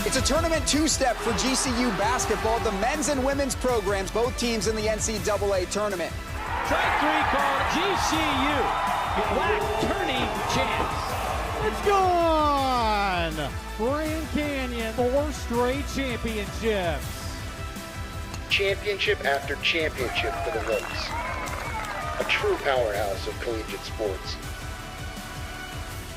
It's a tournament two-step for GCU basketball. The men's and women's programs, both teams in the NCAA tournament. Strike three called GCU. Black tourney chance. It's gone! Grand Canyon, 4 straight championships. Championship after championship for the Lopes. A true powerhouse of collegiate sports.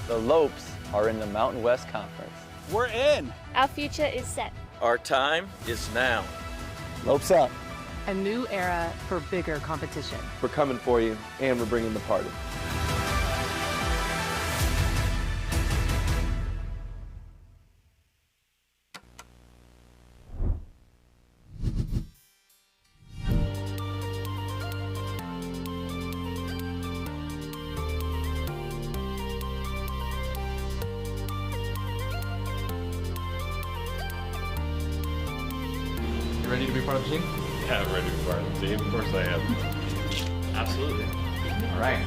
The Lopes are in the Mountain West Conference. We're in. Our future is set. Our time is now. Lopes up. A new era for bigger competition. We're coming for you, and we're bringing the party. You ready to be part of the team? Yeah, I'm ready to be part of the team. Of course I am. Absolutely. All right.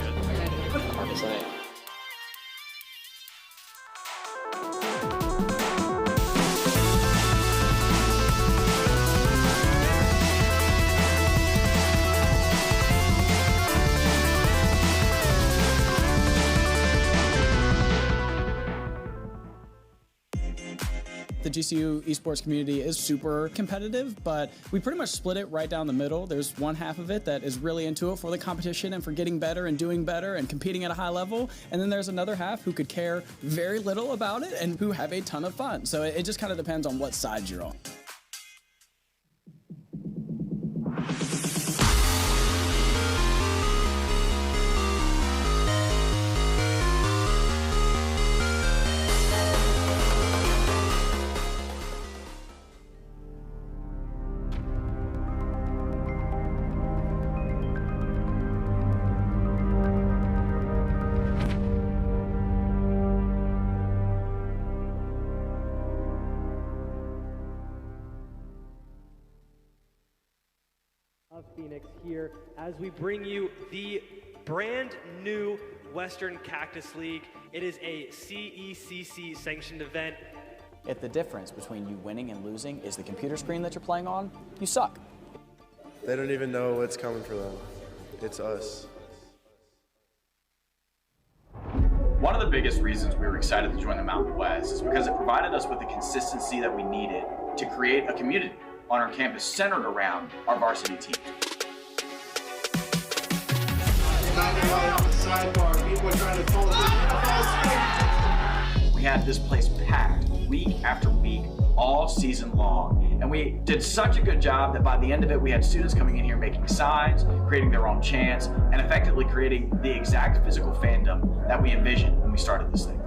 The GCU Esports community is super competitive, but we pretty much split it right down the middle. There's one half of it that is really into it for the competition and for getting better and doing better and competing at a high level. And then there's another half who could care very little about it and who have a ton of fun. So it just kind of depends on what side you're on. Of Phoenix here as we bring you the brand new Western Cactus League. It is a CECC sanctioned event. If the difference between you winning and losing is the computer screen that you're playing on, you suck. They don't even know what's coming for them. It's us. One of the biggest reasons we were excited to join the Mountain West is because it provided us with the consistency that we needed to create a community on our campus centered around our varsity team. We had this place packed week after week, all season long. And we did such a good job that by the end of it, we had students coming in here making signs, creating their own chants, and effectively creating the exact physical fandom that we envisioned when we started this thing.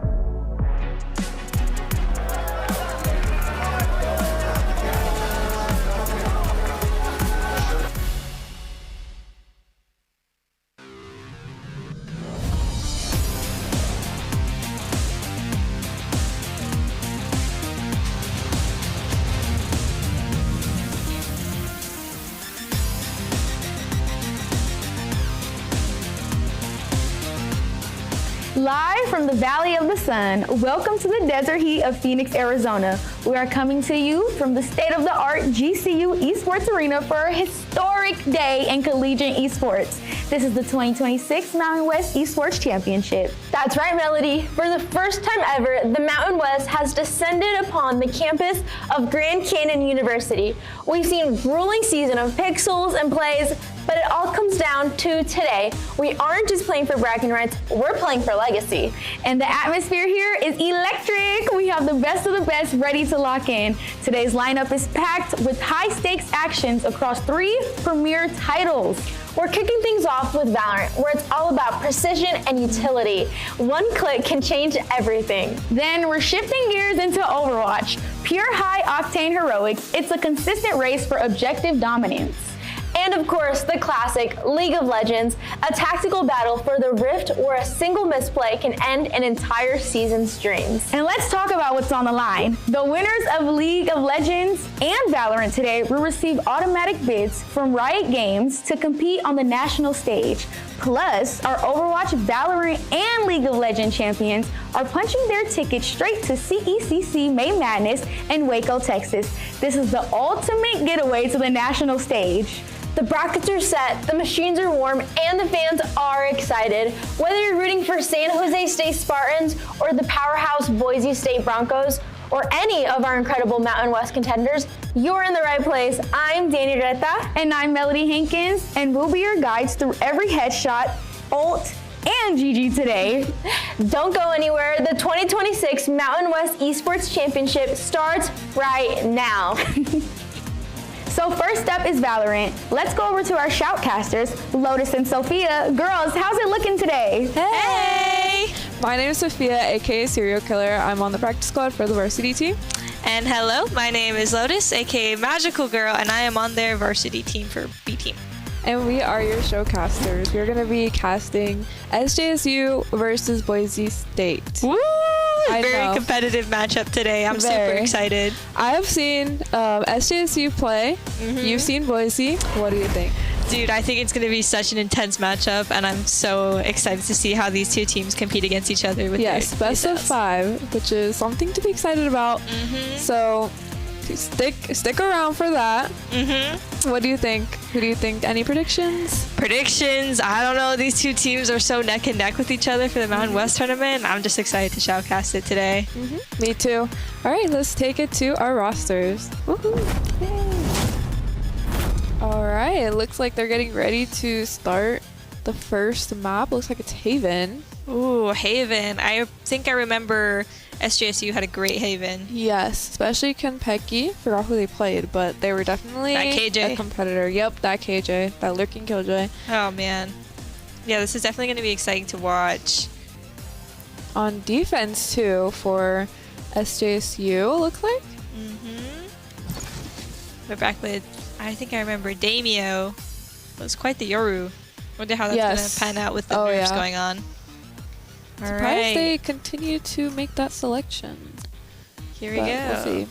Live from the Valley of the Sun, welcome to the desert heat of Phoenix, Arizona. We are coming to you from the state-of-the-art GCU Esports Arena for a historic day in collegiate esports. This is the 2026 Mountain West Esports Championship. That's right, Melody. For the first time ever, the Mountain West has descended upon the campus of Grand Canyon University. We've seen a grueling season of pixels and plays, but it all comes down to today. We aren't just playing for bragging rights, we're playing for legacy. And the atmosphere here is electric. We have the best of the best ready to lock in. Today's lineup is packed with high-stakes actions across 3 premier titles. We're kicking things off with Valorant, where it's all about precision and utility. One click can change everything. Then we're shifting gears into Overwatch. Pure high-octane heroics, it's a consistent race for objective dominance. And of course, the classic League of Legends, a tactical battle for the Rift where a single misplay can end an entire season's dreams. And let's talk about what's on the line. The winners of League of Legends and Valorant today will receive automatic bids from Riot Games to compete on the national stage. Plus, our Overwatch, Valorant, and League of Legends champions are punching their ticket straight to CECC May Madness in Waco, Texas. This is the ultimate getaway to the national stage. The brackets are set, the machines are warm, and the fans are excited. Whether you're rooting for San Jose State Spartans or the powerhouse Boise State Broncos, or any of our incredible Mountain West contenders, you're in the right place. I'm Danny Reta. And I'm Melody Hankins, and we'll be your guides through every headshot, ult, and GG today. Don't go anywhere. The 2026 Mountain West Esports Championship starts right now. So first up is Valorant. Let's go over to our shoutcasters, Lotus and Sophia. Girls, how's it looking today? Hey! My name is Sophia, aka Serial Killer. I'm on the practice squad for the varsity team. And hello, my name is Lotus, aka Magical Girl, and I am on their varsity team for B team. And we are your showcasters. We're going to be casting SJSU versus Boise State. Woo! Very competitive matchup today. I'm super excited. I have seen SJSU play. You've seen Boise. What do you think? Dude, I think it's going to be such an intense matchup, and I'm so excited to see how these two teams compete against each other. With yes, best of 5, which is something to be excited about. So stick around for that. What do you think? Who do you think? Any predictions? Predictions? I don't know. These two teams are so neck and neck with each other for the Mountain West tournament. I'm just excited to shoutcast it today. Me too. All right, let's take it to our rosters. Woohoo! Yay. All right, it looks like they're getting ready to start the first map. Looks like it's Haven. Ooh, Haven. I think I remember SJSU had a great Haven. Yes, especially Kenpeki. Forgot who they played, but they were definitely that KJ. A competitor. Yep, that KJ, that lurking Killjoy. Oh man, yeah, this is definitely going to be exciting to watch. On defense too for SJSU, looks like. We're back with, I think I remember Damio was quite the Yoru. Wonder how that's going to pan out with the nerfs going on. Surprised they continue to make that selection. Here we go. We'll see.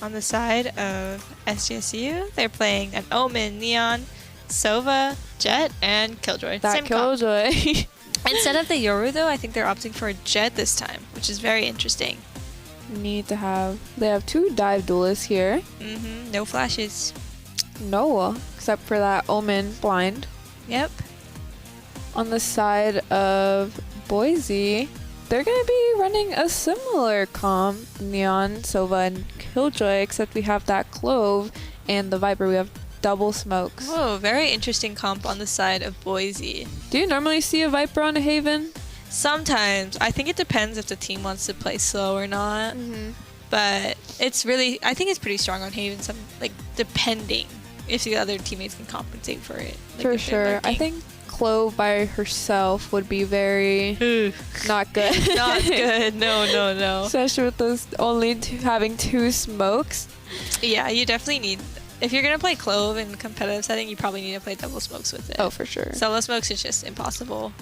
On the side of SGSU, they're playing an Omen, Neon, Sova, Jet, and Killjoy. That Same Killjoy. Instead of the Yoru, though, I think they're opting for a Jet this time, which is very interesting. They have 2 dive duelists here. No flashes. No, except for that Omen blind. Yep. On the side of Boise, they're going to be running a similar comp, Neon, Sova, and Killjoy, except we have that Clove and the Viper. We have double smokes. Oh, very interesting comp on the side of Boise. Do you normally see a Viper on a Haven? Sometimes. I think it depends if the team wants to play slow or not. But it's really, I think it's pretty strong on Haven, depending if the other teammates can compensate for it. For sure. I think Clove by herself would be very not good. Not good. No. Especially with those only having 2 smokes. Yeah, you definitely need, if you're going to play Clove in a competitive setting, you probably need to play double smokes with it. Oh, for sure. Solo smokes is just impossible.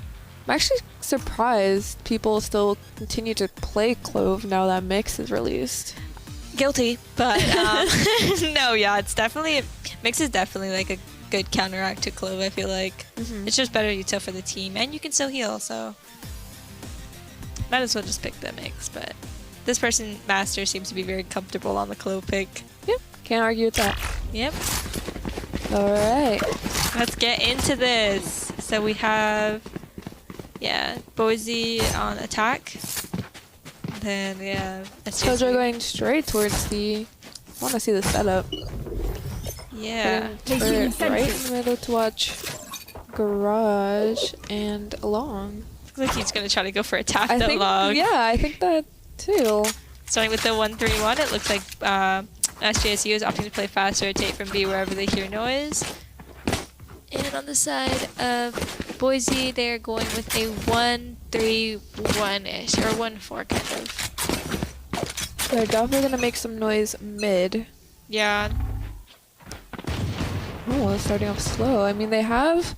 I'm actually surprised people still continue to play Clove now that Mix is released. Guilty, but no, yeah, it's definitely, Mix is definitely like a good counteract to Clove, I feel like. It's just better util for the team, and you can still heal, so might as well just pick the Mix. But this person, Master, seems to be very comfortable on the Clove pick. Yep, can't argue with that. Yep. All right, let's get into this. So we have, Boise on attack. Then we have Killjoy going straight towards the, I want to see the setup. Yeah. Right in the middle to watch Garage and Long. Looks like he's going to try to go for a tap though, Long. Yeah, I think that too. Starting with the 1-3-1, it looks like SJSU is opting to play fast, rotate from B wherever they hear noise. And on the side of Boise, they're going with a 1-3-1-ish, or 1-4 kind of. They're definitely going to make some noise mid. Yeah. Oh, starting off slow. I mean, they have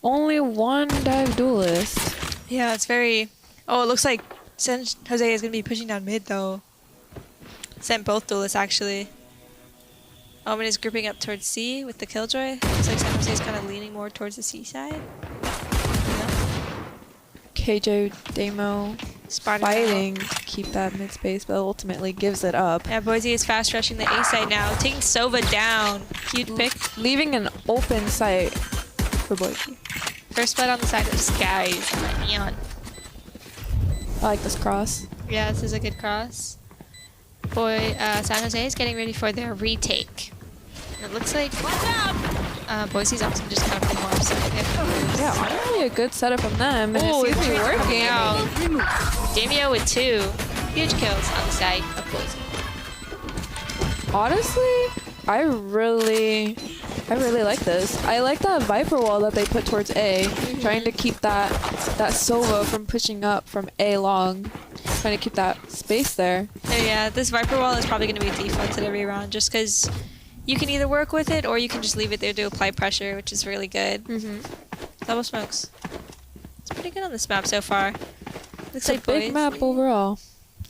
only 1 dive duelist. Yeah, it's very... Oh, it looks like San Jose is going to be pushing down mid, though. Sent both duelists, actually. Omen is grouping up towards C with the Killjoy. Looks like San Jose is kind of leaning more towards the C side. KJ Demo fighting to keep that mid space, but ultimately gives it up. Yeah, Boise is fast rushing the A side now, taking Sova down. Huge pick. Leaving an open site for Boise. First blood on the side of Skies on that Neon. I like this cross. Yeah, this is a good cross. San Jose is getting ready for their retake. And it looks like Boise's option just kind of more upside. Yeah, honestly a good setup from them. And Oh, it seems to be working. Damio with 2 huge kills on the side of Boise. Honestly, I really like this. I like that Viper wall that they put towards A, trying to keep that Sova from pushing up from A long, trying to keep that space there. So yeah, this Viper wall is probably going to be deflected every round, just because you can either work with it or you can just leave it there to apply pressure, which is really good. Double smokes. It's pretty good on this map so far. Looks like a big map overall.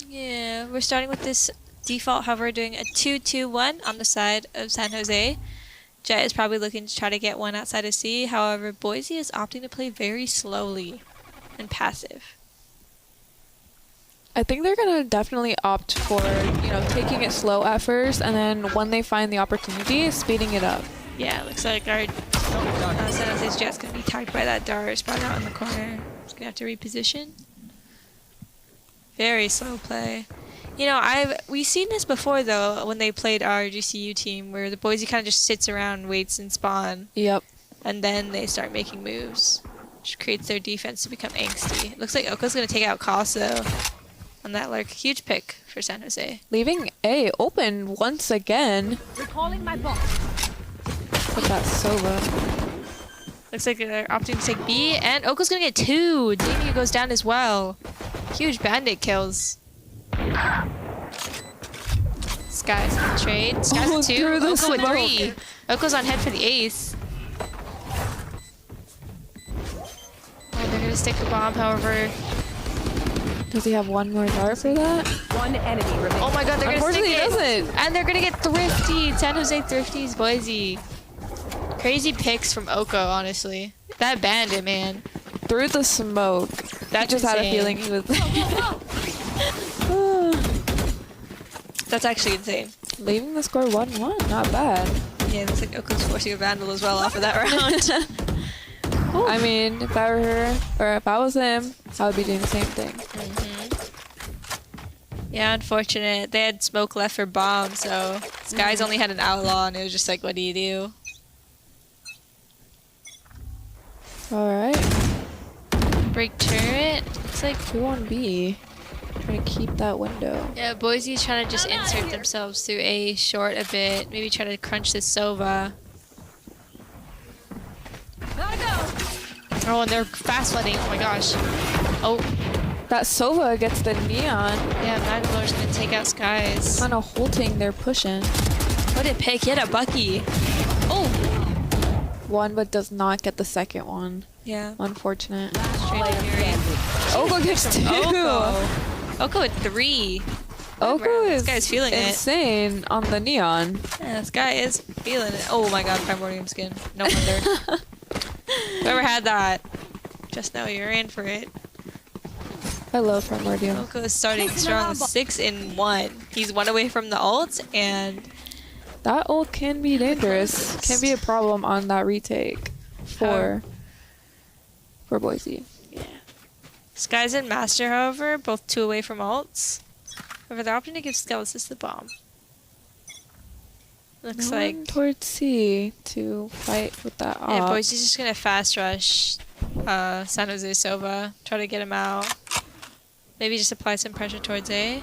Yeah, we're starting with this default hover, doing a 2-2-1 on the side of San Jose. Jet is probably looking to try to get one outside of C. However, Boise is opting to play very slowly and passive. I think they're going to definitely opt for, taking it slow at first, and then when they find the opportunity, speeding it up. Yeah, looks like our San Jose's Jet's going to be tagged by that dart spot out in the corner. He's going to have to reposition. Very slow play. We've seen this before though when they played our GCU team, where the Boise kind of just sits around, waits and spawn. Yep. And then they start making moves, which creates their defense to become angsty. It looks like Oko's going to take out Casso on that huge pick for San Jose. Leaving A open once again. Recalling my boss. Put that Sova. Looks like they're opting to take B, and Oko's going to get 2. Damien goes down as well. Huge bandit kills. Skies on the trade. Skies with 2. Oko with 3. Oko's on head for the ace. Oh, they're gonna stick the bomb, however. Does he have one more dart for that? One enemy remains. Oh my god, they're gonna stick it. Doesn't. And they're gonna get thrifty. San Jose thrifties, Boise. Crazy picks from Oko, honestly. That bandit, man. Through the smoke. That just had a feeling he was. That's actually insane. Leaving the score 1-1, not bad. Yeah, it looks like Oko's forcing a vandal as well off of that round. I mean, if I were her, or if I was him, I would be doing the same thing. Yeah, unfortunate. They had smoke left for bomb, so Skies only had an outlaw, and it was just like, what do you do? Alright. Break turret. Looks like 2-1B. Trying to keep that window. Yeah, Boise's trying to just insert themselves through A short a bit. Maybe try to crunch this Sova. Oh, and they're fast flooding. Oh my gosh. Oh. That Sova gets the neon. Yeah, Magdalore's gonna take out Skies. Kind of halting their pushing. What did pick? Hit a Bucky. Oh. One, but does not get the second one. Yeah. Unfortunate. Oko gets 2. Oko at 3. Oko is this guy's feeling insane on the neon. Yeah, this guy is feeling it. Oh my god, Primordium skin. No wonder. Whoever had that, just know you're in for it. I love Primordium. Oko is starting strong with 6-1. He's 1 away from the ult, and that ult can be dangerous. Can be a problem on that retake for Boise. Yeah. Skies and Master, however, both 2 away from ults. However, they're opting to give Skelesis the bomb. Looks like towards C to fight with that op. Yeah, Boise's just gonna fast rush San Jose Sova, try to get him out. Maybe just apply some pressure towards A.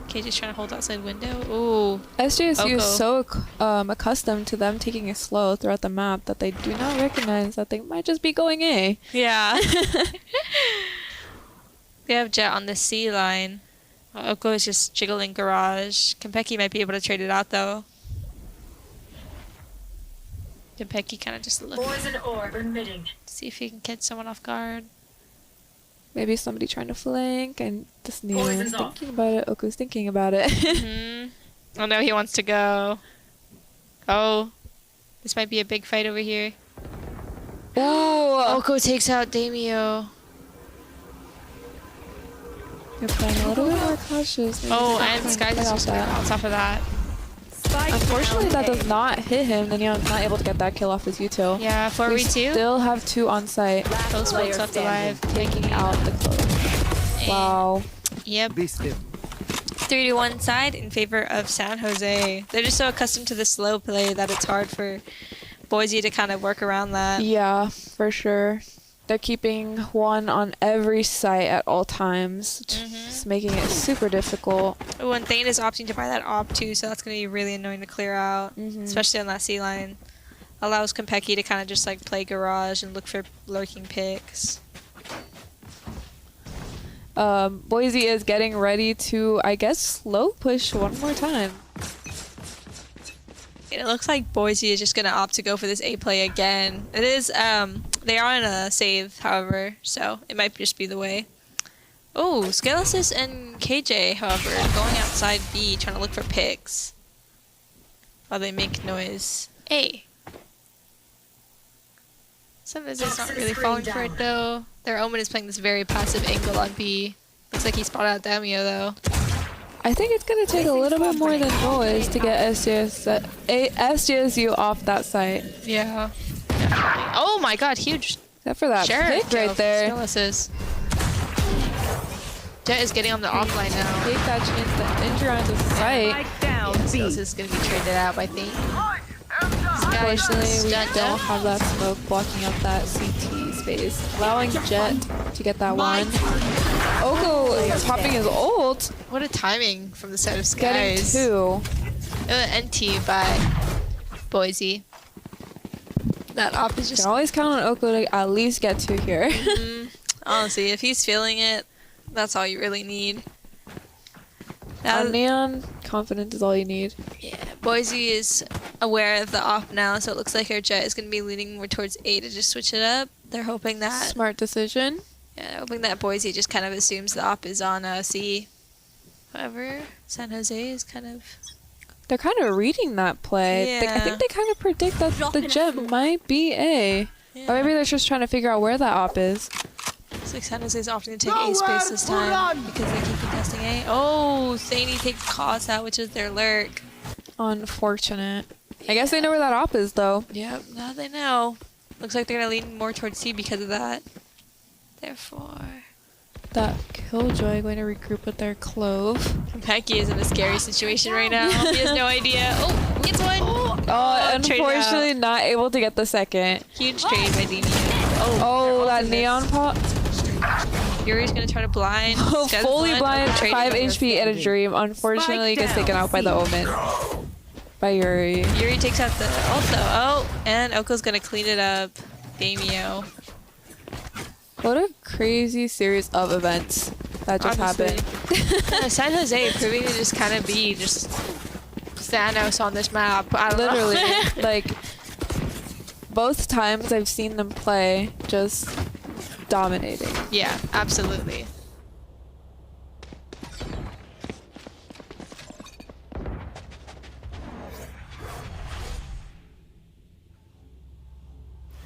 KJ's trying to hold outside window. Ooh. SJSU is so accustomed to them taking it slow throughout the map that they do not recognize that they might just be going A. Yeah. They have Jet on the C line. Oko is just jiggling Garage. Konpeki might be able to trade it out though. Konpeki kind of just looking. See if he can catch someone off guard. Maybe somebody trying to flank and this Neon's thinking about it. Oku's thinking about it. Oh no, he wants to go. Oh, this might be a big fight over here. Ooh. Oko takes out Damio. You're playing a little bit more cautious. Oh, and Sky's just on top of that. Unfortunately, that does not hit him. Then you're not able to get that kill off his util. Yeah, 4v2. Still have 2 on site. Both smokes left alive. Taking out the close. Wow. Yep. 3-1 side in favor of San Jose. They're just so accustomed to the slow play that it's hard for Boise to kind of work around that. Yeah, for sure. They're keeping 1 on every site at all times, just making it super difficult. Oh, and Thane is opting to buy that op too, so that's going to be really annoying to clear out, especially on that C line. Allows Konpeki to kind of just like play garage and look for lurking picks. Boise is getting ready to, I guess, slow push one more time. It looks like Boise is just going to opt to go for this A play again. It is, they are on a save, however, so it might just be the way. Oh, Scalesis and KJ, however, going outside B, trying to look for picks while they make noise. A. Sometimes it's not really falling for it, though. Their Omen is playing this very passive angle on B. Looks like he spotted out Damio, though. I think it's going to take a little bit more than noise to get SJSU off that site. Yeah. Definitely. Oh my god, huge. Except for that pick right there. Scalesis. Jet is getting on the offline now. Take that chance to injure on the site. Scalesis is going to be traded out, I think. Unfortunately, we don't have that smoke blocking up that CT space, allowing Jet to get that one. Oko is popping his ult. What a timing from the side of Skies. Getting 2. NT by Boise. That op is just... You can always count on Oko to at least get 2 here. Honestly, if he's feeling it, that's all you really need. On Neon, confidence is all you need. Yeah, Boise is aware of the op now, so it looks like our Jet is going to be leaning more towards A to just switch it up. They're hoping that... Smart decision. Yeah, they're hoping that Boise just kind of assumes the op is on C. However, San Jose is kind of... They're kind of reading that play. Yeah. I think they kind of predict that the Jet might be A. Yeah. Or maybe they're just trying to figure out where that op is. Looks like San Jose is opting to take A space this time because they keep contesting A. Oh, Thane takes Cause out, which is their lurk. Unfortunate. I guess they know where that op is, though. Yep, now they know. Looks like they're going to lean more towards C because of that. Therefore... That Killjoy going to regroup with their Clove. Konpeki is in a scary situation right now. He has no idea. Oh, gets one. Oh, unfortunately not able to get the second. Huge trade by Damien. Oh, that Neon pop. Yuri's going to try to blind. Oh, fully blind, 5 HP and a dream. Unfortunately, gets taken out by the Omen. By Yuri. Yuri takes out the also. Oh, and Oko's going to clean it up. Damio. What a crazy series of events that just happened. San Jose proving to just kind of be just Thanos on this map. I don't Literally, know. like, both times I've seen them play, just dominating. Yeah, absolutely.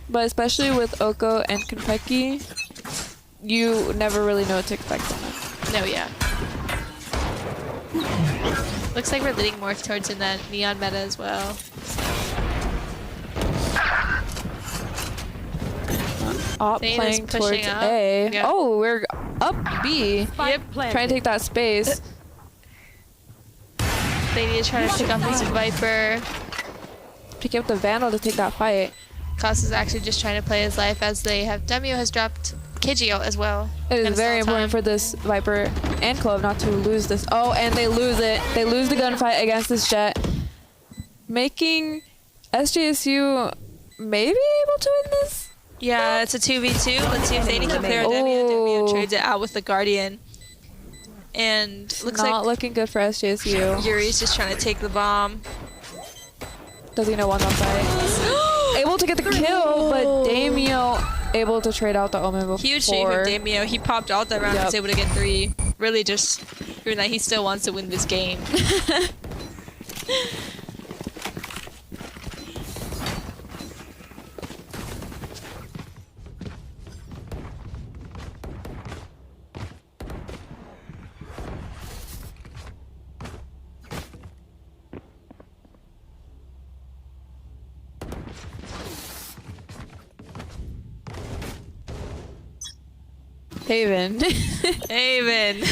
But especially with Oko and Konpeki, you never really know what to expect from them. No, yeah. Looks like we're leaning more towards in that Neon meta as well. Op playing towards up. A. Yep. Oh, we're up B. Yep. Trying to take that space. They need to try to pick up this Viper. Pick up the Vandal to take that fight. Koss is actually just trying to play his life as they have Demio has dropped Kiji out as well. It is very important for this Viper and Clove not to lose this. Oh, and they lose it. They lose the gunfight against this Jet. Making SJSU maybe able to win this? Yeah, it's a 2v2. Let's see if they can clear Demio. Demio trades it out with the Guardian. And looks not like looking good for SJSU. Yuri's just trying to take the bomb. Does he know one on fight? Able to get the kill, but Damio able to trade out the Omen before. Huge save of Damio. He popped out that round and was able to get 3. Really just proving that he still wants to win this game. Haven. Haven.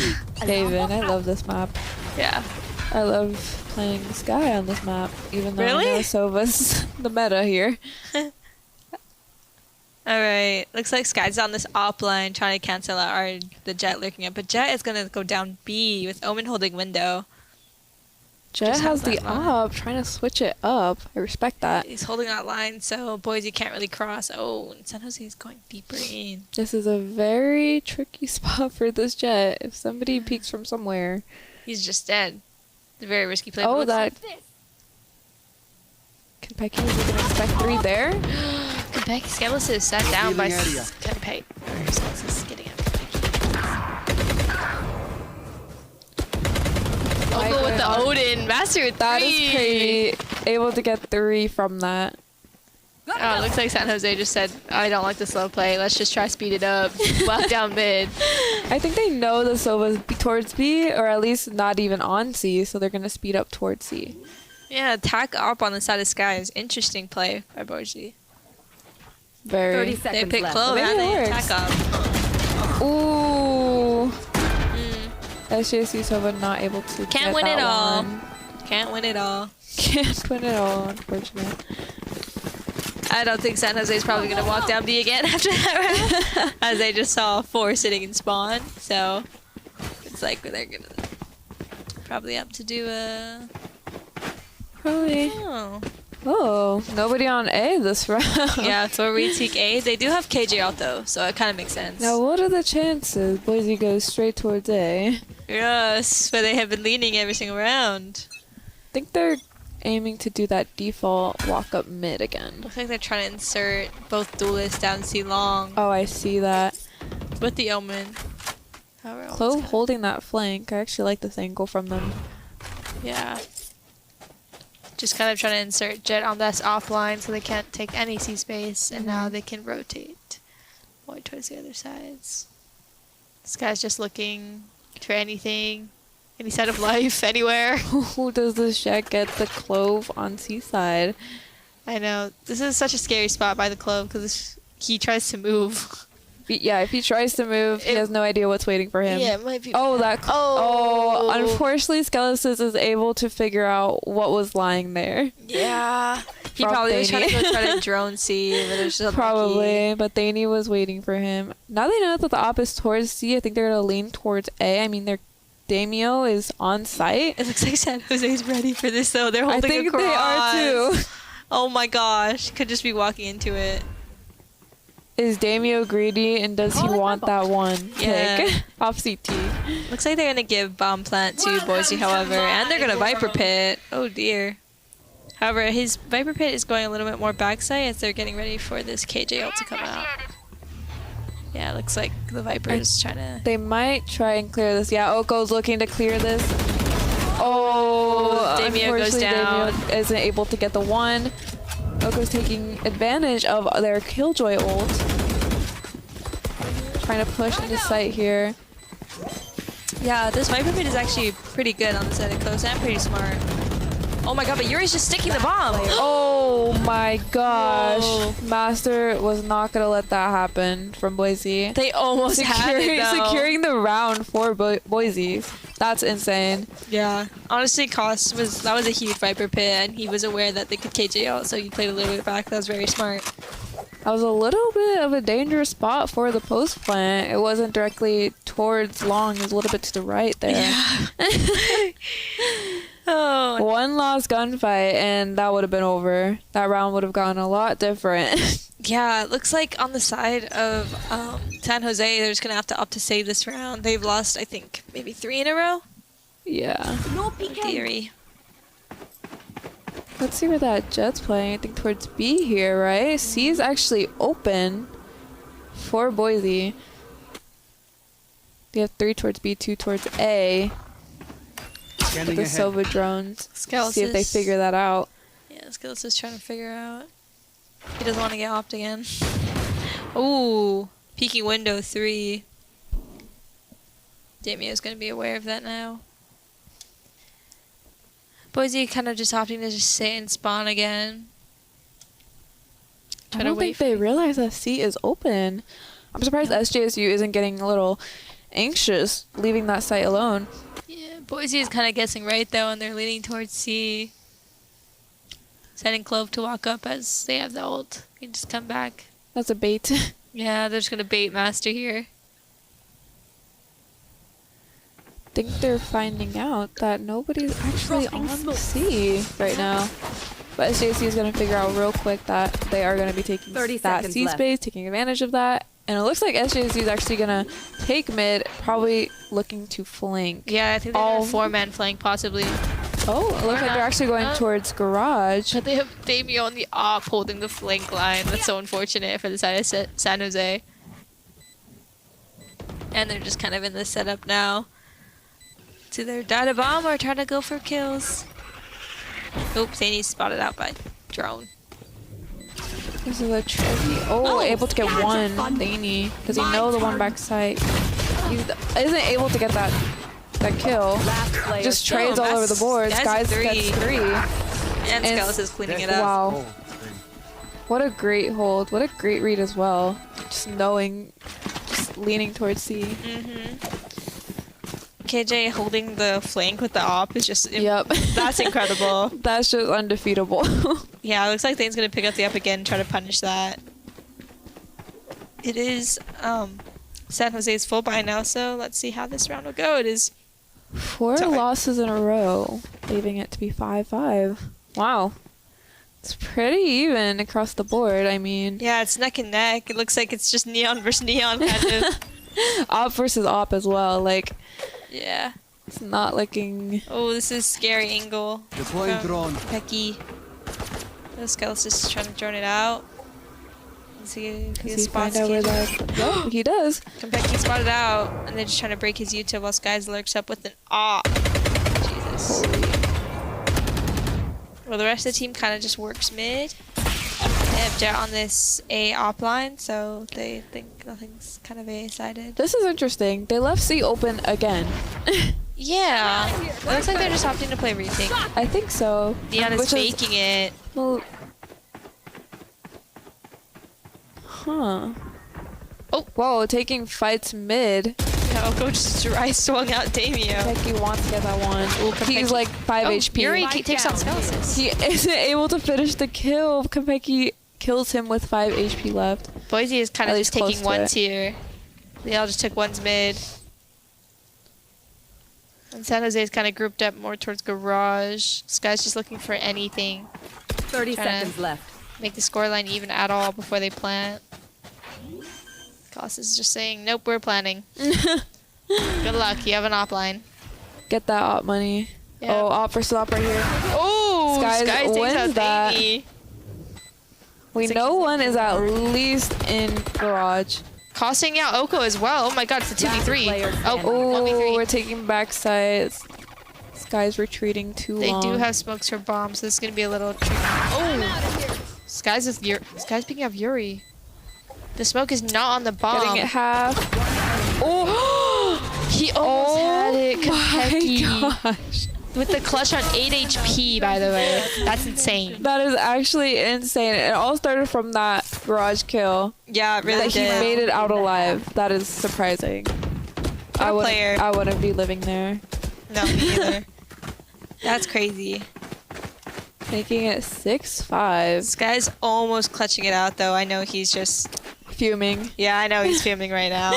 Haven. I love this map. Yeah. I love playing Sky on this map, even though I know Sova's the meta here. Alright, looks like Sky's on this op line trying to cancel out the Jet lurking up, but Jet is going to go down B with Omen holding window. Jet has the op, trying to switch it up. I respect that. He's holding that line, so Boise can't really cross. Oh, and San Jose is going deeper in. This is a very tricky spot for this Jet. If somebody peeks from somewhere. He's just dead. It's a very risky play. Oh, that... Kenpeki was going to expect 3 there. Kenpeki, Skelos is sat down by Kenpeki. Skelos is getting up. I'll go with the Odin. Master with 3. That is crazy. Able to get 3 from that. Oh, it looks like San Jose just said, I don't like the slow play. Let's just try speed it up. Walk down mid. I think they know the Sova's towards B, or at least not even on C, so they're going to speed up towards C. Yeah, attack up on the side of Sky is interesting play by Boise. Very. 30 seconds They pick left. Clove and they attack up. Ooh. SJC Sova not able to Can't win it all. Can't win it all. Can't win it all, unfortunately. I don't think San Jose is probably going to walk down B again after that round, as they just saw 4 sitting in spawn. So it's like they're going to probably have to do a... Probably. Oh. Oh, nobody on A this round. Yeah, for retake A. They do have KJ out though, so it kind of makes sense. Now, what are the chances Boise goes straight towards A? Yes, but they have been leaning every single round. I think they're aiming to do that default walk up mid again. Looks like they're trying to insert both duelists down C long. Oh, I see that. With the Omen. Clove holding that flank. I actually like this angle from them. Yeah. Just kind of trying to insert Jet on this offline so they can't take any C space, and now they can rotate more towards the other sides. This guy's just looking for anything, any side of life, anywhere. Who does this Jet get the Clove on C side? I know. This is such a scary spot by the Clove because he tries to move. Yeah, if he tries to move, he has no idea what's waiting for him. Yeah, it might be. Oh, that. Oh, unfortunately, Skelos is able to figure out what was lying there. Yeah. He probably was trying to go try to drone C, but there's just probably, but Thaney was waiting for him. Now they know that the op is towards C. I think they're gonna lean towards A. I mean, their Damio is on site. It looks like San Jose's ready for this though. They're holding I think a cross. they are too. Oh my gosh, could just be walking into it. Is Damio greedy and does he want that one pick off CT? Looks like they're gonna give bomb plant to Boise, however, and they're gonna Viper Pit. Oh dear. However, his Viper Pit is going a little bit more backside as they're getting ready for this KJ ult to come out. Yeah, it looks like the Viper is trying to... They might try and clear this. Yeah, Oko's looking to clear this. Oh, Damio goes down. Damio isn't able to get the one. Oko's taking advantage of their Killjoy ult. Trying to push into sight here. Yeah, this Viper Pit is actually pretty good on the side of close and pretty smart. Oh my god, but Yuri's just sticking the bomb! Oh my gosh. Whoa. Master was not going to let that happen from Boise. They almost had it, though. Securing the round for Boise. That's insane. Yeah. Honestly, Koss that was a huge Viper Pit, and he was aware that they could KJ out, so he played a little bit back. That was very smart. That was a little bit of a dangerous spot for the post plant. It wasn't directly towards long. It was a little bit to the right there. Yeah. Oh. One lost gunfight, and that would have been over. That round would have gone a lot different. Yeah, it looks like on the side of San Jose, they're just going to have to opt to save this round. They've lost, I think, maybe 3 in a row? Yeah. In theory. Let's see where that Jet's playing. I think towards B here, right? C is actually open for Boise. They have 3 towards B, 2 towards A. With the Silva drones. See if they figure that out. Yeah, Skelos is trying to figure out. He doesn't want to get opt again. Ooh, peeking window 3. Damio's going to be aware of that now. Boise kind of just opting to just sit and spawn again. I don't think they realize that C is open. I'm surprised SJSU isn't getting a little anxious leaving that site alone. Yeah, Boise is kind of guessing right though, and they're leaning towards C. Sending Clove to walk up as they have the ult. You can just come back. That's a bait. Yeah, they're just gonna bait Master here. I think they're finding out that nobody's actually on C right now. But SJC is going to figure out real quick that they are going to be taking that C space, taking advantage of that. And it looks like SJC is actually going to take mid, probably looking to flank. Yeah, I think they're going to 4-man flank possibly. Oh, it looks like they're actually going towards garage. But they have Damien on the op holding the flank line. That's so unfortunate for the side of San Jose. And they're just kind of in this setup now. To their data bomb or trying to go for kills. Oops, Zany's spotted out by drone. This is a tricky. Oh, able to get one. Zany. Does he know the one back site? He isn't able to get that kill. Just trades all over the board. Skies gets 3. And Skelis is cleaning it up. Wow. What a great hold. What a great read as well. Just knowing, just leaning towards C. KJ holding the flank with the op is just... Yep. That's incredible. That's just undefeatable. Yeah, it looks like Thane's going to pick up the up again and try to punish that. It is San Jose's full buy now, so let's see how this round will go. It is 4 losses in a row, leaving it to be 5-5. Wow. It's pretty even across the board, I mean. Yeah, it's neck and neck. It looks like it's just Neon versus Neon, kind of. Op versus op as well, like... Yeah. It's not looking... Oh, this is scary angle. Deploying drone. Pecky. The Skelis is trying to drone it out. Let's see if he spots it. Oh, he does. Pecky spotted out, and they're just trying to break his util while Skies lurks up with an op. Jesus. Well, the rest of the team kind of just works mid. They have Jet on this A op line, so they think nothing's kind of A-sided. This is interesting. They left C open again. Yeah. It looks like they're just opting to play retake. I think so. Neon is faking it. Well, huh. Oh. Whoa, taking fights mid. No, Coach Dry swung out Damien. Pecky wants to get that one. He's like 5 HP. Yuri takes out Skelis. He isn't able to finish the kill. Kompeki kills him with 5 HP left. Boise is kind of just taking ones here. They all just took ones mid. And San Jose is kind of grouped up more towards garage. This guy's just looking for anything. 30 seconds left. Make the scoreline even at all before they plant. Goss is just saying, nope, we're planning. Good luck, you have an op line. Get that op money. Yeah. Oh, op versus op right here. Oh, Skies wins that. We know one is at least in garage. Costing out Oko as well. Oh my god, it's a 2v3. Oh, we're taking back sides. This guy's retreating too long. They do have smokes for bombs, so this is going to be a little tricky. Oh! Skies picking up Yuri. The smoke is not on the bomb. Getting it half. Oh! He almost had it. My gosh. With the clutch on 8 HP, by the way. That's insane. That is actually insane. It all started from that garage kill. Yeah, it really did. He made it out alive. That is surprising. I wouldn't be living there. No, me either. That's crazy. Making it 6-5. This guy's almost clutching it out, though. I know he's just... fuming. Yeah, I know he's fuming right now.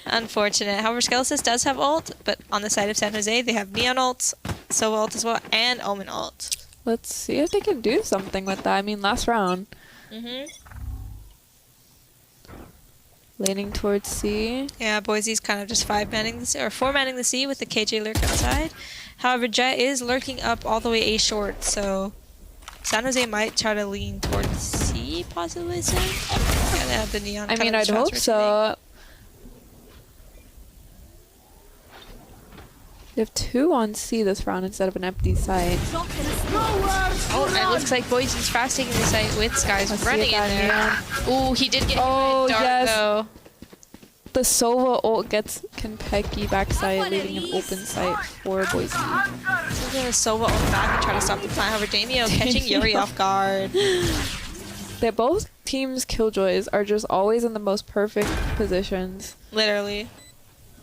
Unfortunate. However, Skelis does have ult, but on the side of San Jose, they have Neon ult, Sova ult as well, and Omen ult. Let's see if they can do something with that. I mean, last round. Leaning towards C. Yeah, Boise's kind of just 5-manning the C, or 4-manning the C with the KJ lurk outside. However, Jet is lurking up all the way A short, so San Jose might try to lean towards C possibly soon. Yeah, they have the Neon. I mean, I'd hope so. They have 2 on C this round instead of an empty site. Oh, and it looks like Boise's fast taking the site with Skies running in there. Oh, he did get dark, yes. though. The Sova ult gets Konpeki backside, leaving an open site for Boise. So the Sova ult back and try to stop the plant. However, Damien catching Yuri off guard. that both teams' Killjoys are just always in the most perfect positions. Literally.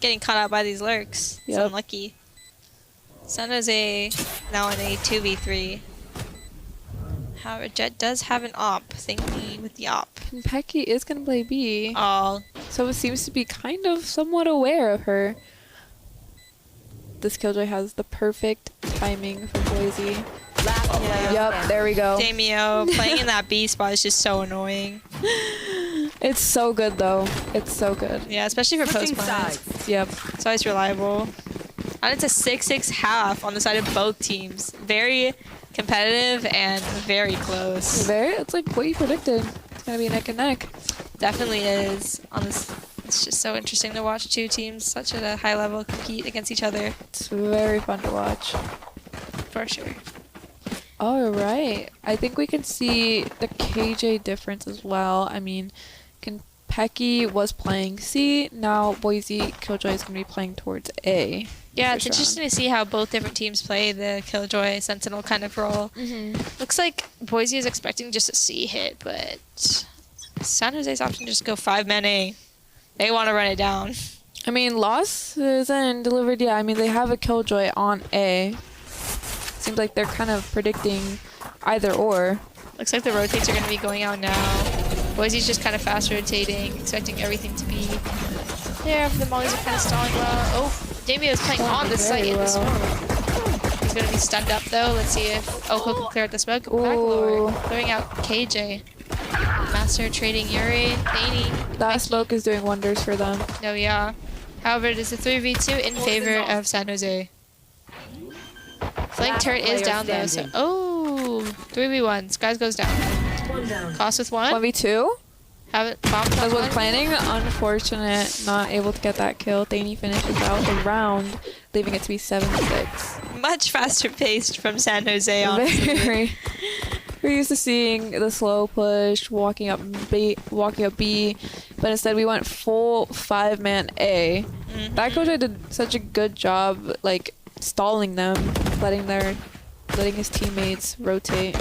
Getting caught out by these lurks. It's Yep. unlucky. San Jose now in a 2v3. However, Jet does have an op. Thingy with the op. Pecky is going to play B. Oh. So it seems to be kind of somewhat aware of her. This Killjoy has the perfect timing for Boise. Yep, there we go. Damio playing in that B spot is just so annoying. It's so good though. It's so good. Yeah, especially for post plays. Yep. It's always reliable. And it's a 6-6 half on the side of both teams. Very competitive and very close. It's like what you predicted. It's gonna be neck and neck. Definitely is. On this, it's just so interesting to watch two teams such at a high level compete against each other. It's very fun to watch. For sure. All right. I think we can see the KJ difference as well. I mean, Kentucky was playing C. Now Boise Killjoy is going to be playing towards A. Yeah, it's interesting to see how both different teams play the Killjoy Sentinel kind of role. Looks like Boise is expecting just a C hit, but San Jose's option just go 5-man A. They want to run it down. I mean, loss isn't delivered yet. I mean, they have a Killjoy on A. Seems like they're kind of predicting either or. Looks like the rotates are going to be going out now. Boise's just kind of fast rotating, expecting everything to be there. The mollies are kind of stalling well. Oh, Damio is playing on the site in the smoke. He's going to be stunned up though. Let's see if Oko can clear out the smoke. Backlore throwing out KJ. Master trading Yuri. Thaney. That smoke is doing wonders for them. No, yeah. However, it is a 3v2 in favor of San Jose. Flank turret is down though, so 3v1. Skies goes down. Cost with 1. 1v2. Haven't bombed. That was planning. Unfortunate, not able to get that kill. Thaney finishes out the round, leaving it to be 7-6. Much faster paced from San Jose, honestly. We're used to seeing the slow push, walking up B, but instead we went full 5-man A. That coach did such a good job, like stalling them, letting his teammates rotate.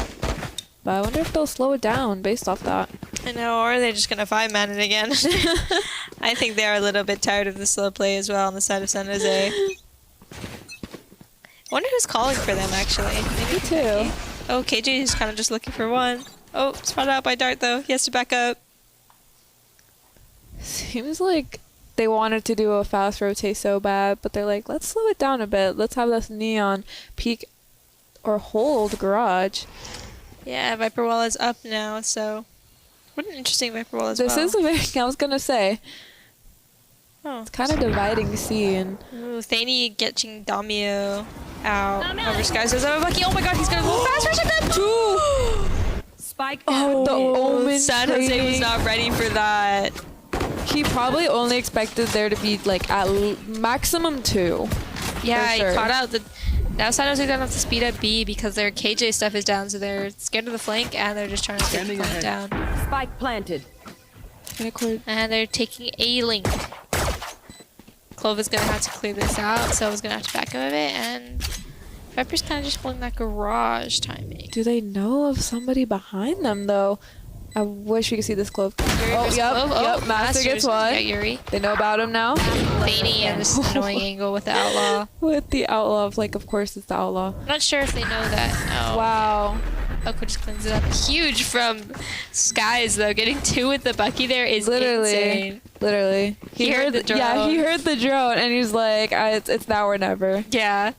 But I wonder if they'll slow it down based off that. I know, or they're just gonna 5-man it again. I think they are a little bit tired of the slow play as well on the side of San Jose. I wonder who's calling for them actually. Me too. Oh, KJ is kind of just looking for one. Oh, spotted out by Dart though. He has to back up. Seems like they wanted to do a fast rotate so bad, but they're like, let's slow it down a bit. Let's have this neon peek or hold garage. Yeah, Viper Wall is up now, so what an interesting Viper Wall as well. This is a very, I was gonna say. Oh, it's kind of dividing the scene. Ooh, Thaney getting Damio out. Over Skies goes over Bucky. Oh my god, he's gonna go fast rush at them. Spike. Oh, the Omen. San Jose was not ready for that. He probably only expected there to be like at maximum 2. Yeah, sure. He caught out the. Now San Jose don't have to speed up B because their KJ stuff is down, so they're scared of the flank and they're just trying to get the flank down. Spike planted. And they're taking A link. Clova's gonna have to clear this out, so he's gonna have to back up a bit, and Viper's kind of just holding that garage timing. Do they know of somebody behind them though? I wish we could see this Clove. Oh, yep, Master gets one. Yeah, Yuri. They know about him now. Thaney and this annoying angle with the Outlaw. With the Outlaw, like, of course it's the Outlaw. I'm not sure if they know that. Oh. Wow. Oko just cleans it up. Huge from Skies, though. Getting 2 with the Bucky there is insane. Literally. He heard the drone. Yeah, he heard the drone, and he's like, it's now or never. Yeah.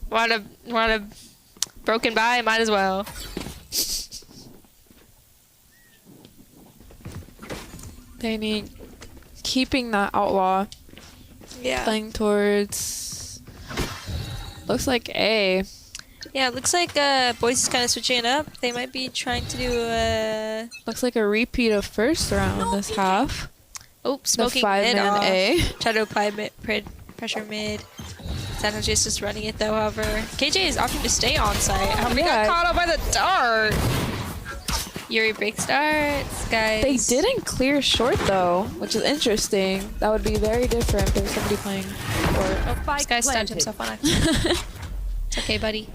want a broken by? Might as well. They need keeping that Outlaw. Yeah. Playing towards. Looks like A. Yeah, it looks like Boise's kind of switching it up. They might be trying to do a. Looks like a repeat of first round this half. Oh, smoking mid off. A. Try to apply pressure mid. San Jose is just running it though, however. KJ is opting to stay on site. We got caught up by the dart. Yuri breaks darts, guys. They didn't clear short though, which is interesting. That would be very different if there was somebody playing short. Oh, this guy stunned himself on accident. It's okay, buddy.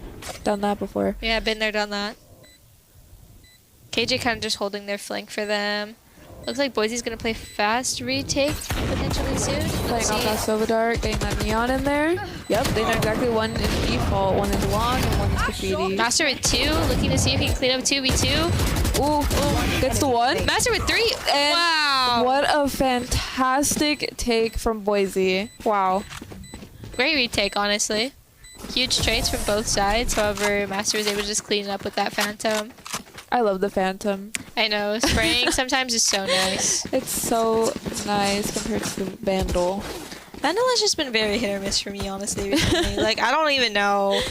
Done that before. Yeah, been there, done that. KJ kind of just holding their flank for them. Looks like Boise's going to play fast retake potentially soon. Playing off that Sova Dart, getting that Neon in there. Yep, they know exactly one is default, one is long, and one is graffiti. Master with 2, looking to see if he can clean up 2v2. Ooh, gets the 1. Master with 3. And wow. What a fantastic take from Boise. Wow. Great retake, honestly. Huge trades from both sides. However, Master was able to just clean it up with that Phantom. I love the Phantom. I know, spraying sometimes is so nice. It's so nice compared to the Vandal. Vandal has just been very hit or miss for me, honestly, recently. Like, I don't even know.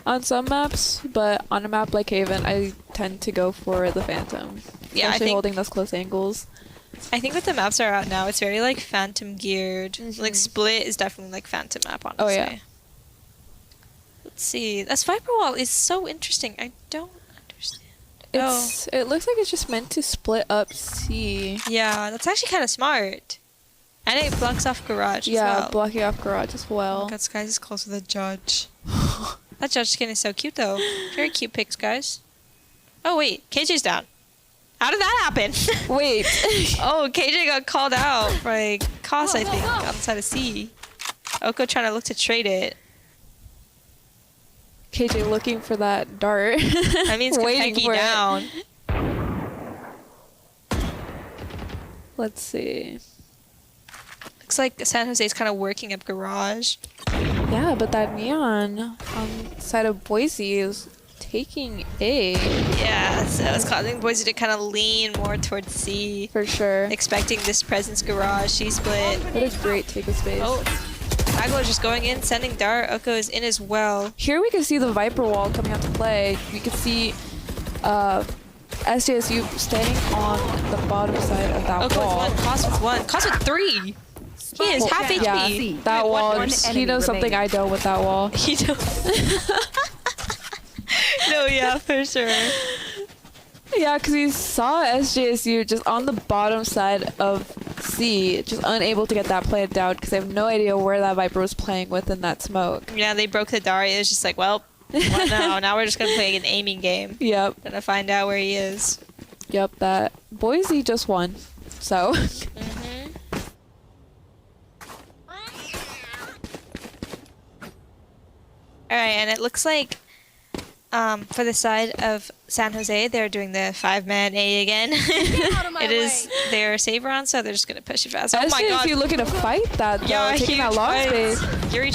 On some maps, but on a map like Haven, I tend to go for the Phantom. Yeah, especially holding those close angles. I think what the maps are out now, it's very, like, Phantom geared. Like, Split is definitely, like, Phantom map, honestly. Oh, yeah. Let's see. That Viper Wall is so interesting. I don't understand. It looks like it's just meant to split up C. Yeah, that's actually kind of smart. And it blocks off garage as well. Blocking off garage as well. Oh, God, guys is close to the judge. That judge skin is so cute, though. Very cute picks, guys. Oh, wait. KJ's down. How did that happen? Wait. Oh, KJ got called out for a cost, I think, on the side of C. Oko trying to look to trade it. KJ looking for that dart. That means waiting for down. Let's see. Looks like San Jose's kind of working up garage. Yeah, but that Neon on the side of Boise is taking A. Yeah, so it's causing Boise to kind of lean more towards C. For sure. Expecting this presence garage. She split. That is great take of space. Oh. Aglo is just going in, sending dart. Oko is in as well. Here we can see the Viper Wall coming out to play. We can see SJSU standing on the bottom side of that Oko wall. with 1, Cost with 1. Cost with 3! He is half HP. Yeah, that wall, he knows something I don't with that wall. He knows. No, yeah, for sure. Yeah, because we saw SJSU just on the bottom side of C, just unable to get that plant down because they have no idea where that Viper was playing within that smoke. Yeah, they broke the dart. It was just like, well, what now? Now we're just going to play an aiming game. Yep. Gonna find out where he is. Yep, that Boise just won. So. Alright, and it looks like for the side of San Jose, they're doing the 5-man A again. It is their save round, so they're just going to push it fast. Oh my god. SJSU looking to fight that, though. Yeah, taking that long space.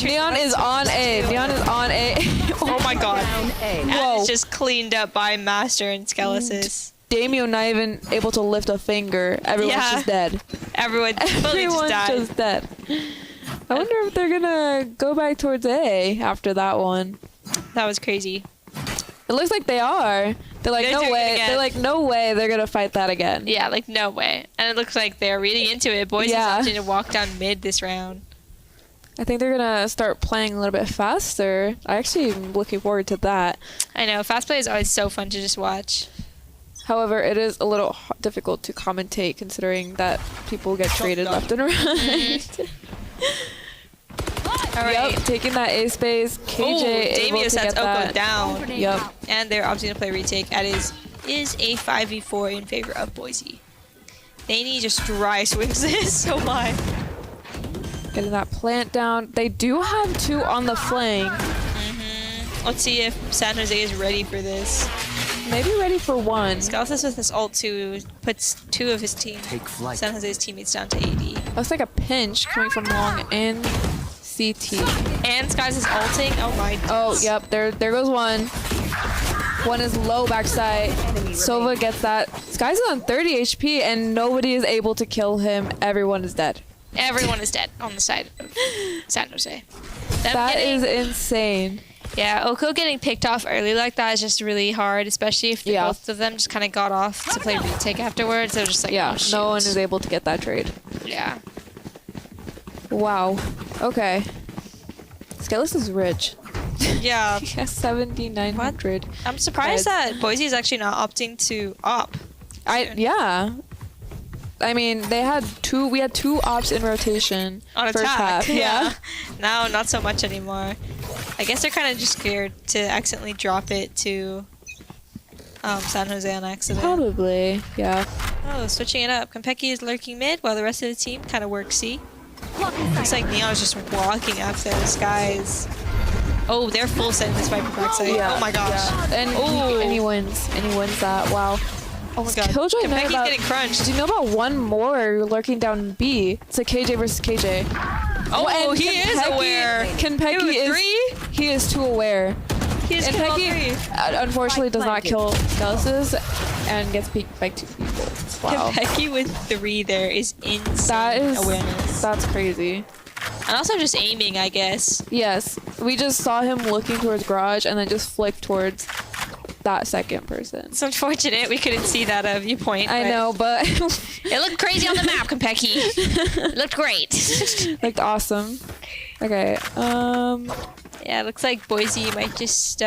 Neon is on A. Neon is on A. Oh my god. And Whoa. it's just cleaned up by Master and Skelesis. Damien not even able to lift a finger. Everyone's just dead. Everyone fully just died. Just dead. I wonder if they're gonna go back towards A after that one. That was crazy. It looks like they are. They're like, no way. They're like, no way they're gonna fight that again. Yeah, like, no way. And it looks like they're really into it. Boys is opting to walk down mid this round. I think they're gonna start playing a little bit faster. I actually am looking forward to that. I know. Fast play is always so fun to just watch. However, it is a little difficult to commentate considering that people get traded left and right. Alright. Yep, taking that A space. KJ able to sets get Oko that. down. Yep. And they're opting to play retake. That is a 5v4 in favor of Boise. Nani just dry swings this so high. Getting that plant down. They do have 2 on the flank. Let's see if San Jose is ready for this. Maybe ready for 1. Skelesis with his ult 2 puts 2 of his team, San Jose's teammates, down to 80. Looks like a pinch coming from long and CT. And Skies is ulting. Oh my goodness. Oh, yep. There goes 1. 1 is low backside. Sova gets that. Skies is on 30 HP and nobody is able to kill him. Everyone is dead. Everyone is dead on the side of San Jose. That is insane. Yeah, Oko getting picked off early like that is just really hard, especially if both of them just kind of got off to play retake afterwards. They're just like, yeah, oh, no one is able to get that trade. Yeah. Wow. Okay. Skelis is rich. Yeah. He has 7,900. I'm surprised that Boise is actually not opting to op. Yeah. I mean, we had 2 ops in rotation. On first attack. half. Yeah. Now, not so much anymore. I guess they're kind of just scared to accidentally drop it to San Jose on accident. Probably, yeah. Oh, switching it up. Konpeki is lurking mid while the rest of the team kind of works C. Looks like Neon's just walking up those guys. Oh, they're full setting this Viper backside. Yeah, oh my gosh. yeah. And he wins that. Wow. Oh my god. Killjoy Konpeki's getting crunched. Do you know about one more lurking down B? It's a KJ versus KJ. Oh, and he is aware. Konpeki is he is too aware. He is Konpeki unfortunately does not kill Skeletons and gets peeked by 2 people. Wow. Konpeki with 3 there is insane awareness. That's crazy. And also just aiming, I guess. Yes. We just saw him looking towards garage and then just flick towards that second person. It's unfortunate we couldn't see that viewpoint. I know, but it looked crazy on the map, Konpeki. It looked great. Looked awesome. Okay. Yeah, it looks like Boise might just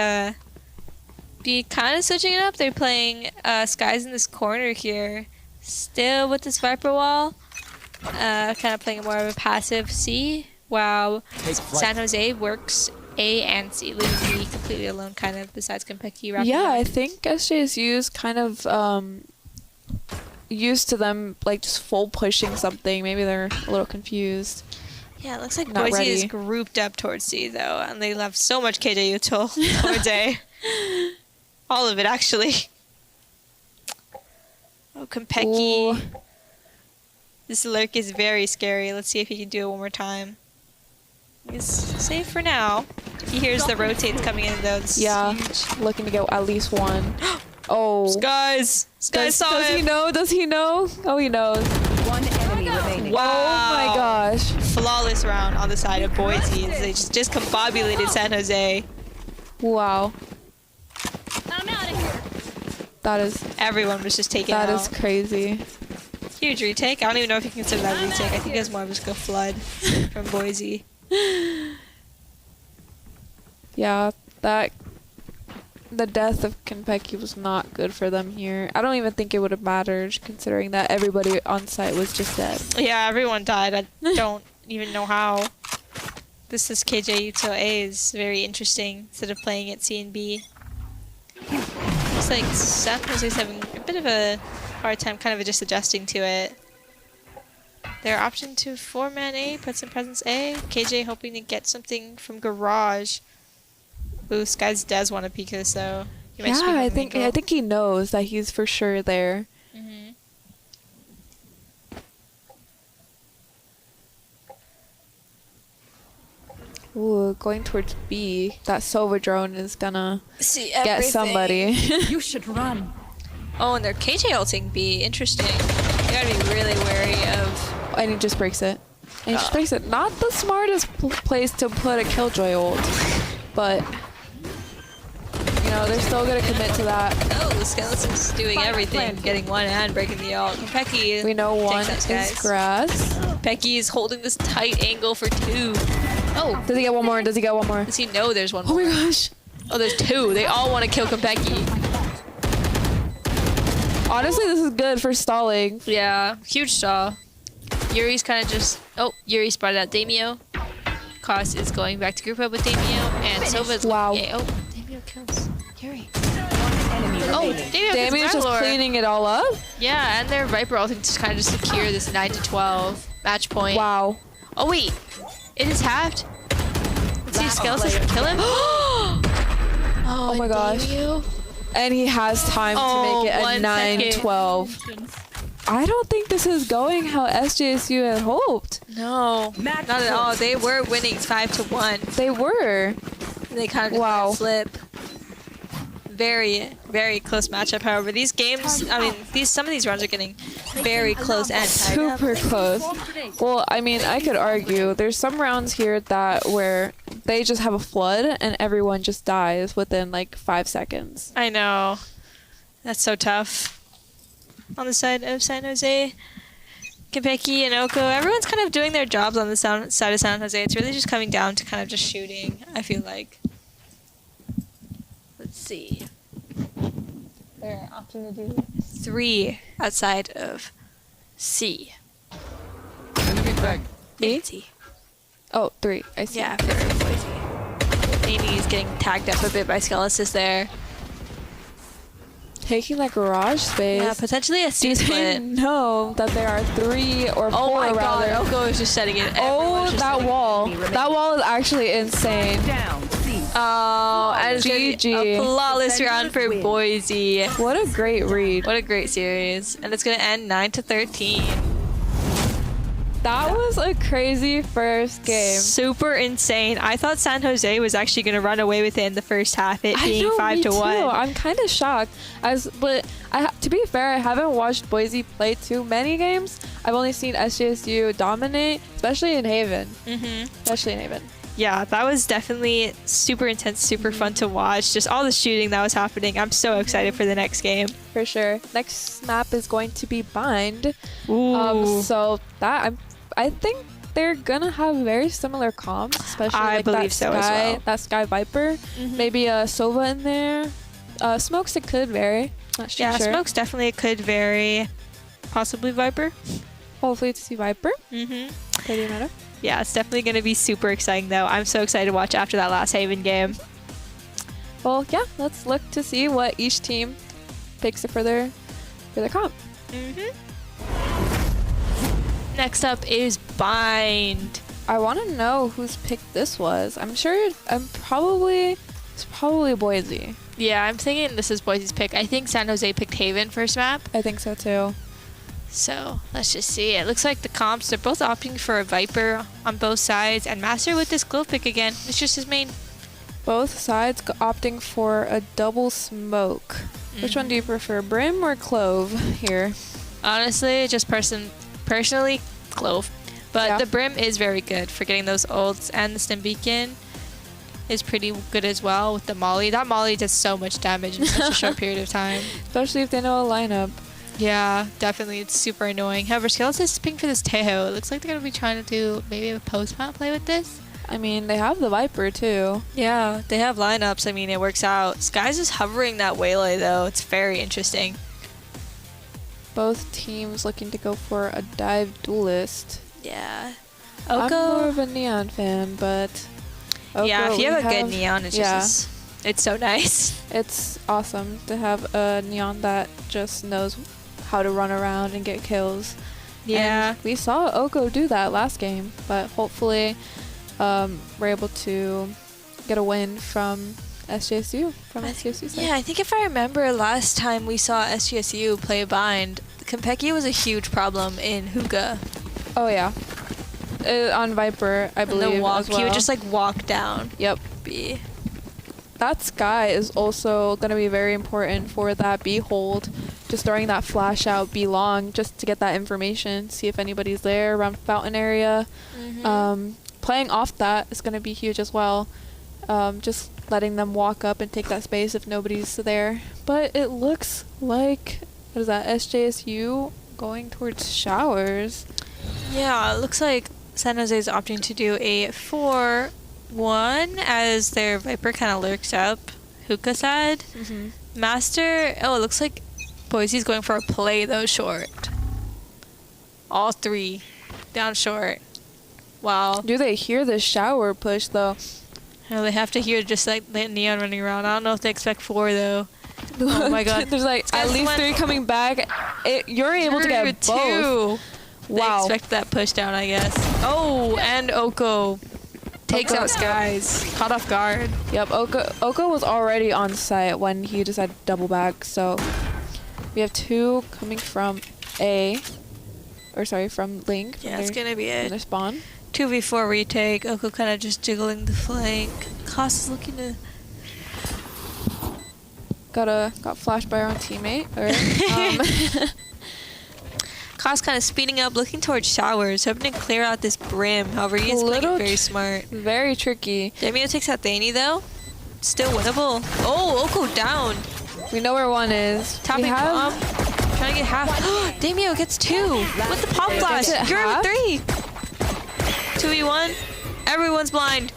be kind of switching it up. They're playing Skies in this corner here. Still with this Viper wall. Kind of playing more of a passive C. Wow. San Jose works A and C, leaving me completely alone, kind of, besides Konpeki. Yeah, I think SJSU is kind of used to them, like, just full pushing something. Maybe they're a little confused. Yeah, it looks like Boise is grouped up towards C, though, and they left so much KJ util towards A. All of it, actually. Oh, Konpeki. This lurk is very scary. Let's see if he can do it one more time. He's safe for now. He hears the rotates coming in, though. This is huge. Looking to get at least one. Oh. Skies saw does it. He know? Does he know? Oh, he knows. One enemy remaining. Wow. Oh my gosh. Flawless round on the side of Boise. They just combobulated San Jose. Wow. I'm out of here. That is... Everyone was just taken out. That is crazy. Huge retake. I don't even know if you consider that a retake. I think it was more of just a flood from Boise. Yeah, the death of Konpeki was not good for them here. I don't even think it would have mattered, considering that everybody on site was just dead. Yeah, everyone died. I don't even know how. This is KJ util A is very interesting instead of playing at C and B. Looks like San Jose's having a bit of a hard time kind of just adjusting to it. Their option to 4-man A, put some presence A. KJ hoping to get something from garage. Ooh, Skies does want to peek this though. Yeah, I think he knows that he's for sure there. Ooh, going towards B. That Sova drone is gonna get somebody. You should run. Oh, and they're KJ ulting B. Interesting. You gotta be really wary of... And he just breaks it. And he just breaks it. Not the smartest place to put a Killjoy ult, but you know, they're still gonna commit to that. Oh, Skeleton's doing everything, getting one and breaking the ult. Konpeki, we know one is grass. Konpeki is holding this tight angle for 2. Oh, does he get one more? Does he get one more? Does he know there's one more? Oh my gosh. Oh, there's 2. They all want to kill Konpeki. Honestly, this is good for stalling. Yeah, huge stall. Yuri's kind of just... Oh, Yuri spotted out Damio. Koss is going back to group up with Damio. And Sova's... Wow. Yeah, oh, Damio kills Yuri. Oh, Damio's just cleaning it all up? Yeah, and their Viper ulting to kind of just secure this 9-12 match point. Wow. Oh, wait. It is halved. Let's see if Skeletons can kill him. Oh my gosh. Damio. And he has time to make it a 9-12. I don't think this is going how SJSU had hoped. No, not at all. They were winning 5-1. They were. And they kind of just flip. Very, very close matchup. However, these games, I mean, some of these rounds are getting very close and tied super close. Well, I mean, I could argue there's some rounds here that where they just have a flood and everyone just dies within like 5 seconds. I know. That's so tough. On the side of San Jose, Konpeki and Oko, everyone's kind of doing their jobs on the side of San Jose. It's really just coming down to kind of just shooting, I feel like. Let's see. They're opting to do 3 outside of C. Me? Oh, 3. I see. Yeah, for Boise. Amy is getting tagged up a bit by Skelesis there. taking that garage space. Yeah, potentially a C Do split. they know that there are 3 or 4 Oh my rather? god, Oko is just setting it. Oh, that wall. That wall is actually insane. Oh, and it's gonna be GG. a flawless round for Boise. What a great read. What a great series. And it's going to end 9-13. That was a crazy first game. Super insane. I thought San Jose was actually going to run away with it in the first half, it being I know, 5-1. me too. I'm kind of shocked. But to be fair, I haven't watched Boise play too many games. I've only seen SJSU dominate, especially in Haven. Especially in Haven. Yeah, that was definitely super intense, super fun to watch. Just all the shooting that was happening. I'm so excited for the next game. For sure. Next map is going to be Bind. Ooh. So that I think they're gonna have very similar comps, especially I like believe that so Sky, as well. that Sky Viper. Maybe a Sova in there. Smokes, it could vary. Not too Yeah, sure. Smokes definitely could vary. Possibly Viper. Hopefully to see Viper. Pretty matter. Yeah, it's definitely going to be super exciting though. I'm so excited to watch after that last Haven game. Well, yeah, let's look to see what each team picks for their comp. Next up is Bind. I want to know whose pick this was. I'm sure it's probably Boise. Yeah, I'm thinking this is Boise's pick. I think San Jose picked Haven first map. I think so too. So let's just see. It looks like the comps, they're both opting for a Viper on both sides. And Master with this glove pick again. It's just his main. Both sides opting for a double smoke. Which one do you prefer, Brim or Clove here? Honestly, just personally, Clove. But the Brim is very good for getting those ults. And the Stim Beacon is pretty good as well with the Molly. That Molly does so much damage in such a short period of time. Especially if they know a lineup. Yeah, definitely. It's super annoying. However, Skeleton is picking for this Tejo. It looks like they're going to be trying to do maybe a post-map play with this. I mean, they have the Viper too. Yeah, they have lineups. I mean, it works out. Sky's just hovering that waylay, though. It's very interesting. Both teams looking to go for a dive duelist. Yeah. I'm more of a Neon fan, but... Oko, yeah, if you have a good Neon, it's just... It's so nice. It's awesome to have a Neon that just knows how to run around and get kills. Yeah. And we saw Oko do that last game, but hopefully we're able to get a win from SJSU. Side. Yeah, I think if I remember last time we saw SGSU play Bind, Konpeki was a huge problem in Hookah. Oh yeah. On Viper, I believe. The walk, as well. he would just like walk down. Yep. B. That Sky is also going to be very important for that B hold. Just throwing that flash out B long just to get that information, see if anybody's there around fountain area. Playing off that is going to be huge as well. Just letting them walk up and take that space if nobody's there. But it looks like, what is that, SJSU going towards showers. Yeah, it looks like San Jose is opting to do a 4-1 as their Viper kind of lurks up Hookah side. Master, oh, it looks like Boise's going for a play though short. All 3 down short. Wow. Do they hear the shower push though? No, they have to hear just like the Neon running around. I don't know if they expect 4 though. Oh my god. There's like at least 3 coming back. You're able to get both. Wow. They expect that push down, I guess. Oh, and Oko takes out Skies. Caught off guard. Yep, Oko was already on site when he decided to double back. So we have 2 coming from from Link. Yeah, it's gonna be it. Their spawn. 2v4 retake. Oko kind of just jiggling the flank. Koss is looking to... Got flashed by our own teammate. Koss kind of speeding up, looking towards showers, hoping to clear out this Brim. However, he is playing very smart. Very tricky. Damio takes out Thani though. Still winnable. Oh, Oko down. We know where 1 is. Topping bomb. Trying to get half. Damio gets 2 with the pop flash. You're at 3. 2v1. Everyone's blind.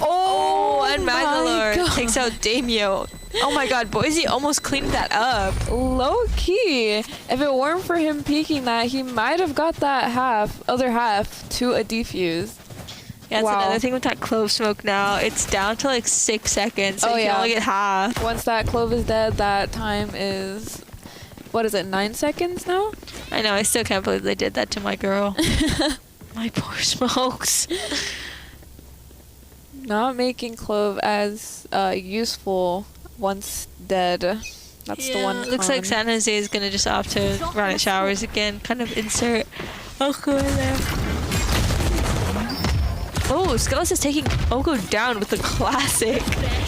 Oh, and Magalore takes out Damio. Oh my god, Boise almost cleaned that up. Low key. If it weren't for him peeking that, he might have got that other half to a defuse. Yeah, that's another thing with that clove smoke now. It's down to like 6 seconds. So you can only get half. Once that clove is dead, that time is, what is it, 9 seconds now? I know, I still can't believe they did that to my girl. My poor smokes. Not making clove as useful once dead. That's the one. Looks like San Jose is going to just opt to run at showers again. Kind of insert Oko in there. Oh, Skelos is taking Oko down with the classic.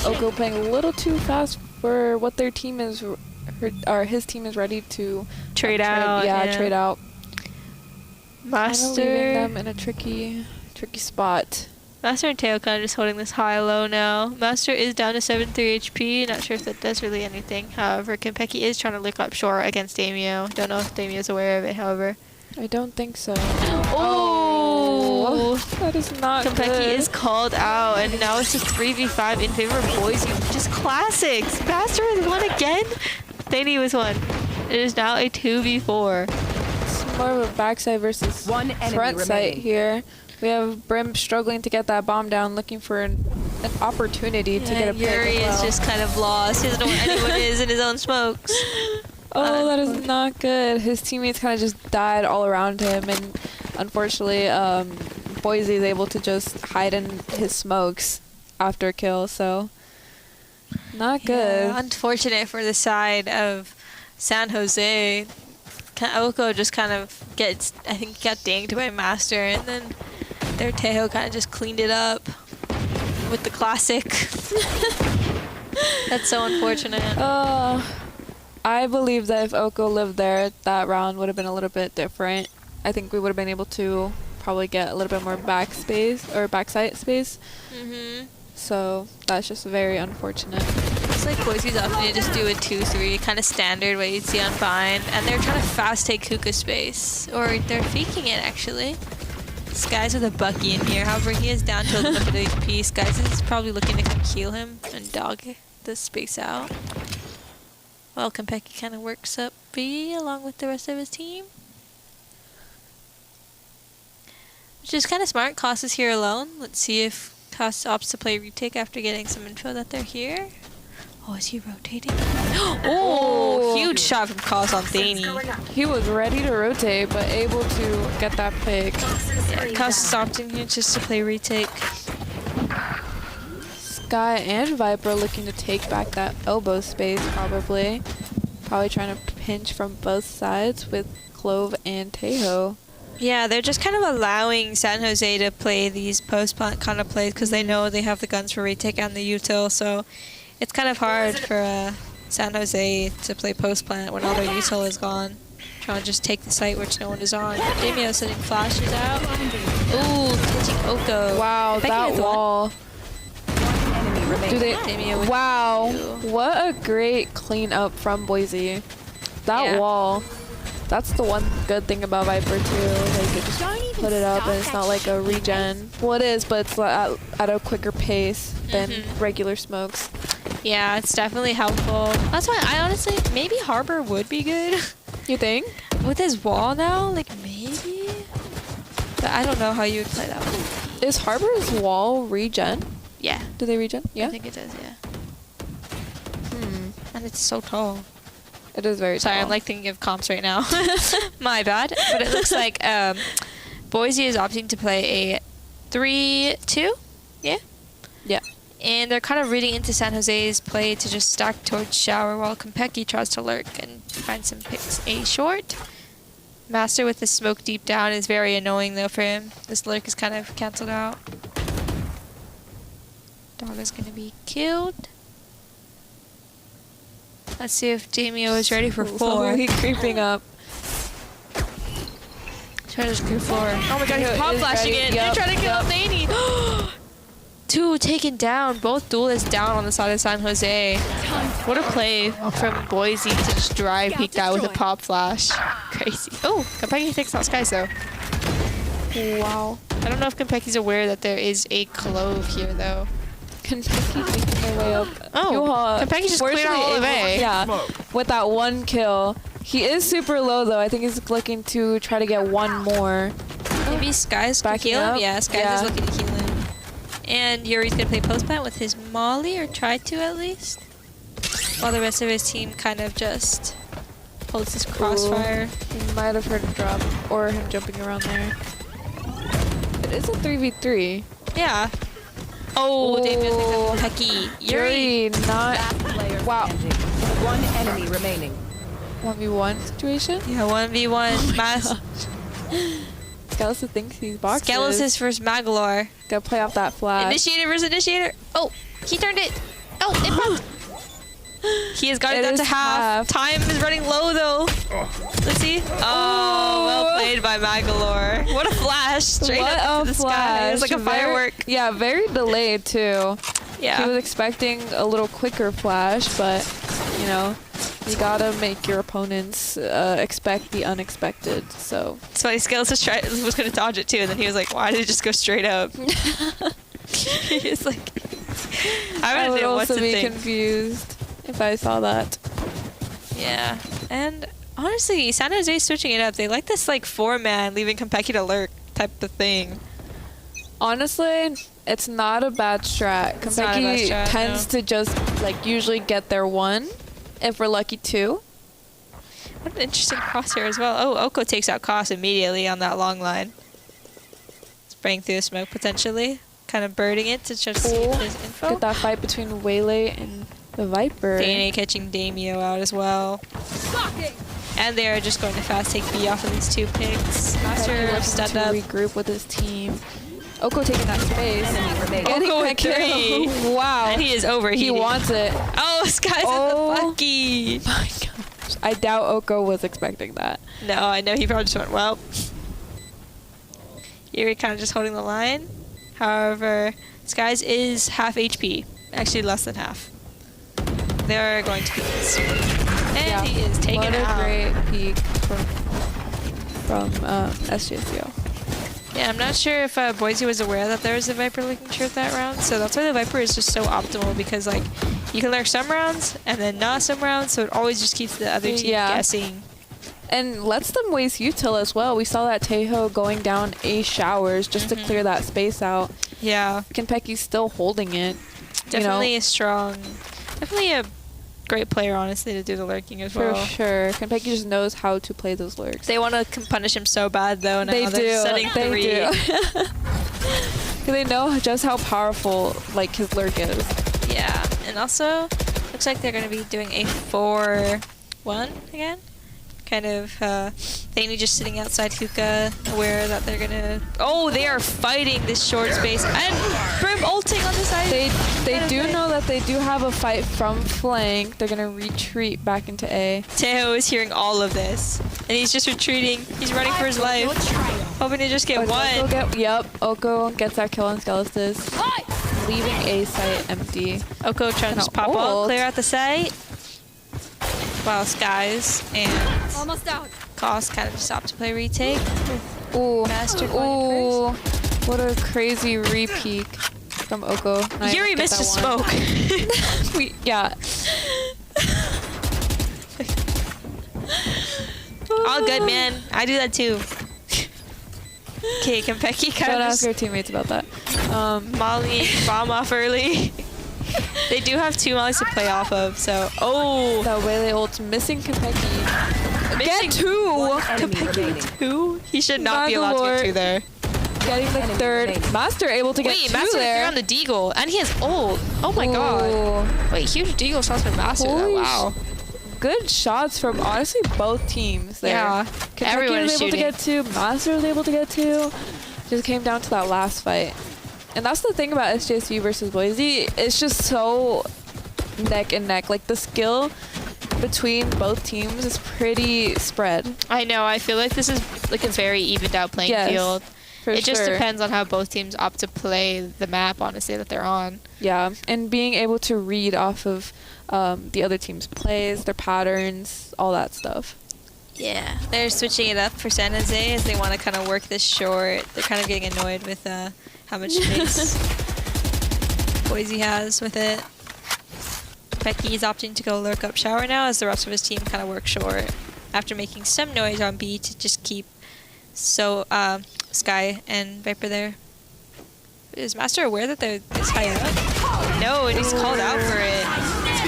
Oko playing a little too fast for what their team is, or his team is ready to trade out. Yeah, trade out. Master leaving them in a tricky spot. Master and Teo kind of just holding this high-low now. Master is down to 7-3 HP. Not sure if that does really anything. However, Konpeki is trying to look up short against Damio. Don't know if Damio's aware of it, however. I don't think so. Oh! That is not Konpeki good. is called out, and now it's a 3v5 in favor of Boise. Just classics! Master has won again? Thaney was won. It is now a 2v4. It's more of a backside versus front side here. We have Brim struggling to get that bomb down, looking for an opportunity to get a pick. Yuri is just kind of lost. He doesn't know where anyone is in his own smokes. Oh, that is not good. His teammates kind of just died all around him, and unfortunately, Boise is able to just hide in his smokes after a kill, so not good. Yeah, unfortunate for the side of San Jose. Oko just kind of gets, I think, got dinged by Master, and then their Tejo kind of just cleaned it up with the classic. That's so unfortunate. I believe that if Oko lived there, that round would have been a little bit different. I think we would have been able to probably get a little bit more backside space. So that's just very unfortunate. It's like Boise's opting to just do a 2-3, kind of standard what you'd see on Vine, and they're trying to fast take hookah space, or they're faking it actually. Skies with a Bucky in here, however he is down to a limited HP. Skies is probably looking to come kill him and dog the space out. Well, Konpeki kind of works up B along with the rest of his team. Which is kind of smart. Koss is here alone. Let's see if Koss opts to play retake after getting some info that they're here. Oh, is he rotating? Oh, huge shot from Koss on Thaney. He was ready to rotate, but able to get that pick. Yeah, Koss is opting here just to play retake. Sky and Viper looking to take back that elbow space, probably. Probably trying to pinch from both sides with Clove and Tejo. Yeah, they're just kind of allowing San Jose to play these post-plant kind of plays because they know they have the guns for retake and the util, so it's kind of hard for San Jose to play post-plant when all their util is gone. Trying to just take the site which no one is on. Damio sending flashes out. Ooh, catching Oko. Wow, that wall. Wow, what a great cleanup from Boise. That wall, that's the one good thing about Viper too. Like, you just put it up and it's not like a regen. Well, it is, but it's at a quicker pace than regular smokes. Yeah, it's definitely helpful. That's why I honestly, maybe Harbor would be good. You think? With his wall now, like maybe? But I don't know how you would play that one. Is Harbor's wall regen? Yeah. Do they regen? Yeah. I think it does, yeah. And it's so tall. It is very tall. Sorry, I'm like thinking of comps right now. My bad. But it looks like Boise is opting to play a 3-2. Yeah? Yeah. And they're kind of reading into San Jose's play to just stack towards shower while Konpeki tries to lurk and find some picks A short. Master with the smoke deep down is very annoying though for him. This lurk is kind of cancelled out. Dog is going to be killed. Let's see if Damio is ready for 4. He's creeping up. Trying to just creep 4. Oh my god, he's pop flashing it. They're trying to kill up Thaney. 2 taken down. Both duelists down on the side of San Jose. What a play from Boise to just drive peek that with a pop flash. Crazy. Oh, Konpeki takes out Skies though. Wow. I don't know if Konpeki's aware that there is a clove here though. Konpeki making their way up. Oh, Konpeki just cleared all the way. Yeah, with that 1 kill. He is super low though. I think he's looking to try to get 1 more. Maybe Skies can heal him? Yeah, Skies is looking to heal him. And Yuri's gonna play post plant with his molly, or try to at least. While the rest of his team kind of just holds his crossfire. He might have heard a drop or him jumping around there. It is a 3v3. Yeah. Oh, David with a Pecky. Yuri, not. Wow. One enemy remaining. 1v1 situation? Yeah, 1v1. Skelos thinks he's boxes. Skelos is versus Magalore. Gotta play off that flash. Initiator versus Initiator. Oh, he turned it. Oh, it popped. He has got it down to half. Time is running low though. Let's see. Oh, well played by Magalore. What a flash straight up into the sky. It was like a firework. Yeah, very delayed too. Yeah. He was expecting a little quicker flash, but you know, you gotta make your opponents expect the unexpected. So. It's funny. Skelos was gonna dodge it too, and then he was like, "Why did it just go straight up?" He's like, I would also be confused if I saw that. Yeah, and honestly, San Jose's switching it up. They like this like 4-man leaving Konpeki to lurk type of thing. Honestly, it's not a bad strat. Konpeki tends to just like usually get their 1, if we're lucky 2. What an interesting crosshair as well. Oh, Oko takes out Koss immediately on that long line. Spraying through the smoke potentially. Kind of birding it to try to see if there's info. Get that fight between Waylay and the Viper. Dana catching Damio out as well. And they are just going to fast take B off of these 2 picks. Master stunned up. Regroup with his team. Oko taking that space. Oko with 3. Wow. And he is overheating. He wants it. Oh, Sky's in the Bucky. My gosh. I doubt Oko was expecting that. No, I know he probably just went, well. Yuri kind of just holding the line. However, Skies is half HP. Actually, less than half. They're going to be consumed. And he is taken out. What a great peek from SJCO. Yeah, I'm not sure if Boise was aware that there was a Viper looking shirt that round, so that's why the Viper is just so optimal, because like you can lurk some rounds and then not some rounds, so it always just keeps the other team guessing. And lets them waste util as well. We saw that Tejo going down A showers just to clear that space out. Yeah. Konpeki's still holding it. Definitely a strong, definitely a great player, honestly, to do the lurking as well. For sure. Konpeki just knows how to play those lurks. They want to punish him so bad, though, and they now do. they're setting 3. They do. They know just how powerful like his lurk is. Yeah, and also looks like they're going to be doing a 4-1 again. Kind of Thaney just sitting outside hookah, aware that they're gonna. Oh, they are fighting this short space, and Brim ulting on the side. They do know that they do have a fight from flank. They're gonna retreat back into A. Tejo is hearing all of this, and he's just retreating. He's running for his life, hoping to just get 1. Yep, Oko gets that kill on Skelos, leaving A site empty. Oko trying to just pop up, clear out the site. While Skies and almost out. Koss kind of just opt to play retake. Ooh, Master going first. What a crazy re-peek from Oko. Yuri missed a smoke. Yeah. All good, man. I do that too. Okay, Konpeki kind Don't of ask your teammates about that. Molly bomb off early. They do have 2 mollies to play off of, so that Waylay ult's missing Konpeki. Get 2. Konpeki 2. He should not be allowed to get 2 there. Getting the 3rd. Master able to get 2 Master there. on the deagle, and he has ult. Oh my god. Wait, huge deagle shots from Master. Wow. Good shots from honestly both teams there. Yeah, everyone was able to get 2. Master was able to get 2. Just came down to that last fight. And that's the thing about SJSU versus Boise. It's just so neck and neck. Like the skill between both teams is pretty spread. I know. I feel like this is like a very evened out playing field. It just depends on how both teams opt to play the map, honestly, that they're on. Yeah, and being able to read off of the other team's plays, their patterns, all that stuff. Yeah, they're switching it up for San Jose as they want to kind of work this short. They're kind of getting annoyed with how much space Boise has with it. Pecky is opting to go lurk up shower now as the rest of his team kind of work short after making some noise on B to just keep Sky and Viper there. Is Master aware that they're this high up? No, and he's called out for it.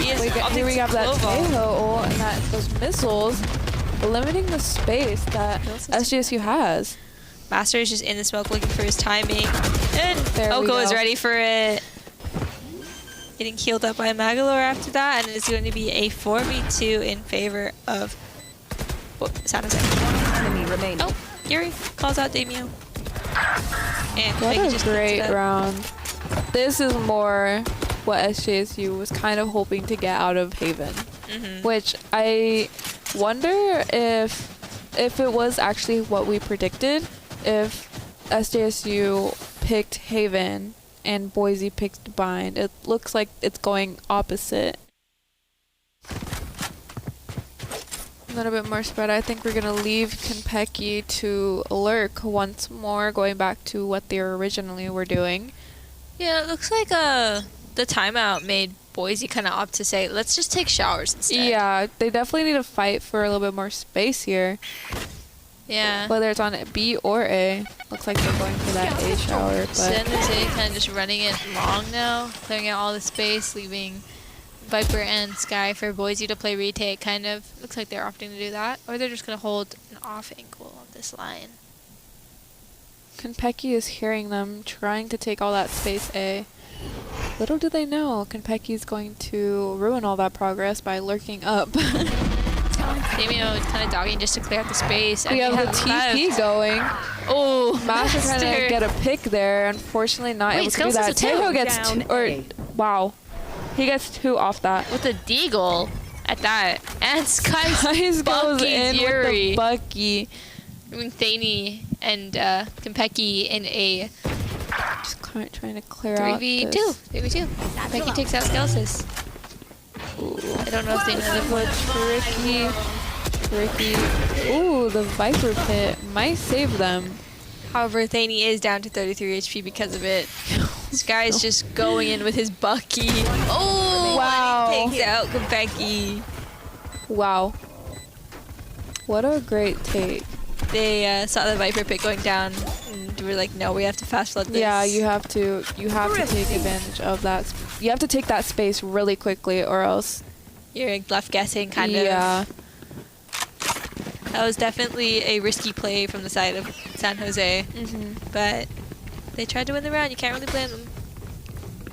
Here we have that Tahoe ult and those missiles limiting the space that SGSU has. Master is just in the smoke looking for his timing. And Oko is ready for it. Getting healed up by Magalore after that, and it's going to be a 4v2 in favor of San Jose. Enemy remaining. Oh, Yuri calls out Damio. And what a great round. This is more what SJSU was kind of hoping to get out of Haven. Which I wonder if it was actually what we predicted, if SJSU picked Haven and Boise picked Bind. It looks like it's going opposite. A little bit more spread. I think we're going to leave Kentucky to lurk once more, going back to what they originally were doing. Yeah, it looks like the timeout made Boise kind of opt to say, let's just take showers instead. Yeah, they definitely need to fight for a little bit more space here. Yeah. Whether it's on B or A. Looks like they're going for that A shower. But San Jose kind of just running it long now, clearing out all the space, leaving Viper and Sky for Boise to play retake, kind of. Looks like they're opting to do that. Or they're just going to hold an off angle on this line. Kentucky is hearing them, trying to take all that space A. Little do they know, Kentucky's going to ruin all that progress by lurking up. Damio is kind of dogging just to clear out the space. We have the TP going. Oh, Master trying to get a pick there. Unfortunately, not able to do that. Tahoe gets two. Or, wow. He gets 2 off that. With a deagle at that. And Skies goes in Yuri. with the Bucky. Thani and Kempeki in a just trying to clear out 3v2. 3v2. Kempeki takes out Skelsis. I don't know if they know the tricky. Ooh, the Viper Pit might save them. However, Thani is down to 33 HP because of it. This guy is just going in with his Bucky. Oh, wow. And he takes out Kempeki. Wow. What a great take. They saw the Viper Pit going down and were like, no, we have to fast flood this. Yeah, you have to take advantage of that. You have to take that space really quickly or else you're left guessing kind of. Yeah. That was definitely a risky play from the side of San Jose. But they tried to win the round. You can't really blame them.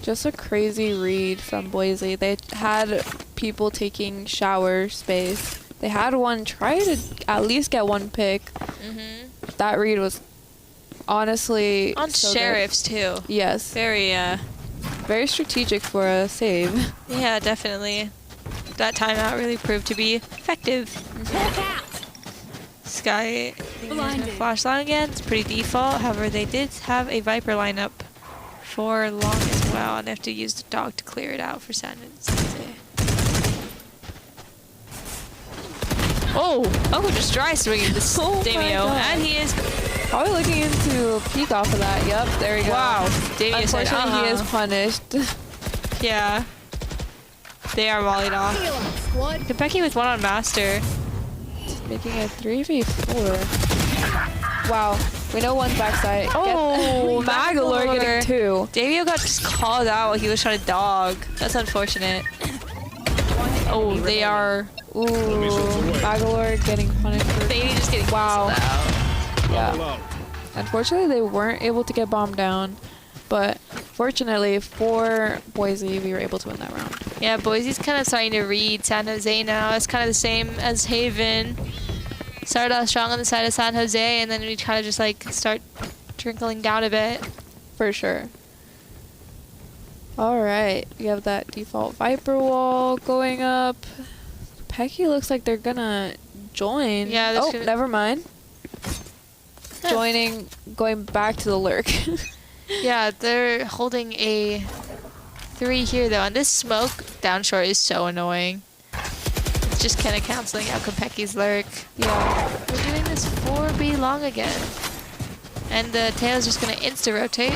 Just a crazy read from Boise. They had people taking shower space. They had one try to at least get one pick. That read was honestly on so sheriffs good. too. Yes. Very strategic for a save. Yeah, definitely. That timeout really proved to be effective. Sky using a flashlight again. It's pretty default. However, they did have a Viper lineup for long as well, and they have to use the dog to clear it out for San Jose. Oh, just dry swinging this Damio, and he is probably looking into peek off of that. Yep, there we go. Wow, Damio unfortunately he is punished. Yeah, they are volleyed off. Kempeki with 1 on Master, making a 3v4. Wow, we know one's backside. Oh, Magalore getting 2. Damio got just called out while he was trying to dog. That's unfortunate. Oh, they are. Ooh, Magalore getting punished. They just getting wow. Out. Yeah. Unfortunately, they weren't able to get bombed down, but fortunately for Boise, we were able to win that round. Yeah, Boise's kind of starting to read San Jose now. It's kind of the same as Haven. Started off strong on the side of San Jose, and then we kind of just like start trickling down a bit. For sure. All right, we have that default Viper wall going up. Pecky looks like they're gonna join. Yeah. Oh, never mind. Joining, going back to the lurk. Yeah, they're holding a 3 here though, and this smoke down short is so annoying. It's just kind of canceling out Kempecki's lurk. Yeah. We're doing this 4B long again. And the tail's just gonna insta-rotate.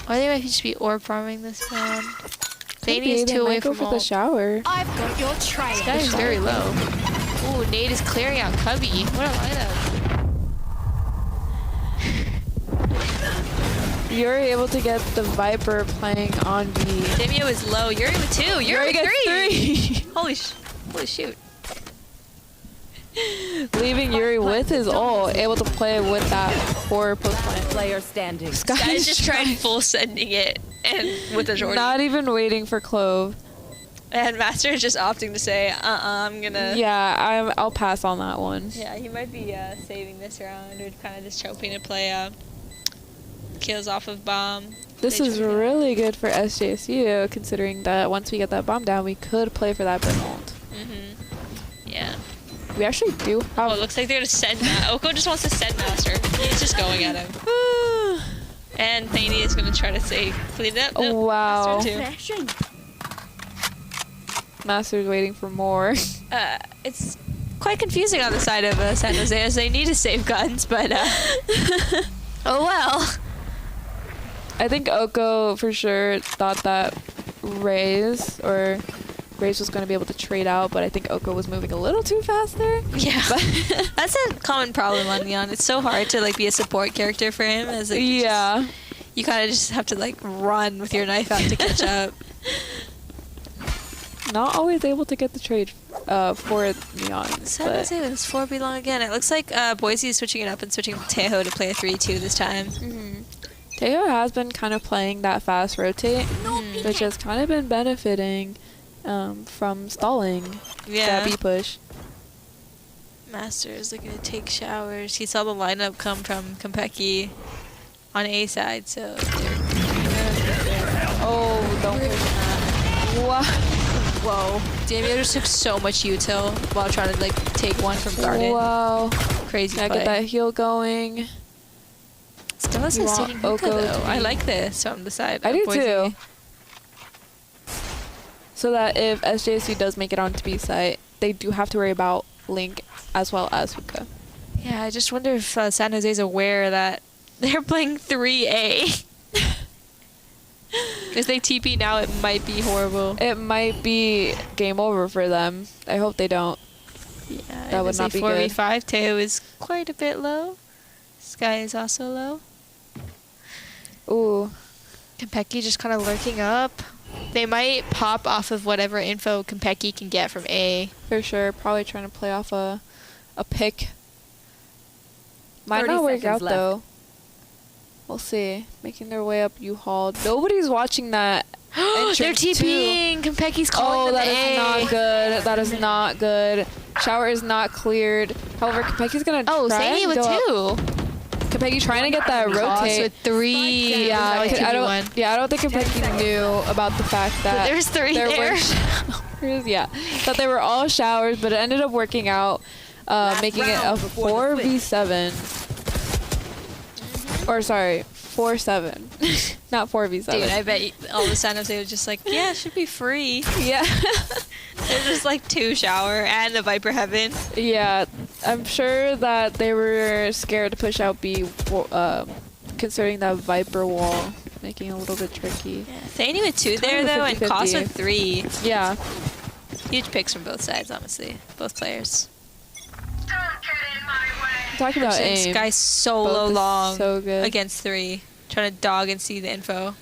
Or they might just be orb farming this round. Thani is 2 away from the shower. I've got your trail. This guy is very low. Ooh, Nate is clearing out Cubby. What a lineup. Yuri able to get the Viper playing on B. Damio is low. Yuri with 2. Yuri with 3. Holy shoot. Leaving Yuri with his ult, able to play with that core post plant. Player standing. Sky's just tried full sending it and with a Jordan. Not even waiting for Clove. And Master is just opting to say, I'm gonna. Yeah, I'll pass on that one. Yeah, he might be saving this round or kind of just hoping to play kills off of bomb. This is really good for SJSU, considering that once we get that bomb down, we could play for that Brim ult. Yeah. We actually do have... Oh, it looks like they're going to send Oko just wants to send Master. He's just going at him. And Thaney is going to try to save. Clean up. Oh, wow. Master too. Master's waiting for more. It's quite confusing on the side of San Jose as they need to save guns, but oh well. I think Oko for sure thought that Raze was going to be able to trade out, but I think Oko was moving a little too fast there. Yeah, that's a common problem on Neon. It's so hard to like be a support character for him, as like, you kind of just have to like run with your knife out to catch up. Not always able to get the trade for Neon. San Jose with 4B long again. It looks like Boise is switching it up and switching Tejo to play a 3-2 this time. Tejo has been kind of playing that fast rotate, which has kind of been benefiting from stalling that B push. Master is looking to take showers. He saw the lineup come from Konpeki on A side, so... Oh, don't push that. What? Whoa. Damio just took so much util while trying to like take one from Garden. Wow. Crazy play. Get that heal going. Stella's is taking hookah though. I like this from the side. I do Boise. too. So that if SJSU does make it onto B site, they do have to worry about Link as well as hookah. Yeah, I just wonder if San Jose's aware that they're playing 3A. If they TP now, it might be horrible. It might be game over for them. I hope they don't. Yeah, that would not be 4v5. good. 4v5, Teo is quite a bit low. Sky is also low. Ooh. Konpeki just kind of lurking up. They might pop off of whatever info Konpeki can get from A. For sure. Probably trying to play off a pick. Might not work out left. though. We'll see. Making their way up U-Haul. Nobody's watching that. They're TPing. Konpeki's calling them that is not good. That is not good. Shower is not cleared. However, Konpeki's gonna try Sadie and with go 2. Konpeki trying to get that rotate. With 3. Yeah, I don't think Konpeki knew about the fact that there's 3 there. Were showers. Yeah, that they were all showers, but it ended up working out, making it a 4v7. Or sorry, 4-7, not 4v7. Dude, I bet all the San Jose was just like, yeah, it should be free. Yeah. There's just like 2 shower and the Viper Heaven. Yeah, I'm sure that they were scared to push out B, considering that Viper wall, making it a little bit tricky. Yeah. Thaney with 2 there though, and Koss with 3. Yeah. Huge picks from both sides, honestly. Both players. Talking about aim. This guy's solo long so good. against 3. Trying to dog and see the info.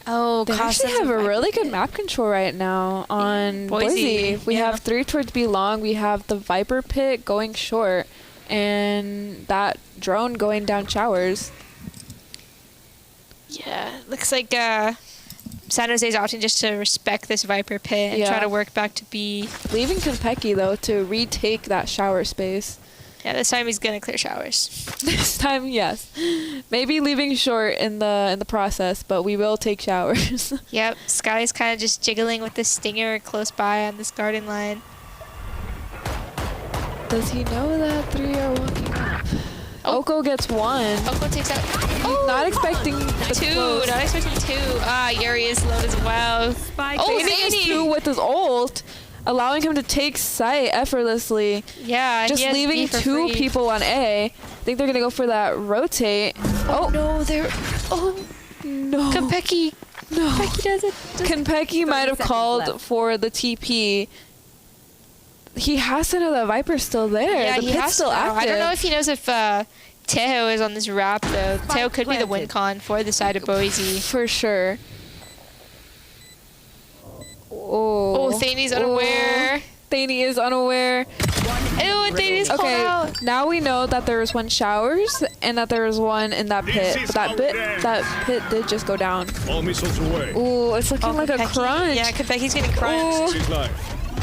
Oh, they actually have a really good map control right now on Boise. We have 3 towards B long. We have the Viper pit going short, and that drone going down showers. Yeah, looks like San Jose's opting just to respect this Viper pit and try to work back to B. Leaving Konpeki though to retake that shower space. Yeah, this time he's gonna clear showers. This time, yes. Maybe leaving short in the process, but we will take showers. Yep, Sky's kind of just jiggling with the stinger close by on this garden line. Does he know that 3 are walking up? Oko gets 1. Oko takes out. Oh, not expecting the 2. close. Not expecting 2. Ah, Yuri is low as well. Sadie 2 with his ult, allowing him to take site effortlessly. Yeah, just leaving 2 people on A. I think they're gonna go for that rotate. Oh no, they're. Oh no. Konpeki. No. Konpeki does it. Konpeki might have called for the TP. He has to know that Viper's still there. Yeah, the pit's still active. I don't know if he knows if Tejo is on this wrap, though. Tejo could be the win con for the side of Boise. For sure. Oh, Thanie's unaware. Thanie is unaware. Ew, Thanie's called out. Now we know that there was one showers and that there was one in that pit. But that pit did just go down. All missiles away. Ooh, it's looking like a crunch. Yeah, Konpeki's getting crunched.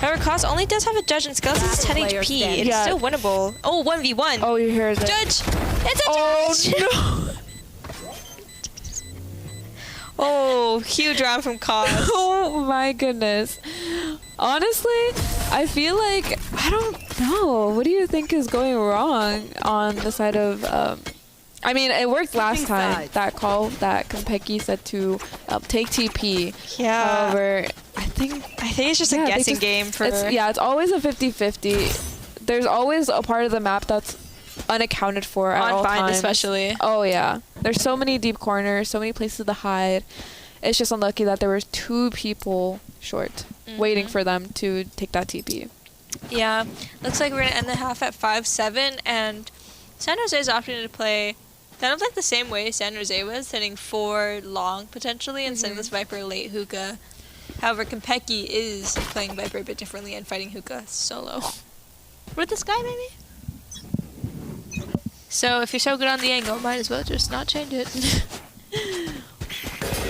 However, Cost only does have a judge and Skeleton's 10 HP. It's still winnable. Oh, 1v1. Oh, you hear it. Judge! It's a judge! Oh, no. Oh, huge round from Cost. Oh, my goodness. Honestly, I feel like, I don't know. What do you think is going wrong on the side of... I mean, it worked last time, that call that Konpeki said to take TP. Yeah. However, I think it's just a guessing game for... It's always a 50-50. There's always a part of the map that's unaccounted for at all times. Especially. Oh, yeah. There's so many deep corners, so many places to hide. It's just unlucky that there was 2 people short waiting for them to take that TP. Yeah. Looks like we're going to end the half at 5-7, and San Jose is opting to play kind of like the same way San Jose was, sending 4 long potentially and sending this Viper late hookah. However, Konpeki is playing Viper a bit differently and fighting hookah solo. With this guy, maybe? So if you're so good on the angle, might as well just not change it.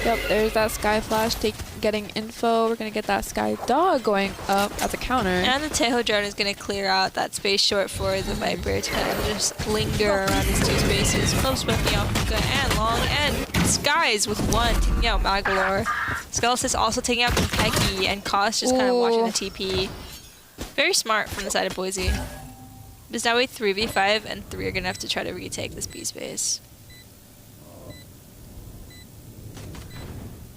Yep, there's that Sky Flash getting info. We're going to get that Sky Dog going up as a counter. And the Tejo drone is going to clear out that space short for the Viper to kind of just linger around these 2 spaces. Close smoking out hookah and long, and Skies with 1 taking out Magalore. Skelesis also taking out Konpeki, and Koss just kind of watching the TP. Very smart from the side of Boise. It's now a 3v5, and 3 are going to have to try to retake this B space.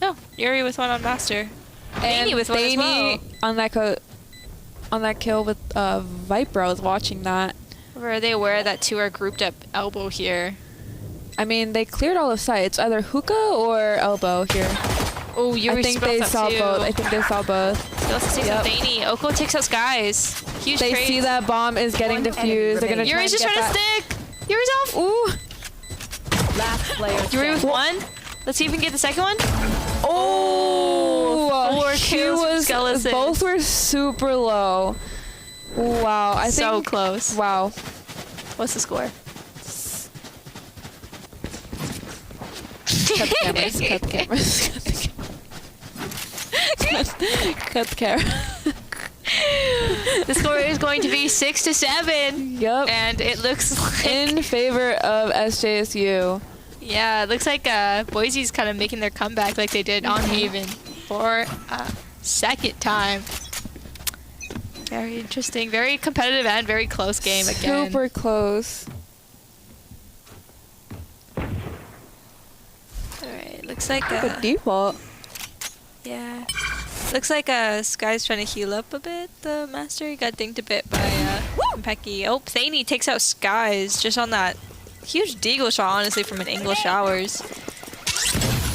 Oh, Yuri with 1 on Master. And Thanie with 1 as well. On that kill with Viper, I was watching that. Or are they aware that 2 are grouped up elbow here? I mean, they cleared all the sites, either hookah or elbow here. Oh, Yuri I think they saw both. I think they saw both. They also takes out Thanie. Oko takes out Skies. Huge They trade. see that bomb is getting diffused. They're gonna Yuri's just trying to stick. Yuri's off. Ooh. Last player. Yuri with 1. Let's see if we can get the second one. Oh, 4 kills from Skelesis. Both were super low. Wow, I think so close. Wow. What's the score? Cut the cameras. Cut the cameras. Cut the camera. The score is going to be 6-7. Yep. And it looks like in favor of SJSU. Yeah, it looks like Boise's kind of making their comeback like they did on Haven for a second time. Very interesting. Very competitive and very close game again. Super close. Alright, looks like a default. Yeah. Looks like Sky's trying to heal up a bit. The Master, he got dinged a bit by Konpeki. Oh, Thanie takes out Skies just on that huge deagle shot, honestly, from an English Hours.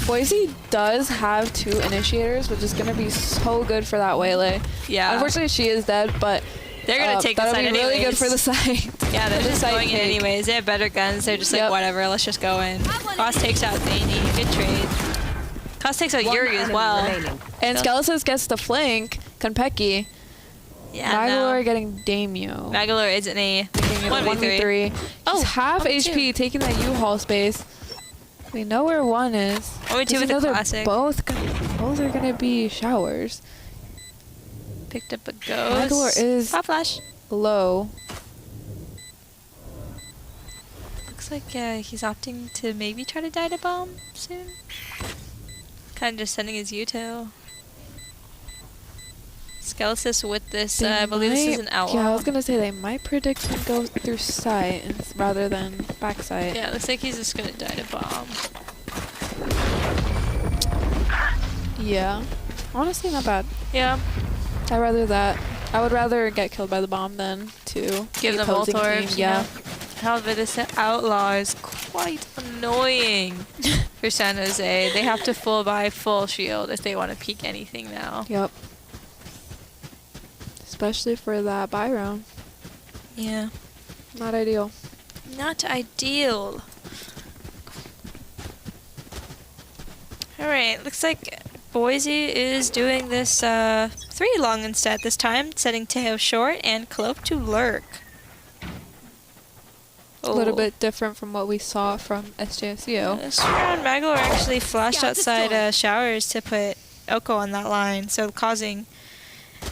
Boise does have 2 initiators, which is going to be so good for that Waylay. Yeah. Unfortunately, she is dead, but they're going to take the side that'll be really good for the site. Yeah, they're just going in anyways. They have better guns. They're just like, whatever, let's just go in. Koss takes out Thanie. Good trade. Koss takes out Yuri as well. And Skelesis gets the flank. Konpeki. Yeah, Magalore getting Damio. Magalore isn't a 1v3. He's half HP, taking that U-Haul space. We know where 1 is. 1v2 with the classic. Both are gonna be showers. Picked up a ghost. Magalore is Pop flash. Low. Looks like he's opting to maybe try to die to bomb soon. Kind of just sending his util. Skelesis with this, I believe this is an outlaw. Yeah, I was gonna say they might predict him go through site rather than backside. Yeah, it looks like he's just gonna die to bomb. Yeah, honestly, not bad. Yeah, I'd rather that. I would rather get killed by the bomb than to give them ult orbs. Yeah. However, this outlaw is quite annoying for San Jose. They have to full buy full shield if they want to peek anything now. Yep. Especially for that buy round. Yeah. Not ideal. Not ideal. Alright, looks like Boise is doing this 3 long instead this time, setting Teo short and Clove to lurk. A little bit different from what we saw from SJSU. This round, Magalor actually flashed outside Showers to put Oko on that line, so causing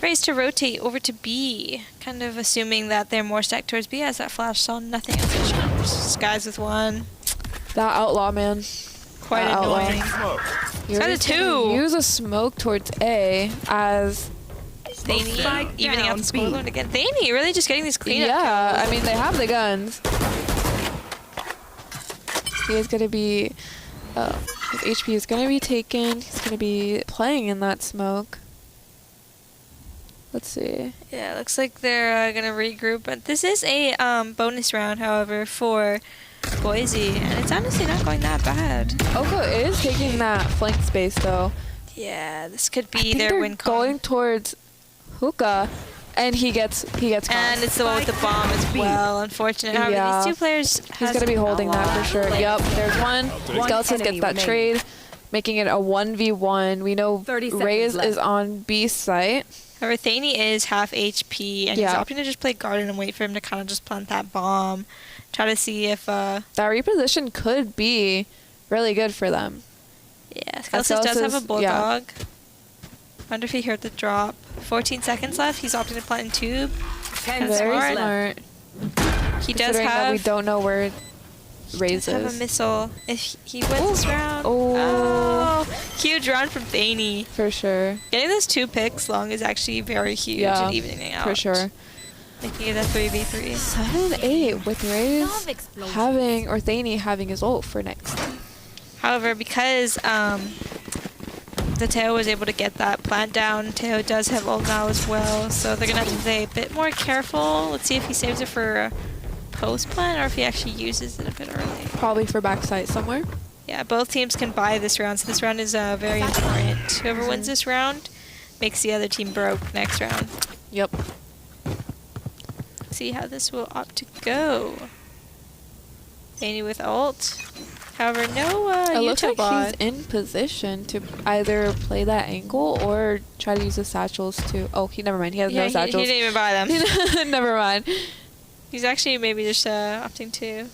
Raze to rotate over to B, kind of assuming that they're more stacked towards B as that flash saw nothing else. Showers. Skies with 1. That outlaw, man. Quite that annoying. You're 2. Use a smoke towards A as Thaney evening out the score zone again. Thaney really just getting these cleanup yeah, kills. I mean, they have the guns. He is going to be, his HP is going to be taken. He's going to be playing in that smoke. Let's see. Yeah, looks like they're going to regroup. But this is a bonus round, however, for Boise. And it's honestly not going that bad. Oko is taking that flank space, though. Yeah, this could be their win con. Going towards Hookah. And he gets and it's the one with the bomb as well, unfortunately. However, yeah. these 2 players He's going to be holding that for sure. Yep, there's one. Skeleton gets that trade, making it a 1v1. We know Raze is on B site. However, Thaney is half HP, and he's opting to just play Garden and wait for him to kind of just plant that bomb. Try to see if... that reposition could be really good for them. Yeah, Skeleton does have a Bulldog. Wonder if he heard the drop. 14 seconds left. He's opting to plant in tube. Very smart. He does have... that we don't know where Raze is. Have a missile. If he wins this round... Oh, huge round from Thaney. For sure. Getting those 2 picks long is actually very huge and evening out. For sure. Making it a 3v3. 7-8 with Raze having, or Thaney having his ult for next. However, because... the Teo was able to get that plant down. Teo does have ult now as well, so they're going to have to play a bit more careful. Let's see if he saves it for a post plant or if he actually uses it a bit early. Probably for backside somewhere. Yeah, both teams can buy this round, so this round is very important. Whoever wins this round makes the other team broke next round. Yep. See how this will opt to go. Thaney with ult. However, no it looks like bot. he's in position to either play that angle or try to use the satchels to... Oh, never mind. He has no satchels. He didn't even buy them. Never mind. He's actually maybe just opting to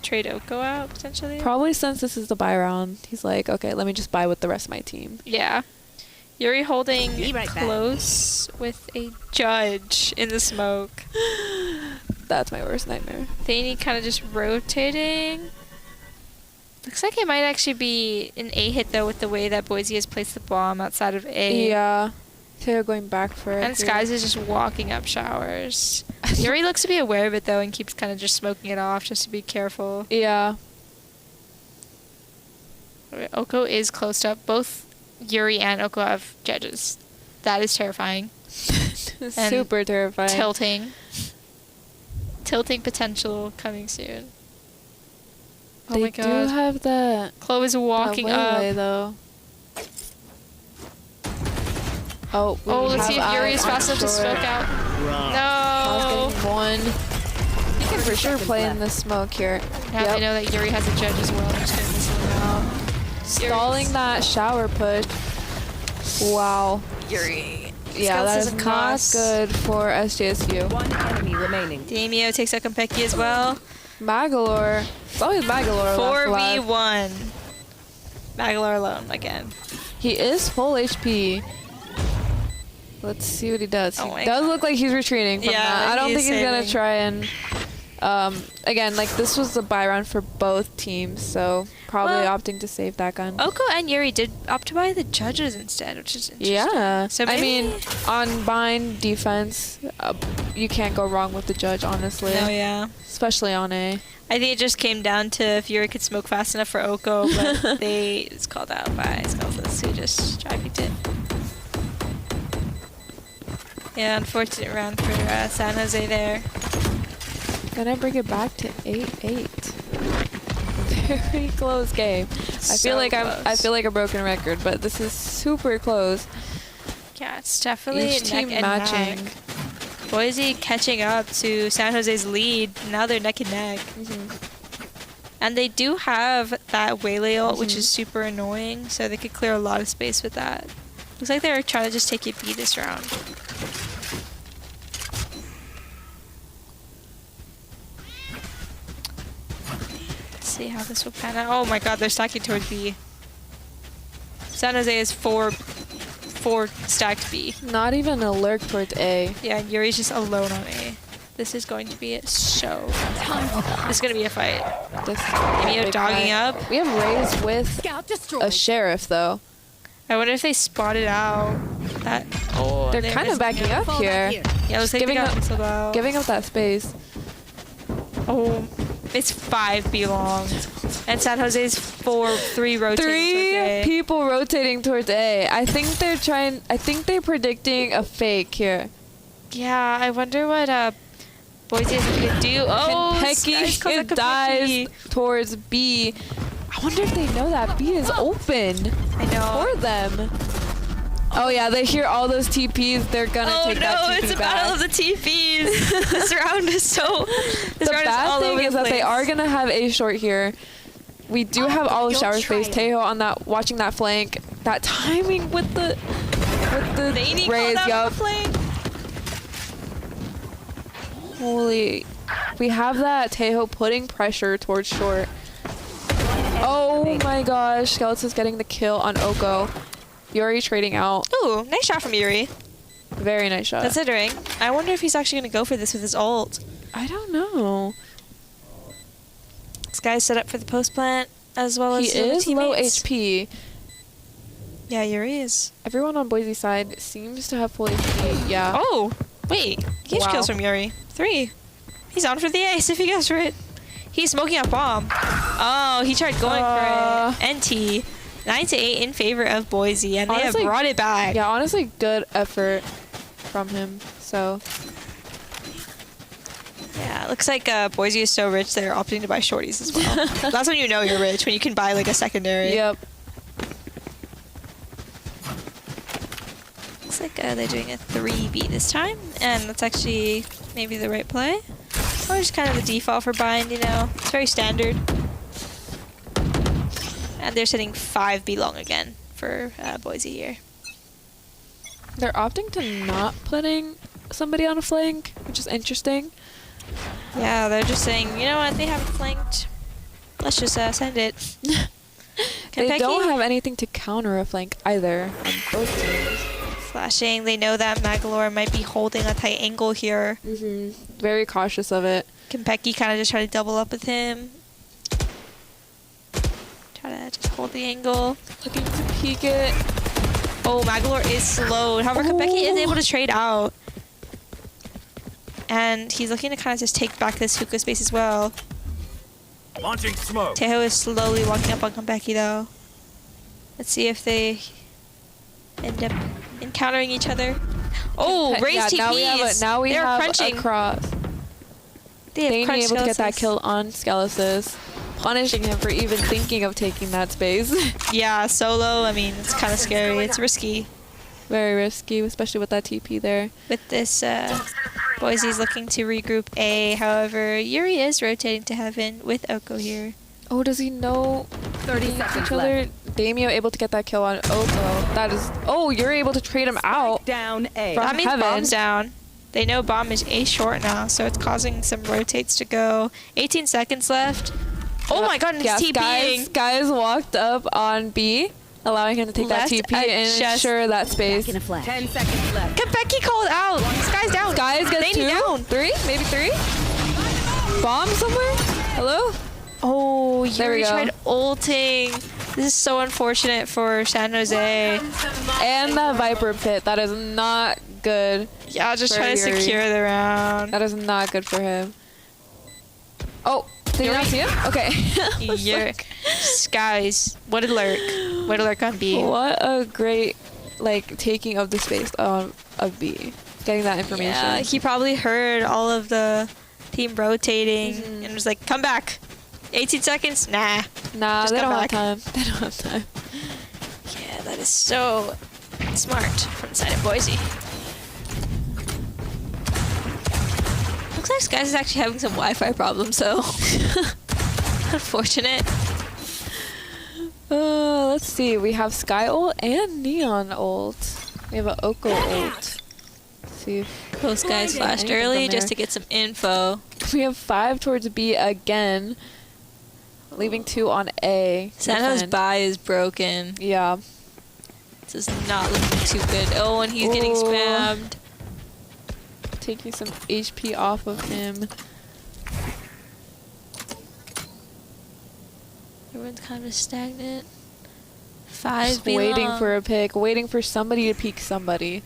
trade Oko out, potentially. Probably since this is the buy round, he's like, okay, let me just buy with the rest of my team. Yeah. Yuri holding close with a judge in the smoke. That's my worst nightmare. Thaney kind of just rotating. Looks like it might actually be an A hit, though, with the way that Boise has placed the bomb outside of A. Yeah. They're going back for it. And Skies is just walking up Showers. Yuri looks to be aware of it, though, and keeps kind of just smoking it off just to be careful. Yeah. Oko is closed up. Both Yuri and Oko have judges. That is terrifying. Super terrifying. Tilting potential coming soon. Oh they my god. do have that. Clove is walking up. Though. Oh, let's see if Yuri is fast enough to smoke out. No. One. He can for sure play in the smoke here. Now they know that Yuri has a judge as well. They're just gonna miss him out. Stalling that shower push. Wow. Yuri. Yeah, that is not good for SJSU. One enemy remaining. Damio takes out Kompeki as well. Magalor. It's always Magalor. 4v1. Magalor alone again. He is full HP. Let's see what he does. Oh he does look like he's retreating from that. I don't think he's going to try and... again, like, this was the buy round for both teams, so probably opting to save that gun. Oko and Yuri did opt to buy the judges instead, which is interesting. Yeah. So I mean, on bind defense, you can't go wrong with the judge, honestly. Oh, yeah. Especially on A. I think it just came down to if Yuri could smoke fast enough for Oko, but it's called out by Skelthus, who just trafficked it. Yeah, unfortunate round for San Jose there. Gonna bring it back to 8-8. Very close game. I feel like a broken record, but this is super close. Yeah, it's definitely each team neck and matching. neck. Boise catching up to San Jose's lead. Now they're neck and neck. And they do have that waylay ult, which is super annoying, so they could clear a lot of space with that. Looks like they're trying to just take it B this round. Let's see how this will pan out. Oh my god, they're stacking towards B. San Jose is four stacked B. Not even a lurk towards A. Yeah, and Yuri's just alone on A. This is going to be a show. This is going to be a fight. Maybe dogging up. We have Raze with a sheriff, though. I wonder if they spotted out that. Oh, they're kind of backing up here. Yeah, let's giving up that space. Oh, it's 5B long. And San Jose's 3 rotating. 3 people rotating towards A. I think they're predicting a fake here. Yeah, I wonder what Boise is going to do. Oh, Kentucky dives towards B. I wonder if they know that B is open. I know. For them. Oh yeah, they hear all those TPs. They're gonna take that TP back. Oh no, it's a battle of the TPs. This round is so. This the round bad is all thing over is the that place. they are gonna have A short here. We do have all of shower space. Tejo on that, watching that flank. That timing with the Raze. Yup. Holy, we have that Tejo putting pressure towards short. Oh my gosh, Skeleton's getting the kill on Oko. Yuri trading out. Ooh, nice shot from Yuri. Very nice shot. Considering. I wonder if he's actually going to go for this with his ult. I don't know. This guy's set up for the post plant as well as he is low HP. Yeah, Yuri is. Everyone on Boise's side seems to have full HP. Yeah. Oh, wait. Huge kills from Yuri. 3. He's on for the ace if he goes for it. He's smoking a bomb. Oh, he tried going for it. NT. 9-8 in favor of Boise, and honestly, they have brought it back. Yeah, honestly, good effort from him. So. Yeah, it looks like Boise is so rich they're opting to buy shorties as well. That's when you know you're rich, when you can buy like a secondary. Yep. Looks like they're doing a 3B this time, and that's actually maybe the right play. Or just kind of the default for bind, you know. It's very standard. And they're setting 5B long again for Boise here. They're opting to not putting somebody on a flank, which is interesting. Yeah, they're just saying, you know what, they haven't flanked. Let's just send it. They don't have anything to counter a flank either on both teams. Flashing, they know that Magalore might be holding a tight angle here. Very cautious of it. Kentucky kind of just try to double up with him. Try to just hold the angle. Looking to peek it. Oh, Magalore is slowed. However, Kentucky is able to trade out. And he's looking to kind of just take back this hookah space as well. Launching smoke. Tejo is slowly walking up on Konpeki though. Let's see if they end up encountering each other. Oh, raise TPs. Now we have crunching. A cross. They able to get that kill on Skelesis, punishing him for even thinking of taking that space. Yeah, solo, I mean, it's kind of scary. It's risky. Very risky, especially with that TP there. With this, Boise's looking to regroup A. However, Yuri is rotating to heaven with Oko here. Oh, does he know 30 seconds left. Damio able to get that kill on Oko. That is... Oh, you're able to trade him out. Down A. That means bomb's down. They know bomb is A short now, so it's causing some rotates to go. 18 seconds left. Oh my god, and it's TPing. Guys walked up on B, allowing him to take that TP and ensure that space. 10 seconds left. Konpeki called out. Sky's down. Guys gets 2, down. 3, maybe 3. Bomb somewhere? Hello? Oh, there we Yuri go. tried ulting. This is so unfortunate for San Jose. And that Viper pit. That is not good. Yeah, just trying to secure the round. That is not good for him. Oh, did you not see him? Okay. Guys, what a lurk. What a lurk on B. What a great, like, taking of the space of B. Getting that information. Yeah, he probably heard all of the team rotating and was like, come back. 18 seconds? Nah. Nah, just they come don't back. have time. They don't have time. Yeah, that is so smart from the side of Boise. Looks like Skies is actually having some Wi-Fi problems, so unfortunate. Let's see. We have Sky ult and Neon ult. We have an Oko ult. Let's see if Both Skies flashed early just to get some info. we have 5 towards B again, leaving 2 on A. Sano's buy is broken. Yeah. This is not looking too good. Oh, and he's getting spammed. Taking some HP off of him. Everyone's kind of stagnant. 5 Just waiting for a pick, waiting for somebody to peek somebody.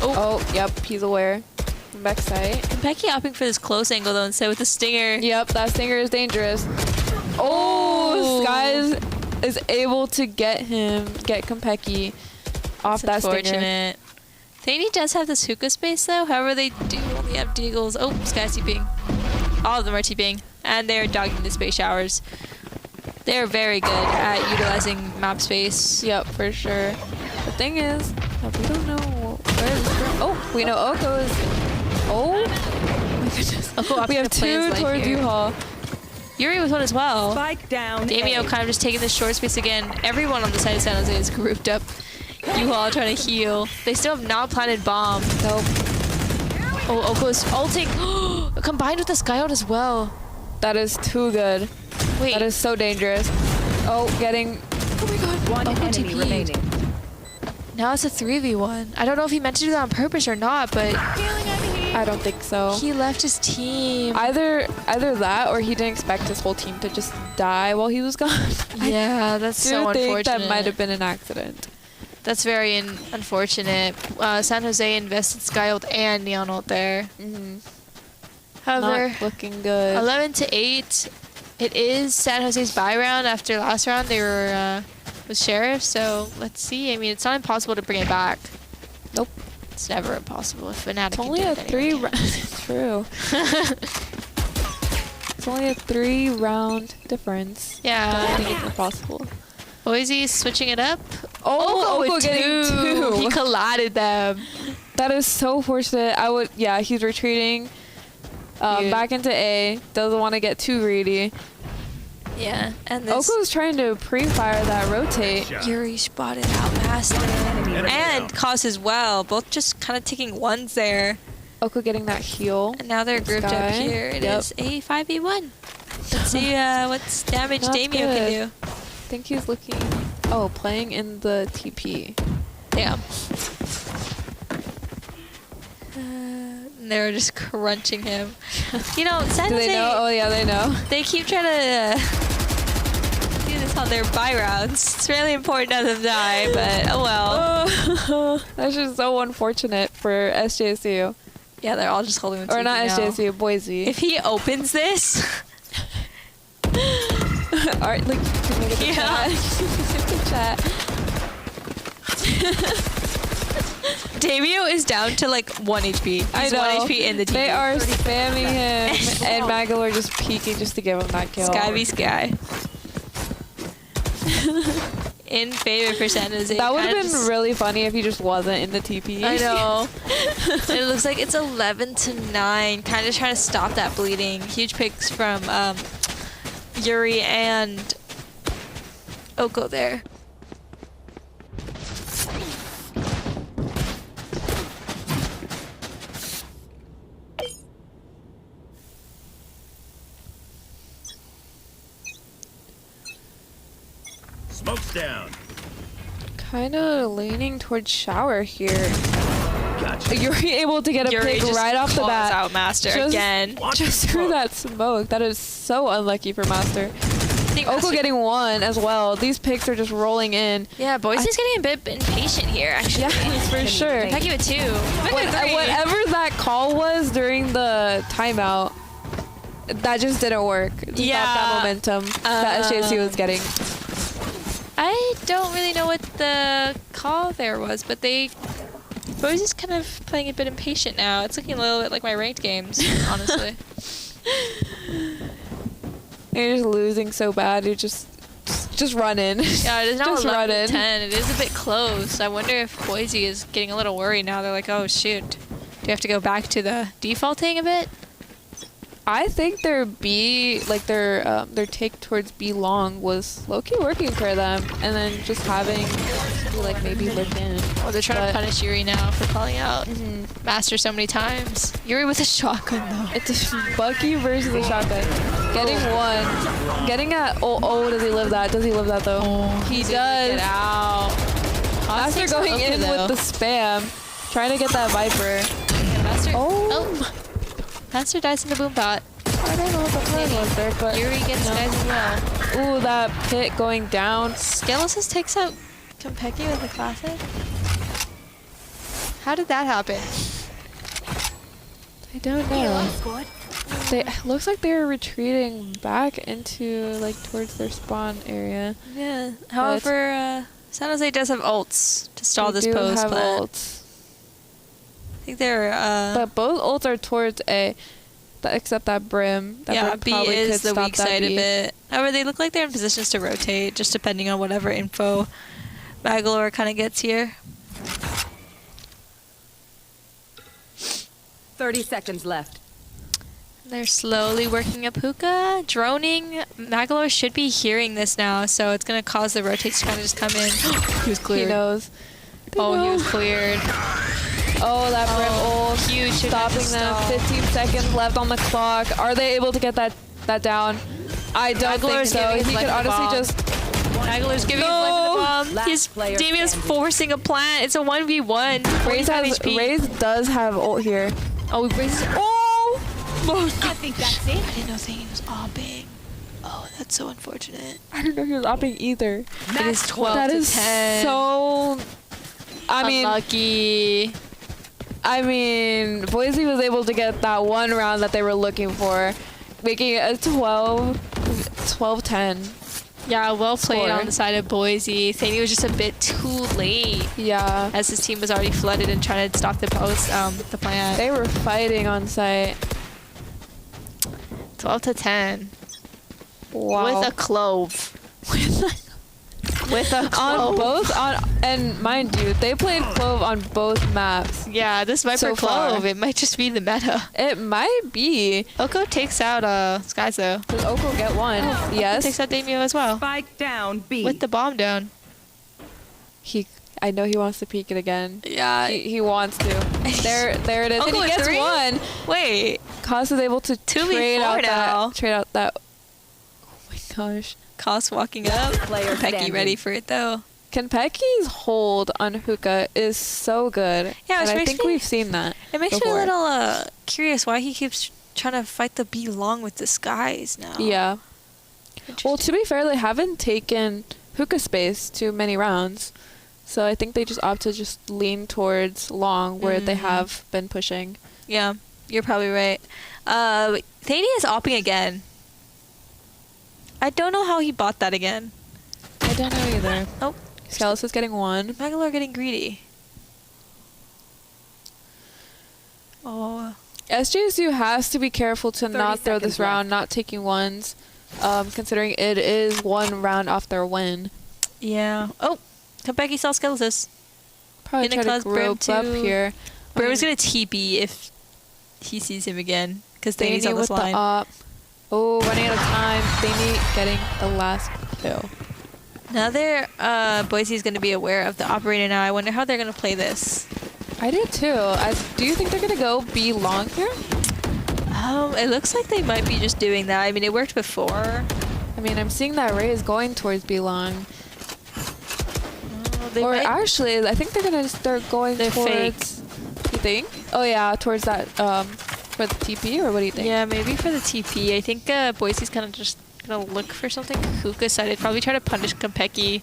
Oh, yep, he's aware. From backside. Becky opting for this close angle though instead with the stinger. Yep, that stinger is dangerous. Oh, Skies is able to get Konpeki off that stinger. Thaney does have this hookah space though, however they do only have deagles. Oh, Sky's TPing. All of them are TPing. And they're dogging the space showers. They're very good at utilizing map space. Yep, for sure. The thing is, we don't know where is from. Oh, we know Oko is. Oh my goodness. We have 2 towards U-Haul. Yuri with one as well. Spike down. Damio kind of just taking the short space again. Everyone on the side of San Jose is grouped up. U-Haul trying to heal. They still have not planted bomb. Nope. Oh, Oko's ulting. Combined with the Sky ult as well. That is too good. Wait. That is so dangerous. Oh, getting. Oh my god. One enemy remaining. Now it's a 3v1. I don't know if he meant to do that on purpose or not, but I don't think so. He left his team. Either that or he didn't expect his whole team to just die while he was gone. Yeah, that's so unfortunate. I think that might have been an accident. That's very unfortunate. San Jose invested Sky ult and Neon ult there. However, not looking good. 11-8. It is San Jose's bye round. After last round, they were with Sheriff. So let's see. I mean, it's not impossible to bring it back. Nope. It's never impossible if Fnatic It's only a 3-round. True. It's only a 3-round difference. Yeah. I don't think it's impossible. Boise is switching it up. Oh, with getting 2. He collided them. That is so fortunate. Yeah, he's retreating back into A. Doesn't want to get too greedy. Yeah, and this Oko's trying to pre-fire that rotate. Yuri spotted out Master and Cause as well. Both just kind of taking ones there. Oko getting that heal. And now they're grouped up here. It is a 5v1. Let's see what's damage Damio can do. I think he's looking. Oh, playing in the TP. Damn. They're just crunching him. You know, San Jose, they know? Oh yeah, they know. They keep trying to do this on their bye rounds. It's really important not to die, but oh well. That's just so unfortunate for SJSU. Yeah, they're all just holding the Or TP not now. SJSU, Boise. If he opens this. Alright, look, look at the chat. Damio is down to like 1 HP. He's I know. 1 HP in the TP. They are spamming him, and Magalore just peeking just to give him that kill. Sky v Sky. In favor for San Jose. That would have been really funny if he just wasn't in the TP. I know. It looks like it's 11-9. Kind of trying to stop that bleeding. Huge picks from Yuri and Oko there. Smoke's down. Kind of leaning towards shower here. Gotcha. You're able to get a Yuri pick right off the bat. Out Master again. Just through that smoke. That is so unlucky for Master. Oko getting 1 as well. These picks are just rolling in. Yeah, Boise's getting a bit impatient here, actually. Yeah, for sure. Becky with 2. Whatever that call was during the timeout, that just didn't work. Yeah. Not that momentum that SJSU was getting. I don't really know what the call there was, but Boise's kind of playing a bit impatient now. It's looking a little bit like my ranked games, honestly. You're just losing so bad. You just run in. Yeah, it is now just 11-10. It is a bit close. I wonder if Boise is getting a little worried now. They're like, oh shoot, do we have to go back to the defaulting a bit? I think their B, like their take towards B long was low-key working for them, and then just having like maybe look in. Oh, they're trying to punish Yuri now for calling out Master so many times. Yuri with a shotgun though. It's a Bucky versus a shotgun. Getting one. Getting at does he live that? Does he live that though? He does. Get out. Master going in with the spam, trying to get that Viper. Yeah, Master. Oh. Master dies in the boom pot. I don't know what the plan was there, but Yuri gets guys as well. Ooh, that pit going down. Skelesis takes out Konpeki with a classic. How did that happen? I don't know. They looks like they're retreating back into like towards their spawn area. Yeah. However, San Jose does have ults to stall this pose. Have ults. I think they're but both ults are towards A, except that Brim. That B is the weak side of it. However, they look like they're in positions to rotate, just depending on whatever info Bangalore kind of gets here. 30 seconds left. They're slowly working up hookah, droning. Bangalore should be hearing this now, so it's gonna cause the rotates to kind of just come in. He was cleared. He knows. He was cleared. Oh, that Brim ult. Huge. Stopping them. 15 seconds left on the clock. Are they able to get that down? I don't think so. He could honestly just... Bangalores giving his life in the bomb. Damien's forcing a plant. It's a 1v1. Raze does have ult here. Oh, Raze. Oh! I think that's it. I didn't know he was opping. Oh, that's so unfortunate. I didn't know he was opping either. It is 12 that to is 10. So... Unlucky. I mean, Boise was able to get that one round that they were looking for, making it a 12-10. Yeah, well played on the side of Boise. Thani was just a bit too late. Yeah. As his team was already flooded and trying to stop the post, the plant. They were fighting on site. 12 to 10. Wow. With a clove. With a clove. And mind you, they played clove on both maps. Yeah, this might be clove. It might just be the meta. It might be. Oko takes out Skies though. Does Oko get one? Yes. Oko takes out Damio as well. Spike down B. With the bomb down. I know he wants to peek it again. Yeah. He wants to. There it is. Oko And he gets 3? one. Wait. Cos is able to trade out that. Oh my gosh. Cos walking up. Konpeki ready for it though. Konpeki's hold on hookah is so good. Yeah, and I think we've seen that. It makes before. me a little curious why he keeps trying to fight the B long with the Skies now. Yeah. Well, to be fair, they haven't taken hookah space too many rounds. So I think they just opt to just lean towards long where they have been pushing. Yeah, you're probably right. Thani is opping again. I don't know how he bought that again. I don't know either. Oh. Skelis is getting one. Bangalore getting greedy. Oh. SJSU has to be careful to not throw this round, not taking ones, considering it is one round off their win. Yeah. Oh, Konpeki saw Skelesis. Probably try to group up here. Brim's gonna TP if he sees him again, because Thani's on this line. Oh, running out of time. Thani getting the last kill. Now Boise's going to be aware of the operator now. I wonder how they're going to play this. I do too. Do you think they're going to go B long here? It looks like they might be just doing that. I mean, it worked before. I mean, I'm seeing that Ray is going towards B long. Actually, I think they're going to start going towards... Fake. You think? Oh yeah, towards that, for the TP, or what do you think? Yeah, maybe for the TP. I think Boise's kind of just gonna look for something hookah-sided. Probably try to punish Konpeki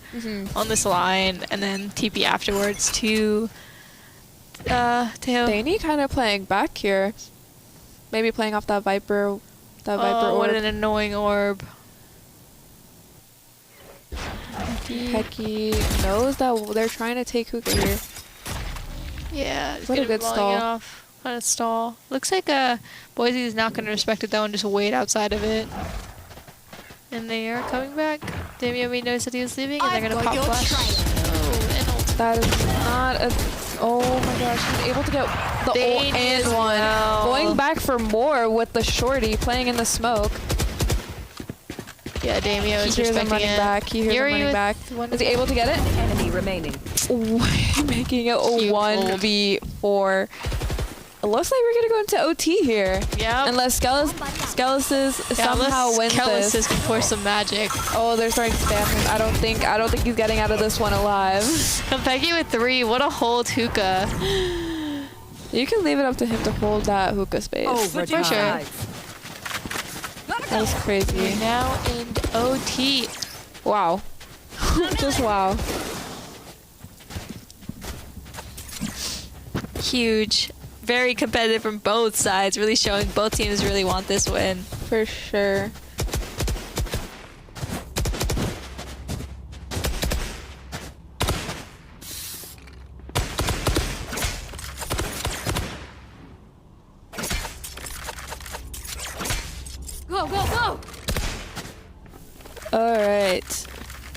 on this line, and then TP afterwards to him. Thani kind of playing back here. Maybe playing off that Viper. Oh, what an annoying orb. Konpeki knows that they're trying to take hookah here. Yeah, what a good stall. Kind of stall. Looks like Boise is not going to respect it though and just wait outside of it. And they are coming back. Damien knows that he was leaving, and they're going to pop flash. That is not Oh my gosh, he's able to get the ult and one. Going back for more with the shorty, playing in the smoke. Yeah, Damio is He hears him respecting running it. back. He hears him running back. Is he able to get it? Enemy remaining. Making it a 1v4. It looks like we're gonna go into OT here. Yeah. Unless Skelis somehow wins Skelis this. can force some magic. Oh, they're starting to spam him. I don't think he's getting out of this one alive. Peggy with 3. What a hold hookah. You can leave it up to him to hold that hookah space. Oh, for sure. That was crazy. We're now in OT. Wow. Just wow. Huge. Very competitive from both sides. Really showing both teams really want this win. For sure. Go, go, go! Alright.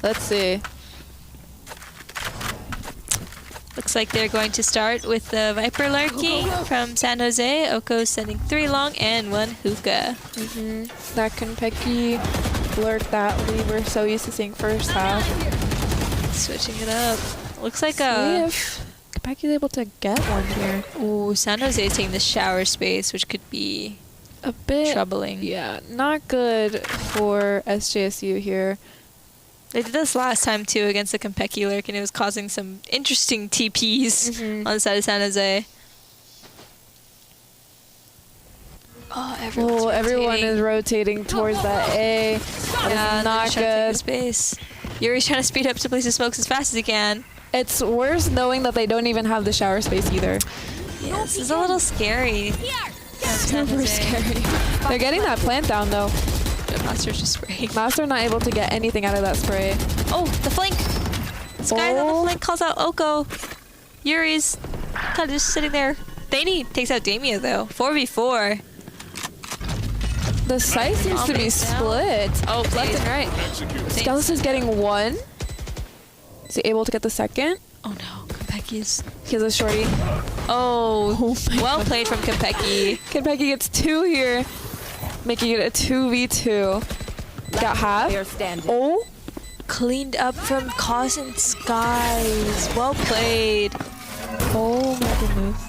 Let's see. Looks like they're going to start with the Viper lurking from San Jose. Oko sending 3 long and 1 hookah. That Kenpeki lurk that we were so used to seeing first half. Switching it up. Looks like See if Kenpeki's able to get one here. Ooh, San Jose is taking the shower space, which could be a bit troubling. Yeah, not good for SJSU here. They did this last time too against the Kenpeki lurk, and it was causing some interesting TPs on the side of San Jose. Oh, everyone is rotating towards that A. That is not good. Space. Yuri's trying to speed up to place his smokes as fast as he can. It's worse knowing that they don't even have the shower space either. Yeah, this is a little scary. Super scary. They're getting that plant down though. Master's just spraying. Master not able to get anything out of that spray. Oh, the flank! This guy on the flank calls out Oko. Yuri's kind of just sitting there. Thaney takes out Damia though. 4v4. The site seems to be split. Oh, left and right. Skelis is getting 1. Is he able to get the second? Oh no, Kenpeki's. He has a shorty. Oh well played from Kenpeki. Kenpeki gets 2 here, making it a 2v2. Got half. Oh, cleaned up from Cause and Skies. Well played. Oh my goodness.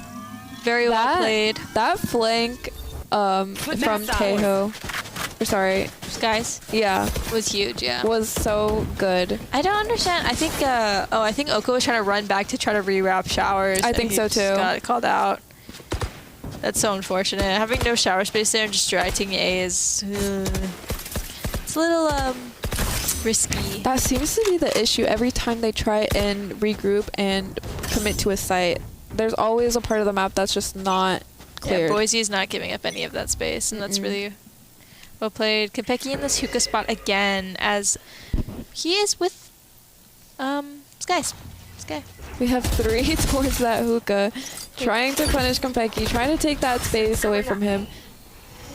Very well played. That flank from Tejo. Or sorry, Skies. Yeah, was huge. Yeah, was so good. I don't understand. I think I think Oko was trying to run back to try to rewrap showers. I think so too. Got called out. That's so unfortunate. Having no shower space there and just directing A is it's a little risky. That seems to be the issue every time they try and regroup and commit to a site. There's always a part of the map that's just not cleared. Yeah, Boise is not giving up any of that space, and that's really well played. Kenpeki in this hookah spot again, as he is with Skies. Sky. We have 3 towards that hookah, trying to punish Kenpeki, trying to take that space away from him.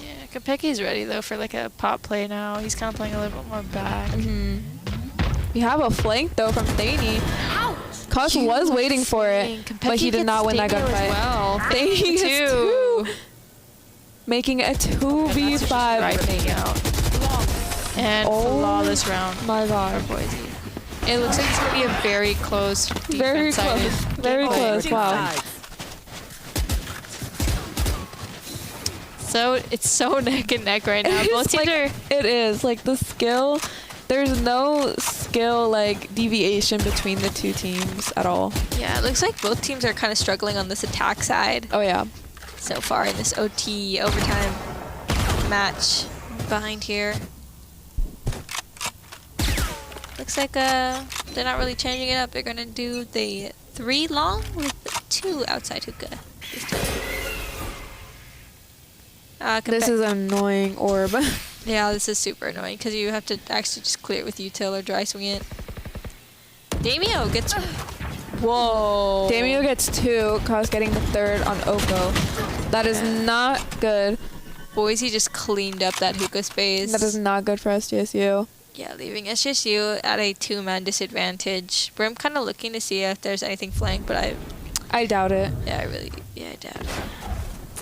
Yeah, Kenpeki's ready though for like a pop play now. He's kind of playing a little bit more back. We have a flank though from Thaney. Kosh was waiting for it, but he did not win that gunfight. Well. Thaney gets 2. Making a 2v5. And flawless round. My god. For Boise. It looks like it's going to be a very close defense. Very close. Very close. Wow. So it's so neck and neck right now. Both teams are. It is like the skill. There's no skill like deviation between the 2 teams at all. Yeah, it looks like both teams are kind of struggling on this attack side. Oh yeah. So far in this OT overtime match behind here. Looks like they're not really changing it up. They're gonna do the 3 long with 2 outside hookah. This is an annoying orb. Yeah, this is super annoying because you have to actually just clear it with util or dry swing it. Damio gets. Whoa. Damio gets 2. Cause getting the 3rd on Oko. That is not good. Boise just cleaned up that hookah space. That is not good for SJSU. Yeah, leaving SJSU at a 2-man disadvantage. But I'm kind of looking to see if there's anything flanked, but I doubt it. Yeah, I doubt it.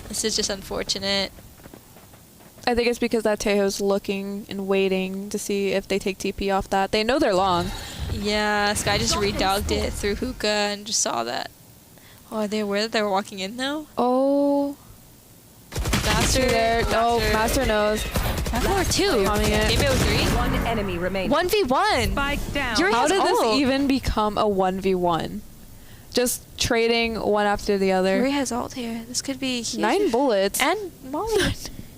This is just unfortunate. I think it's because that Tejo's looking and waiting to see if they take TP off that. They know they're long. Yeah, Sky just redogged it through hookah and just saw that. Oh, are they aware that they were walking in now? Oh. Master there. No, Master knows. More two. Game 03. One enemy remaining. 1v1. Spike down. How did this even become a 1v1? Just trading one after the other. Yuri has ult here. This could be huge. 9 bullets. And Molly.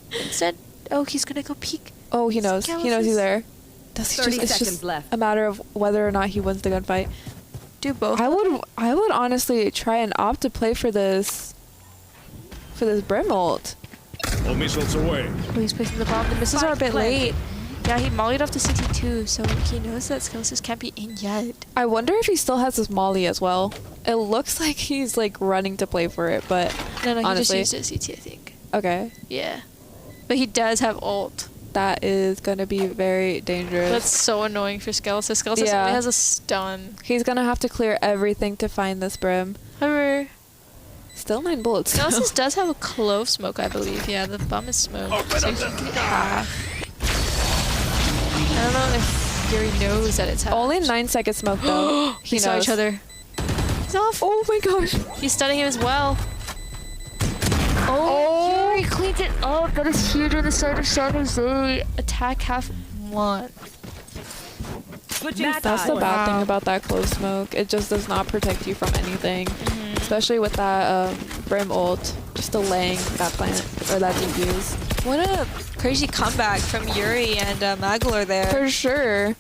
Instead, oh, he's gonna go peek. Oh, he knows. He knows he's there. It's just left. a matter of whether or not he wins the gunfight. Do both. I would honestly try and opt to play for this Brim ult. All missiles away. Oh, he's placing the bomb. The missiles are a bit late. Yeah, he mollied off the CT2, so he knows that Skelesis can't be in yet. I wonder if he still has his molly as well. It looks like he's like running to play for it, but No, honestly, he just used his CT, I think. Okay. Yeah. But he does have ult. That is going to be very dangerous. That's so annoying for Skelesis. Skelesis only has a stun. He's going to have to clear everything to find this Brim. However, still 9 bullets. Skelesis does have a clove smoke, I believe. Yeah, the bomb is smoked. So he can get half. I don't know if Yuri knows that it's half. Only 9 second smoke though. He saw each other. He's off. Oh my gosh. He's stunning him as well. Oh, Yuri cleans it up. That is huge on the side of San Jose. Attack half one. That's the bad thing about that close smoke. It just does not protect you from anything. Especially with that Brim ult. Just delaying that plant or that defuse. What a crazy comeback from Yuri and Maglor there. For sure.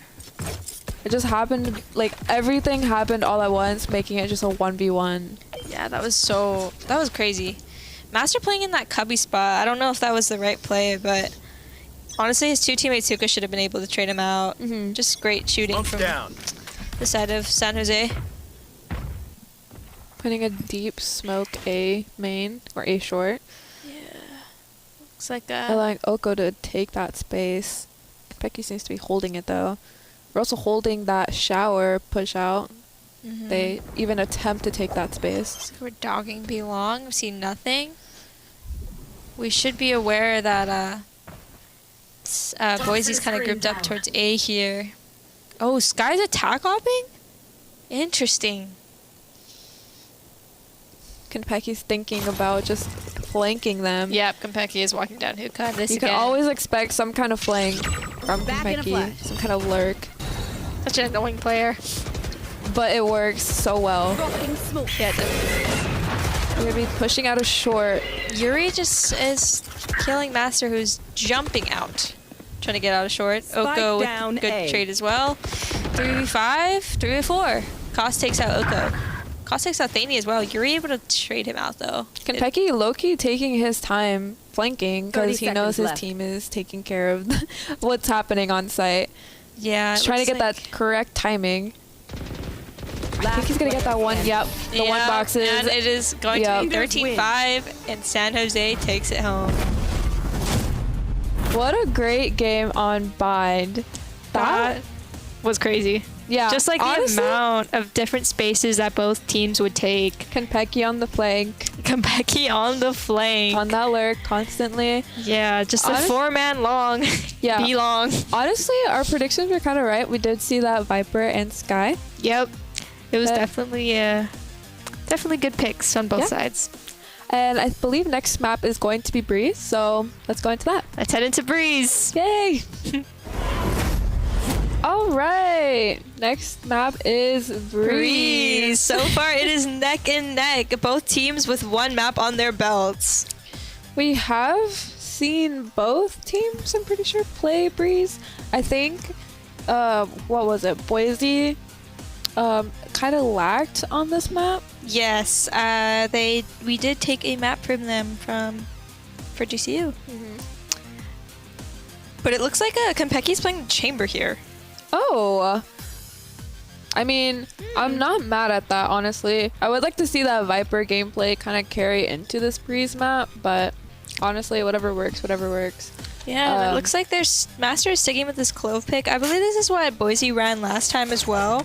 It just happened, like everything happened all at once, making it just a 1v1. Yeah, that was crazy. Master playing in that cubby spot, I don't know if that was the right play, but honestly his 2 teammates Hookah should have been able to trade him out. Just great shooting from the side of San Jose. Putting a deep smoke A main, or A short. Yeah. Looks like that. Allowing Oko to take that space. Becky seems to be holding it though. We're also holding that shower push out. They even attempt to take that space. So we're dogging B long. We've seen nothing. We should be aware that Boise's kind of grouped up towards A here. Oh, Sky's attack hopping? Interesting. Konpeki's thinking about just flanking them. Yep, Konpeki is walking down hookah. You can always expect some kind of flank from Konpeki, some kind of lurk. Such an annoying player. But it works so well. Yeah, it does. We're going to be pushing out a short. Yuri just is killing Master, who's jumping out. Trying to get out of short. Oko with good trade as well. 3v5, 3v4. Koss takes out Oko. Koss takes out Thani as well. Yuri able to trade him out though. Konpeki low-key taking his time flanking because he knows his team is taking care of what's happening on site. Yeah. He's trying to get that correct timing. I think he's going to get that one. Yep. The one boxes. And it is going to be 13-5 and San Jose takes it home. What a great game on Bind. That was crazy. Yeah. Just like honestly, the amount of different spaces that both teams would take. Konpeki on the flank. Konpeki on the flank. On that lurk constantly. Yeah, just a 4-man long. Yeah. B long. Honestly, our predictions were kind of right. We did see that Viper and Sky. Yep. It was definitely good picks on both sides. And I believe next map is going to be Breeze, so let's go into that. Let's head into Breeze. Yay! All right, next map is Breeze. So far, it is neck and neck. Both teams with 1 map on their belts. We have seen both teams, I'm pretty sure, play Breeze. I think, what was it, Boise kind of lacked on this map. Yes, we did take a map from them for GCU. But it looks like Konpeki's playing Chamber here. Oh, I mean, I'm not mad at that, honestly. I would like to see that Viper gameplay kind of carry into this Breeze map, but honestly, whatever works, whatever works. Yeah, it looks like their Master is sticking with this Clove pick. I believe this is what Boise ran last time as well.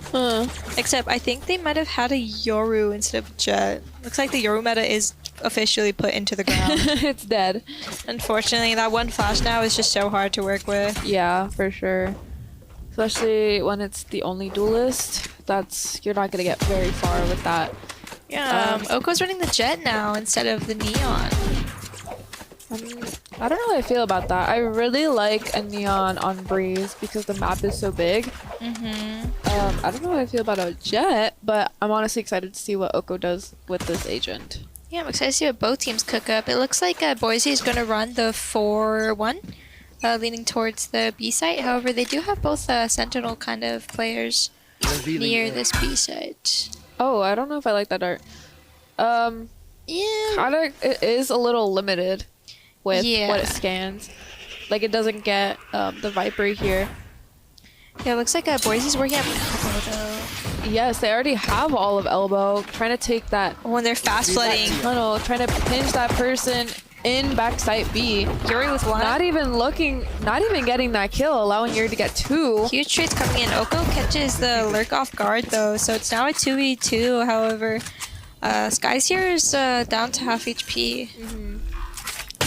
Except I think they might have had a Yoru instead of Jet. Looks like the Yoru meta is officially put into the ground. It's dead. Unfortunately, that one flash now is just so hard to work with. Yeah, for sure. Especially when it's the only duelist. You're not gonna get very far with that. Yeah, Oko's running the Jet now instead of the Neon. I don't know how I feel about that. I really like a Neon on Breeze because the map is so big. I don't know how I feel about a Jet, but I'm honestly excited to see what Oko does with this agent. Yeah, I'm excited to see what both teams cook up. It looks like Boise is going to run the 4-1, leaning towards the B site. However, they do have both Sentinel kind of players near this B site. Oh, I don't know if I like that dart. Yeah. Kinda, it is a little limited with what it scans. Like, it doesn't get the Viper here. Yeah, it looks like Boise's working up elbow, though. Yes, they already have all of elbow. Trying to take that... When they're fast flooding. Tunnel, trying to pinch that person in backside B. Yuri with one. Not even getting that kill, allowing Yuri to get 2. Huge trades coming in. Oko catches the lurk off guard, though, so it's now a 2v2. However, Skies here is down to half HP.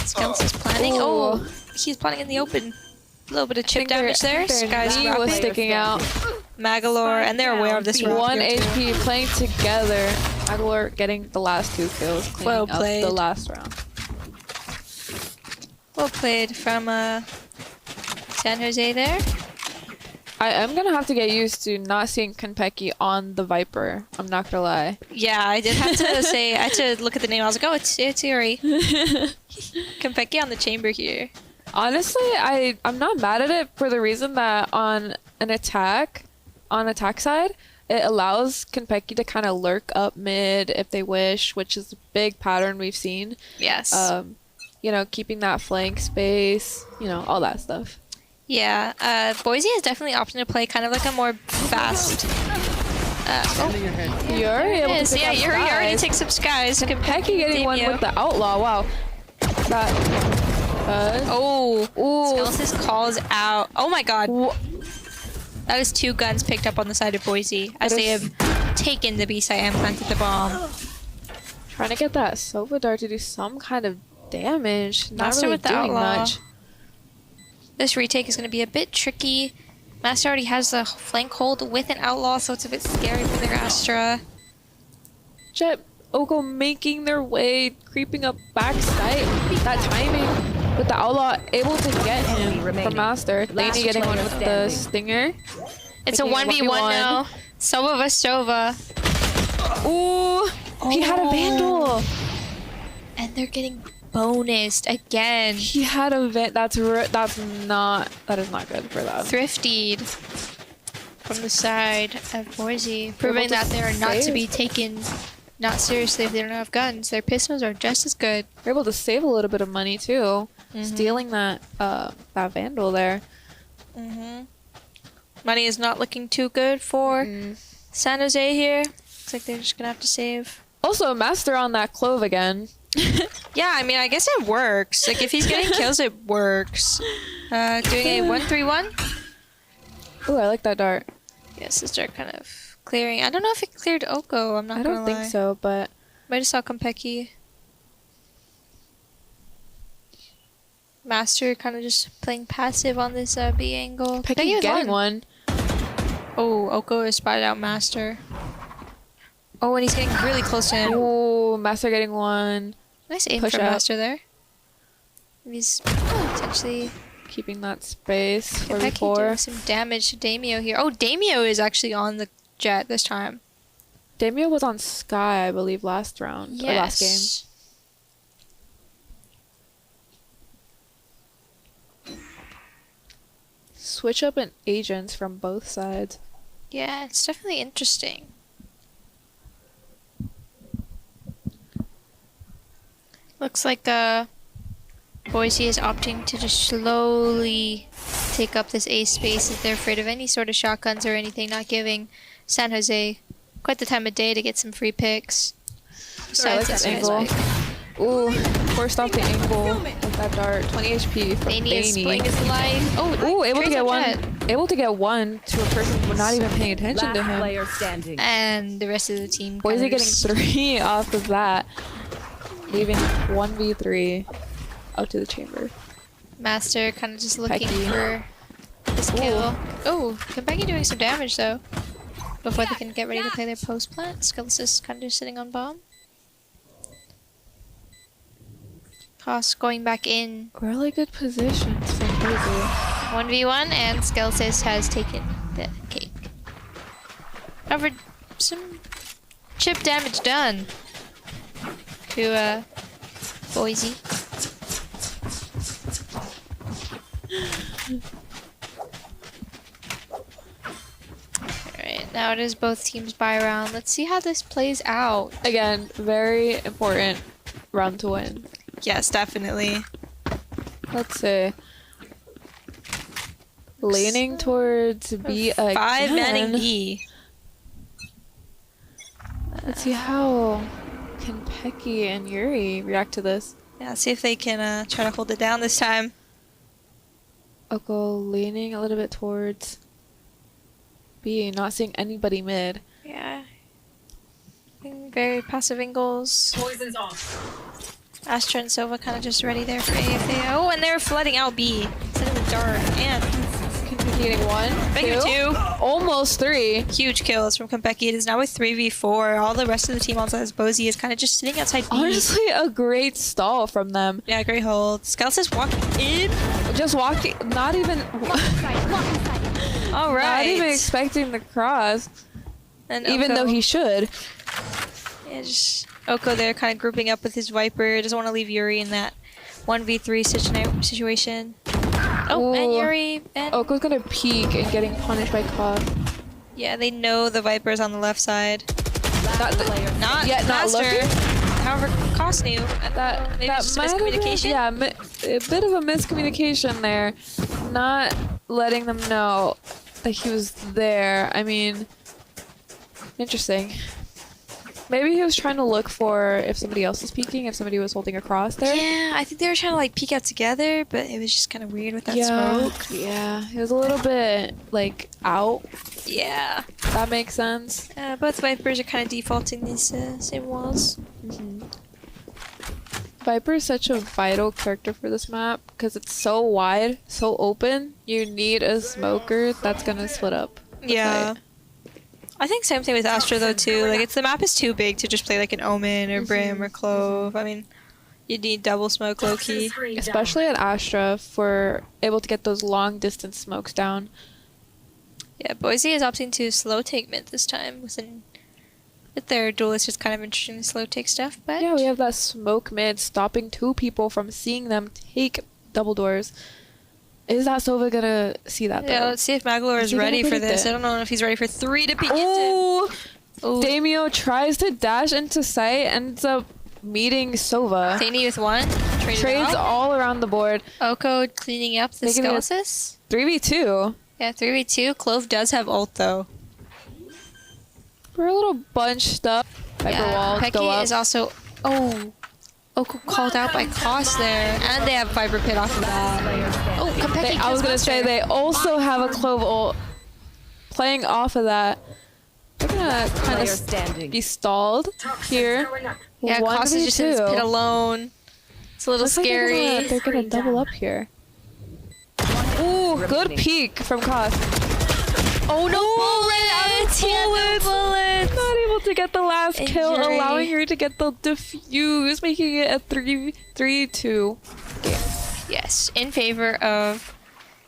Skeleton is planning. Oh, he's planning in the open. A little bit of chip damage there. Skies was sticking out. Magalore, and they're aware of this. 1 HP playing together. Magalore getting the last 2 kills, cleaning up the last round. Well played from San Jose there. I am gonna have to get used to not seeing Konpeki on the Viper. I'm not gonna lie. Yeah, I did have to say, I had to look at the name. I was like, oh, it's Yuri. Konpeki on the chamber here. Honestly, I'm not mad at it for the reason that on attack side, it allows Konpeki to kind of lurk up mid if they wish, which is a big pattern we've seen. Yes. You know, keeping that flank space, you know, all that stuff. Yeah, Boise has definitely opted to play kind of like a more fast. Yuri able to pick up Yuri already takes some Skies. Konpeki getting one with the outlaw. Wow. Skeleton calls out. Oh my god. That is 2 guns picked up on the side of Boise as they have taken the B site and planted the bomb. Trying to get that Sova dart to do some kind of damage. Not Master really with the doing outlaw. much. This retake is going to be a bit tricky. Master already has the flank hold with an outlaw, so it's a bit scary for their Astra. Jet, Oko making their way, creeping up backside. That timing with the outlaw, able to get him from Master. Laney getting one with the stinger. It's a 1v1 now. Sova vs Sova. Ooh, he had a Vandal. And they're getting bonused again. He had a that is not good for them. Thriftied from the side of Boise, proving that they are not to be taken not seriously if they don't have guns. Their pistols are just as good. They're able to save a little bit of money too, stealing that Vandal there. Money is not looking too good for San Jose here. Looks like they're just gonna have to save. Also, Master on that Clove again. Yeah, I mean, I guess it works. Like, if he's getting kills, it works. Doing a 1-3-1. Ooh, I like that dart. Yes, this dart kind of clearing. I don't know if it cleared Oko. I'm not gonna lie. I don't think so, but... Might have saw Konpeki. Master kind of just playing passive on this B angle. Konpeki getting one. Oh, Oko has spotted out Master. Oh, and he's getting really close to him. Oh, Master getting one. Nice aim from Master there. He's potentially keeping that space. Konpeki doing some damage to Daimyo here. Oh, Daimyo is actually on the Jet this time. Daimyo was on Sky, I believe, last round. Or last game. Switch up in agents from both sides. Yeah, it's definitely interesting. Looks like Boise is opting to just slowly take up this A space if they're afraid of any sort of shotguns or anything, not giving San Jose quite the time of day to get some free picks. Besides that angle. Ooh, forced off the angle with that dart. 20 HP from Danny is Danny. splitting his life. Ooh, able to Trace get on one. Jet. Able to get one to a person who was not even paying attention to him. Player standing. And the rest of the team. Boise kinda getting just- 3 off of that, leaving 1v3 out to the chamber. Master kind of just looking Pecky. for this kill. Oh, Kentucky doing some damage though. Before they can get ready to play their post plant. Skills is kind of just sitting on bomb. Toss going back in. Really good positions from Boise. 1v1 and Skelsis has taken the cake. However, some chip damage done to Boise. Alright, now it is both teams buy round. Let's see how this plays out. Again, very important round to win. Yes, definitely. Let's see. Leaning towards B again. 5 manning B. Let's see how can Pecky and Yuri react to this. Yeah, see if they can try to hold it down this time. Oko leaning a little bit towards B, not seeing anybody mid. Yeah. Very passive angles. Poison's off. Astra and Sova kind of just ready there for AFA. Oh, and they're flooding out B instead of the dart. And Getting 1, Bigger 2. almost 3. Huge kills from Konpeki. It is now a 3v4. All the rest of the team also has Boise is kind of just sitting outside B. Honestly, a great stall from them. Yeah, great hold. Skels is walking in. Just walking, not even. All right. Not even expecting the cross. And even Oko, though he should. Yeah, just Oko there kind of grouping up with his Viper. Doesn't want to leave Yuri in that 1v3 situation. Oh, and Yuri and Oko's gonna peek and getting punished by Koth. yeah, they know the Viper's on the left side. Not yet, not Master. looking. However, Koth knew. Maybe it's just might have been- miscommunication. yeah, a bit of a miscommunication there. Not letting them know that he was there. I mean, interesting. Maybe he was trying to look for if somebody else was peeking, if somebody was holding a cross there. Yeah, I think they were trying to like peek out together, but it was just kind of weird with that Yeah, smoke. yeah, it was a little bit like out. Yeah. That makes sense. Both Vipers are kind of defaulting these same walls. Viper is such a vital character for this map because it's so wide, so open. You need a smoker that's gonna split up. the Yeah. fight. I think same thing with Astra though too. Like the map is too big to just play like an Omen or Brim or Clove. I mean, you need double smoke low key. Especially at Astra for able to get those long distance smokes down. Yeah, Boise is opting to slow take mid this time with their duelist. It's kind of interesting to slow take stuff, but Yeah, we have that smoke mid stopping 2 people from seeing them take double doors. Is that Sova gonna see that though? yeah, let's see if Magalore is he gonna ready for predict this. it? I don't know if he's ready for 3 to peek into. Ooh! Damio tries to dash into sight, ends up meeting Sova. Danny with 1. Trades all around the board. Oko cleaning up the Making it a Skelsis. 3v2. Yeah, 3v2. Clove does have ult though. We're a little bunched up. Viper walls go Pecky up. is also. Oh! Oko called out by Cost there. And they have Viper Pit off of that. Oh, Konpeki I was gonna say they also have a Clove ult. Playing off of that. They're gonna kind of be stalled here. Yeah, Cost is just in his pit 1v2. alone. It's a little Looks like scary. they're gonna double up here. Ooh, good peek from Koth. Oh no, bullets! He had no bullets! Not able to get the last kill, Injury. allowing her to get the defuse, making it a 3-2 game. Yes, in favor of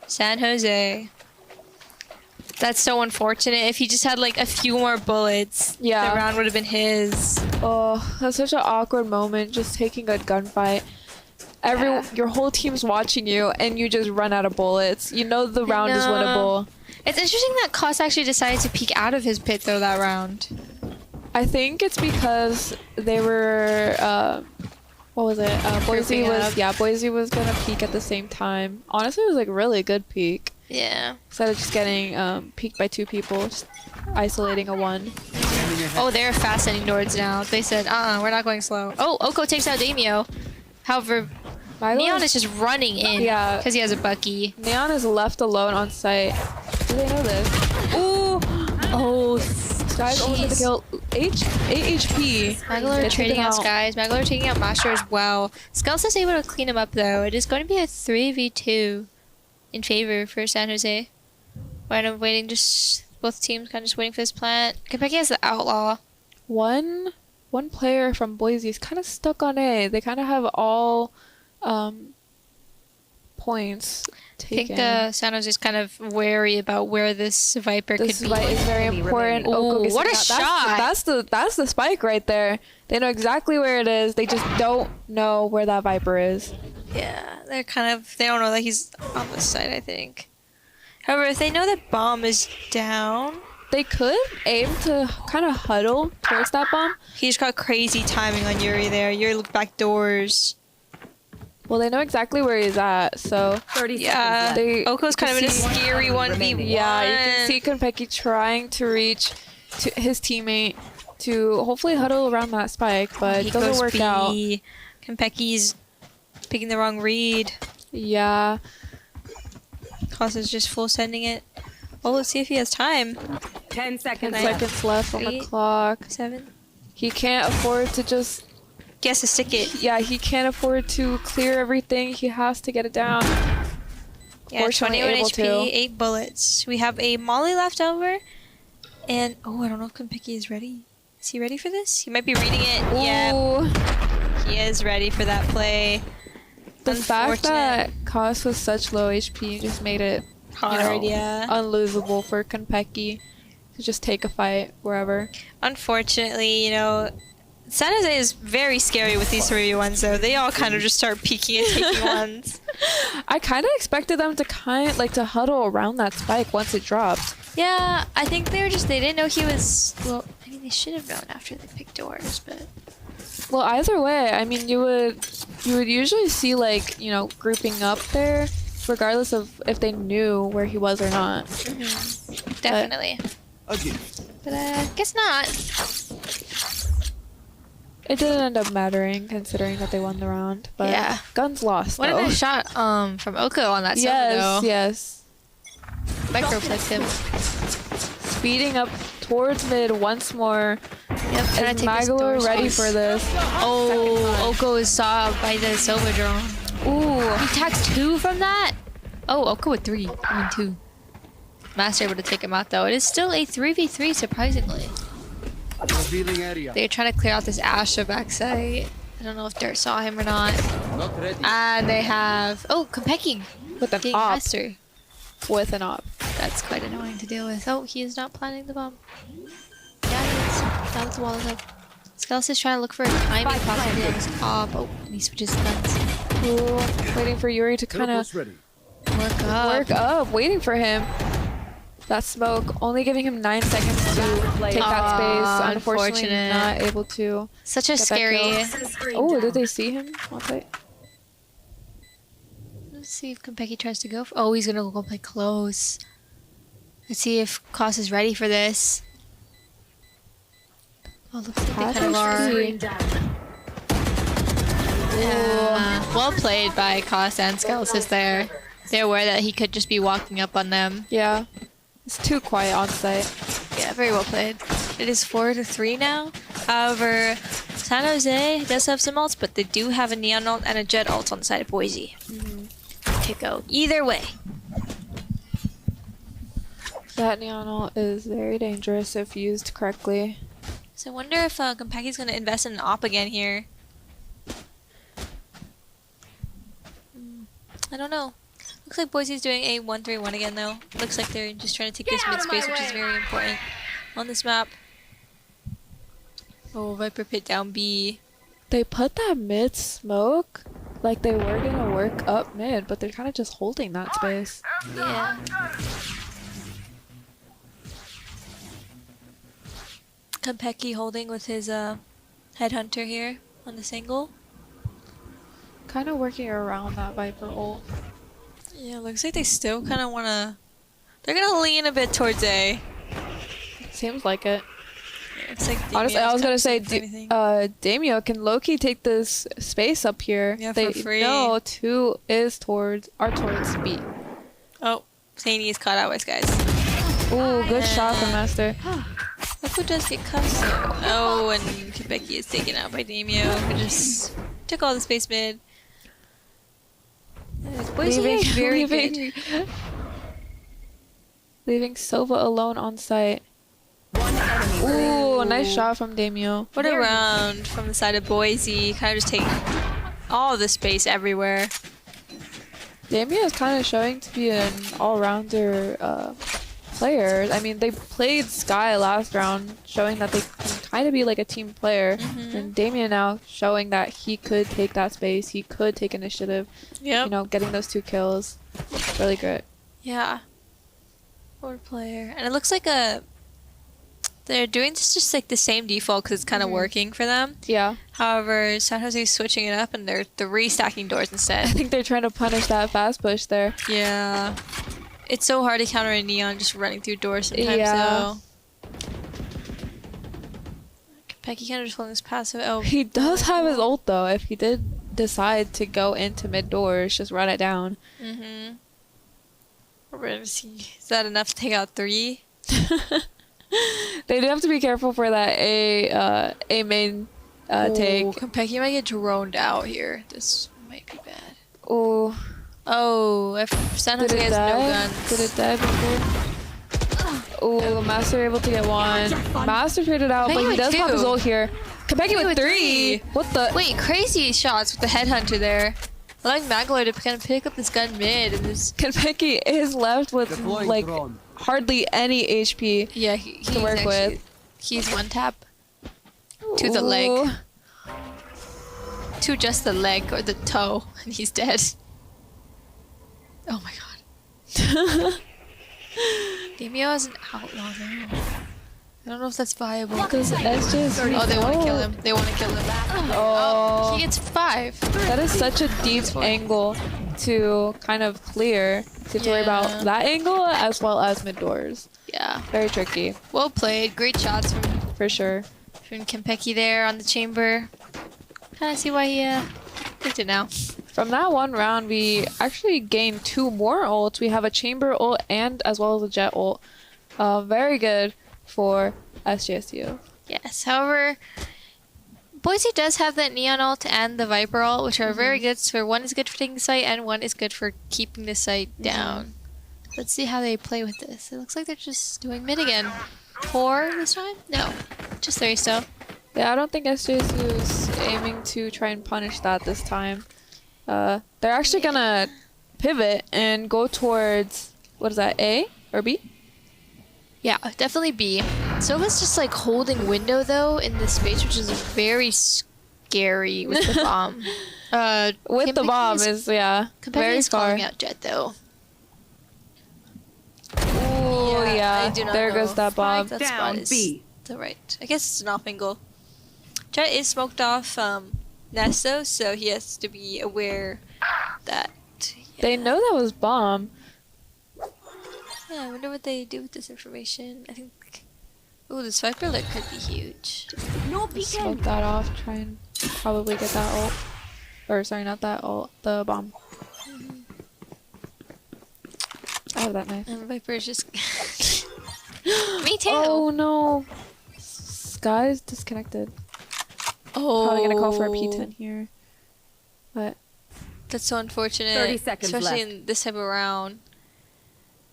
San Jose. That's so unfortunate. If he just had like a few more bullets, the round would have been his. Oh, that's such an awkward moment, just taking a gunfight. Your whole team's watching you, and you just run out of bullets. You know the round is winnable. It's interesting that Koss actually decided to peek out of his pit though that round. I think it's because they were, what was it? Boise was gonna peek at the same time. Honestly, it was like really good peek. Yeah. Instead of just getting peeked by 2 people, just isolating a 1. Oh, they're fast sending towards now. They said, we're not going slow. Oh, Oko takes out Damio. However, Neon is just running in because he has a Bucky. Neon is left alone on site. Do they know this? Ooh! Oh, Sky's almost at the kill. 8 HP. Magler trading out Skies. Magler taking out Master as well. Skulls is able to clean him up though. It is going to be a 3v2 in favor for San Jose. Right, I'm waiting, just both teams kind of just waiting for this plant. Kentucky has the Outlaw. One player from Boise is kind of stuck on A. They kind of have all points taken. I think San Jose's kind of wary about where this Viper could be. This Viper is very important. Ooh, what a shot! That's the spike right there. They know exactly where it is. They just don't know where that Viper is. Yeah, they don't know that he's on this side, I think. However, if they know that bomb is down, they could aim to kind of huddle towards that bomb. He just got crazy timing on Yuri there. Yuri looked back doors. Well, they know exactly where he's at, so 30 seconds. Oko's kind of in a scary 1v1. Yeah, you can see Konpeki trying to reach to his teammate to hopefully huddle around that spike, but it doesn't work out. Konpeki's picking the wrong read. Yeah. Costa's just full sending it. Oh, let's see if he has time. 10 seconds. 10 seconds left on the clock. 7. He can't afford to just... He has to stick it. Yeah, he can't afford to clear everything. He has to get it down. Yeah, 21 HP, 8 bullets. We have a Molly left over. And, oh, I don't know if Konpeki is ready. Is he ready for this? He might be reading it. Yeah. He is ready for that play. The fact that Koss was such low HP just made it hard, unlosable for Konpeki to just take a fight wherever. Unfortunately, San Jose is very scary with these 3v1s though. They all kind of just start peeking and taking ones. I kind of expected them to to huddle around that spike once it dropped. Yeah, I think they didn't know he was, well, I mean they should have known after they picked doors, but... Well, either way, I mean, you would usually see grouping up there, regardless of if they knew where he was or not. Mm-hmm. Definitely. But guess not. It didn't end up mattering, considering that they won the round. But yeah, guns lost. What a nice shot from Oko on that side though. Yes. Micro flicked him. Speeding up towards mid once more. Yep, is Magler ready for this? Oh, Oko is saw by the Sova drone. Ooh, he tags 2 from that? Oh, Oko with 3. I mean 2. Master able to take him out though. It is still a 3v3 surprisingly. They're trying to clear out this Asha backside. I don't know if Dirt saw him or not. And they have... Oh, Konpeki with an op. Master. With an op. That's quite annoying to deal with. Oh, he is not planting the bomb. Yeah, he is. Down with the wall though. Skelos is trying to look for a timing possibly on his op. Oh, and he switches guns. Cool. Waiting for Yuri to kind of work up. Waiting for him. That smoke only giving him 9 seconds to take that space. Unfortunately, not able to. Such a scary. Oh, did they see him? Okay. Let's see if Konpeki tries to go. Oh, he's gonna go play close. Let's see if Koss is ready for this. Oh, looks like they kind of are. Yeah. Well played by Koss and Skelos there. They're aware that he could just be walking up on them. Yeah. It's too quiet on site. Yeah, very well played. It is 4-3 now. However, San Jose does have some ults, but they do have a Neon ult and a Jet ult on the side of Boise. Could go either way. That Neon ult is very dangerous if used correctly. So I wonder if Konpeki's going to invest in an op again here. I don't know. Looks like Boise's doing a 1-3-1 again though. Looks like they're just trying to take this mid space, which is very important on this map. Oh, Viper pit down B. They put that mid smoke like they were gonna work up mid, but they're kind of just holding that space. Yeah. Konpeki holding with his headhunter here on this angle. Kind of working around that Viper ult. Yeah, looks like they still kind of want to... They're going to lean a bit towards A. Seems like it. Looks like honestly, I was gonna say, anything. Damio can low-key take this space up here. Yeah, they for free. know 2 is towards B. Oh, Zany is caught out, guys. Ooh, good shot from Master. Look who does get cuffs. Oh, and Becky is taken out by Damio, who just took all the space mid. Boise is very good. Leaving Sova alone on site. Ooh, nice shot from Damio. What a round from the side of Boise. Kind of just taking all the space everywhere. Damio is kind of showing to be an all-rounder player. I mean, they played Sky last round, showing that they can kind of be like a team player. And Damien now showing that he could take that space, he could take initiative. Yep. You know, getting those 2 kills. Really good. Yeah. Forward player. And it looks like they're doing this just like the same default because it's kind of working for them. Yeah. However, San Jose's switching it up and they're 3 stacking doors instead. I think they're trying to punish that fast push there. Yeah. It's so hard to counter a Neon just running through doors sometimes, Yeah. though. Becky kind of just holding this passive. Oh, he does have his ult, though. If he did decide to go into mid doors, just run it down. We're going to see. Is that enough to take out 3? They do have to be careful for that A main take. Becky might get droned out here. This might be bad. Ooh. Oh, if San Jose has no guns. Did it die before? Ooh, Master able to get 1. Master traded out, but he does pop his ult here. Compeki with 3. What the? Wait, crazy shots with the headhunter there. I like Magloy to kind of pick up this gun mid and this. Compeki is left with like hardly any HP. Yeah, to work with. He's 1 tap to the leg. To just the leg or the toe, and he's dead. Oh my god. Damio is an outlaw though. I don't know if that's viable. Because SJ oh, they want to kill him. They want to kill him. Oh, he gets 5. That is such a deep angle to kind of clear. You have to worry about that angle as well as mid doors. Yeah. Very tricky. Well played. Great shots from for sure. From Compeki there on the chamber. Kind of see why he picked it now. From that 1 round, we actually gained 2 more ults. We have a chamber ult and as well as a jet ult. Very good for SJSU. Yes, however, Boise does have that Neon ult and the Viper ult, which are very good. So 1 is good for taking the site and 1 is good for keeping the site down. Let's see how they play with this. It looks like they're just doing mid again. 4 this time? No, just 3 still. Yeah, I don't think SJSU is aiming to try and punish that this time. They're actually gonna pivot and go towards, what is that, A or B? Yeah, definitely B. Sova's just like holding window though in this space, which is very scary with the bomb. With the bomb is very far. Calling out Jet though. Ooh, yeah. There goes that bomb. That spot is the right. I guess it's an off angle. Jet is smoked off Nesto, so he has to be aware that they know that was bomb. Yeah, I wonder what they do with this information. I think. Ooh, this Viper lick could be huge. Smoke that off. Try and probably get that ult. Or sorry, not that ult. The bomb. I have that knife. And Viper is just. Me too. Oh no. Sky's disconnected. Oh. Probably gonna call for a P10 here. But that's so unfortunate. 30 seconds especially left. In this type of round.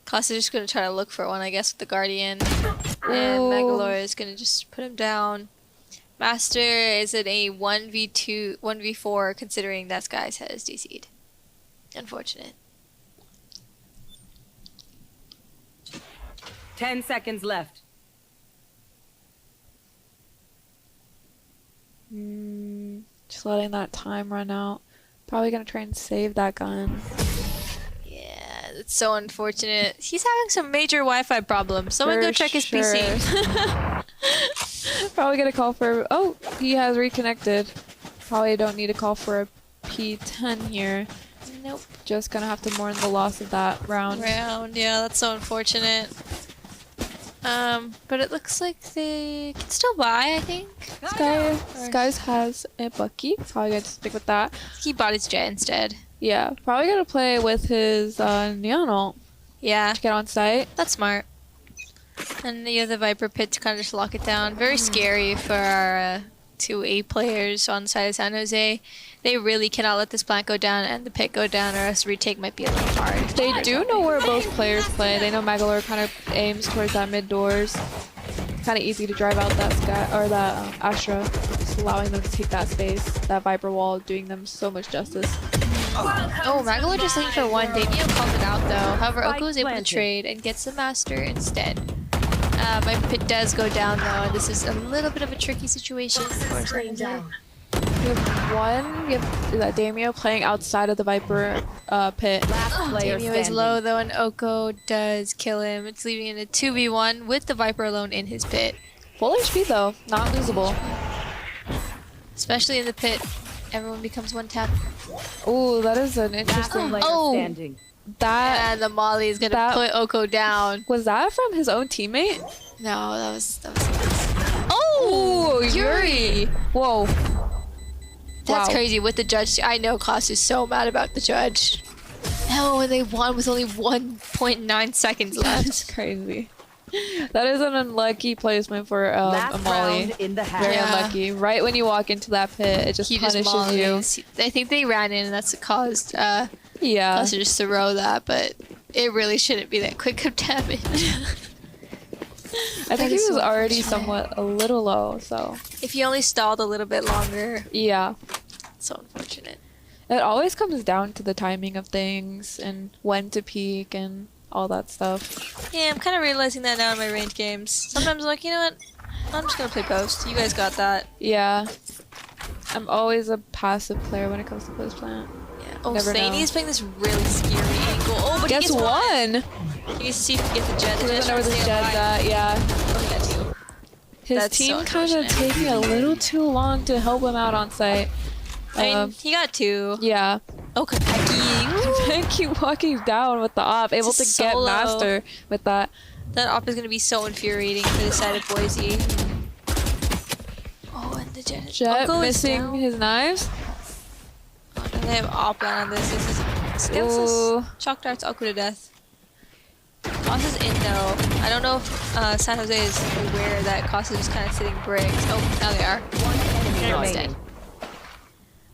Cost is just gonna try to look for one, I guess, with the Guardian. And Magaloy is gonna just put him down. Master is at a 1v2, 1v4, considering that Sky's has DC'd. Unfortunate. 10 seconds left. Just letting that time run out. Probably gonna try and save that gun. Yeah, it's so unfortunate. He's having some major Wi-Fi problems. Someone go check his PC. Probably gonna call for. Oh, he has reconnected. Probably don't need to call for a P10 here. Nope. Just gonna have to mourn the loss of that round. Yeah, that's so unfortunate. But it looks like they can still buy, I think. Skies has a Bucky. Probably gonna stick with that. He bought his Jet instead. Yeah, probably gonna play with his Neon ult. Yeah. To get on site. That's smart. And you have the Viper pit to kind of just lock it down. Very scary for our 2A players on the side of San Jose. They really cannot let this plant go down and the pit go down, or else retake might be a little hard. They do know where both players play. They know Magalore kind of aims towards that mid doors. Kind of easy to drive out that Sky or that Astra, just allowing them to take that space. That Viper wall doing them so much justice. Oh, Magalore just looking for one. Damien called it out though. However, Oko is able to trade and gets the Master instead. My pit does go down though, and this is a little bit of a tricky situation for San Jose. You have Damio playing outside of the Viper pit. Damio is low though, and Oko does kill him. It's leaving in a 2v1 with the Viper alone in his pit. Full HP though, not losable. Especially in the pit, everyone becomes one tap. Ooh, that is an interesting. That and the Molly is gonna put Oko down. Was that from his own teammate? No, that was. Oh, Yuri! Whoa. That's crazy with the judge. I know Klaus is so mad about the judge. No, and they won with only 1.9 seconds left. That's crazy. That is an unlucky placement for a Molly. Very unlucky. Right when you walk into that pit, it just punishes you. I think they ran in, and that's what caused Klaus to just throw that, but it really shouldn't be that quick of damage. I think he was already somewhat a little low, so. If he only stalled a little bit longer. Yeah. So unfortunate. It always comes down to the timing of things and when to peak and all that stuff. Yeah, I'm kind of realizing that now in my range games. Sometimes I'm like, you know what? I'm just going to play post. You guys got that. Yeah. I'm always a passive player when it comes to post plant. Yeah. Oh, Slaney is playing this really scary angle. Oh, but Guess he gets one. You can see if he gets the jet. He doesn't know where the jet's at, yeah. Oh, he got two. His team kind of taking a little too long to help him out on site. I mean, he got two. Yeah. Oh, Kopecki walking down with the op, able to get Master with that. That op is going to be so infuriating for the side of Boise. Oh, and the jet. Jet missing his knives. Oh, no, they have op on this. This is Chalk darts Oko to death. Koss is in though. I don't know if San Jose is aware that Koss is just kind of sitting bricks. Oh, now they are. One dead.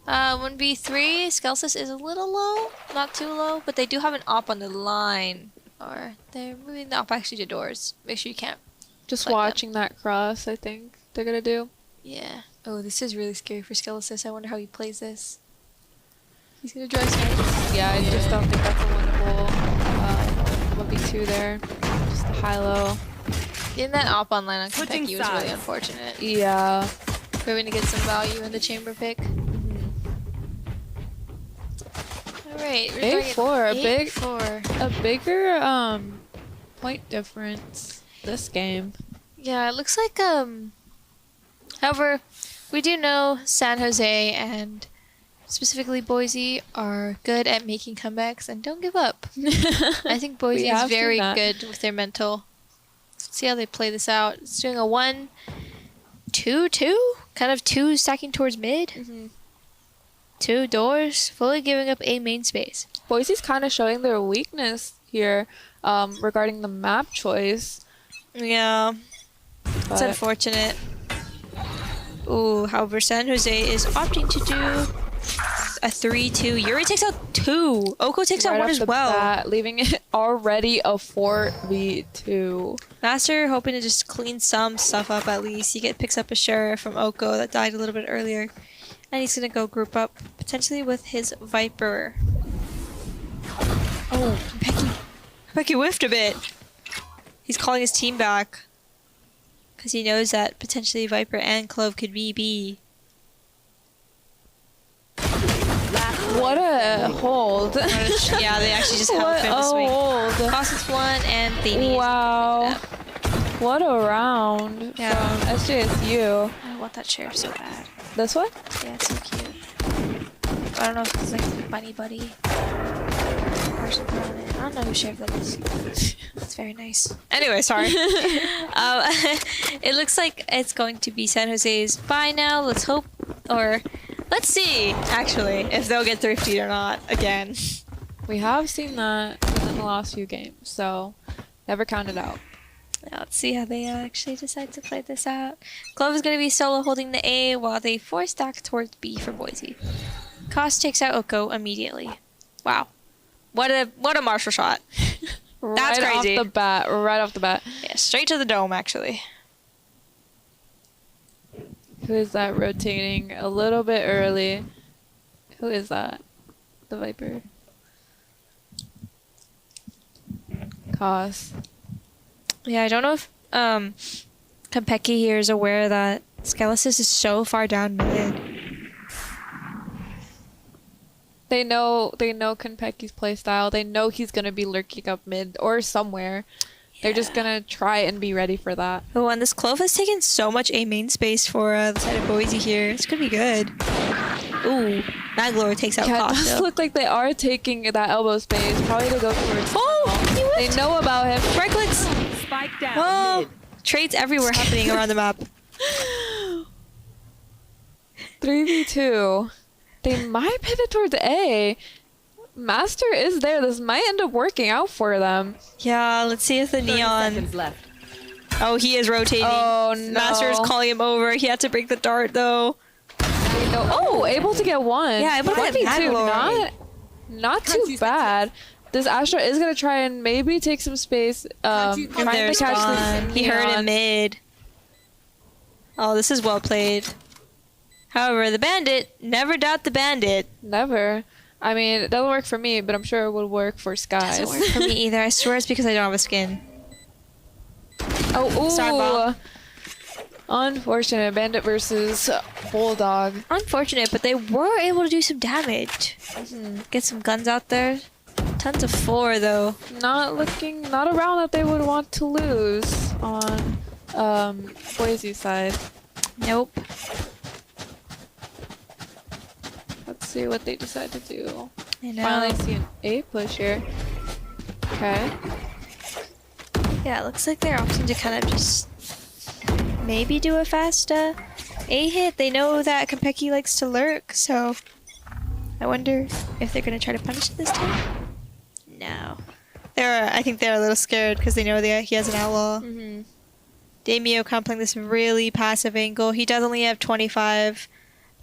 1v3, Skelsis is a little low, not too low, but they do have an op on the line. Or they're moving the op actually to doors. Make sure you can't. Just watching that cross, I think they're gonna do. Yeah. Oh, this is really scary for Skelsis. I wonder how he plays this. He's gonna drive snipes. Yeah, I just don't think that's a winnable 1v2 there. Just a high-low. Getting that op online on Kopecki was really unfortunate. Yeah. We're going to get some value in the chamber pick. Alright, we're 8-4, a bigger point difference this game. Yeah, it looks like however, we do know San Jose and specifically Boise are good at making comebacks and don't give up. I think Boise is very good with their mental. Let's see how they play this out. It's doing a 1-2-2, kind of 2 stacking towards mid. 2 doors, fully giving up a main space. Boise's kind of showing their weakness here regarding the map choice. Yeah, it's unfortunate. Ooh, however, San Jose is opting to do a 3-2. Yuri takes out 2. Oko takes out 1 as well. Leaving it already a 4v2. Master hoping to just clean some stuff up at least. He picks up a sheriff from Oko that died a little bit earlier. And he's going to go group up, potentially with his Viper. Oh, Kopecki whiffed a bit. He's calling his team back. Because he knows that potentially Viper and Clove could be B. What a hold. Yeah, they actually just helped him to swing. Costs 1 and they wow. What a round from SJSU. I want that sheriff so bad. This one? Yeah, it's so cute. I don't know if it's like Bunny Buddy. person put on it. I don't know who shared that is. That's very nice. Anyway, sorry. It looks like it's going to be San Jose's bye now. Let's hope, or let's see, actually, if they'll get thrifty or not again. We have seen that in the last few games, so never count it out. Now let's see how they actually decide to play this out. Clove is going to be solo holding the A while they force stack towards B for Boise. Cost takes out Oko immediately. Wow. What a Marshall shot. That's crazy. Right off the bat. Yeah, straight to the dome, actually. Who is that rotating a little bit early? Who is that? The Viper. Cost. Yeah, I don't know if Konpeki here is aware that Skelesis is so far down mid. They know Konpeki's playstyle. They know he's gonna be lurking up mid or somewhere. Yeah. They're just gonna try and be ready for that. Oh, and this Clove has taken so much A main space for the side of Boise here. It's gonna be good. Ooh, Magloire takes out Cost. It does look like they are taking that elbow space, probably to go towards. Oh, they know about him. Franklins. Spike down. Oh, trades everywhere happening around the map. 3v2. They might pivot towards A. Master is there. This might end up working out for them. Yeah, let's see if the Neon... left. Oh, he is rotating. Oh, no. Master is calling him over. He had to break the dart, though. Oh, able to get one. Yeah, able to get Magloire. Not too bad. This Astra is going to try and maybe take some space. Trying to catch this. He heard it mid. Oh, this is well played. However, the Bandit, never doubt the Bandit. Never. I mean, it doesn't work for me, but I'm sure it would work for Skies. It doesn't work for me either. I swear it's because I don't have a skin. Oh, ooh. Sorry, unfortunate. Bandit versus Bulldog. Unfortunate, but they were able to do some damage. Get some guns out there. Tons of 4, though. Not a round that they would want to lose on Boise's side. Nope. Let's see what they decide to do. I know. Finally see an A push here. Okay. Yeah, it looks like they're opting to kind of just maybe do a fast A hit. They know that Konpeki likes to lurk, so I wonder if they're going to try to punish it this time. No. I think they're a little scared because they know he has an outlaw. Damio kind of playing this really passive angle. He does only have 25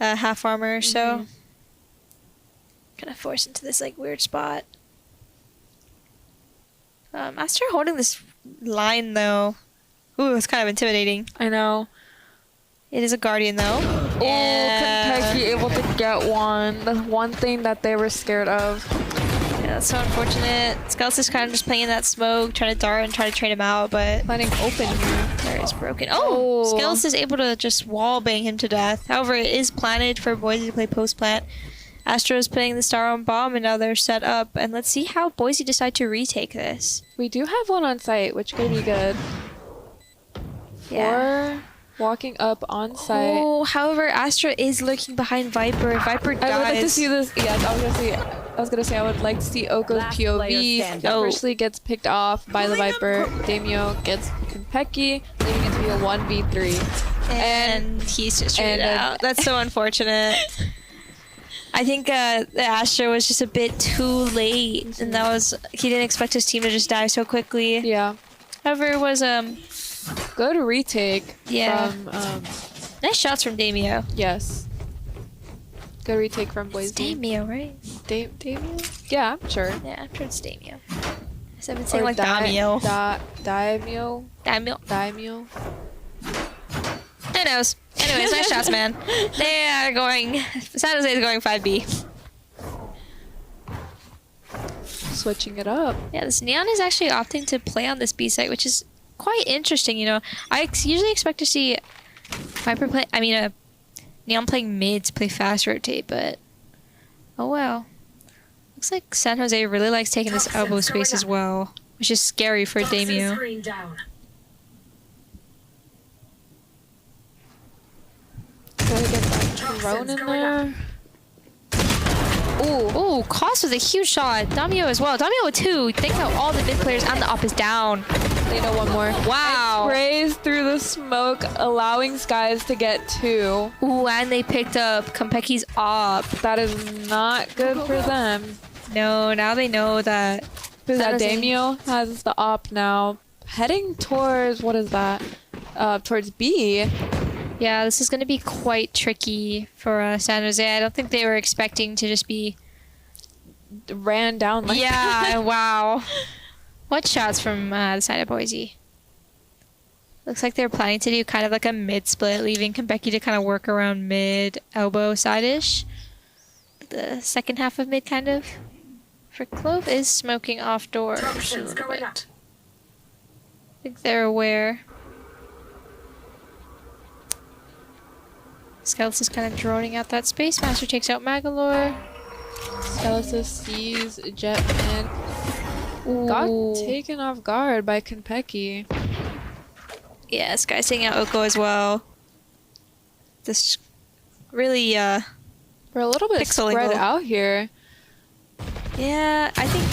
half armor, so kind of forced into this like weird spot. Master holding this line though. Ooh, it's kind of intimidating. I know. It is a Guardian though. Oh, Konpeki able to get one. The one thing that they were scared of. Yeah, that's so unfortunate. Skells is kind of just playing in that smoke, trying to dart and try to trade him out, but landing open here. There is broken. Oh! Skells is able to just wall bang him to death. However, it is planted for Boise to play post plant. Astro is putting the star on bomb, and now they're set up. And let's see how Boise decide to retake this. We do have one on site, which could be good. Yeah. Or walking up on site. Oh, however, Astra is lurking behind Viper. If Viper dies. I would like to see this. Yes, I was gonna say I would like to see Oko's POV. Firstly gets picked off by the Viper. Damio gets Konpeki, leading it to be a 1v3. And he's just traded out. That's so unfortunate. I think the Astra was just a bit too late, and he didn't expect his team to just die so quickly. Yeah. However, it was good retake. Yeah. From nice shots from Damio. Yes. Good retake from Boise. It's Damio, right? Damio? Yeah, I'm sure. Yeah, I'm sure it's Damio. I've been saying like Damio. Daimyo. Who knows? Anyways, nice shots, man. They are going. San Jose is going 5B. Switching it up. Yeah, this Neon is actually opting to play on this B site, which is quite interesting. You know, I usually expect to see Viper play. I mean, Neon playing mid to play fast rotate, but oh well. Looks like San Jose really likes taking this elbow space as well, which is scary for Damio. Gotta get that drone in there. Ooh, Cost with a huge shot. Damio as well. Damio with 2. Think about all the mid players and the op is down. They know one more. Wow. And sprays through the smoke, allowing Skies to get 2. Ooh, and they picked up Kompeki's op. That is not good for them. No, now they know that. Who's that? Damio has the op now. Heading towards, what is that? Towards B. Yeah, this is going to be quite tricky for San Jose. I don't think they were expecting to just be ran down like that. Yeah, wow. What shots from the side of Boise? Looks like they're planning to do kind of like a mid-split, leaving Kombeki to kind of work around mid, elbow side-ish. The second half of mid, kind of. For Clove is smoking off doors a little bit. I think they're aware. Skeletons kind of droning out that space. Master takes out Magalore. Skeleton sees Jetman. Got taken off guard by Konpeki. Yeah, this guy's taking out Oko as well. This really, we're a little bit spread out here. Yeah, I think,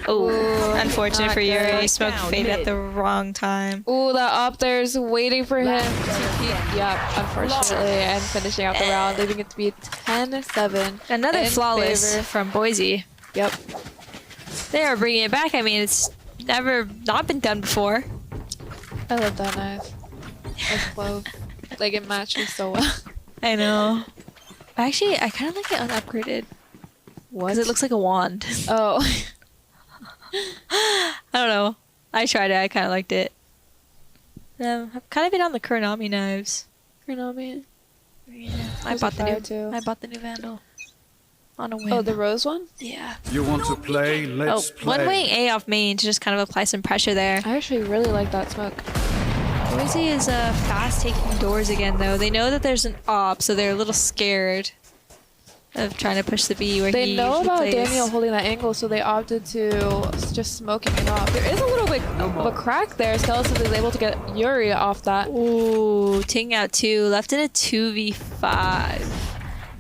oh, unfortunate for Yuri. Smoked Fade at the wrong time. Ooh, that up there's waiting for him to keep, yep, unfortunately, and finishing out the round, leaving it to be 10-7. Another flawless from Boise. Yep. They are bringing it back. I mean, it's never not been done before. I love that knife. That's Clove. Like, it matches so well. I know. Actually, I kind of like it unupgraded. What? Because it looks like a wand. Oh. I don't know. I tried it. I kind of liked it. I've kind of been on the Kuronami knives. Kuronami? Yeah. I bought the new Vandal. On a whim. Oh, the rose one? Yeah. You want to play? Let's play. One weighing A off main to just kind of apply some pressure there. I actually really like that smoke. Boise is fast taking doors again, though. They know that there's an op, so they're a little scared of trying to push the B where they he know about plays. Daniel holding that angle, so they opted to just smoking it off. There is a little bit of a crack there. Skeleton is able to get Yuri off that. Ooh, taking out 2. Left in a 2v5.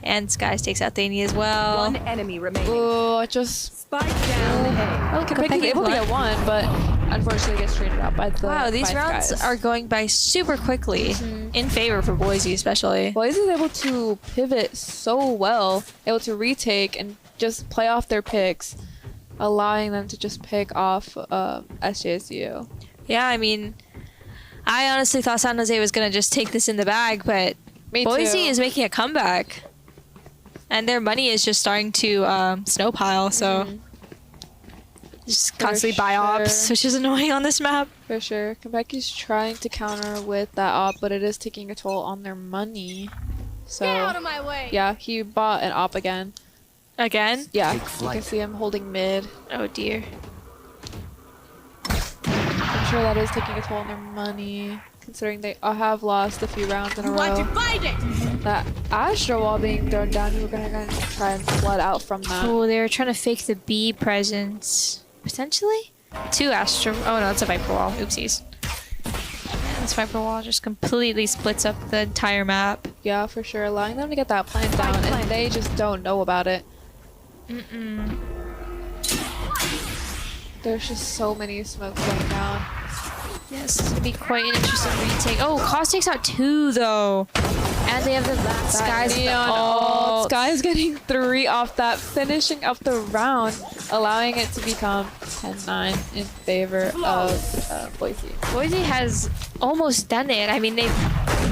And Skies takes out Thani as well. One enemy remaining. Ooh, just spike down. Oh, Konpeki's able to get 1, but unfortunately gets traded out by the Wow, these rounds are going by super quickly. In favor for Boise, especially. Boise is able to pivot so well, able to retake and just play off their picks, allowing them to just pick off SJSU. Yeah, I mean, I honestly thought San Jose was going to just take this in the bag, but Boise is making a comeback. And their money is just starting to snowpile, so just constantly buy ops, which is annoying on this map. For sure. Konpeki's trying to counter with that op, but it is taking a toll on their money. So, get out of my way. Yeah, he bought an op again. Again? Yeah, you can see him holding mid. Oh dear. I'm sure that is taking a toll on their money, considering they have lost a few rounds in a row. That Astro wall being thrown down, we were gonna try and flood out from that. Oh, they were trying to fake the B presence. Potentially? 2 Astro. Oh no, it's a Viper wall. Oopsies. And this Viper wall just completely splits up the entire map. Yeah, for sure. Allowing them to get that plant down, and they just don't know about it. There's just so many smokes going down. Yes, this is gonna be quite an interesting retake. Oh, Cost takes out 2 though. And they have the Skies neon ult. Skies getting 3 off that, finishing up the round, allowing it to become 10-9 in favor of Boise. Boise has almost done it. I mean,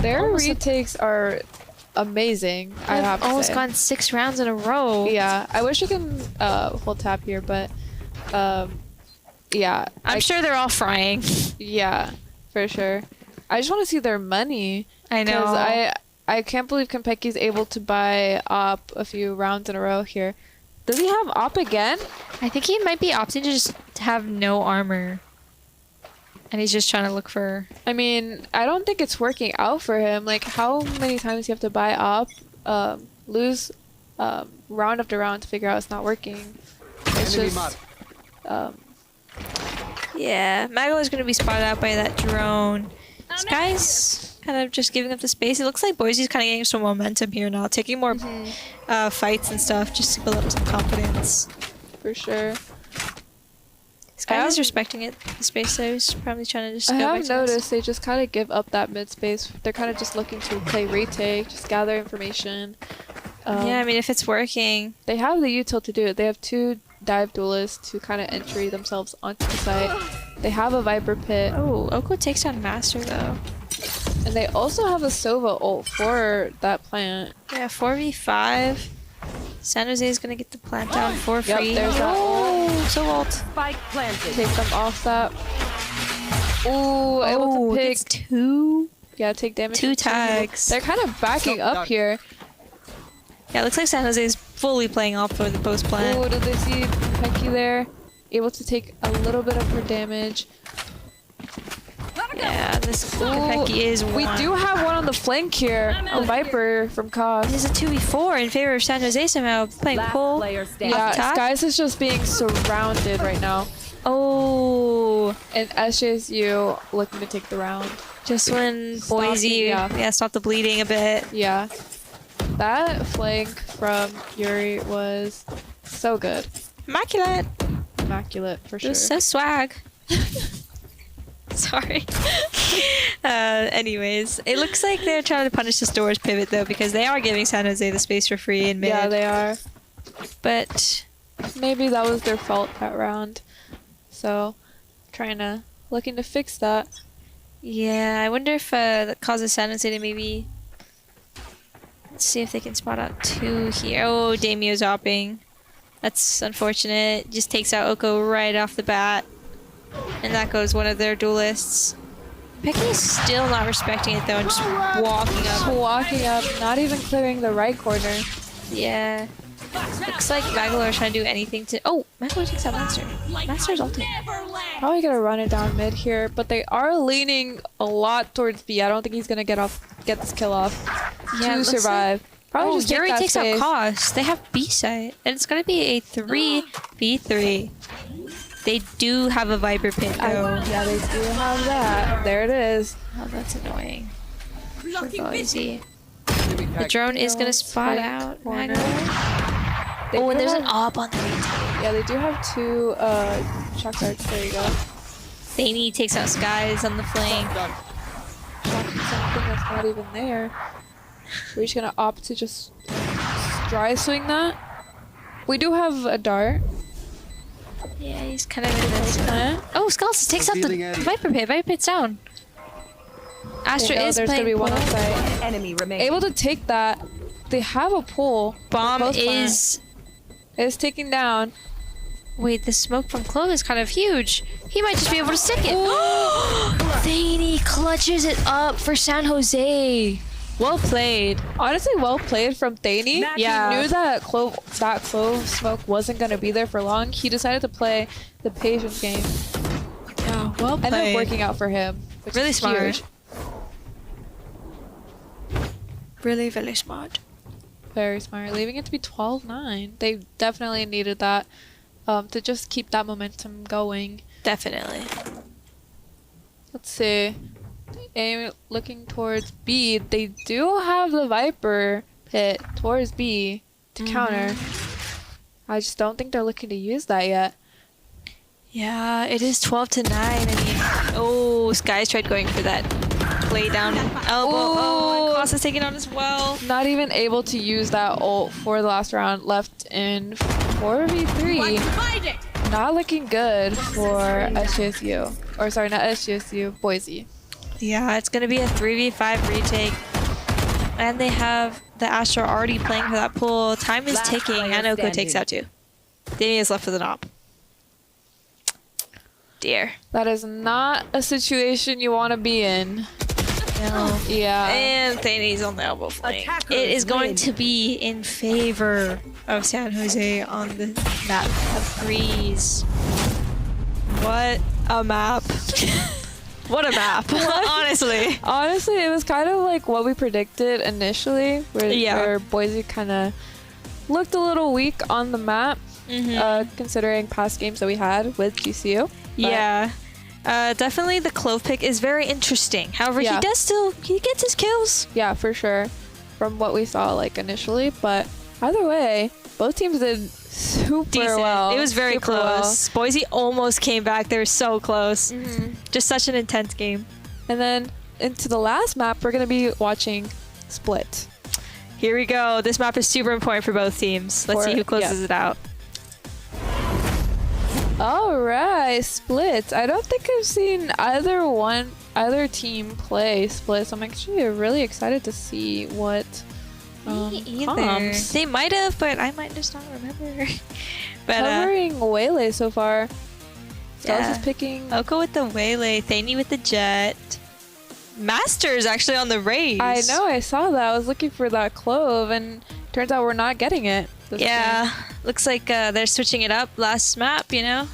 their retakes are amazing. I have to almost say. gone 6 rounds in a row. Yeah, I wish I can hold tap here, but yeah. I'm sure they're all frying. Yeah, for sure. I just want to see their money. I know. I can't believe Konpeki's able to buy op a few rounds in a row here. Does he have op again? I think he might be opting to just have no armor. And he's just trying to look for... I mean, I don't think it's working out for him. Like, how many times do you have to buy op, lose round after round to figure out it's not working? It's just... Yeah, Magalore's going to be spotted out by that drone. Skies kind of just giving up the space. It looks like Boise's kind of getting some momentum here now, taking more fights and stuff just to build up some confidence. For sure. Sky is respecting it. The space there is probably trying to just go I back have to noticed they just kind of give up that mid space. They're kind of just looking to play retake, just gather information. Yeah, I mean, if it's working. They have the util to do it. They have 2 dive duelists to kind of entry themselves onto the site. They have a Viper pit. Oh, Oko takes down Master though. And they also have a Sova ult for that plant. Yeah, 4v5. San Jose is going to get the plant down for free. Yep, there's that ult. So ult. Spike planted. Take them off that. Ooh, able to pick 2. Yeah, take damage. 2 tags. They're kind of backing up here. Yeah, it looks like San Jose is fully playing off for the post plant. Oh, did they see Pecky there? Able to take a little bit of her damage. Yeah, this Pecky is one. We do have one on the flank here. A Viper from Cos. This is a 2v4 in favor of San Jose somehow. Playing pull. Yeah, Skies is just being surrounded right now. Oh. And SJSU looking to take the round. Just when Boise, stop the bleeding a bit. Yeah. That flank from Yuri was so good. Immaculate. Immaculate, for sure. It was so swag. Sorry. Anyways, it looks like they're trying to punish the Doors pivot, though, because they are giving San Jose the space for free in mid. Yeah, they are. But maybe that was their fault that round. So, looking to fix that. Yeah, I wonder if that causes San Jose to maybe... Let's see if they can spot out 2 here. Oh, Damio's opping. That's unfortunate. Just takes out Oko right off the bat. And that goes one of their duelists. Pecky is still not respecting it though, and just walking up. Just walking up, not even clearing the right corner. Yeah. Looks like Magalore's trying to do anything to... Oh, Magalore takes out Master. Master's ultimate. Probably gonna run it down mid here, but they are leaning a lot towards B. I don't think he's gonna get this kill off to survive. Probably just Yuri take that takes space. out Cos. They have B site, and it's gonna be a 3v3. They do have a Viper pit though. Yeah, they do have that. There it is. Oh, that's annoying. For Boise. The drone is gonna spot out Magalore. Oh, and there's an op on the retake. Yeah, they do have 2 shock darts. There you go. Thaney takes out Skies on the flank. Something that's not even there. We're just gonna opt to just dry swing that. We do have a dart. Yeah, he's kind of in this plant. Oh, Skulls takes out the Viper pit. Viper pit's down. Astra is there's playing gonna be one pull. on site. Enemy remaining. Able to take that. They have a pull. Bomb is taken down. Wait, the smoke from Clove is kind of huge. He might just be able to stick it. Thaney clutches it up for San Jose. Well played. Honestly, well played from Thaney. Yeah. He knew that clove smoke wasn't gonna be there for long. He decided to play the patient game. Yeah, well played. Ended up working out for him. Which Really is smart. huge. Really, really smart. Very smart. Leaving it to be 12-9. They definitely needed that to just keep that momentum going. Definitely. Let's see. Aim looking towards B. They do have the Viper pit towards B to counter. I just don't think they're looking to use that yet. Yeah, it is 12-9. I mean, oh, Skies tried going for that lay down elbow. Oh, and Klaus is taking on as well. Not even able to use that ult for the last round. Left in 4v3. Not looking good for SJSU. Or sorry, not SJSU, Boise. Yeah, it's going to be a 3v5 retake. And they have the Astra already playing for that pool. Time is ticking, and Oko takes out 2. Danny is left with an op. Dear. That is not a situation you want to be in. No. Yeah. And Thaney's on the elbow flank. It is going to be in favor of San Jose on the map of Breeze. What a map. What a map. Honestly. Honestly, it was kind of like what we predicted initially, where Boise kind of looked a little weak on the map, considering past games that we had with GCU. Yeah. Definitely the Clove pick is very interesting. However, he gets his kills. Yeah, for sure. From what we saw like initially, but either way, both teams did super Decent. well. It was very Super close. well. Boise almost came back. They were so close. Just such an intense game. And then into the last map, we're gonna be watching Split. Here we go. This map is super important for both teams. Let's see who closes it out. All right, Split. I don't think I've seen either team play Split, so I'm actually really excited to see what comes. They might have, but I might just not remember. But covering Waylay so far. Stealth is picking Oko with the Waylay, Thaney with the Jet. Master's actually on the Raze. I know, I saw that. I was looking for that Clove, and turns out we're not getting it. Yeah, looks like they're switching it up last map, you know?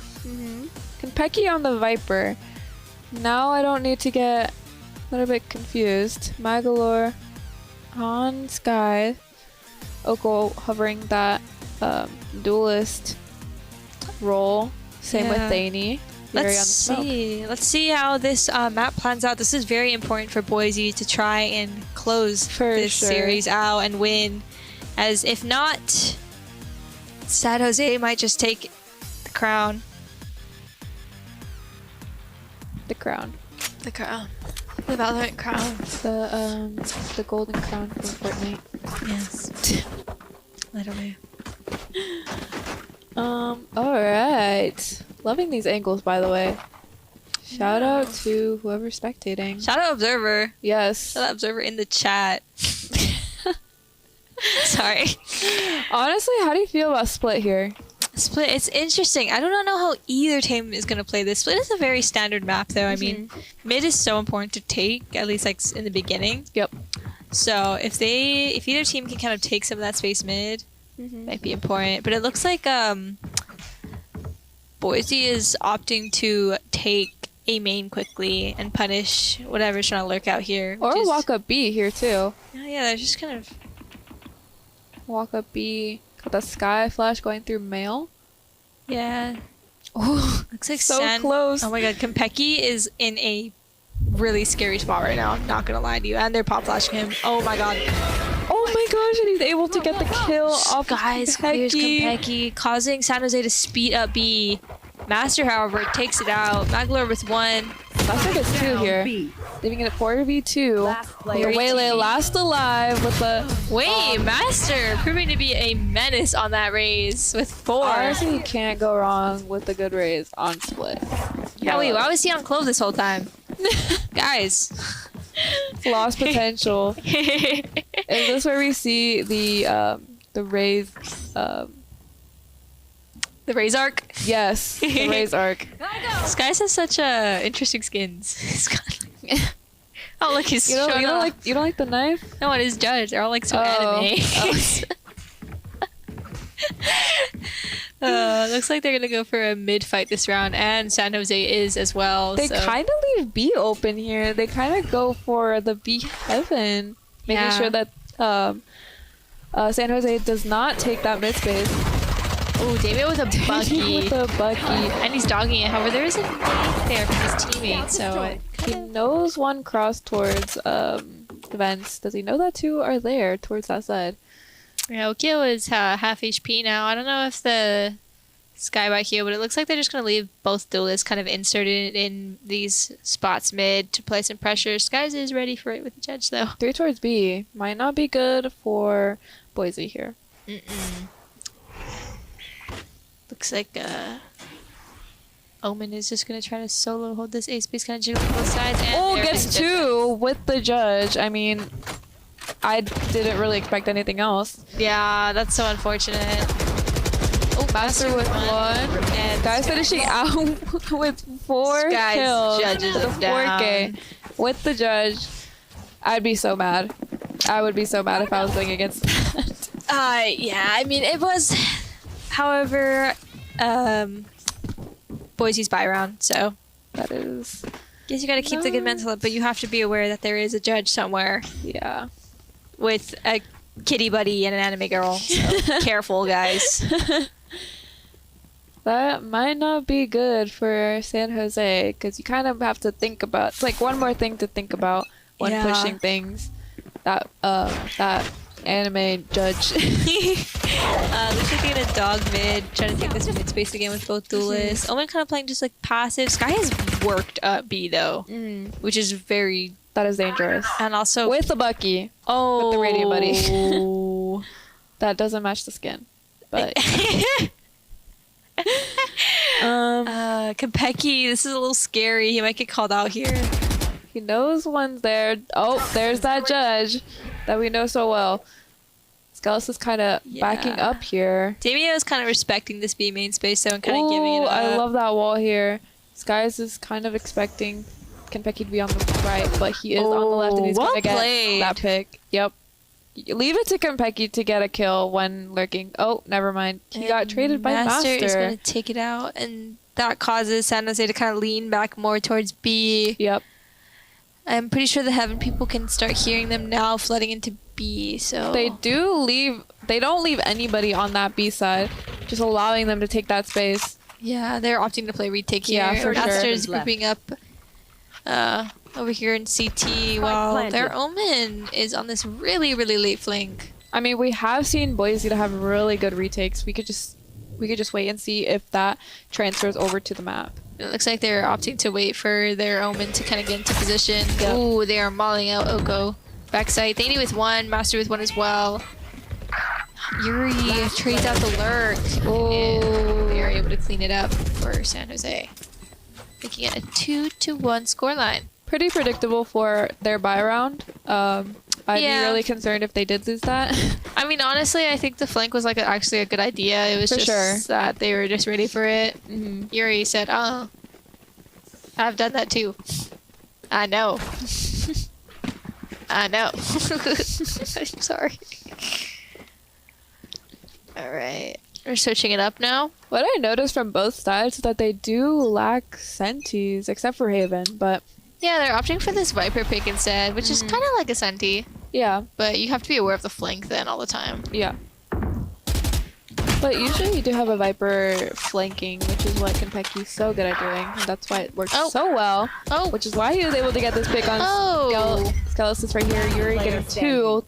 Kenpecky on the Viper. Now I don't need to get a little bit confused. Magalore on Sky. Oko hovering that duelist role. Same with Thaney. Let's see how this map plans out. This is very important for Boise to try and close this series out and win. As if not, San Jose might just take the crown. The crown. The crown. The Valorant crown. The golden crown from Fortnite. Yes. Literally. Alright. Loving these angles, by the way. Shout out to whoever's spectating. Shout out Observer. Yes. Shout out Observer in the chat. Sorry. Honestly, how do you feel about Split here? Split, it's interesting. I do not know how either team is going to play this. Split is a very standard map, though. I mean, mid is so important to take, at least like in the beginning. Yep. So if either team can kind of take some of that space mid, might be important. But it looks like Boise is opting to take a main quickly and punish whatever's trying to lurk out here. Or walk up B here too. Yeah, they're just kind of walk up B. Got the Sky Flash going through mail. Yeah. Oh, looks like so close. Oh my god, Kenpecky is in a really scary spot right now. I'm not gonna lie to you. And they're pop flashing him. Oh my god. Oh my gosh, and he's able to get the kill off Guys, clears Kenpecky, causing San Jose to speed up B. Master, however, takes it out. Magalore with 1. Master gets 2 here. Leaving it at 4v2. Waylay last alive with the... Wait, Master proving to be a menace on that Raze with 4. Honestly, you can't go wrong with a good Raze on Split. Yeah, wait, why was he on Clove this whole time? Guys. Lost potential. Is this where we see the Raze... The Raze arc? Yes, the Raze arc. This guy has such interesting skins. He's got oh look, he's you don't like the knife? No, it is Judge. They're all like so anime. Looks like they're gonna go for a mid fight this round, and San Jose is as well. They kind of leave B open here. They kind of go for the B heaven, making sure that San Jose does not take that mid space. Oh, Damien with a Bucky. And he's dogging it. However, there is a nade there from his teammate, so he knows one cross towards the vents. Does he know that two are there towards that side? Yeah, Okio is half HP now. I don't know if the Sky by here, but it looks like they're just going to leave both duelists kind of inserted in these spots mid to play some pressure. Skies is ready for it with the Judge, though. 3 towards B. Might not be good for Boise here. Looks like Omen is just going to try to solo hold this A space, kind of jiggle both sides. And gets 2 with the Judge. I mean, I didn't really expect anything else. Yeah, that's so unfortunate. Oh, Master with 1. And Sky's finishing out with 4 kills. Judges the 4K with the Judge. I'd be so mad. I would be so mad if I was going against that. Yeah, I mean, it was... However, Boise's bye round, so... That is... Guess you gotta keep the good mental, but you have to be aware that there is a Judge somewhere. Yeah. With a kitty buddy and an anime girl. So careful, guys. That might not be good for San Jose because you kind of have to think about. It's like one more thing to think about when pushing things. That anime judge. Looks like they're gonna dog mid, trying to take this mid space again with both duelists. Omen kind of playing just like passive. Sky has worked up B though, which is very. That is dangerous. And also with the Bucky. Oh, with the Radiant Buddy. That doesn't match the skin, but. Konpeki, this is a little scary. He might get called out here. He knows one's there. Oh, there's that judge that we know so well. Skelis is kind of backing up here. Damio is kind of respecting this B main space, though, and kind of giving it up. I love that wall here. Skies is kind of expecting Konpeki to be on the right, but he is on the left, and he's going to get that pick. Yep. Leave it to Konpeki to get a kill when lurking. Oh, never mind. He got traded by Master. Is going to take it out, and that causes San Jose to kind of lean back more towards B. Yep. I'm pretty sure the Heaven people can start hearing them now flooding into B, so... They don't leave anybody on that B side, just allowing them to take that space. Yeah, they're opting to play retake here. Yeah, for Master's sure. grouping up over here in CT while their Omen is on this really, really late flank. I mean, we have seen Boise to have really good retakes. We could just wait and see if that transfers over to the map. It looks like they're opting to wait for their Omen to kind of get into position. Yep. Ooh, they are mauling out Oko. Backside, Thaney with one, Master with one as well. Yuri trades out the lurk. Oh, they are able to clean it up for San Jose. Making it a 2-1 scoreline. Pretty predictable for their buy round. I'd be really concerned if they did lose that. I mean, honestly, I think the flank was actually a good idea. It was just that they were just ready for it. Yuri said, "Oh, I've done that too. I know. I know." I'm sorry. All right, we're switching it up now. What I noticed from both sides is that they do lack senties, except for Haven, but. Yeah, they're opting for this Viper pick instead, which is kind of like a Senti. Yeah. But you have to be aware of the flank then all the time. Yeah. But usually you do have a Viper flanking, which is what Konpeki's so good at doing. And that's why it works so well. Oh. Which is why he was able to get this pick on Skelis is right here. Yuri getting 2.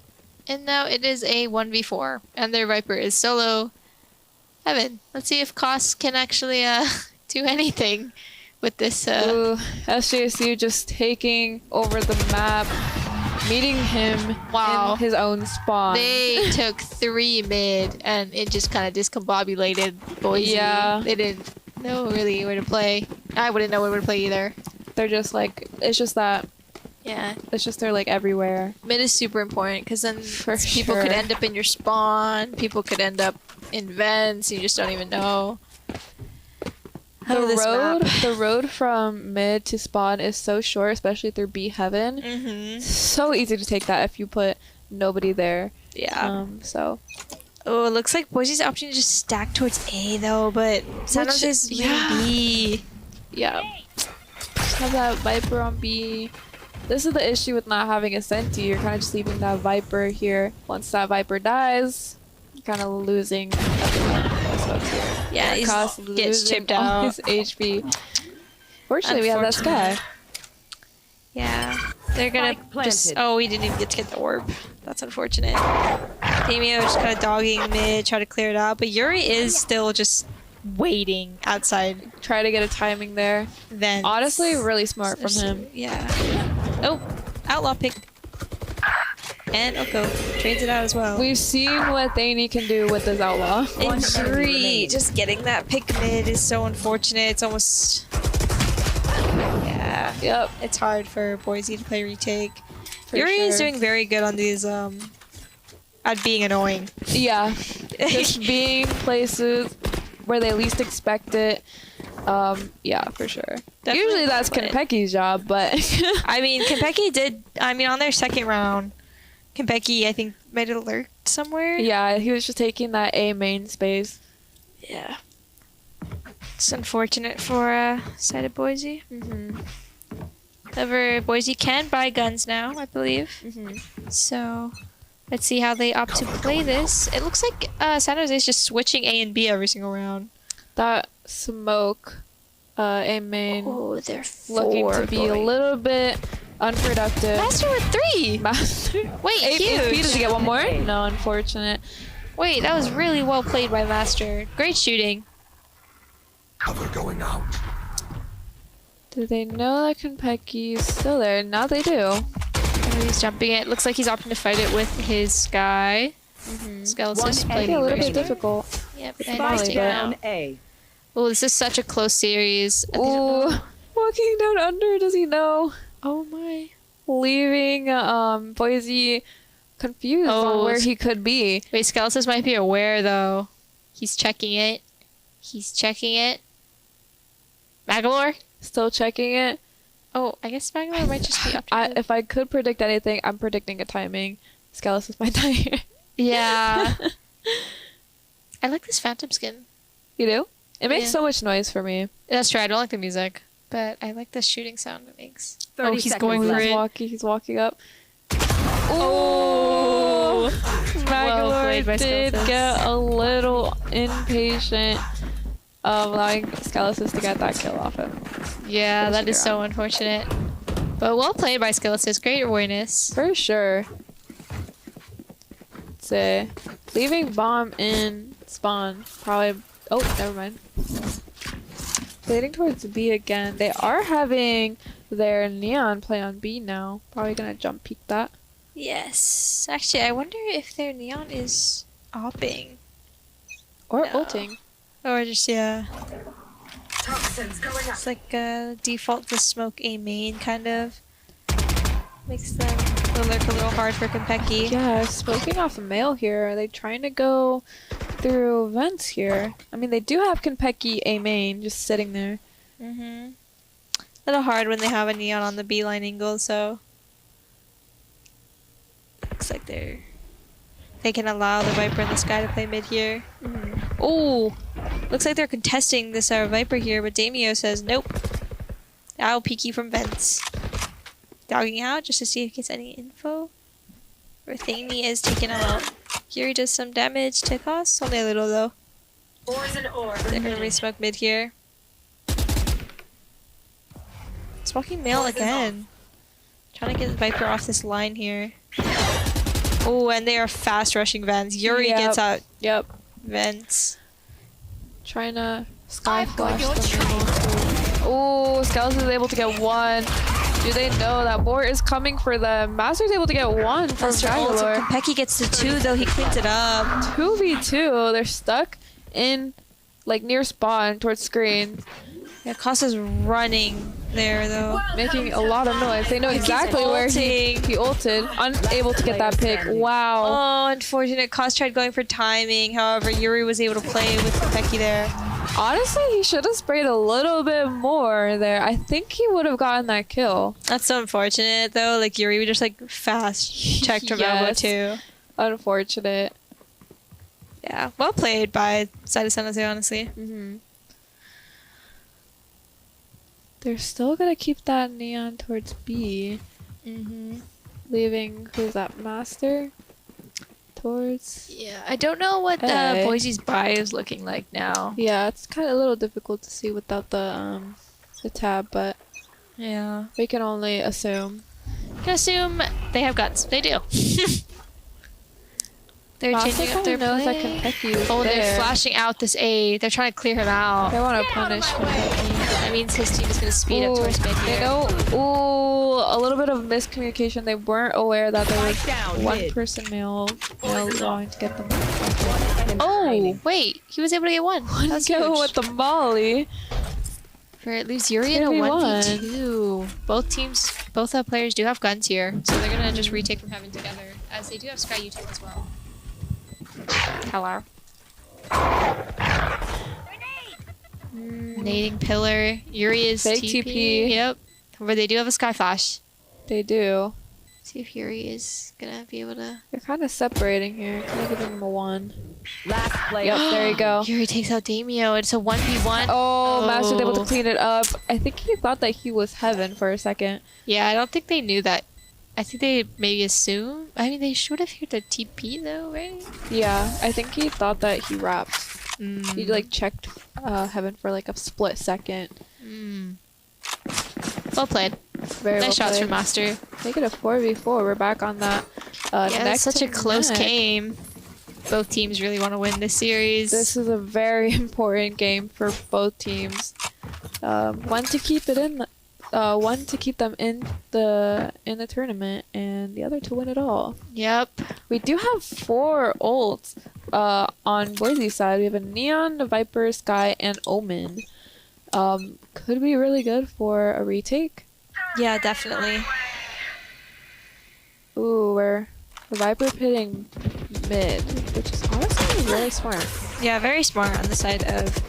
And now it is a 1v4. And their Viper is solo. Heaven. Let's see if Koss can actually do anything with this. SJSU just taking over the map, meeting him in his own spawn. They took 3 mid, and it just kind of discombobulated Boise. Yeah. They didn't know really where to play. I wouldn't know where to play either. They're just like, it's just that. Yeah. It's just they're like everywhere. Mid is super important, because then people could end up in your spawn, people could end up in vents, you just don't even know. The road from mid to spawn is so short, especially through B Heaven. So easy to take that if you put nobody there. Yeah. So. Oh, it looks like Boise's option to just stack towards A though, but San Jose's B. Yeah. Just have that Viper on B. This is the issue with not having a Senti. You're kind of just leaving that Viper here. Once that Viper dies, you're kind of losing everyone. Yeah, he gets chipped out. His HP. Fortunately, we have that Sky. Yeah, they're gonna just. Oh, he didn't even get to get the orb. That's unfortunate. Damio just kind of dogging mid, try to clear it out, but Yuri is still just waiting outside. Try to get a timing there. Then honestly, really smart from him. Yeah. Oh, outlaw pick. And Oko trades it out as well. We've seen what Thaney can do with this outlaw. And Yuri just getting that pick mid is so unfortunate. It's almost. Yeah. Yep. It's hard for Boise to play retake. Yuri is doing very good on these at being annoying. Yeah. Just being places where they least expect it. Yeah, for sure. Definitely. Usually that's Konpeki's job, but I mean, Konpeki did. I mean, on their second round, Konpeki I think might have lurked somewhere. Yeah, he was just taking that A main space. Yeah. It's unfortunate for side of Boise. However, Boise can buy guns now, I believe. So let's see how they opt to play this. It looks like San Jose is just switching A and B every single round. That smoke a main. Oh, they're looking to be a little bit unproductive. Master with 3. Master. Wait, AP does he get one more? No, unfortunate. Wait, that was really well played by Master. Great shooting. Cover going out. Do they know that Konpeki's still there? Now they do. Oh, he's jumping it. Looks like he's opting to fight it with his Sky. Skeleton's playing a little bit difficult. Yep. Spike down A. Oh, this is such a close series. Ooh, walking down under. Does he know? Oh my. Leaving Boise confused on where he could be. Wait, Skeleton might be aware though. He's checking it. He's checking it. Magalore? Still checking it. Oh, I guess Magalore might just be up. If I could predict anything, I'm predicting a timing. Skeleton's my die. Yeah. I like this Phantom skin. You do? It makes so much noise for me. That's true. I don't like the music, but I like the shooting sound it makes. 30 he's seconds going for left. it. He's walking up. Oh! Magalore did get a little impatient of allowing Skeleton to get that kill off him. Yeah, that is so unfortunate. But well played by Skeleton. Great awareness. For sure. Say, leaving bomb in spawn. Probably. Oh, never mind. Fading towards B again. They are having their Neon play on B now. Probably gonna jump peek that. Yes. Actually, I wonder if their Neon is opping. Or ulting. Or just, yeah. It's like a default to smoke a main, kind of. Makes them lurk a little hard for Konpeki. Yeah, smoking off the mail here. Are they trying to go through vents here? I mean, they do have Konpeki a main just sitting there. A little hard when they have a Neon on the B line angle, so. Looks like they can allow the Viper in the sky to play mid here. Oh, looks like they're contesting this Viper here, but Damio says nope. I'll peek you from vents. Dogging out just to see if he gets any info. Rathani is taking him out. Yuri does some damage to cost, only a little though. They're gonna re-smoke mid here. It's walking male again. Trying to get Viper off this line here. Oh, and they are fast rushing vents. Yuri gets out. Yep. Vents. Trying to sky flash them. Oh, Skeleton is able to get one. Do they know that Boar is coming for them? Master's able to get one from Magalore. Konpeki gets the 2 though, he cleans it up. 2v2, they're stuck in like near spawn towards screen. Yeah, Costa's running there though. Making a lot of noise. They know exactly where he ulted. Unable to get that pick. Wow. Oh, unfortunate. Costa tried going for timing. However, Yuri was able to play with Konpeki there. Honestly, he should have sprayed a little bit more there. I think he would have gotten that kill. That's so unfortunate though. Like Yuri would just like fast checked from elbow too. Unfortunate. Yeah, well played by Side of San Jose, honestly. They're still gonna keep that Neon towards B. Leaving, who's that, Master? Towards... Yeah, I don't know what Boise's buy is looking like now. Yeah, it's kind of a little difficult to see without the tab, but... Yeah. We can only assume. You can assume they have guns. They do. They're changing up their play. They're flashing out this A. They're trying to clear him out. They want to punish Konpeki. That means his team is going to speed up towards mid here. They know, a little bit of miscommunication. They weren't aware that there was one person male going to get them. Oh, wait. He was able to get one. One kill with the molly. It leaves Yuri in a 1v2. Both players do have guns here, so they're going to just retake from heaven together, as they do have Sky U2 as well. Hello. Nading pillar. Yuri is fake TP. Yep. But they do have a Sky Flash. They do. See if Yuri is gonna be able to. They're kind of separating here. Kind of giving them a 1. Last play. Yep, there you go. Yuri takes out Damio. It's a 1v1. Oh, Master's able to clean it up. I think he thought that he was heaven for a second. Yeah, I don't think they knew that. I think they maybe assumed. I mean, they should have heard the TP though, right? Yeah, I think he thought that he wrapped. He like checked Heaven for like a split second. Well played. Very nice well shots played. from Master. Make it a 4v4. We're back on that. Yeah, it's next such a close neck. game. Both teams really want to win this series. This is a very important game for both teams. One to keep it in, one to keep them in the tournament, and the other to win it all. Yep. We do have 4 ults on Boise's side. We have a Neon, a Viper, Sky, and Omen. Could be really good for a retake. Yeah, definitely. Ooh, we're the Viper pitting mid, which is honestly really smart. Yeah, very smart on the side of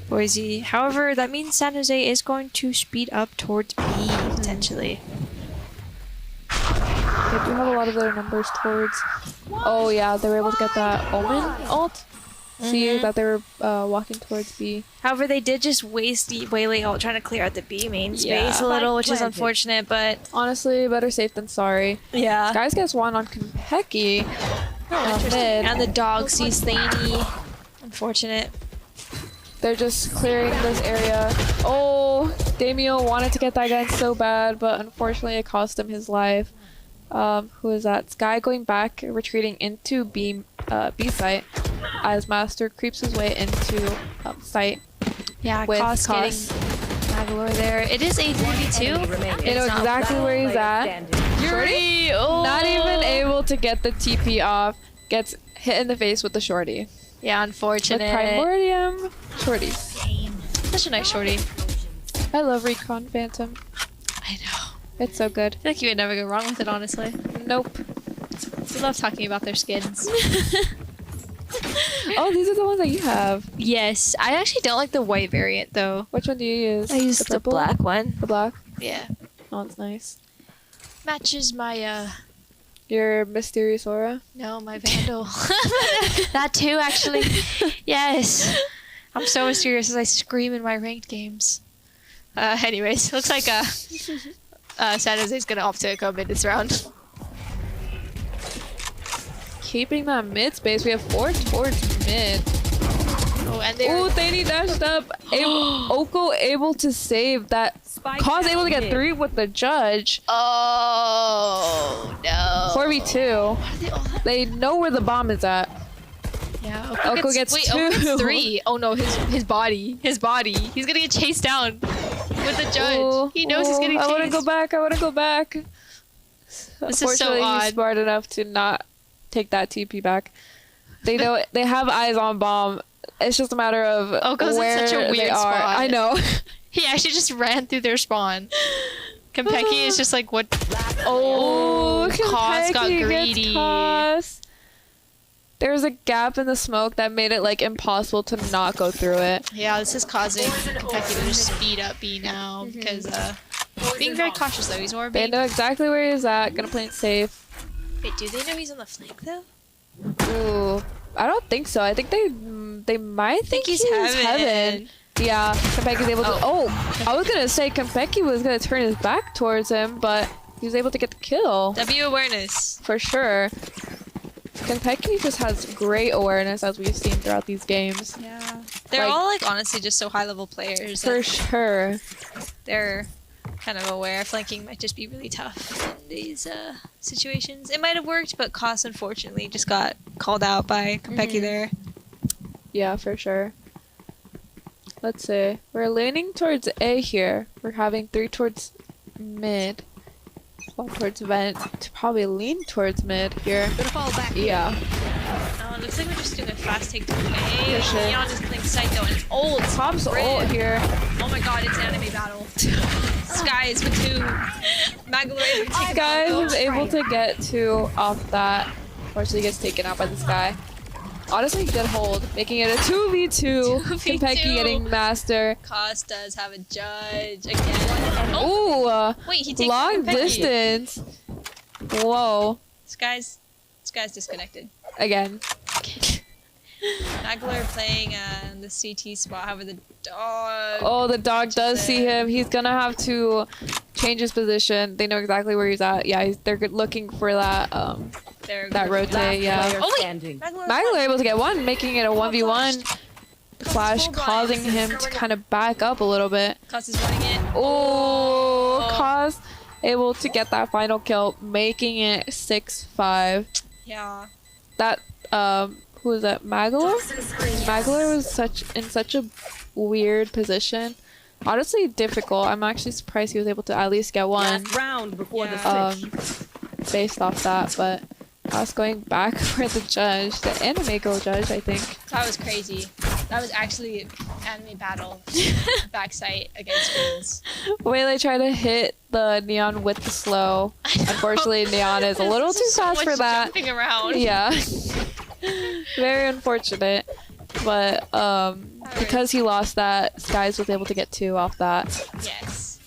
Boise. However, that means San Jose is going to speed up towards B, potentially. They do have a lot of their numbers towards... Oh yeah, they were able to get that Omen ult. See that they were walking towards B. However, they did just waste the Waylay ult trying to clear out the B main space a little, which is unfortunate, but... Honestly, better safe than sorry. Yeah. Guys gets one on Konpeki. Mid. And the dog sees Thaney. Unfortunate. They're just clearing this area. Oh, Damio wanted to get that gun so bad, but unfortunately it cost him his life. Who is that? Sky going back, retreating into B site as Master creeps his way into site. Yeah, with Koss getting Magolor there. It is a 3v2. You know exactly where he's at. Shorty! Not even able to get the TP off. Gets hit in the face with the shorty. Yeah, unfortunate. With Primordium shorty. Such a nice shorty. I love Recon Phantom. I know. It's so good. I feel like you would never go wrong with it, honestly. Nope. We love talking about their skins. Oh, these are the ones that you have. Yes. I actually don't like the white variant, though. Which one do you use? I use the black one. The black? Yeah. Oh, it's nice. Matches my, Your mysterious aura? No, my Vandal. That too, actually. Yes. I'm so mysterious as I scream in my ranked games. Anyways, looks like San Jose's gonna opt to go mid this round. Keeping that mid space. We have 4 towards mid. Oh, and they're... Ooh, Thaney dashed up. Oko able to save that. Koss able to get 3 with the judge. Oh, no. 4v2. They know where the bomb is at. Yeah, Oko gets 2. Oko gets 3. Oh no, his body. His body. He's gonna get chased down with the judge. Ooh, he knows he's getting chased. I wanna go back. I wanna go back. This is so odd. He's smart enough to not take that TP back. They know they have eyes on bomb. It's just a matter of Oko's where in such a they weird are. spot. I know. He actually just ran through their spawn. Konpeki is just like, what? Oh, Koss got Konpeki greedy. gets Koss. There was a gap in the smoke that made it like impossible to not go through it. Yeah, this is causing Konpeki to just speed up B now because being very cautious though. He's more They being... know exactly where he's at. Gonna play it safe. Wait, do they know he's on the flank though? Ooh, I don't think so. I think they might think he's Heaven. Yeah, Konpeki's able to. Oh, I was gonna say Konpeki was gonna turn his back towards him, but he was able to get the kill. W awareness For sure. Konpeki just has great awareness as we've seen throughout these games. Yeah. They're all like honestly just so high level players. For sure. They're kind of aware flanking might just be really tough in these situations. It might have worked, but Koss unfortunately just got called out by Konpeki there. Yeah, for sure. Let's see. We're leaning towards A here. We're having 3 towards mid. 1 towards vent. To probably lean towards mid here. Gonna fall back. Yeah. It looks like we're just doing a fast take to A. For sure. Neon is playing sight though, and it's old. Pop's ult here. Oh my god, it's anime battle. Skies with 2. Magolor Sky was able to get 2 off that. Unfortunately, gets taken out by the Sky. Honestly, good hold, making it a 2v2. Konpeki getting master. Koss does have a judge again. Ooh, wait, he takes long Konpeki. distance. Whoa. Sky's disconnected. Again. Magolor playing the CT spot. However, the dog. Oh, the dog does see him. He's gonna have to change his position. They know exactly where he's at. Yeah, they're looking for that that rotate. Yeah. Oh wait, Magolor able to get 1, making it a 1v1. flash causing him to kind of back up a little bit. Cos is running it. Oh, Cos able to get that final kill, making it 6-5. Yeah. That who was that? Magler? Magler was in such a weird position. Honestly, difficult. I'm actually surprised he was able to at least get one. Last round before the switch. Based off that, but I was going back for the judge, the anime girl judge, I think. That was crazy. That was actually anime battle backside against Queens. Waylay tried to hit the Neon with the slow. Unfortunately, Neon is a little too fast for that. Jumping around. Yeah. Very unfortunate. But because he lost that, Skies was able to get 2 off that. Yes.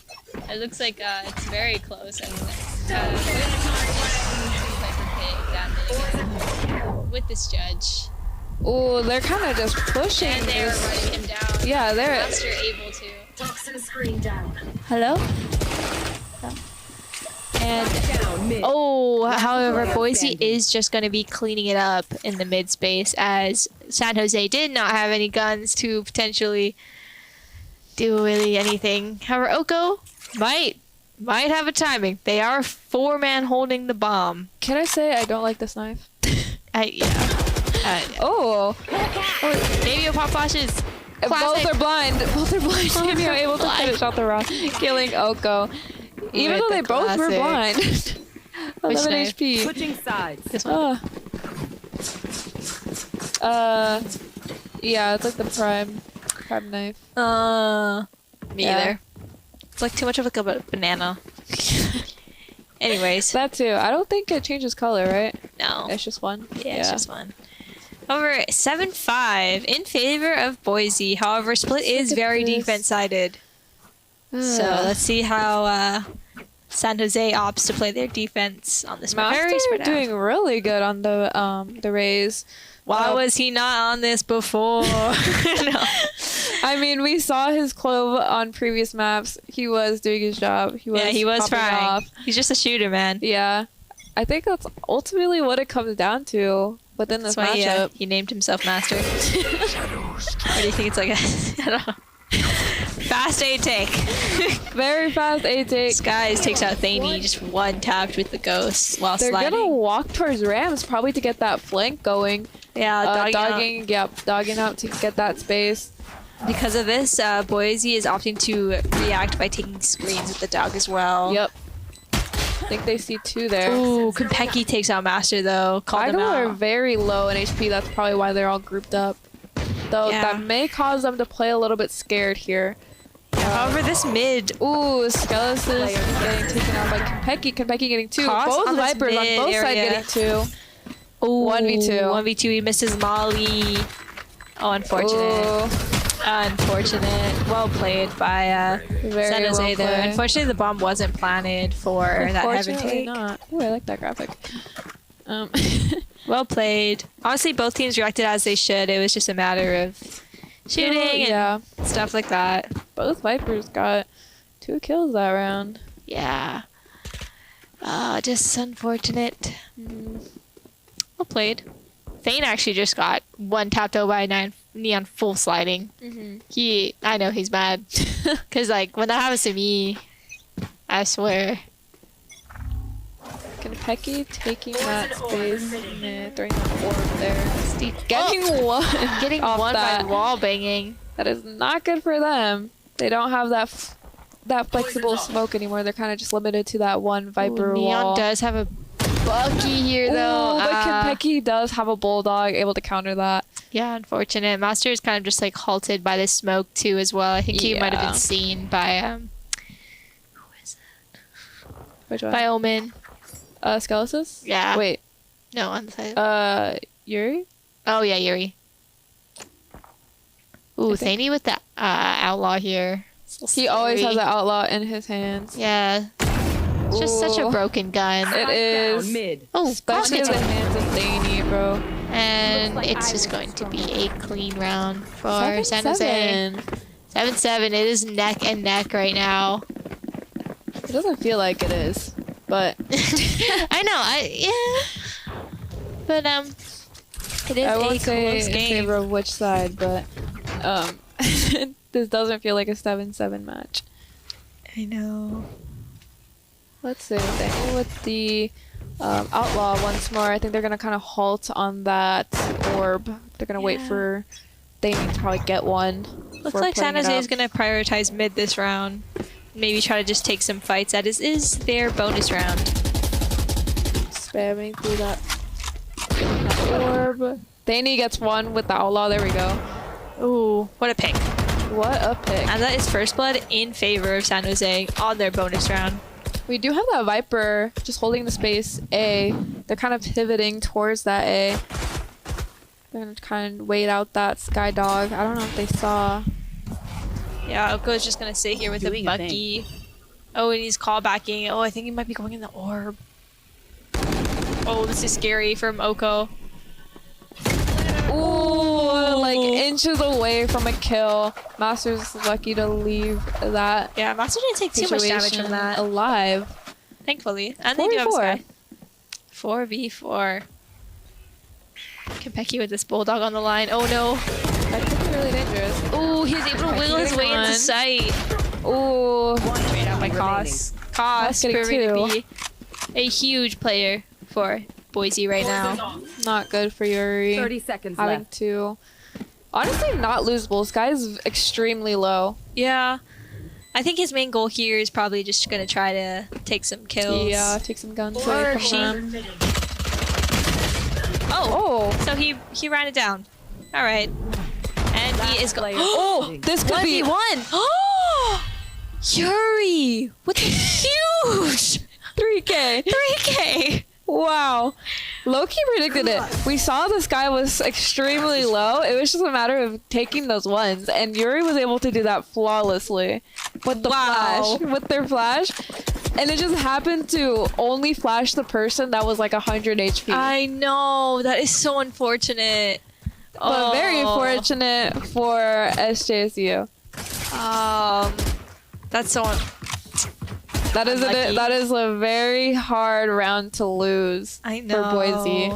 It looks like it's very close. I mean, with this judge. Oh, they're kind of just pushing. And they're running him down. Yeah, they're. Master able to. Toxin screen down. Hello? And however, Boise is just going to be cleaning it up in the mid space as San Jose did not have any guns to potentially do really anything. However, Oko might have a timing. They are 4-man holding the bomb. Can I say I don't like this knife? Maybe pop flashes. Both are blind. Maybe able to finish off the round, killing Oko. Even though they both were blind. 11 HP. Switching sides. This one. Yeah, it's like the prime knife. Me either. It's like too much of like a banana. Anyways. That too. I don't think it changes color, right? No. It's just one? Yeah, it's just one. Over 7-5 in favor of Boise. However, split is very defense-sided. So let's see how San Jose opts to play their defense on this map. Master doing really good on the Rays. Why was he not on this before? No. I mean, we saw his clove on previous maps. He was doing his job. He was trying. off. He's just a shooter, man. Yeah. I think that's ultimately what it comes down to within this matchup. He named himself Master. Or do you think it's like I don't know. Fast A take. Very fast A take. Skies takes out Thaney, just one tapped with the ghost while They're sliding. They're gonna walk towards Rams probably to get that flank going. Yeah, dogging out to get that space. Because of this, Boise is opting to react by taking screens with the dog as well. Yep. I think they see 2 there. Ooh, Konpeki takes out Master though. Idle are very low in HP. That's probably why they're all grouped up. Though that may cause them to play a little bit scared here. However, this mid. Ooh, Skelos is getting taken out by Konpeki. Konpeki getting 2. Both Vipers on both sides getting 2. Ooh, 1v2. 1v2. He misses Molly. Oh, unfortunate. Unfortunate. Well played by San Jose there. Unfortunately, the bomb wasn't planted for that heaven take. Not. Ooh, I like that graphic. Well played. Honestly, both teams reacted as they should. It was just a matter of shooting and stuff like that. Both Vipers got 2 kills that round. Yeah. Just unfortunate. Well played. Thane actually just got 1 tapped out by Neon full sliding. I know he's mad. Because, like, when that happens to me, I swear. Konpeki taking that space and throwing that orb there. Getting one. Getting one by wall banging. That is not good for them. They don't have that flexible smoke anymore. They're kind of just limited to that one Viper wall. Neon does have a Bucky here though. Ooh, but Konpeki does have a Bulldog able to counter that. Yeah, unfortunate. Master is kind of just like halted by the smoke too as well. I think he might have been seen by who is it? Which one? By Omen. Skelesis? Yeah. Wait. No, on the side. Yuri? Oh yeah, Yuri. Ooh, Thaney with the outlaw here. He always has an outlaw in his hands. Yeah. It's just such a broken gun. It is. Oh, especially in the hands of Thaney, bro. And it's just going to be a clean round for San Jose. 7-7. It is neck and neck right now. It doesn't feel like it is, but I know. But it is I won't a say close in game. favor of which side, but This doesn't feel like a 7-7 match. I know. Let's see. They go with the Outlaw once more. I think they're going to kind of halt on that orb. They're going to wait for Damien to probably get one. Looks like San Jose is going to prioritize mid this round. Maybe try to just take some fights. That is their bonus round. Spamming through that orb. Danny gets one with the Outlaw. There we go. Ooh, what a pick. What a pick. And that is first blood in favor of San Jose on their bonus round. We do have that Viper just holding the space A. They're kind of pivoting towards that A. They're going to kind of wait out that Sky Dog. I don't know if they saw. Yeah, Oko's just going to sit here with a Bucky. Oh, and he's callbacking. Oh, I think he might be going in the orb. Oh, this is scary from Oko. Ooh, like inches away from a kill. Master's lucky to leave that. Yeah, Master didn't take too much damage from that. Alive. Thankfully. And they do have Sky. 4v4. Konpeki with this Bulldog on the line. Oh no. That could be really dangerous. Ooh, he was able to wiggle his way into sight. Ooh. Straight out by Koss. Koss proving to be a huge player for Boise right now. Not good for Yuri. 30 seconds having left. to honestly not losable. This guy is extremely low. Yeah. I think his main goal here is probably just gonna try to take some kills. Yeah, take some guns away from them. Oh, so he ran it down. All right, and he is going. Oh, this could be 1v1. Oh, Yuri with a huge 3K. 3K. Wow. Loki predicted it. We saw this guy was extremely low. It was just a matter of taking those ones, and Yuri was able to do that flawlessly with the flash, with their flash. And it just happened to only flash the person that was like 100 HP. I know. That is so unfortunate. But very fortunate for SJSU. That's so that is a very hard round to lose for Boise.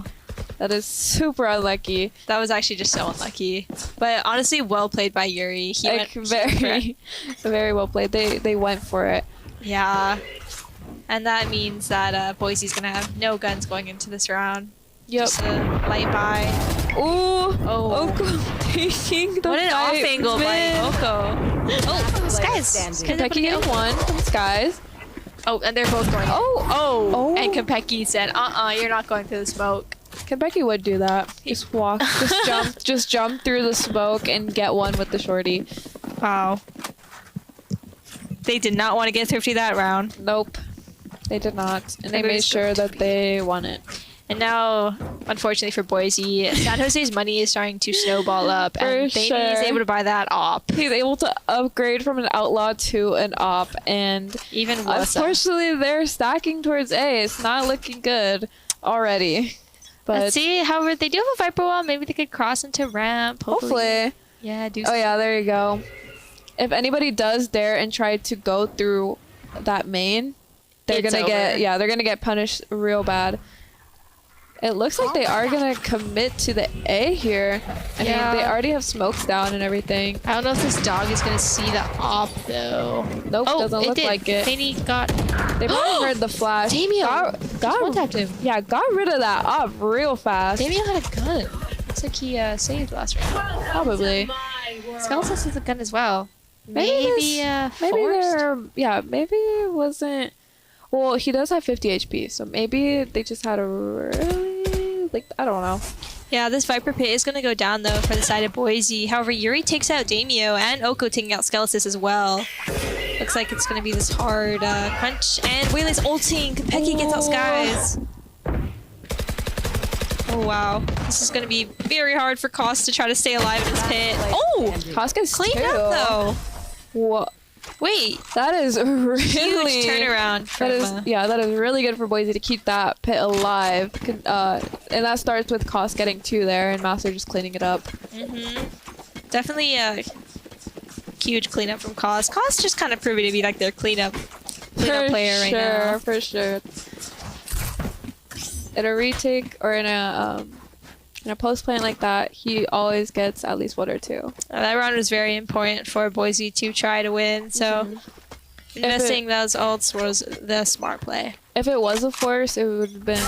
That is super unlucky. That was actually just so unlucky. But honestly, well played by Yuri. He went very well played. They went for it. Yeah. And that means that Boise's going to have no guns going into this round. Yep. Just a light buy. Ooh. Oko taking the What an off angle by Oko. Oh, Skies. Konpeki getting one from Skies. Oh, and they're both going. Oh. And Konpeki said, you're not going through the smoke. Konpeki would do that. Just walk, just jump through the smoke and get one with the shorty. Wow. They did not want to get thrifty that round. Nope. They did not. And they made sure that they won it. And now, unfortunately for Boise, San Jose's money is starting to snowball up. And Danny is able to buy that op. He's able to upgrade from an outlaw to an op. And even unfortunately, they're stacking towards A. It's not looking good already. But let's see. However, they do have a Viper wall. Maybe they could cross into ramp. Hopefully. Yeah, do Oh, yeah, there you go. If anybody does dare and try to go through that main, they're gonna get punished real bad. It looks like they are gonna commit to the A here. I mean, they already have smokes down and everything. I don't know if this dog is gonna see the op though. Nope, doesn't look like it. Danny got. They probably heard the flash. Damien got him. Yeah, got rid of that op real fast. Damien had a gun. Looks like he saved last round. Probably. Skeleton has a gun as well. Maybe it wasn't. Well, he does have 50 HP, so maybe they just had a really, I don't know. Yeah, this Viper Pit is going to go down, though, for the side of Boise. However, Yuri takes out Damio and Oko taking out Skelesis as well. Looks like it's going to be this hard crunch. And Waylay's ulting. Konpeki gets out Skies. Oh, wow. This is going to be very hard for Koss to try to stay alive in his pit. Oh! Koss gets cleaned up, though. What? Wait, that is really huge turnaround. That is really good for Boise to keep that pit alive, and that starts with Koss getting 2 there and Master just cleaning it up. Definitely a huge cleanup from Koss. Koss just kind of proving to be like their cleanup player right now. For sure. In a retake or in a In a post plant like that, he always gets at least 1 or 2. That round was very important for Boise to try to win, so investing those ults was the smart play. If it was a force, it would have been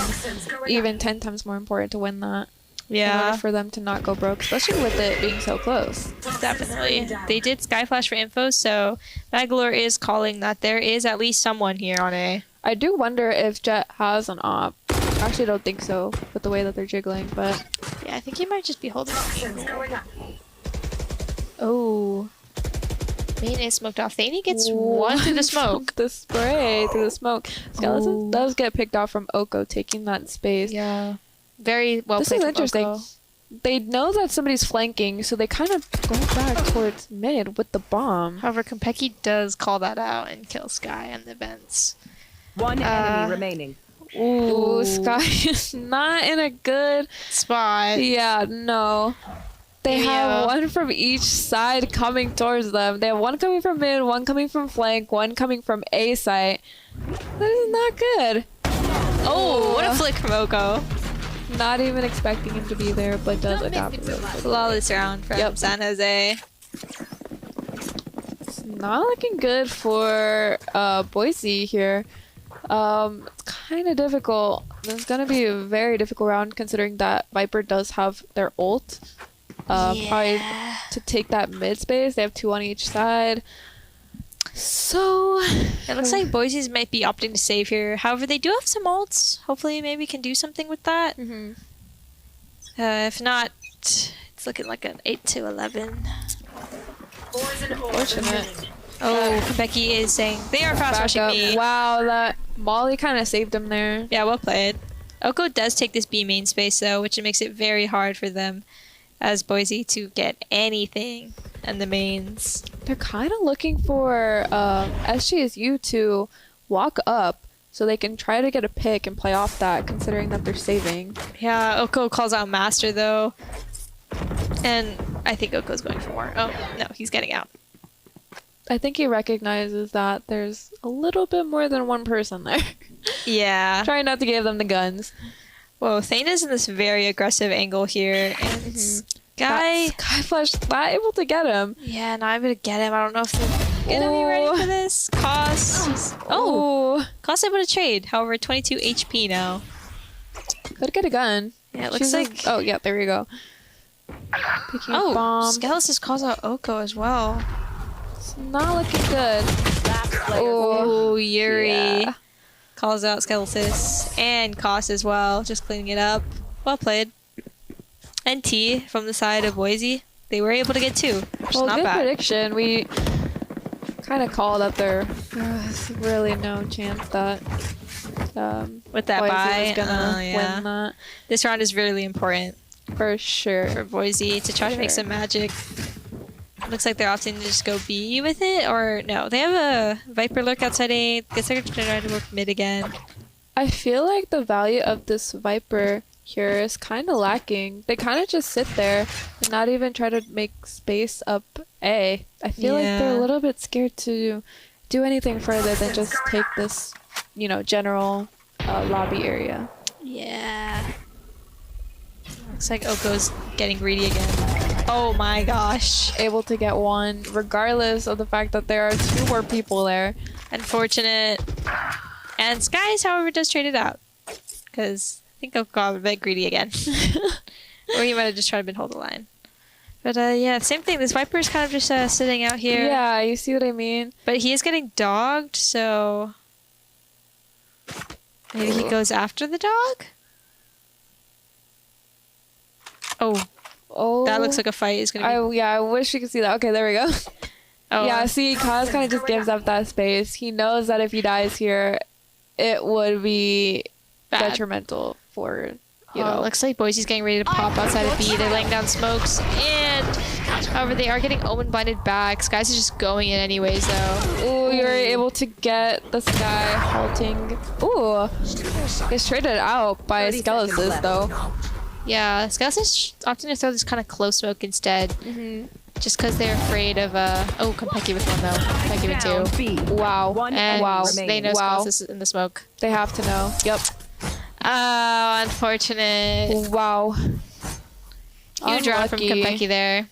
even 10 times more important to win that. Yeah. In order for them to not go broke, especially with it being so close. Definitely. They did Skyflash for info, so Bangalore is calling that there is at least someone here on A. I do wonder if Jet has an op. I actually don't think so with the way that they're jiggling, but yeah, I think he might just be holding on. Oh. Main is smoked off. Thaney gets one through the smoke. The spray through the smoke. Skeleton does get picked off from Oko taking that space. Yeah. Very well this played. This is interesting. Oko. They know that somebody's flanking, so they kind of go back towards mid with the bomb. However, Kompeki does call that out and kill Sky on the vents. One enemy remaining. Ooh, Sky is not in a good spot. Yeah, no. They have one from each side coming towards them. They have one coming from mid, one coming from flank, one coming from A site. That is not good. Oh, what a flick from Oko. Not even expecting him to be there, but does adapt. Flawless round from San Jose. It's not looking good for Boise here. It's kind of difficult. It's going to be a very difficult round considering that Viper does have their ult. Probably to take that mid space. They have 2 on each side. So it looks like Boise's might be opting to save here. However, they do have some ults. Hopefully, maybe can do something with that. If not, it's looking like an 8-11. Fortunate. Oh, Becky is saying they are fast rushing me. Wow, that Molly kind of saved him there. Yeah, well played. Oko does take this B main space though, which makes it very hard for them as Boise to get anything in the mains. They're kind of looking for SGSU to walk up so they can try to get a pick and play off that, considering that they're saving. Yeah, Oko calls out Master though. And I think Oko's going for more. Oh, no, he's getting out. I think he recognizes that there's a little bit more than one person there. Yeah. Trying not to give them the guns. Whoa, Thane is in this very aggressive angle here. And Skyflash not able to get him. Yeah, not able to get him. I don't know if they're gonna be ready for this. Koss. Koss able to trade. However, 22 HP now. Could get a gun. Yeah, it looks like... Oh, yeah, there we go. Picking a bomb. Skelos just calls out Oko as well. It's not looking good. Oh, Yuri calls out Skelesis and Koss as well, just cleaning it up. Well played. And T from the side of Boise, they were able to get 2, which is not good bad. prediction. We kind of called that there's really no chance that with that Boise bye was gonna yeah. win that. This round is really important for sure for Boise to try to make some magic. Looks like they're opting to just go B with it, or no? They have a Viper lurk outside A. Guess they're trying to work mid again. I feel like the value of this Viper here is kind of lacking. They kind of just sit there and not even try to make space up A. I feel like they're a little bit scared to do anything further than just take this, general lobby area. Yeah. Looks like Oko's getting greedy again. Oh my gosh. Able to get one, regardless of the fact that there are 2 more people there. Unfortunate. And Skies, however, does trade it out. Because I think Oko got a bit greedy again. Or he might have just tried to hold the line. But yeah, same thing. This Viper is kind of just sitting out here. Yeah, you see what I mean? But he is getting dogged, so... maybe he goes after the dog? Oh, that looks like a fight is gonna be. I wish you could see that. Okay, there we go. Yeah, see, Kaz kind of just gives up that space. He knows that if he dies here, it would be detrimental for, looks like Boise's getting ready to pop outside of B. They're laying down smokes, and however, they are getting Omen blinded back. Skies is just going in anyways, though. Ooh, you're able to get the Sky halting. Ooh, it's traded out by Skelesis, though. Yeah, Skelos is opting to throw this kind of close smoke instead. Just because they're afraid of, Kompeki with one, though. Kompeki with 2. Wow. And they know Skelos is in the smoke. They have to know. Yep. Oh, unfortunate. Wow. Huge round from Konpeki there.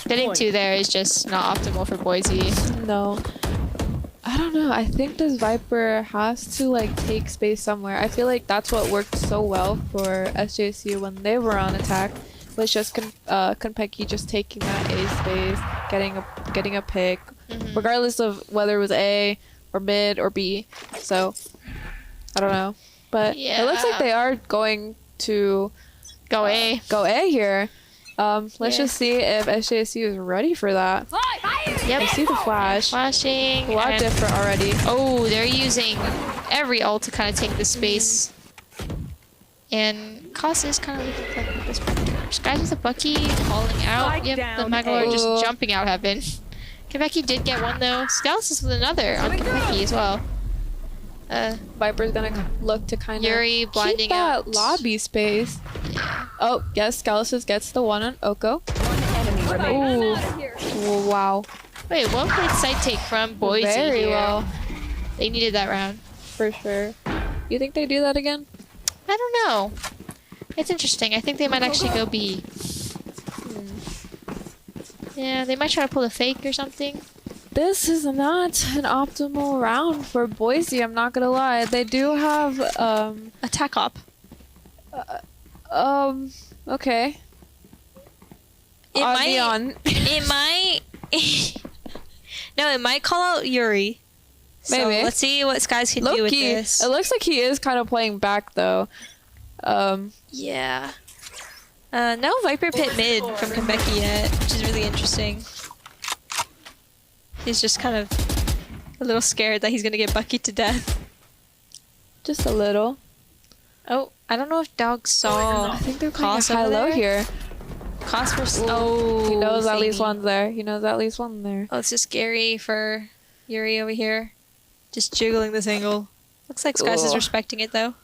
Getting 2 there is just not optimal for Boise. No. I don't know. I think this Viper has to like take space somewhere. I feel like that's what worked so well for SJSU when they were on attack. Was just Konpeki just taking that A space, getting a pick, regardless of whether it was A or mid or B. So I don't know, but it looks like they are going to go A here. Let's just see if SJSU is ready for that. Yep. I see the flash. Flashing. A lot different already. Oh, they're using every ult to kind of take the space. And Koss is kind of looking for this point. Guys with a Bucky falling out. Yep, the Magor just jumping out heaven. Konpeki did get one though. Scalus is with another on Konpeki as well. Viper's gonna look to kind of Yuri blinding keep that lobby space. Oh, yes, Scalus gets the one on Oko. Ooh, wow. Wait, well played side take from Boise Very here. well. They needed that round. For sure. You think they do that again? I don't know. It's interesting. I think they might actually go B. Yeah, they might try to pull a fake or something. This is not an optimal round for Boise, I'm not gonna lie. They do have attack op. Okay. It might No, it might call out Yuri. So Maybe. let's see what Skies can do with this. It looks like he is kind of playing back though. Yeah. No Viper Pit mid from Konpeki yet, which is really interesting. He's just kind of a little scared that he's gonna get Bucky to death. Just a little. Oh, I don't know if Dog saw. I think they're playing Koss high over low there. here. Koss versus. He knows at least Sadie. one's there. He knows at least one there. Oh, it's just scary for Yuri over here. Just jiggling this angle. Looks like Skies is Ooh. respecting it though.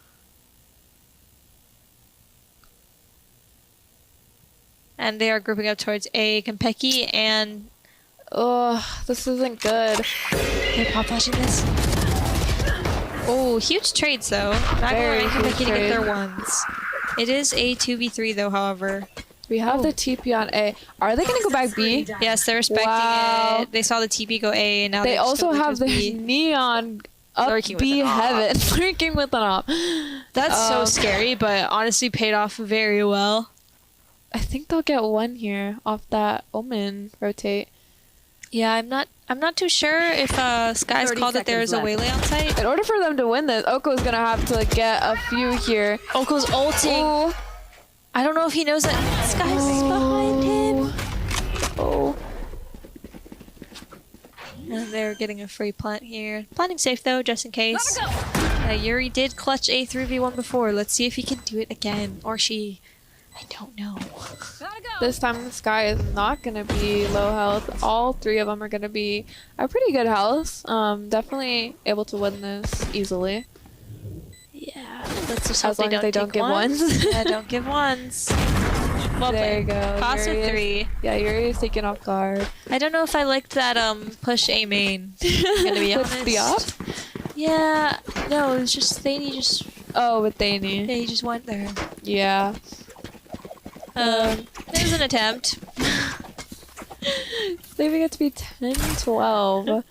And they are grouping up towards A, Konpeki, and... Oh, this isn't good. They're pop flashing this. Oh, huge trades though. Magor and Konpeki to get their ones. It is a 2v3 though, however. We have the TP on A. Are they gonna go back B? Yes, they're respecting it. They saw the TP go A, and now They they're just also going have the towards B. neon up Lurking with B an op. heaven. Lurking with an op. That's so scary, but honestly paid off very well. I think they'll get one here off that Omen rotate. Yeah, I'm not too sure if Skies called that there is a waylay on site. In order for them to win this, Oko's gonna have to get a few here. Oko's ulting. I don't know if he knows that Skies is behind him. Oh. And they're getting a free plant here. Planting safe though, just in case. Yuri did clutch a 3v1 before. Let's see if he can do it again. Or she. I don't know. This time the Sky is not gonna be low health. All three of them are gonna be a pretty good health. Definitely able to win this easily. Yeah, let's just hope As long as they don't give ones. ones. Yeah, don't give ones. Well There you played. go. Cost of Yuri is- 3. Yeah, Yuri is taken off guard. I don't know if I liked that push A main. I'm gonna be honest. With the op? Yeah, no, it was just Thaney just. Oh, with Thaney. Yeah, he just went there. Yeah. It was an attempt. Leaving it to be 10-12.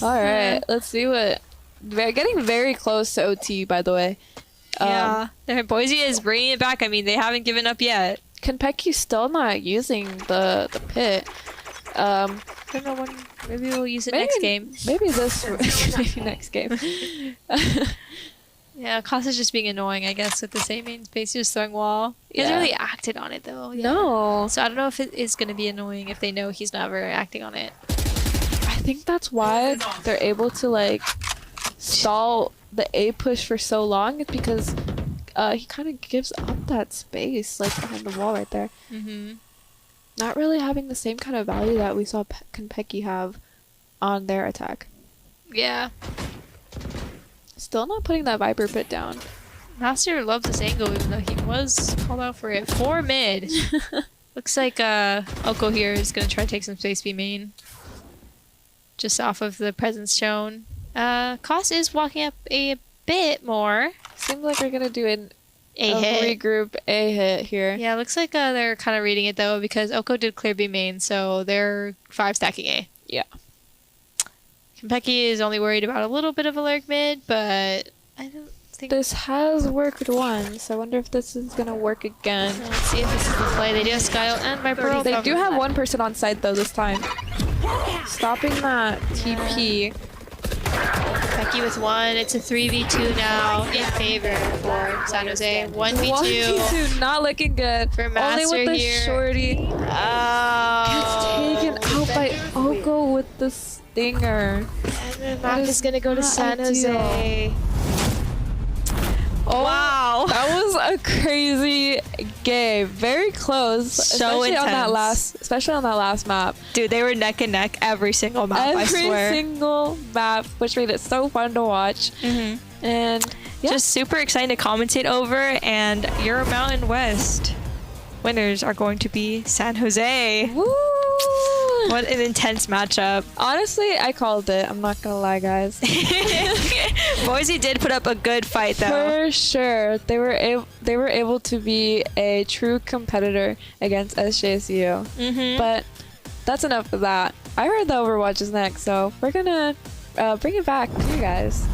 Alright, let's see what... We're getting very close to OT, by the way. Yeah, Boise is bringing it back. I mean, they haven't given up yet. Konpeki's still not using the pit. I don't know when. Maybe we'll use it next game. Maybe maybe next game. Yeah, Koss is just being annoying, I guess, with the same main space. He was throwing wall. He hasn't really acted on it, though. Yeah. No. So I don't know if it is going to be annoying if they know he's never acting on it. I think that's why they're able to, like, stall the A push for so long. It's because he kind of gives up that space, like, behind the wall right there. Mm-hmm. Not really having the same kind of value that we saw Konpeki have on their attack. Yeah. Still not putting that Viper pit down. Master loves this angle, even though he was called out for it. 4 mid. Looks like Oko here is going to try to take some space B main. Just off of the presence shown. Koss is walking up a bit more. Seems like we're going to do an A hit. Regroup A hit here. Yeah, looks like they're kind of reading it though because Oko did clear B main, so they're 5 stacking A. Yeah. Kempeki is only worried about a little bit of a lurk mid, but I don't think this has worked once. I wonder if this is gonna work again. Let's see if this is the play. They do have Skyle and Viper. They do have one person on site though this time. Stopping that TP. Becky with 1. It's a 3v2 now in favor for San Jose. 1v2. 1v2, not looking good. For Master only with the here. shorty. Gets taken out by Oko with the stinger. And the map is gonna go to San Jose. Oh, wow, that was a crazy game. Very close, so especially intense. on that last map. Dude, they were neck and neck every single map. I swear. Every single map, which made it so fun to watch. And yeah. Just super exciting to commentate over. And your Mountain West winners are going to be San Jose. Woo! What an intense matchup. Honestly, I called it. I'm not gonna lie, guys. Boise did put up a good fight, though. For sure, they were able to be a true competitor against SJSU. But that's enough of that. I heard the Overwatch is next, so we're gonna bring it back to you guys.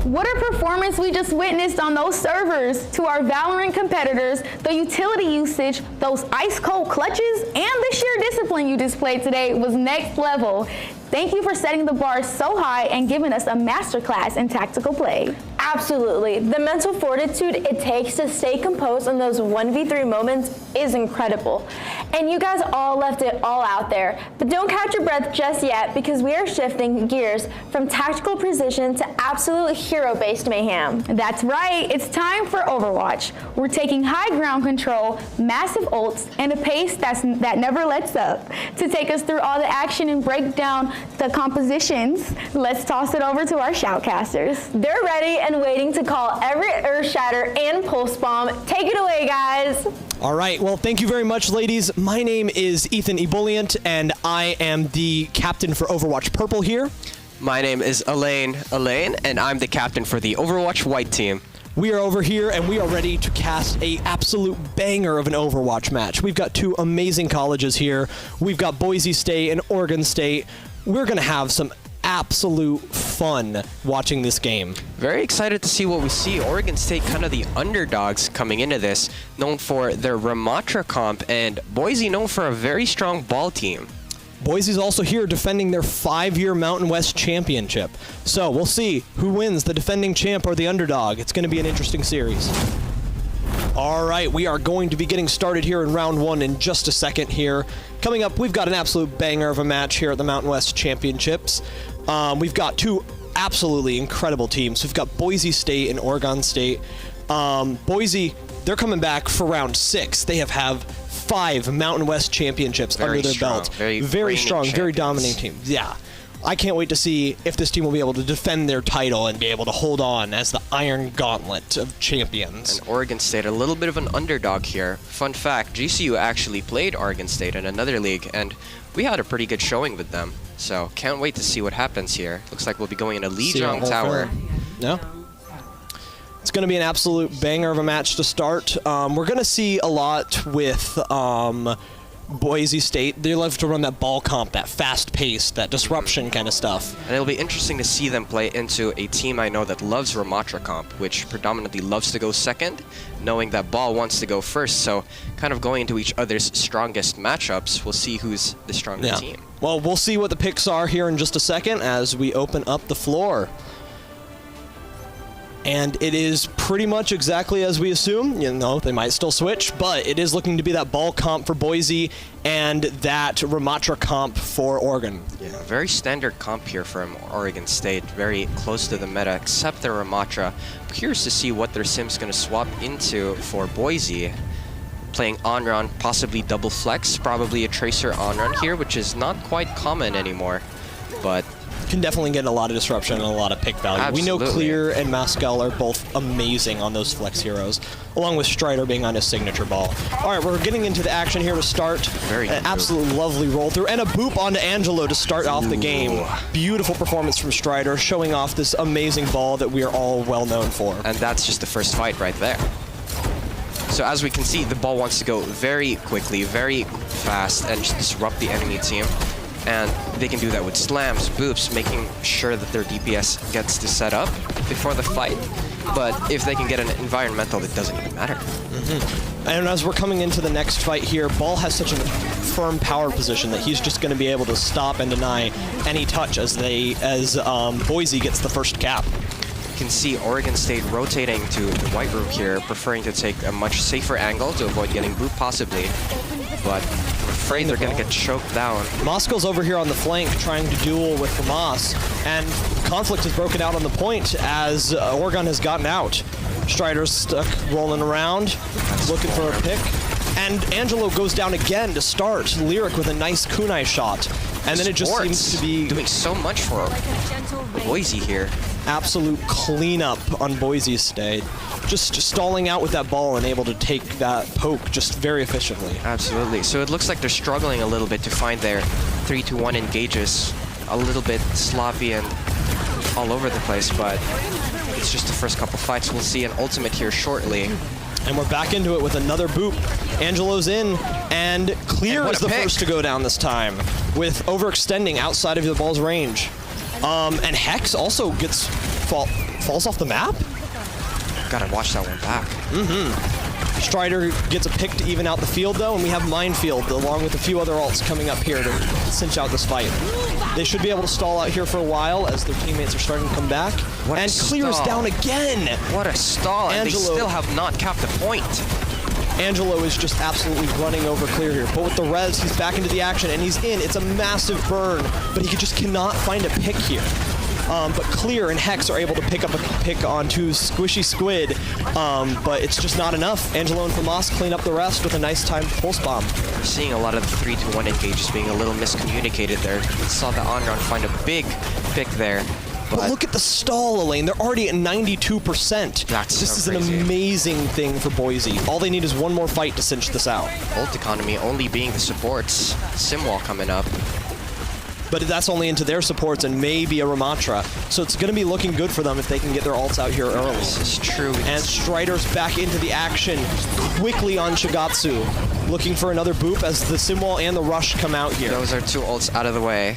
What a performance we just witnessed on those servers. To our Valorant competitors, the utility usage, those ice cold clutches, and the sheer discipline you displayed today was next level. Thank you for setting the bar so high and giving us a masterclass in tactical play. Absolutely. The mental fortitude it takes to stay composed in those 1v3 moments is incredible. And you guys all left it all out there. But don't catch your breath just yet because we are shifting gears from tactical precision to absolute hero-based mayhem. That's right. It's time for Overwatch. We're taking high ground control, massive ults, and a pace that never lets up. To take us through all the action and break down the compositions, let's toss it over to our shoutcasters. They're ready and waiting to call every Earth Shatter and Pulse Bomb. Take it away, guys. All right, well, thank you very much, ladies. My name is Ethan Ebullient, and I am the captain for Overwatch Purple here. My name is Elaine, and I'm the captain for the Overwatch White team. We are over here, and we are ready to cast a absolute banger of an Overwatch match. We've got 2 amazing colleges here. We've got Boise State and Oregon State. We're going to have some absolute fun watching this game. Very excited to see what we see. Oregon State kind of the underdogs coming into this, known for their Ramatra comp, and Boise known for a very strong ball team. Boise's also here defending their 5-year Mountain West championship. So we'll see who wins, the defending champ or the underdog. It's going to be an interesting series. All right, we are going to be getting started here in round 1 in just a second here. Coming up, we've got an absolute banger of a match here at the Mountain West Championships. We've got 2 absolutely incredible teams. We've got Boise State and Oregon State. Boise, they're coming back for round 6. They have 5 Mountain West Championships under their belt. Very strong, very dominating team. Yeah. I can't wait to see if this team will be able to defend their title and be able to hold on as the Iron Gauntlet of champions. And Oregon State, a little bit of an underdog here. Fun fact, GCU actually played Oregon State in another league, and we had a pretty good showing with them. So can't wait to see what happens here. Looks like we'll be going into Lijiang Tower. Yeah. It's going to be an absolute banger of a match to start. We're going to see a lot with Boise State. They love to run that ball comp, that fast pace, that disruption kind of stuff. And it'll be interesting to see them play into a team I know that loves Ramatra comp, which predominantly loves to go second, knowing that ball wants to go first. So kind of going into each other's strongest matchups, we'll see who's the stronger team. Well, we'll see what the picks are here in just a second as we open up the floor. And it is pretty much exactly as we assume. You know, they might still switch, but it is looking to be that ball comp for Boise and that Ramatra comp for Oregon. Yeah, very standard comp here from Oregon State. Very close to the meta, except their Ramatra. Curious to see what their sim's going to swap into for Boise. Playing on-run, possibly double flex, probably a tracer on-run here, which is not quite common anymore. But can definitely get a lot of disruption and a lot of pick value. Absolutely. We know Clear and Mascal are both amazing on those flex heroes, along with Strider being on his signature ball. All right, we're getting into the action here to start. An absolute lovely roll through and a boop onto Angelo to start off the game. Beautiful performance from Strider, showing off this amazing ball that we are all well known for. And that's just the first fight right there. So as we can see, the ball wants to go very quickly, very fast, and just disrupt the enemy team. And they can do that with slams, boops, making sure that their DPS gets to set up before the fight. But if they can get an environmental, it doesn't even matter. And as we're coming into the next fight here, Ball has such a firm power position that he's just going to be able to stop and deny any touch as Boise gets the first cap. You can see Oregon State rotating to the white room here, preferring to take a much safer angle to avoid getting booped possibly. But I'm afraid they're going to get choked down. Moscow's over here on the flank trying to duel with Famas, and conflict has broken out on the point as Oregon has gotten out. Strider's stuck rolling around, looking for a pick. And Angelo goes down again to start. Lyric with a nice kunai shot. And then it just seems to be doing so much for Boise here. Absolute cleanup on Boise's stage. Just stalling out with that ball and able to take that poke just very efficiently. Absolutely. So it looks like they're struggling a little bit to find their 3-2-1 engages. A little bit sloppy and all over the place, but it's just the first couple fights. We'll see an ultimate here shortly. And we're back into it with another boop. Angelo's in, and Clear is the first to go down this time, with overextending outside of the ball's range. And Hex also gets falls off the map. Gotta watch that one back. Strider gets a pick to even out the field though, and we have Minefield along with a few other alts coming up here to cinch out this fight. They should be able to stall out here for a while as their teammates are starting to come back. And Clear's down again. What a stall, and they still have not capped the point. Angelo is just absolutely running over Clear here. But with the res, he's back into the action, and he's in. It's a massive burn, but he just cannot find a pick here. But Clear and Hex are able to pick up a pick onto Squishy Squid, but it's just not enough. Angelo and Famas clean up the rest with a nice timed pulse bomb. We're seeing a lot of the 3-2-1 engages being a little miscommunicated there. We saw the on-run find a big pick there. But look at the stall, Elaine. They're already at 92%. This is an amazing thing for Boise. All they need is one more fight to cinch this out. Ult economy only being the supports. Simwall coming up. But that's only into their supports and maybe a Ramatra. So it's going to be looking good for them if they can get their ults out here early. This is true. And Strider's back into the action quickly on Shigatsu. Looking for another boop as the Simwall and the Rush come out here. Those are two ults out of the way.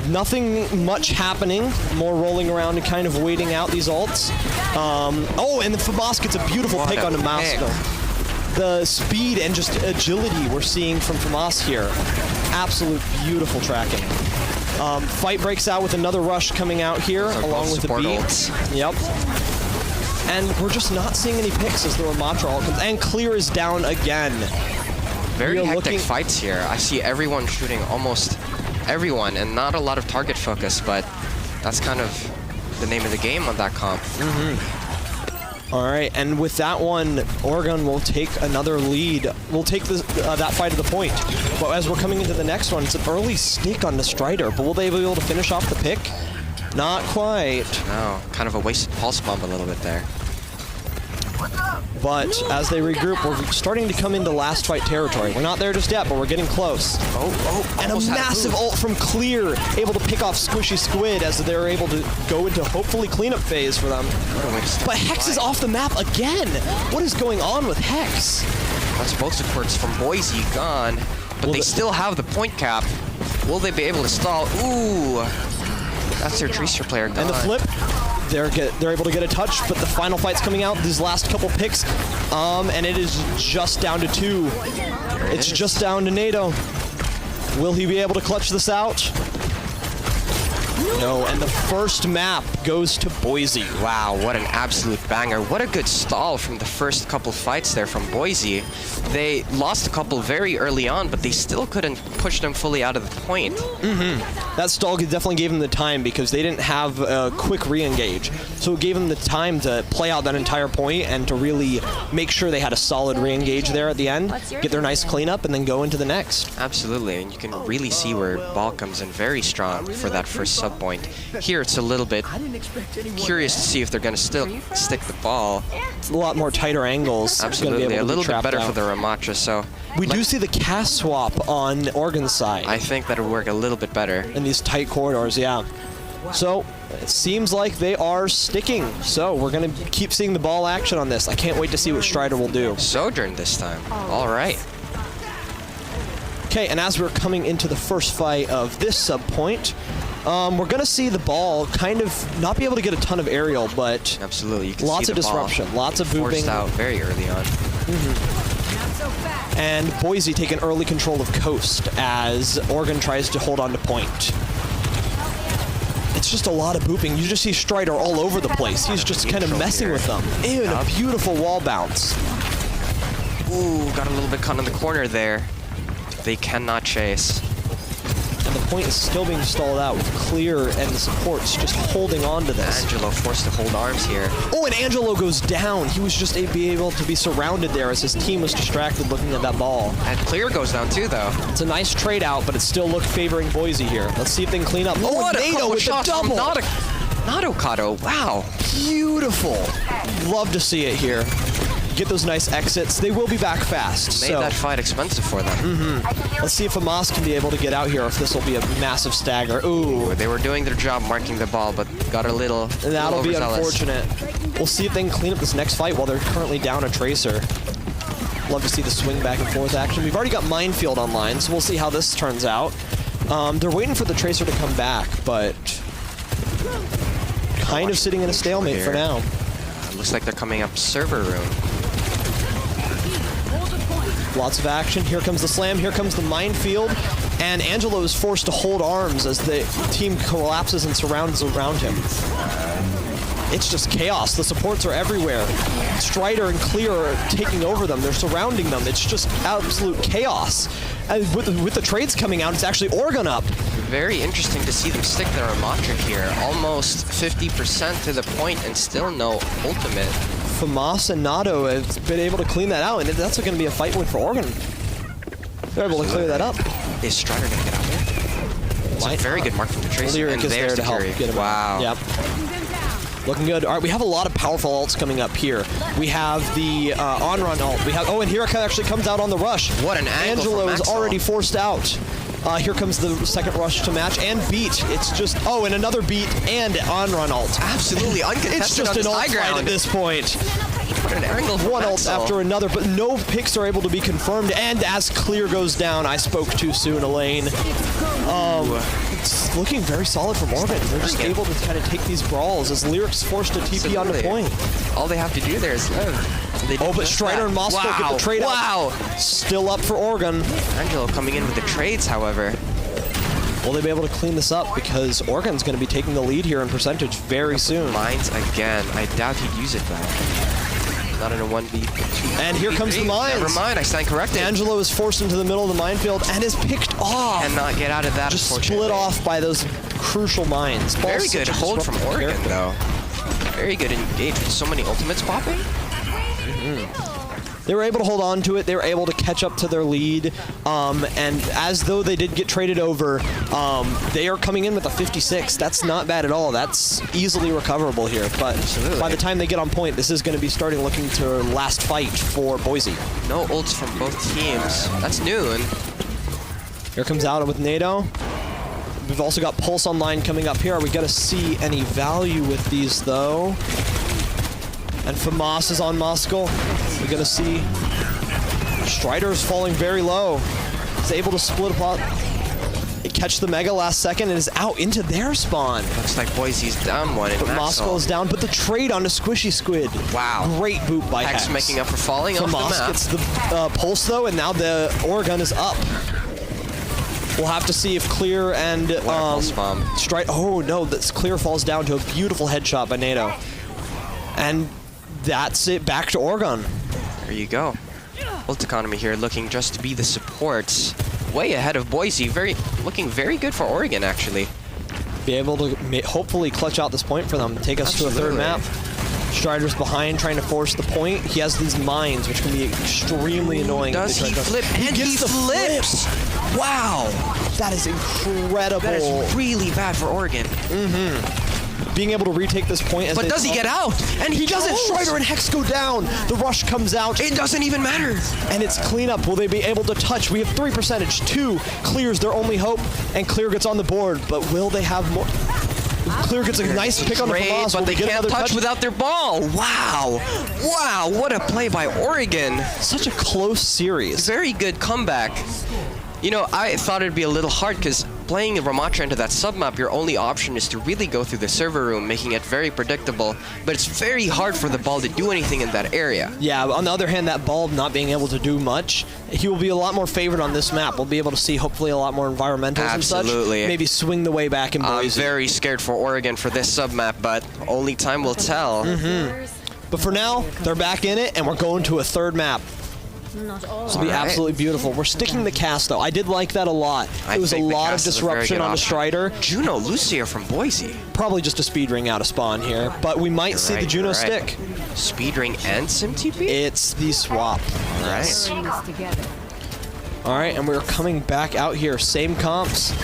Nothing much happening. More rolling around and kind of waiting out these ults. Oh, and then Famas gets a beautiful pick onto Masco. The speed and just agility we're seeing from Famas here. Absolute beautiful tracking. Fight breaks out with another Rush coming out here along with the beats. Yep. And we're just not seeing any picks as the Ramatra ult comes. And Clear is down again. Very hectic fights here. I see everyone shooting almost everyone and not a lot of target focus, but that's kind of the name of the game on that comp. All right, and with that one, Oregon will take another lead. We'll take that fight to the point. But as we're coming into the next one, it's an early stick on the Strider, but will they be able to finish off the pick? Not quite. No, kind of a wasted pulse bomb a little bit there. But as they regroup, we're starting to come into last fight territory. We're not there just yet, but we're getting close. And a massive ult from Clear, able to pick off Squishy Squid as they're able to go into hopefully cleanup phase for them. But Hex is off the map again. What is going on with Hex? That's both supports from Boise gone, but they still have the point cap. Will they be able to stall? Ooh, that's their Tracer player gone. And the flip. They're able to get a touch, but the final fight's coming out. These last couple picks, and it is just down to 2. It's just down to NATO. Will he be able to clutch this out? No, and the first map goes to Boise. Wow, what an absolute banger. What a good stall from the first couple fights there from Boise. They lost a couple very early on, but they still couldn't push them fully out of the point. That stall definitely gave them the time because they didn't have a quick re-engage. So it gave them the time to play out that entire point and to really make sure they had a solid re-engage there at the end, get their nice cleanup, and then go into the next. Absolutely, and you can really see where Ball comes in very strong for that first side. sub point. Here it's a little bit curious to see if they're going to still stick the ball. It's a lot more tighter angles. Absolutely, a little bit better for the Ramatra. So we do see the cast swap on Oregon's side. I think that would work a little bit better in these tight corridors. Yeah. So it seems like they are sticking. So we're going to keep seeing the ball action on this. I can't wait to see what Strider will do. Sojourn this time. All right. Okay, and as we're coming into the first fight of this sub point, we're going to see the ball kind of not be able to get a ton of aerial, but absolutely, you can lots see of the disruption, ball lots of booping. Forced out very early on. And Boise taking early control of Coast as Oregon tries to hold on to point. It's just a lot of booping. You just see Strider all over the place. He's just kind of messing with them. Ew, and a beautiful wall bounce. Ooh, got a little bit caught in the corner there. They cannot chase. And the point is still being stalled out with Clear and the supports just holding on to this. Angelo forced to hold arms here. Oh, and Angelo goes down. He was just able to be surrounded there as his team was distracted looking at that ball. And Clear goes down too, though. It's a nice trade out, but it still looked favoring Boise here. Let's see if they can clean up. What oh, NATO with the double. Not Okado. Wow. Beautiful. Love to see it here. Get those nice exits. They will be back fast. Made that fight expensive for them. Let's see if Amos can be able to get out here, or if this will be a massive stagger. Ooh. They were doing their job marking the ball, but got a little That'll be unfortunate. We'll see if they can clean up this next fight while they're currently down a Tracer. Love to see the swing back and forth action. We've already got Minefield online, so we'll see how this turns out. They're waiting for the Tracer to come back, but kind of sitting in a stalemate for now. Looks like they're coming up server room. Lots of action. Here comes the slam. Here comes the minefield. And Angelo is forced to hold arms as the team collapses and surrounds around him. It's just chaos. The supports are everywhere. Strider and Clear are taking over them. They're surrounding them. It's just absolute chaos. And with the trades coming out, it's actually Oregon up. Very interesting to see them stick their Ramatra here. Almost 50% to the point and still no ultimate. Famas and Nato have been able to clean that out, and that's going to be a fight win for Oregon. They're able to clear that up. Is Strider going to get out there? It's a very good mark from the Tracer. Lyric is there to help get him out. Yep. Looking good. All right, we have a lot of powerful ults coming up here. We have the on-run ult. We have and here it actually comes out on the rush. What an angle! Angelo is already forced out. Here comes the second rush to match and beat. It's just and another beat and on-run ult. Absolutely uncontested. It's just an ult fight at this point. What an angle! One ult after another, but no picks are able to be confirmed. And as Clear goes down, I spoke too soon, Elaine. It's looking very solid from Oregon. They're just able to kind of take these brawls as Lyric's forced to TP on the point. All they have to do there is live. But Strider and Moscow get the trade out. Still up for Oregon. Angelo coming in with the trades, however. Will they be able to clean this up? Because Oregon's going to be taking the lead here in percentage very soon. Mines again. I doubt he'd use it though. Not in a 1v2. And here comes the mines. Never mind, I stand corrected. Angelo is forced into the middle of the minefield and is picked off. Cannot get out of that. Just split off by those crucial mines. Very good hold from Oregon though. Very good engage with so many ultimates popping. They were able to hold on to it. They were able to catch up to their lead. And as though they did get traded over, they are coming in with a 56. That's not bad at all. That's easily recoverable here. But by the time they get on point, this is going to be starting looking to last fight for Boise. No ults from both teams. That's new. And here comes out with NATO. We've also got Pulse online coming up here. Are we going to see any value with these, though? And Famas is on Moscow. We're going to see Strider's falling very low. He's able to split apart. Catch the Mega last second and is out into their spawn. Looks like Boise's down one. But Moscow is down, but the trade onto Squishy Squid. Wow. Great boot by Hex. Making up for falling off the map. Gets the Pulse, though, and now the Oregon is up. We'll have to see if Clear and Strider. Oh, no, this Clear falls down to a beautiful headshot by NATO. And that's it, back to Oregon. There you go. Ult economy here looking just to be the support. Way ahead of Boise. Looking very good for Oregon, actually. Be able to hopefully clutch out this point for them. Take us to a third map. Strider's behind, trying to force the point. He has these mines, which can be extremely annoying. Does he flip? And he flips! Wow! That is incredible. That is really bad for Oregon. Being able to retake this point. But does he get out? And he doesn't. Strider and Hex go down. The rush comes out. It doesn't even matter. And it's cleanup. Will they be able to touch? We have 3%. 2 clears their only hope, and Clear gets on the board. But will they have more? Clear gets a nice pick on the Famas, but they can't touch without their ball. Wow. Wow, what a play by Oregon. Such a close series. Very good comeback. You know, I thought it'd be a little hard because playing Ramatra into that submap, your only option is to really go through the server room, making it very predictable. But it's very hard for the ball to do anything in that area. Yeah, on the other hand, that ball not being able to do much, he will be a lot more favored on this map. We'll be able to see hopefully a lot more environmentals and such. Maybe swing the way back in Boise. I'm very scared for Oregon for this submap, but only time will tell. But for now, they're back in it, and we're going to a third map. This will be absolutely beautiful. We're sticking the cast, though. I did like that a lot. It was a lot of disruption on the Strider. Juno Lucia from Boise. Probably just a speed ring out of spawn here, but we might see the Juno stick. Speed ring and SimTP? It's the swap. All right. All right, and we're coming back out here. Same comps.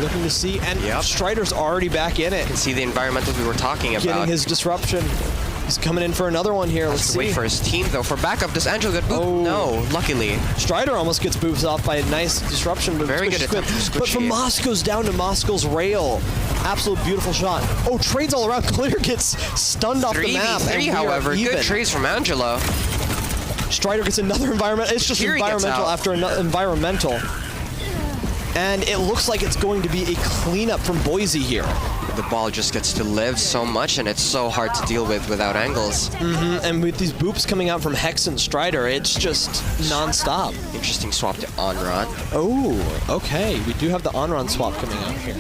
Looking to see, and Strider's already back in it. You can see the environmental we were talking about. Getting his disruption. He's coming in for another one here. Let's see. Wait for his team, though. For backup, does Angelo get booped? Oh. No, luckily. Strider almost gets booped off by a nice disruption. But very good attempt. But from Moscow's down to Moscow's rail. Absolute beautiful shot. Oh, trades all around. Clear gets stunned off the map. 3v3, however. Good trades from Angelo. Strider gets another environmental. It's just environmental after another environmental. And it looks like it's going to be a cleanup from Boise here. The ball just gets to live so much, and it's so hard to deal with without angles. And with these boops coming out from Hex and Strider, it's just non-stop. Interesting swap to Onron. Oh, okay. We do have the Onron swap coming out here.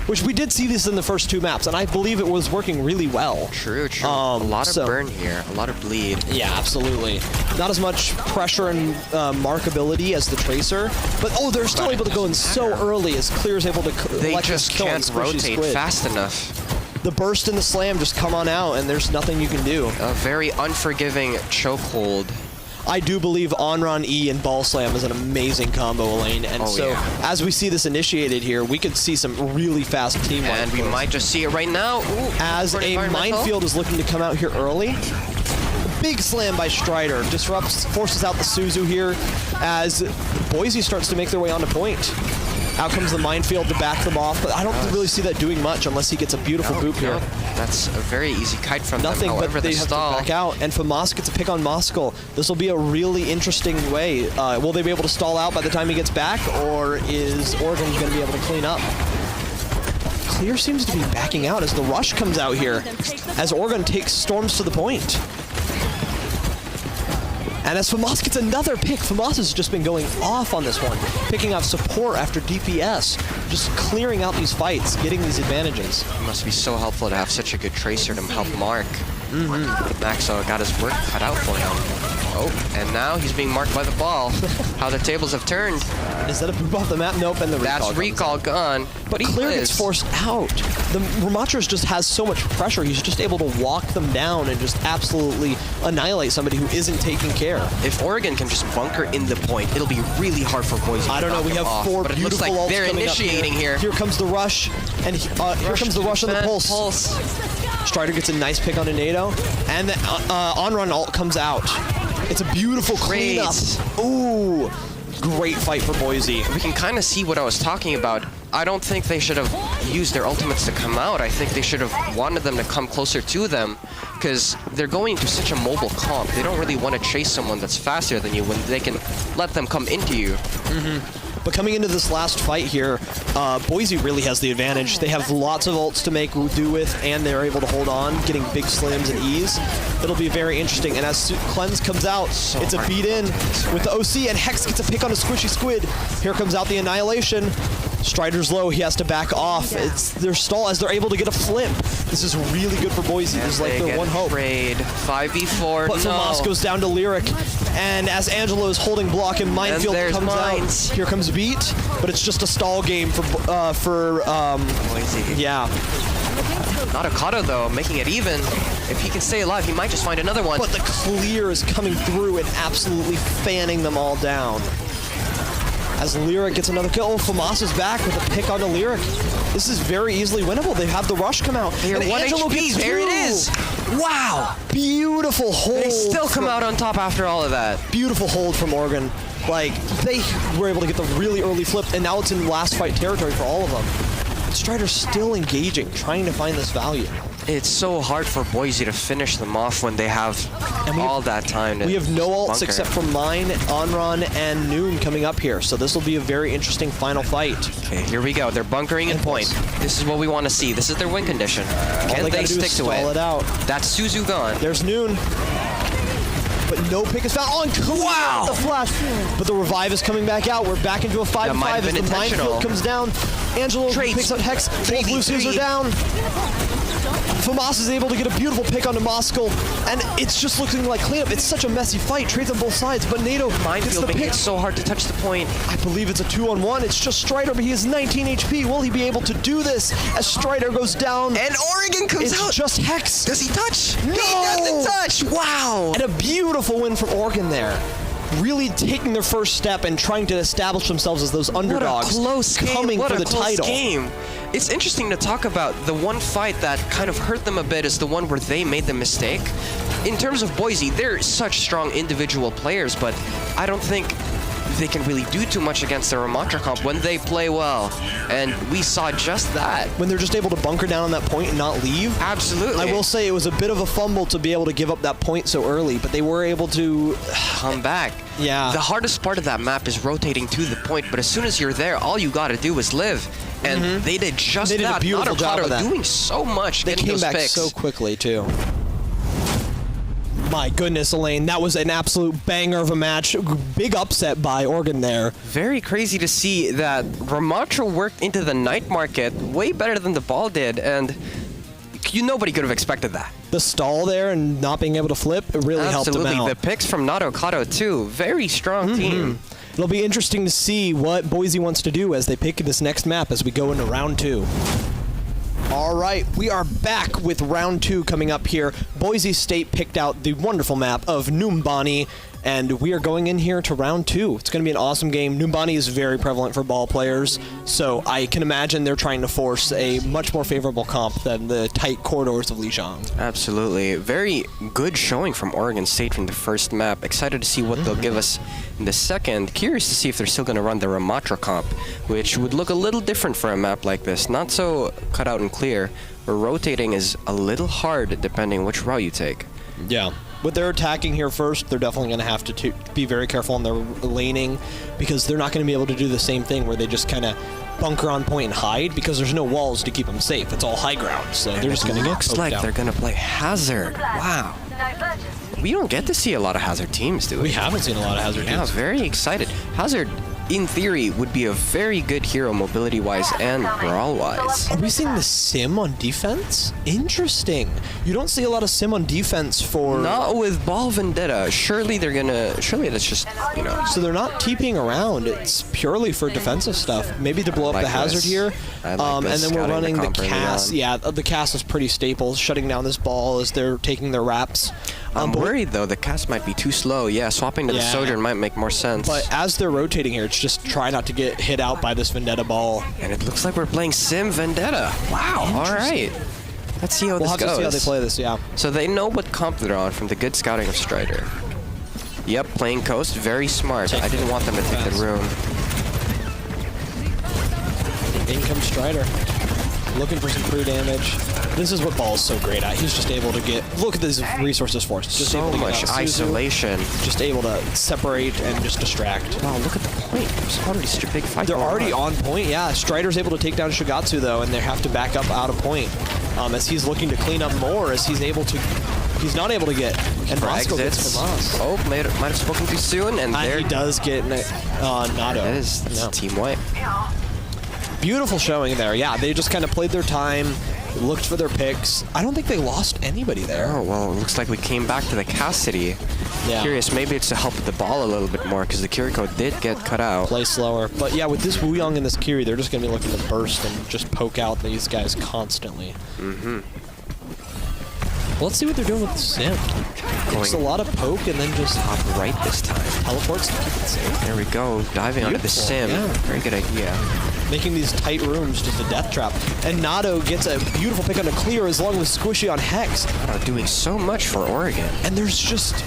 Which we did see this in the first 2 maps, and I believe it was working really well. True. A lot of burn here, a lot of bleed. Yeah, absolutely. Not as much pressure and markability as the Tracer, but they're still able to go in so early as Clear's able to They just can't rotate fast enough. The burst and the slam just come on out, and there's nothing you can do. A very unforgiving chokehold. I do believe Onron E and Ball Slam is an amazing combo, Elaine, and as we see this initiated here, we could see some really fast teamwork. And we might just see it right now. Ooh, as a minefield is looking to come out here early. Big slam by Strider. Disrupts, forces out the Suzu here as Boise starts to make their way onto point. Out comes the minefield to back them off, but I don't really see that doing much unless he gets a beautiful boop here. That's a very easy kite from nothing, them. But they have to back out, and Famas gets a pick on Moskal. This will be a really interesting way. Will they be able to stall out by the time he gets back, or is Oregon going to be able to clean up? Clear seems to be backing out as the rush comes out here, as Oregon storms to the point. And as Famas gets another pick, Famas has just been going off on this one, picking off support after DPS, just clearing out these fights, getting these advantages. It must be so helpful to have such a good Tracer to help Mark. Maxo got his work cut out for him. Oh, and now he's being marked by the ball. How the tables have turned. Is that a boop off the map? Nope, and the recall. That's recall gone. But Clear gets forced out. The Ramatras just has so much pressure, he's just able to walk them down and just absolutely annihilate somebody who isn't taking care. If Oregon can just bunker in the point, it'll be really hard for Boise. I don't know, we have 4 but beautiful it looks like they're initiating here. Here comes the rush, and here comes the rush on the pulse. Strider gets a nice pick on a NATO, and the on-run ult comes out. It's a beautiful cleanup. Ooh, great fight for Boise. We can kind of see what I was talking about. I don't think they should have used their ultimates to come out. I think they should have wanted them to come closer to them, because they're going to such a mobile comp. They don't really want to chase someone that's faster than you when they can let them come into you. But coming into this last fight here, Boise really has the advantage. They have lots of ults to make do with, and they're able to hold on, getting big slams and ease. It'll be very interesting. And as Cleanse comes out, it's a beat in with the OC, and Hex gets a pick on a Squishy Squid. Here comes out the Annihilation. Strider's low, he has to back off. It's their stall as they're able to get a flip. This is really good for Boise. This is like their one hope. Trade 5v4. But Famas goes down to Lyric, and as Angelo is holding block and Minefield comes out, here comes Beat, but it's just a stall game for Boise. Yeah. Not Okada though, making it even. If he can stay alive, he might just find another one. But the clear is coming through and absolutely fanning them all down. As Lyric gets another kill, Famas is back with a pick onto Lyric. This is very easily winnable. They have the rush come out. They're and 1 Angelo HP, gets there it is. Wow. Beautiful hold. They still come out on top after all of that. Beautiful hold from Oregon. Like, they were able to get the really early flip, and now it's in last fight territory for all of them. Strider's still engaging, trying to find this value. It's so hard for Boise to finish them off when they have all that time to We have no ults bunker. except for Mine, Onron, and Noon coming up here, so this will be a very interesting final fight. Okay, here we go. They're bunkering in point. This is what we want to see. This is their win condition. Can they stick to it? That's Suzu gone. There's Noon. But no pick is found on. Wow! The flash. But the revive is coming back out. We're back into a 5v5 as the Minefield comes down. Angelo picks up Hex. Both Lucios are down. Famas is able to get a beautiful pick onto Moskal, and it's just looking like cleanup. It's such a messy fight. Trades on both sides, but NATO gets the pick. It's so hard to touch the point. I believe it's a 2-on-1. It's just Strider, but he has 19 HP. Will he be able to do this as Strider goes down? And Oregon comes out. It's just Hex. Does he touch? No! He doesn't touch. Wow. And a beautiful win from Oregon there. Really taking their first step and trying to establish themselves as those underdogs coming for the title. Game. It's interesting to talk about. The one fight that kind of hurt them a bit is the one where they made the mistake. In terms of Boise, they're such strong individual players, but I don't think they can really do too much against the Ramatra comp when they play well. And we saw just that. When they're just able to bunker down on that point and not leave. Absolutely. I will say it was a bit of a fumble to be able to give up that point so early, but they were able to come back. Yeah. The hardest part of that map is rotating to the point, but as soon as you're there, all you gotta do is live. And they did just that. They did a beautiful job of that. Doing so much. They came back so quickly too. My goodness, Elaine, that was an absolute banger of a match. Big upset by Oregon there. Very crazy to see that Ramatra worked into the night market way better than the ball did, and nobody could have expected that. The stall there and not being able to flip, it really helped them out. Absolutely, the picks from Nato Kato too. Very strong team. It'll be interesting to see what Boise wants to do as they pick this next map as we go into round 2. All right, we are back with round 2 coming up here. Boise State picked out the wonderful map of Numbani, and we are going in here to round 2. It's going to be an awesome game. Numbani is very prevalent for ball players, so I can imagine they're trying to force a much more favorable comp than the tight corridors of Lijiang. Absolutely. Very good showing from Oregon State from the first map. Excited to see what they'll give us in the second. Curious to see if they're still going to run the Ramatra comp, which would look a little different for a map like this. Not so cut out and clear, where rotating is a little hard depending which route you take. Yeah. With their attacking here first, they're definitely going to have to be very careful on their laning, because they're not going to be able to do the same thing where they just kind of bunker on point and hide, because there's no walls to keep them safe. It's all high ground, so they're just going to get looks like they're going to play Hazard. Wow. We don't get to see a lot of Hazard teams, do we? We haven't seen a lot of Hazard teams. Yeah, very excited. Hazard, in theory, would be a very good hero mobility-wise and brawl-wise. Are we seeing the sim on defense? Interesting. You don't see a lot of sim on defense for... Not with Ball Vendetta. Surely they're gonna... Surely that's just, you know... So they're not TPing around. It's purely for defensive stuff. Maybe to blow up the Hazard here. And then we're running the cast. Yeah, the cast is pretty stable, shutting down this ball as they're taking their wraps. I'm worried, though. The cast might be too slow. Yeah, swapping to the Sojourn might make more sense. But as they're rotating here, it's just try not to get hit out by this Vendetta ball. And it looks like we're playing Sim Vendetta. Wow, all right. Let's see how this goes. We'll have to see how they play this, yeah. So they know what comp they're on from the good scouting of Strider. Yep, playing Coast, very smart. I didn't want them to take the room. In comes Strider. Looking for some free damage. This is what Ball's so great at. He's just able to get... Look at these resources for us. Just so able to much get out isolation. Just able to separate and just distract. Wow, look at the point. There's already such a big fight. They're already on point, yeah. Strider's able to take down Shigatsu, though, and they have to back up out of point. As he's looking to clean up more, as he's able to... He's not able to get... And Roscoe gets Famas. Oh, might have spoken too soon, and there... He does get Nato. That is team wipe. Beautiful showing there. Yeah, they just kind of played their time, looked for their picks. I don't think they lost anybody there. Oh, well, it looks like we came back to the Cassidy. Yeah. Curious, maybe it's to help with the ball a little bit more because the Kiriko did get cut out. Play slower. But yeah, with this Wuyong and this Kiri, they're just going to be looking to burst and just poke out these guys constantly. Well, let's see what they're doing with the Sim. It's a lot of poke and then just hop right this time. Teleports to keep it safe. There we go. Diving onto the Sim. Yeah. Very good idea. Making these tight rooms just a death trap. And Nato gets a beautiful pick on a clear as long as Squishy on Hex. Nato doing so much for Oregon. And they're just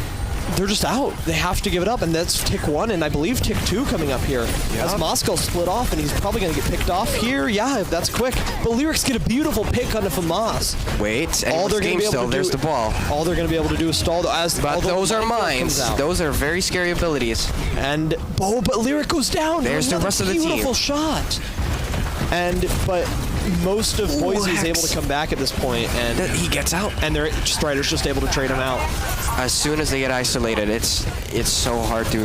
out. They have to give it up, and that's tick 1 and I believe tick 2 coming up here. As Moscow split off, and he's probably going to get picked off here. Yeah, if that's quick. But Lyrics get a beautiful pick onto FAMAS. Wait, all they're going to be able to do, there's the ball. All they're going to be able to do is stall. But those are mines. Those are very scary abilities. And but Lyric goes down. There's the rest of the team. Beautiful shot. But most of Boise is able to come back at this point, and he gets out. And Strider's just able to trade him out. As soon as they get isolated, it's so hard to.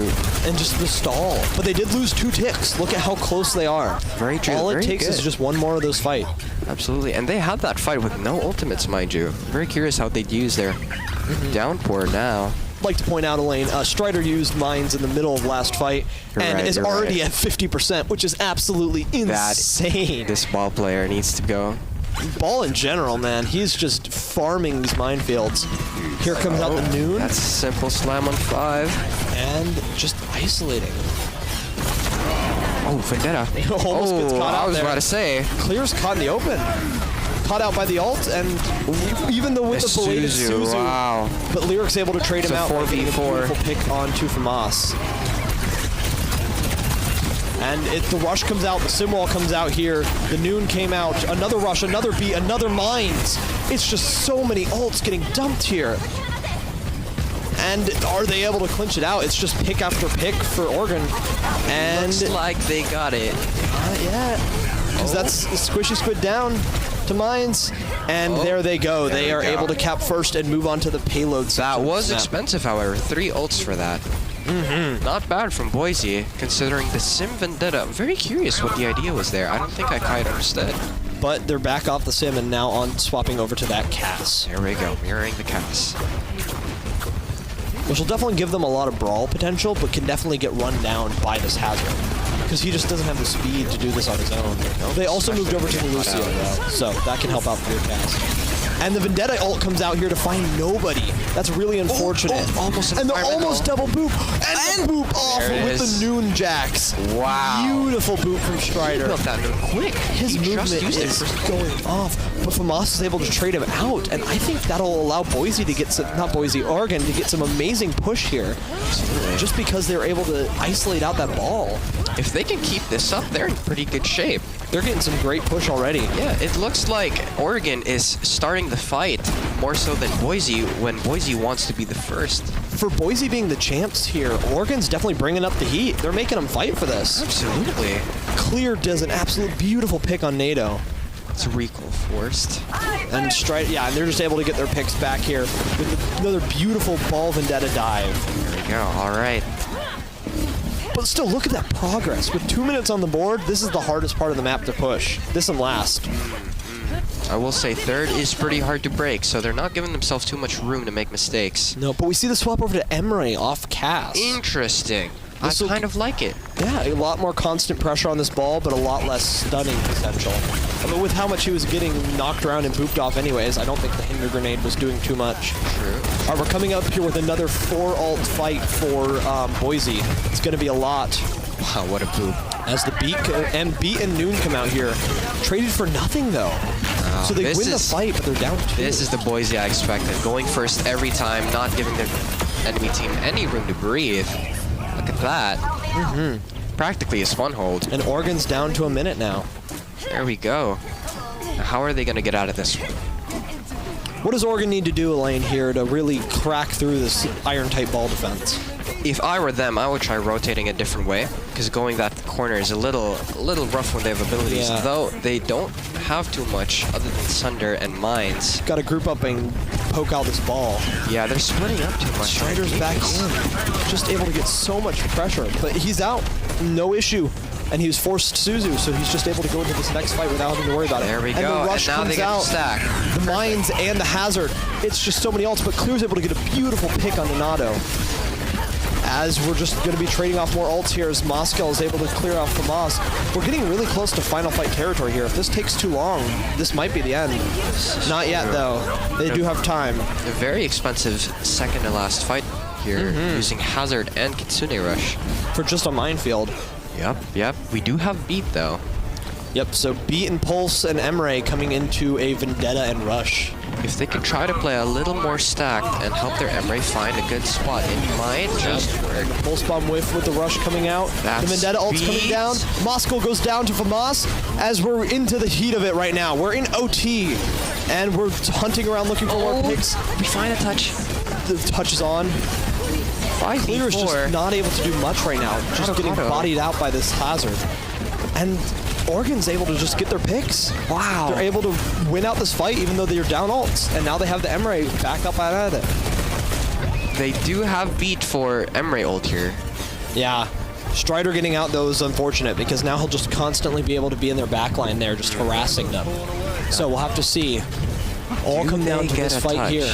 And just the stall. But they did lose 2 ticks. Look at how close they are. Very true. All it takes is just one more of those fight. Absolutely, and they had that fight with no ultimates, mind you. Very curious how they'd use their downpour now. I'd like to point out, Elaine, Strider used mines in the middle of last fight and is already at 50%, which is absolutely insane. This ball player needs to go. Ball in general, man. He's just farming these minefields. Here comes out the Noon. That's a simple slam on 5. And just isolating. Oh, Vendetta. Almost gets caught out I was there. about to say. Clear's caught in the open. Caught out by the ult, and even though with the belated Suzu, wow. But Lyric's able to trade him out. 4v4. Beautiful pick onto FAMAS. And the rush comes out, the Simwall comes out here, the Noon came out, another rush, another beat, another mines. It's just so many ults getting dumped here. And are they able to clinch it out? It's just pick after pick for Oregon. And looks like they got it. Not yet. Because that's Squishy Squid down to mines. And there they go. They are able to cap first and move on to the payload. That was expensive, however. 3 ults for that. Not bad from Boise, considering the Sim Vendetta. I'm very curious what the idea was there. I don't think I quite understood. But they're back off the Sim and now on swapping over to that Cass. There we go, mirroring the Cass. Which will definitely give them a lot of brawl potential, but can definitely get run down by this Hazard. Because he just doesn't have the speed to do this on his own. They also moved over to the Lucio, though, so that can help out the Cass. And the Vendetta ult comes out here to find nobody. That's really unfortunate. Almost and the almost double boop. And the boop off with the Noon Jacks. Wow. Beautiful boop from Strider. He built that Noon quick. His movement is going off. But FAMAS is able to trade him out. And I think that'll allow Boise to get some, not Boise, Oregon to get some amazing push here. Absolutely. Just because they're able to isolate out that ball. If they can keep this up, they're in pretty good shape. They're getting some great push already. Yeah, it looks like Oregon is starting the fight more so than Boise when Boise wants to be the first. For Boise being the champs here, Oregon's definitely bringing up the heat. They're making them fight for this. Absolutely. Clear does an absolute beautiful pick on NATO. It's recall forced. And and they're just able to get their picks back here with another beautiful ball Vendetta dive. There we go, all right. But still, look at that progress. With 2 minutes on the board, this is the hardest part of the map to push. This and last. I will say third is pretty hard to break, so they're not giving themselves too much room to make mistakes. No, but we see the swap over to Emre off Cass. Interesting. I kind of like it. Yeah, a lot more constant pressure on this ball, but a lot less stunning potential. But with how much he was getting knocked around and booped off anyways, I don't think the Hinder Grenade was doing too much. True. All right, we're coming up here with another 4 ult fight for Boise. It's going to be a lot. Wow, what a boop. As the Beat and Noon come out here. Traded for nothing, though. So they win the fight, but they're down 2. This is the Boise I expected. Going first every time, not giving their enemy team any room to breathe. Look at that. Practically a spun hold. And Oregon's down to a minute now. There we go. Now, how are they going to get out of this one? What does Oregon need to do, Elaine, here to really crack through this iron-type ball defense? If I were them, I would try rotating a different way, because going that corner is a little rough when they have abilities, though they don't have too much other than Sunder and Mines. Got to group up and poke out this ball. Yeah, they're splitting up too much. Strider's back in. Just able to get so much pressure, but he's out. No issue. and he was forced Suzu, so he's just able to go into this next fight without having to worry about it. There we and go, the rush and now comes they get out, the stack. the mines and the hazard. It's just so many ults, but Clear's able to get a beautiful pick on Donato. As we're just going to be trading off more ults here as Moscow is able to clear out FAMAS. We're getting really close to final fight territory here. If this takes too long, this might be the end. Not yet, though. They do have time. A very expensive second to last fight here, using Hazard and Kitsune Rush. For just a minefield. Yep. We do have Beat, though. Yep, so Beat and Pulse and Emre coming into a Vendetta and Rush. If they can try to play a little more stacked and help their Emre find a good spot, it might just work. Pulse Bomb whiff with the Rush coming out. That's the Vendetta ult's coming down. Moscow goes down to FAMAS as we're into the heat of it right now. We're in OT, and we're hunting around looking for more picks. We find a touch. The touch is on. Clear is just not able to do much right now. Just getting bodied out by this Hazard. And Oregon's able to just get their picks. Wow. They're able to win out this fight even though they're down ults. And now they have the Emre back up out of it. They do have Beat for Emre ult here. Yeah. Strider getting out, though, is unfortunate because now he'll just constantly be able to be in their backline there, just harassing them. So we'll have to see. All come down to this fight here.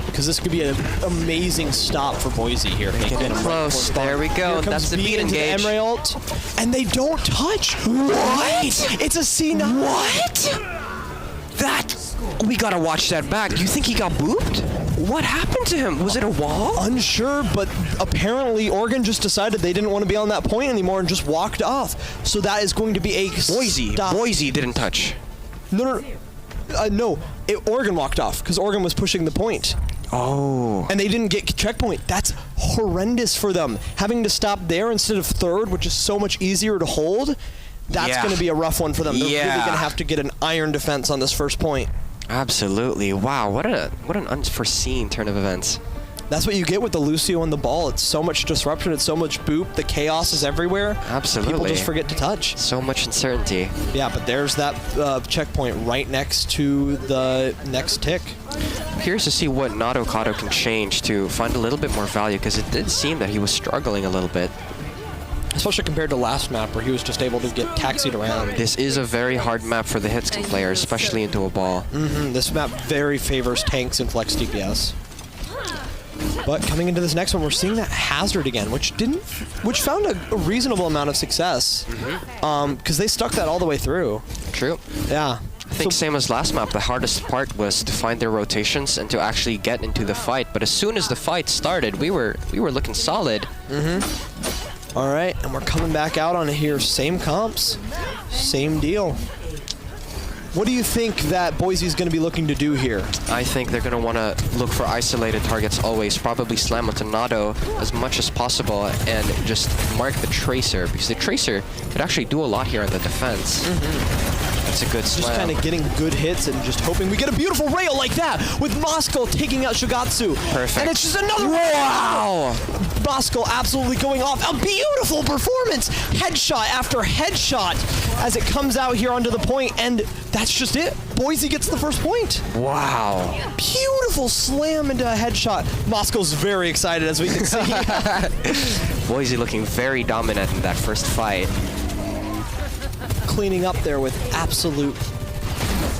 Because this could be an amazing stop for Boise here. Getting close. There we go. That's the Beat engage. The Emre ult, and they don't touch. What? It's a C9. What? We gotta watch that back. Do you think he got booped? What happened to him? Was it a wall? Unsure, but apparently Oregon just decided they didn't want to be on that point anymore and just walked off. So that is going to be a Boise. stop. Boise didn't touch. No. Oregon walked off because Oregon was pushing the point. Oh. And they didn't get checkpoint. That's horrendous for them. Having to stop there instead of third, which is so much easier to hold, that's going to be a rough one for them. They're really going to have to get an iron defense on this first point. Absolutely. Wow, what an unforeseen turn of events. That's what you get with the Lucio and the ball. It's so much disruption. It's so much boop. The chaos is everywhere. Absolutely. People just forget to touch. So much uncertainty. Yeah, but there's that checkpoint right next to the next tick. Curious to see what Nato Kato can change to find a little bit more value, because it did seem that he was struggling a little bit. Especially compared to last map where he was just able to get taxied around. This is a very hard map for the Hitscan player, especially into a ball. This map very favors tanks and flex DPS. But coming into this next one, we're seeing that Hazard again, which found a reasonable amount of success, because they stuck that all the way through. True. Yeah. I think same as last map, the hardest part was to find their rotations and to actually get into the fight. But as soon as the fight started, we were looking solid. All right, and we're coming back out on it here. Same comps, same deal. What do you think that Boise's going to be looking to do here? I think they're going to want to look for isolated targets always, probably slam onto Nato as much as possible and just mark the Tracer, because the Tracer could actually do a lot here in the defense. That's a good slam. Just kind of getting good hits and just hoping we get a beautiful rail like that with Moscow taking out Shigatsu. Perfect. And it's just another wow! Moscow absolutely going off. A beautiful performance. Headshot after headshot as it comes out here onto the point, and that's just it. Boise gets the first point. Wow. Beautiful slam into a headshot. Moscow's very excited, as we can see. Boise looking very dominant in that first fight. Cleaning up there with absolute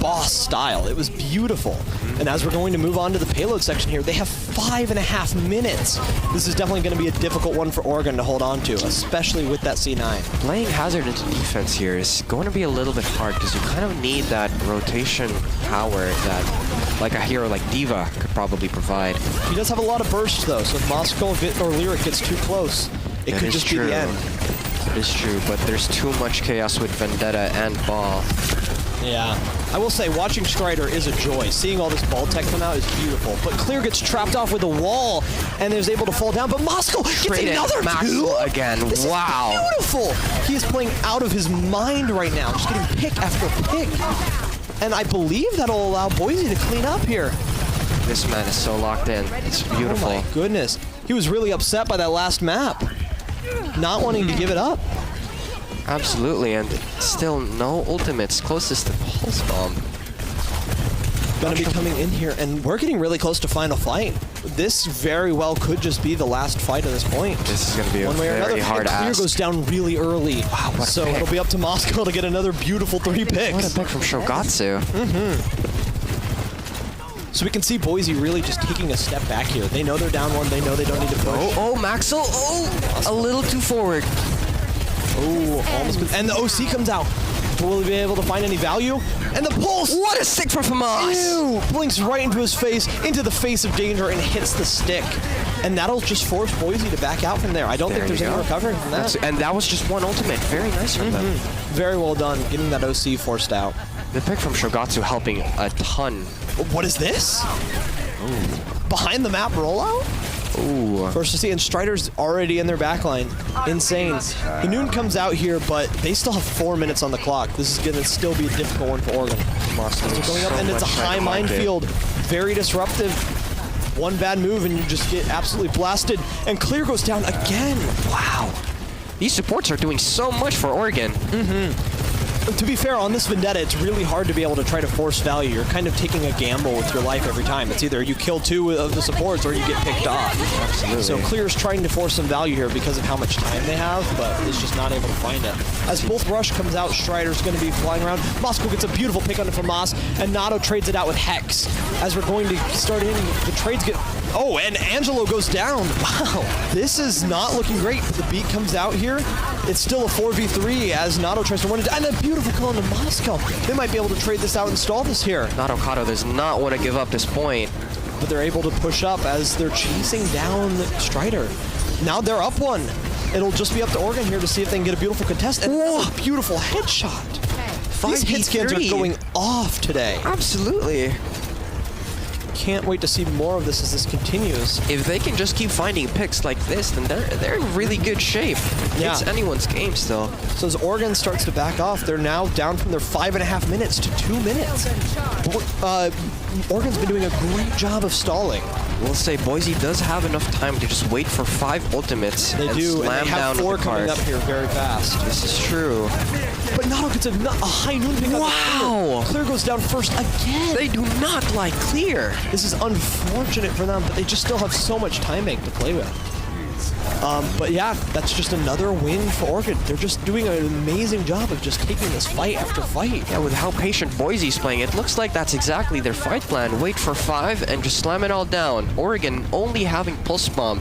boss style. It was beautiful. And as we're going to move on to the payload section here, they have 5.5 minutes. This is definitely going to be a difficult one for Oregon to hold on to, especially with that C9. Playing Hazard into defense here is going to be a little bit hard because you kind of need that rotation power that like a hero like Diva could probably provide. He does have a lot of bursts though, so if Moscow or Lyric gets too close, it could just be the end. It is true, but there's too much chaos with Vendetta and Ball. Yeah. I will say, watching Strider is a joy. Seeing all this ball tech come out is beautiful. But Clear gets trapped off with a wall and is able to fall down. But Moscow gets another two again. This wow. is beautiful. He is playing out of his mind right now, just getting pick after pick. And I believe that'll allow Boise to clean up here. This man is so locked in. It's beautiful. Oh my goodness. He was really upset by that last map. Not wanting to give it up. Absolutely, and still no ultimates. Closest to Pulse Bomb. Gonna be coming in here, and we're getting really close to final fight. this very well could just be the last fight at this point. This is going to be one way or another. very hard Clear ask. goes down really early. Wow, what a so pick. it'll be up to Moscow to get another beautiful 3 picks. What a pick from Shogatsu. So we can see Boise really just taking a step back here. They know they're down 1. They know they don't need to push. Oh, Maxwell. Oh, a little too forward. Oh, almost. And the OC comes out. Will he be able to find any value? And the pulse! What a stick from Famas! Ew! Blinks right into his face, into the face of danger, and hits the stick. And that'll just force Boise to back out from there. I don't think there's any recovering from that. And that was just one ultimate. Very nice from them. Very well done, getting that OC forced out. The pick from Shogatsu helping a ton. What is this? Behind the map rollout? Ooh. First to see, and Strider's already in their backline. Insane. The Noon comes out here, but they still have 4 minutes on the clock. This is going to still be a difficult one for Oregon. They're going up, and it's a high minefield. Very disruptive. One bad move, and you just get absolutely blasted. And Clear goes down again. Wow. These supports are doing so much for Oregon. To be fair, on this Vendetta, it's really hard to be able to try to force value. You're kind of taking a gamble with your life every time. It's either you kill 2 of the supports or you get picked off. Absolutely. So Clear's trying to force some value here because of how much time they have, but is just not able to find it. As both Rush comes out, Strider's going to be flying around. Moscow gets a beautiful pick on it from Moss, and Nato trades it out with Hex. As we're going to start in, the trades get... Oh, and Angelo goes down. Wow. This is not looking great. The beat comes out here. It's still a 4v3 as Nato tries to run it. And a beautiful call into Moscow. They might be able to trade this out and stall this here. Nato Kato does not want to give up this point. But they're able to push up as they're chasing down Strider. Now they're up 1. It'll just be up to Oregon here to see if they can get a beautiful contest. And that's a beautiful headshot. These hit scans are going off today. Absolutely. Can't wait to see more of this as this continues. If they can just keep finding picks like this, then they're in really good shape. Yeah. It's anyone's game still. So as Oregon starts to back off, they're now down from their 5.5 minutes to 2 minutes. Oregon's been doing a great job of stalling. We'll say Boise does have enough time to just wait for 5 ultimates They and do, slam and they have down 4 the coming card. up here very fast. This is true. But Nato gets a high noon pick. Wow! Clear goes down first again. They do not like Clear. This is unfortunate for them, but they just still have so much time bank to play with. But yeah, that's just another win for Oregon. They're just doing an amazing job of just taking this fight after fight. Yeah, with how patient Boise's playing, it looks like that's exactly their fight plan. Wait for 5 and just slam it all down. Oregon only having Pulse Bomb.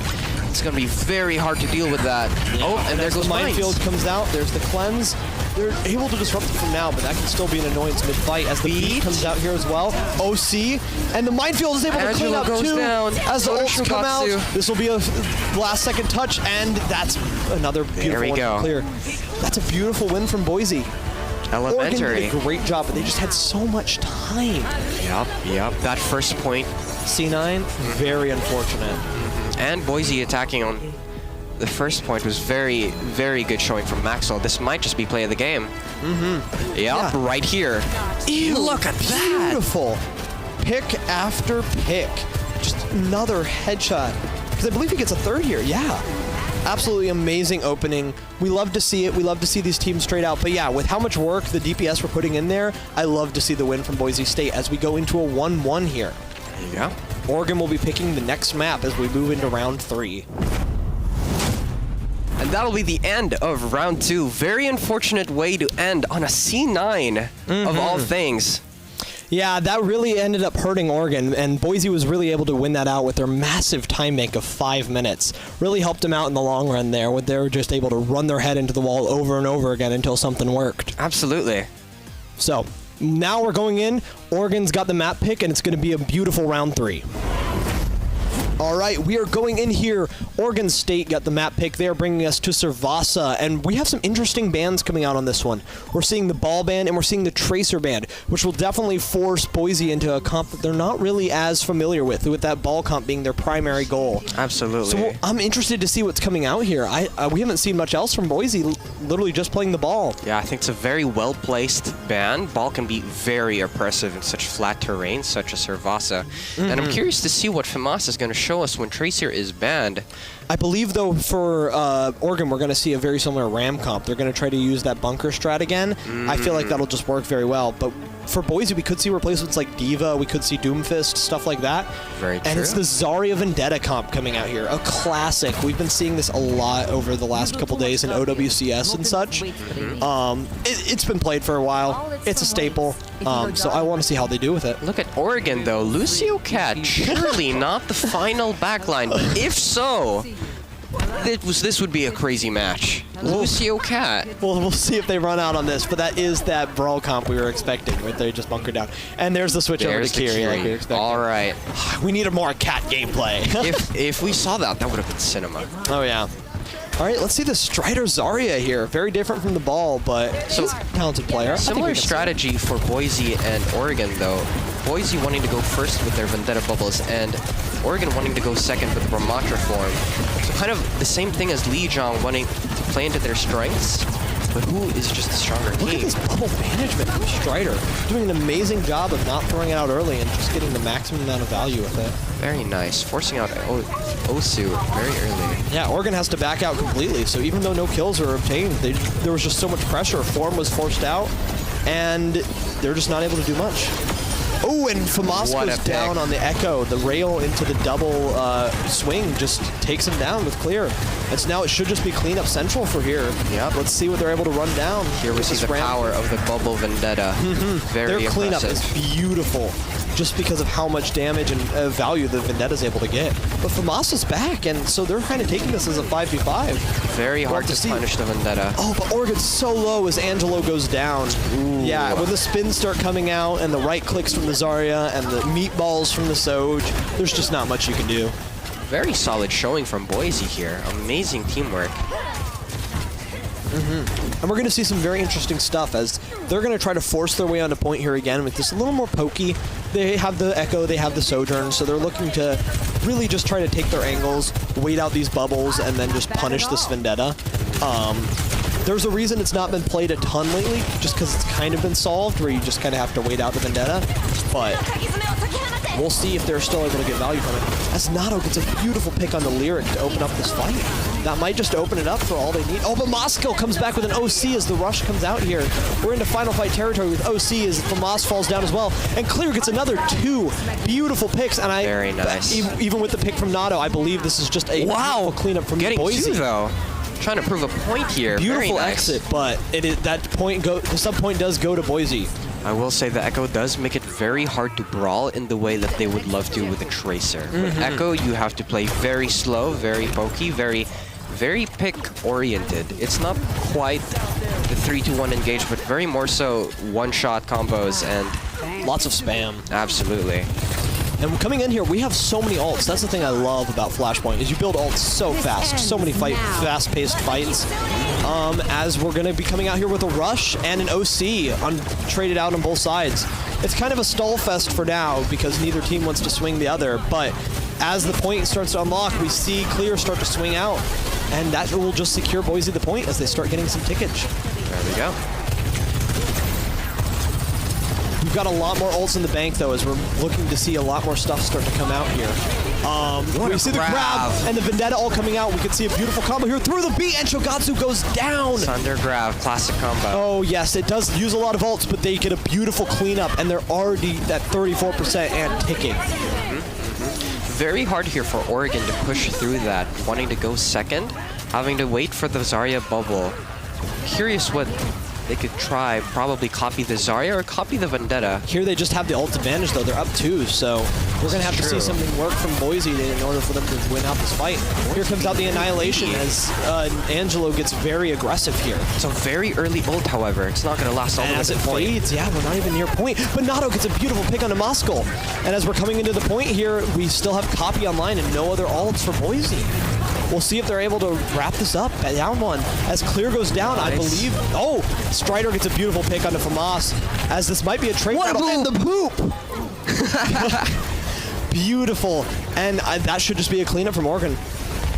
It's going to be very hard to deal with that. Yeah. Oh, and there goes the minefield Mines. comes out. There's the cleanse. They're able to disrupt it from now, but that can still be an annoyance mid-fight as the beat comes out here as well. OC, and the minefield is able to clean Angelo up goes too. down. As the So ults does come out, Shogatsu. this will be a last-second touch, and that's another beautiful one for Clear. That's a beautiful win from Boise. Elementary. Oregon did a great job, but they just had so much time. Yep. That first point. C9, very unfortunate. And Boise attacking on the first point was very, very good showing from Maxwell. This might just be play of the game. Yep, right here. Ew, look at that. Beautiful. Pick after pick. Just another headshot. Because I believe he gets a 3rd here. Yeah. Absolutely amazing opening. We love to see it. We love to see these teams straight out. But yeah, with how much work the DPS were putting in there, I love to see the win from Boise State as we go into a 1-1 here. Yeah. Oregon will be picking the next map as we move into round 3. And that'll be the end of round 2. Very unfortunate way to end on a C9 of all things. Yeah, that really ended up hurting Oregon, and Boise was really able to win that out with their massive time bank of 5 minutes. Really helped them out in the long run there, where they were just able to run their head into the wall over and over again until something worked. Absolutely. So, now we're going in. Oregon's got the map pick, and it's going to be a beautiful round 3. All right, we are going in here. Oregon State got the map pick. They're bringing us to Cervasa, and we have some interesting bans coming out on this one. We're seeing the ball ban, and we're seeing the tracer ban, which will definitely force Boise into a comp that they're not really as familiar with that ball comp being their primary goal. Absolutely. So I'm interested to see what's coming out here. We haven't seen much else from Boise, literally just playing the ball. Yeah, I think it's a very well-placed ban. Ball can be very oppressive in such flat terrain, such as Cervasa. And I'm curious to see what FAMAS is going to show us when Tracer is banned. I believe, though, for Oregon, we're going to see a very similar Ram comp. They're going to try to use that bunker strat again. I feel like that'll just work very well. But for Boise, we could see replacements like Diva. We could see Doomfist, stuff like that. Very true. And it's the Zarya Vendetta comp coming out here. A classic. We've been seeing this a lot over the last couple days in OWCS and such. It's been played for a while. It's a staple. So I want to see how they do with it. Look at Oregon, though. Lucio Cat, surely not the final backline. But if so, this would be a crazy match. Lucio Cat. Well, we'll see if they run out on this, but that is that brawl comp we were expecting, where they just bunker down. And there's the switch over to Kiri, like we were expecting. All right. We need a more Cat gameplay. if we saw that, that would have been cinema. Oh, yeah. All right, let's see the Strider Zarya here. Very different from the ball, but he's a talented player. Similar strategy for Boise and Oregon, though. Boise wanting to go first with their Vendetta bubbles, and Oregon wanting to go second with Ramatra form. So kind of the same thing as Lijiang wanting to play into their strengths, but who is just the stronger team? Look at this bubble management from Strider. Doing an amazing job of not throwing it out early and just getting the maximum amount of value with it. Very nice. Forcing out Osu very early. Yeah, Oregon has to back out completely, so even though no kills were obtained, there was just so much pressure. Form was forced out, and they're just not able to do much. Oh, and Famas goes down on the Echo. The rail into the double swing just takes him down with clear. And so now it should just be cleanup central for here. Yep. Let's see what they're able to run down. Here we see the power of the bubble Vendetta. Very Their cleanup impressive. is beautiful, just because of how much damage and value the Vendetta's able to get. But Famas is back, and so they're kind of taking this as a 5v5. Very hard to punish the Vendetta. Oh, but Oregon's so low as Angelo goes down. Ooh. Yeah, when the spins start coming out and the right clicks from the Zarya and the meatballs from the Soj, there's just not much you can do. Very solid showing from Boise here. Amazing teamwork. And we're going to see some very interesting stuff as they're going to try to force their way onto point here again with this a little more pokey. They have the Echo, they have the Sojourn, so they're looking to really just try to take their angles, wait out these bubbles, and then just punish this Vendetta. There's a reason it's not been played a ton lately, just because it's kind of been solved, where you just kind of have to wait out the Vendetta. But we'll see if they're still able to get value from it. As Nato gets a beautiful pick on the Lyric to open up this fight. That might just open it up for all they need. Oh, but Moscow comes back with an OC as the rush comes out here. We're into final fight territory with OC as Famas falls down as well. And Clear gets another 2 beautiful picks. And Very nice. Even with the pick from Nato, I believe this is just a beautiful cleanup from Boise. 2 though. Trying to prove a point here. Beautiful Very nice. exit, but the sub point does go to Boise. I will say the Echo does make it very hard to brawl in the way that they would love to with a Tracer. With Echo, you have to play very slow, very pokey, very pick-oriented. It's not quite the 3-2-1 engage, but very more so one-shot combos and lots of spam. Absolutely. And coming in here, we have so many ults. That's the thing I love about Flashpoint, is you build ults so fast. So many fast-paced fights. As we're going to be coming out here with a Rush and an OC traded out on both sides. It's kind of a stall fest for now, because neither team wants to swing the other. But as the point starts to unlock, we see Clear start to swing out. And that will just secure Boise the point as they start getting some tickage. There we go. We've got a lot more ults in the bank, though, as we're looking to see a lot more stuff start to come out here. We see the grab and the Vendetta all coming out. We can see a beautiful combo here through the beat, and Shogatsu goes down. Thunder grab, classic combo. Oh, yes, it does use a lot of ults, but they get a beautiful cleanup, and they're already at 34% and ticking. Very hard here for Oregon to push through that, wanting to go second, having to wait for the Zarya bubble. Curious what they could try, probably copy the Zarya or copy the Vendetta. Here they just have the ult advantage, though. They're up 2, so we're going to have to see something work from Boise in order for them to win out this fight. Here comes out the Annihilation as Angelo gets very aggressive here. It's a very early ult, however. It's not going to last all the way to the point. Fades, yeah, we're not even near point. But Nato gets a beautiful pick on Moscow. And as we're coming into the point here, we still have Copy online and no other ults for Boise. We'll see if they're able to wrap this up at down 1. As Clear goes down, I believe. Oh, Strider gets a beautiful pick onto Famas, as this might be a trade battle. And the poop! Beautiful. And that should just be a cleanup from Oregon.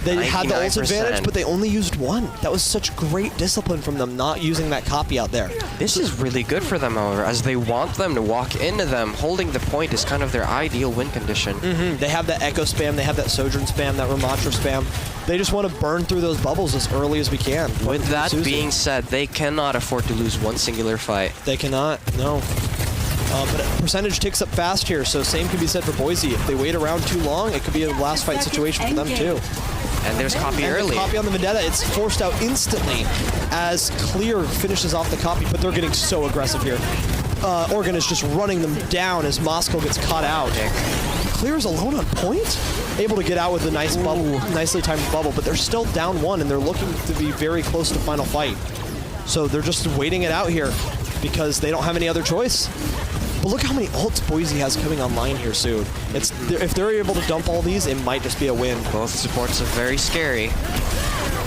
They had the ult 99%. advantage, but they only used one. That was such great discipline from them, not using that copy out there. This is really good for them, however, as they want them to walk into them. Holding the point is kind of their ideal win condition. They have that Echo spam, they have that Sojourn spam, that Ramatra spam. They just want to burn through those bubbles as early as we can. With that being said, they cannot afford to lose one singular fight. They cannot, no. But percentage ticks up fast here, so same can be said for Boise. If they wait around too long, it could be a last fight situation for them too. And there's copy early. Copy on the Vendetta, it's forced out instantly as Clear finishes off the copy, but they're getting so aggressive here. Oregon is just running them down as Moscow gets caught out. Clear is alone on point, able to get out with a nice bubble, nicely timed bubble, but they're still down one and they're looking to be very close to final fight. So they're just waiting it out here because they don't have any other choice. But look how many ults Boise has coming online here soon. If they're able to dump all these, it might just be a win. Both supports are very scary.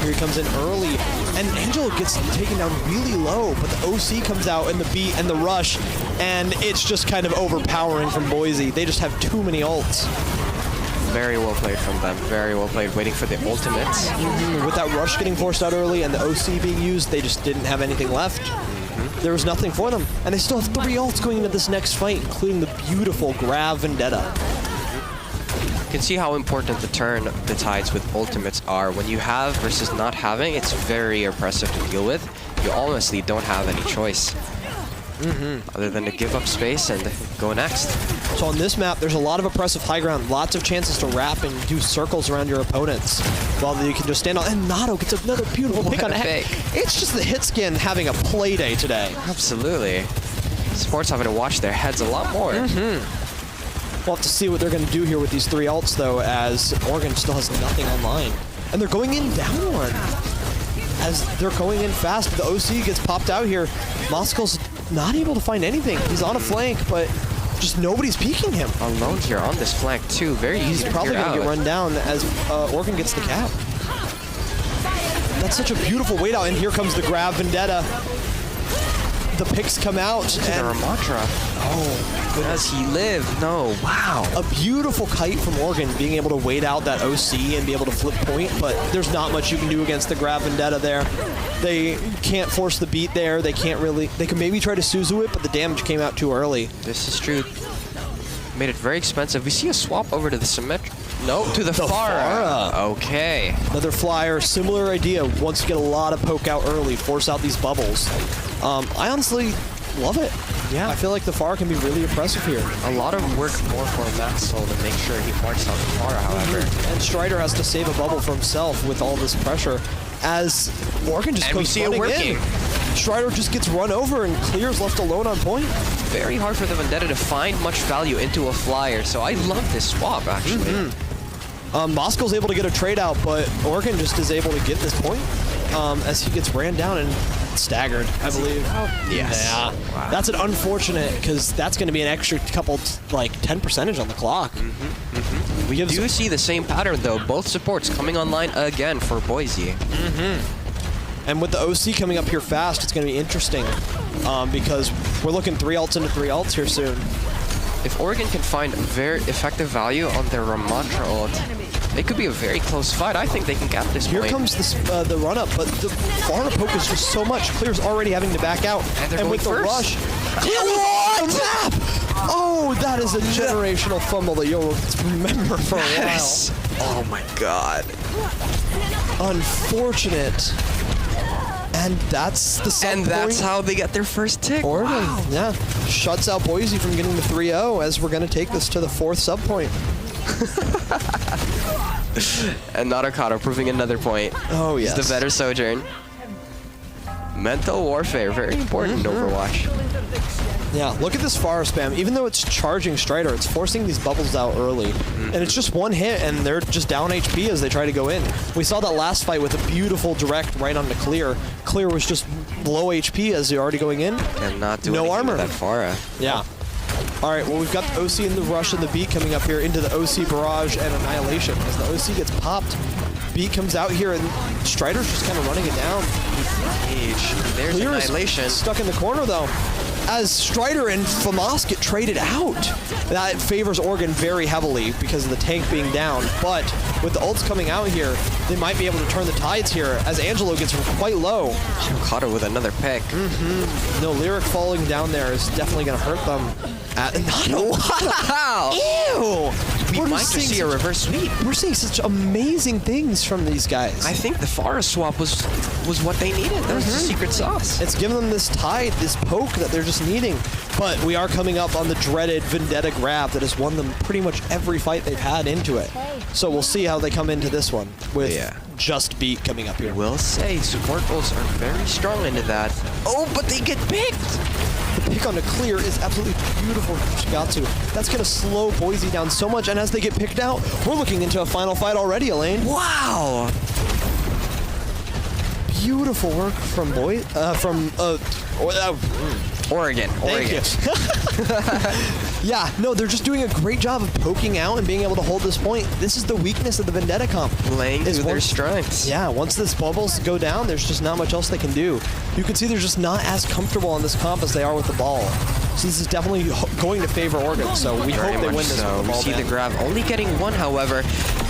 Here he comes in early, and Angelo gets taken down really low, but the OC comes out in the beat and the rush, and it's just kind of overpowering from Boise. They just have too many ults. Very well played from them. Very well played, waiting for the ultimates. With that rush getting forced out early and the OC being used, they just didn't have anything left. There was nothing for them. And they still have 3 ults going into this next fight, including the beautiful Grav Vendetta. You can see how important the tides with ultimates are. When you have versus not having, it's very oppressive to deal with. You honestly don't have any choice. Other than to give up space and go next. So on this map, there's a lot of oppressive high ground, lots of chances to wrap and do circles around your opponents, while you can just stand on. And Nato gets another beautiful pick on a heck. It's just the hit skin having a play day today. Absolutely. Sports having to watch their heads a lot more. We'll have to see what they're going to do here with these 3 ults, though, as Oregon still has nothing online. And they're going in down one. As they're going in fast, the OC gets popped out here. Moscow's not able to find anything. He's on a flank, but just nobody's peeking him. Alone here on this flank, too. Very easy He's to probably figure going to get out. run down as Oregon gets the cap. That's such a beautiful wait out, and here comes the Grav Vendetta. The picks come out. And Ramatra. Oh, does he live? No. Wow. A beautiful kite from Oregon, being able to wait out that OC and be able to flip point, but there's not much you can do against the Grav Vendetta there. They can't force the beat there. They can't really. They can maybe try to Suzu it, but the damage came out too early. This is true. Made it very expensive. We see a swap over to the Symmetric. No, to the Pharah. Okay. Another flyer, similar idea. Once you get a lot of poke out early, force out these bubbles. I honestly love it. Yeah. I feel like the Pharah can be really impressive here. A lot of work more for Maxwell to make sure he marks out the Pharah, however. And Strider has to save a bubble for himself with all this pressure, as Oregon just goes running in. Strider just gets run over and Clear's left alone on point. Very hard for the Vendetta to find much value into a flyer, so I love this swap, actually. Moscow's able to get a trade out, but Oregon just is able to get this point as he gets ran down and staggered, I believe. Yes. Yeah. Wow. That's an unfortunate, because that's going to be an extra couple, like 10% on the clock. We do see the same pattern, though. Both supports coming online again for Boise. And with the OC coming up here fast, it's going to be interesting because we're looking 3 ults into 3 ults here soon. If Oregon can find very effective value on their Ramatra ult, it could be a very close fight. I think they can cap this point. Here comes the run-up, but the Pharah poke is just so much. Clear's already having to back out. And with the rush... What? Oh, that is a generational fumble that you'll remember for a while. Oh my god. Unfortunate. And that's the sub And that's point. how they get their first tick. Oregon, Wow. yeah. Shuts out Boise from getting the 3-0 as we're going to take this to the 4th sub point. And Narakata proving another point. Oh, yes. He's the better Sojourn. Mental warfare, very important in Overwatch. Yeah, look at this Pharah spam. Even though it's charging Strider, it's forcing these bubbles out early. And it's just one hit, and they're just down HP as they try to go in. We saw that last fight with a beautiful direct right onto Clear. Clear was just low HP as they're already going in. And not doing no armor. with that Pharah. Yeah. All right, well, we've got the OC and the rush and the beat coming up here into the OC barrage and annihilation. As the OC gets popped, beat comes out here, and Strider's just kind of running it down. There's Clear annihilation. is stuck in the corner, though. as Strider and Famas get traded out. That favors Oregon very heavily because of the tank being down, but with the ults coming out here, they might be able to turn the tides here as Angelo gets quite low. Caught her with another pick. No, Lyric falling down there is definitely going to hurt them. Wow! Ew! We might just see a reverse sweep. We're seeing such amazing things from these guys. I think the Pharah swap was what they needed. That was the secret sauce. It's giving them this tide, this poke that they're just needing. But we are coming up on the dreaded Vendetta grab that has won them pretty much every fight they've had into it. So we'll see how they come into this one with Just Beat coming up here. Will say support goals are very strong into that. Oh, but they get picked! The pick on the clear is absolutely beautiful from Shigatsu. That's going to slow Boise down so much, and as they get picked out, we're looking into a final fight already, Elaine. Wow! Beautiful work from Oregon. Thank you. Yeah, no, they're just doing a great job of poking out and being able to hold this point. This is the weakness of the Vendetta comp. Playing to their strengths. Yeah, once this bubbles go down, there's just not much else they can do. You can see they're just not as comfortable on this comp as they are with the ball. So this is definitely going to favor Oregon, so we hope they win this with the ball. We see the grab only getting one, however,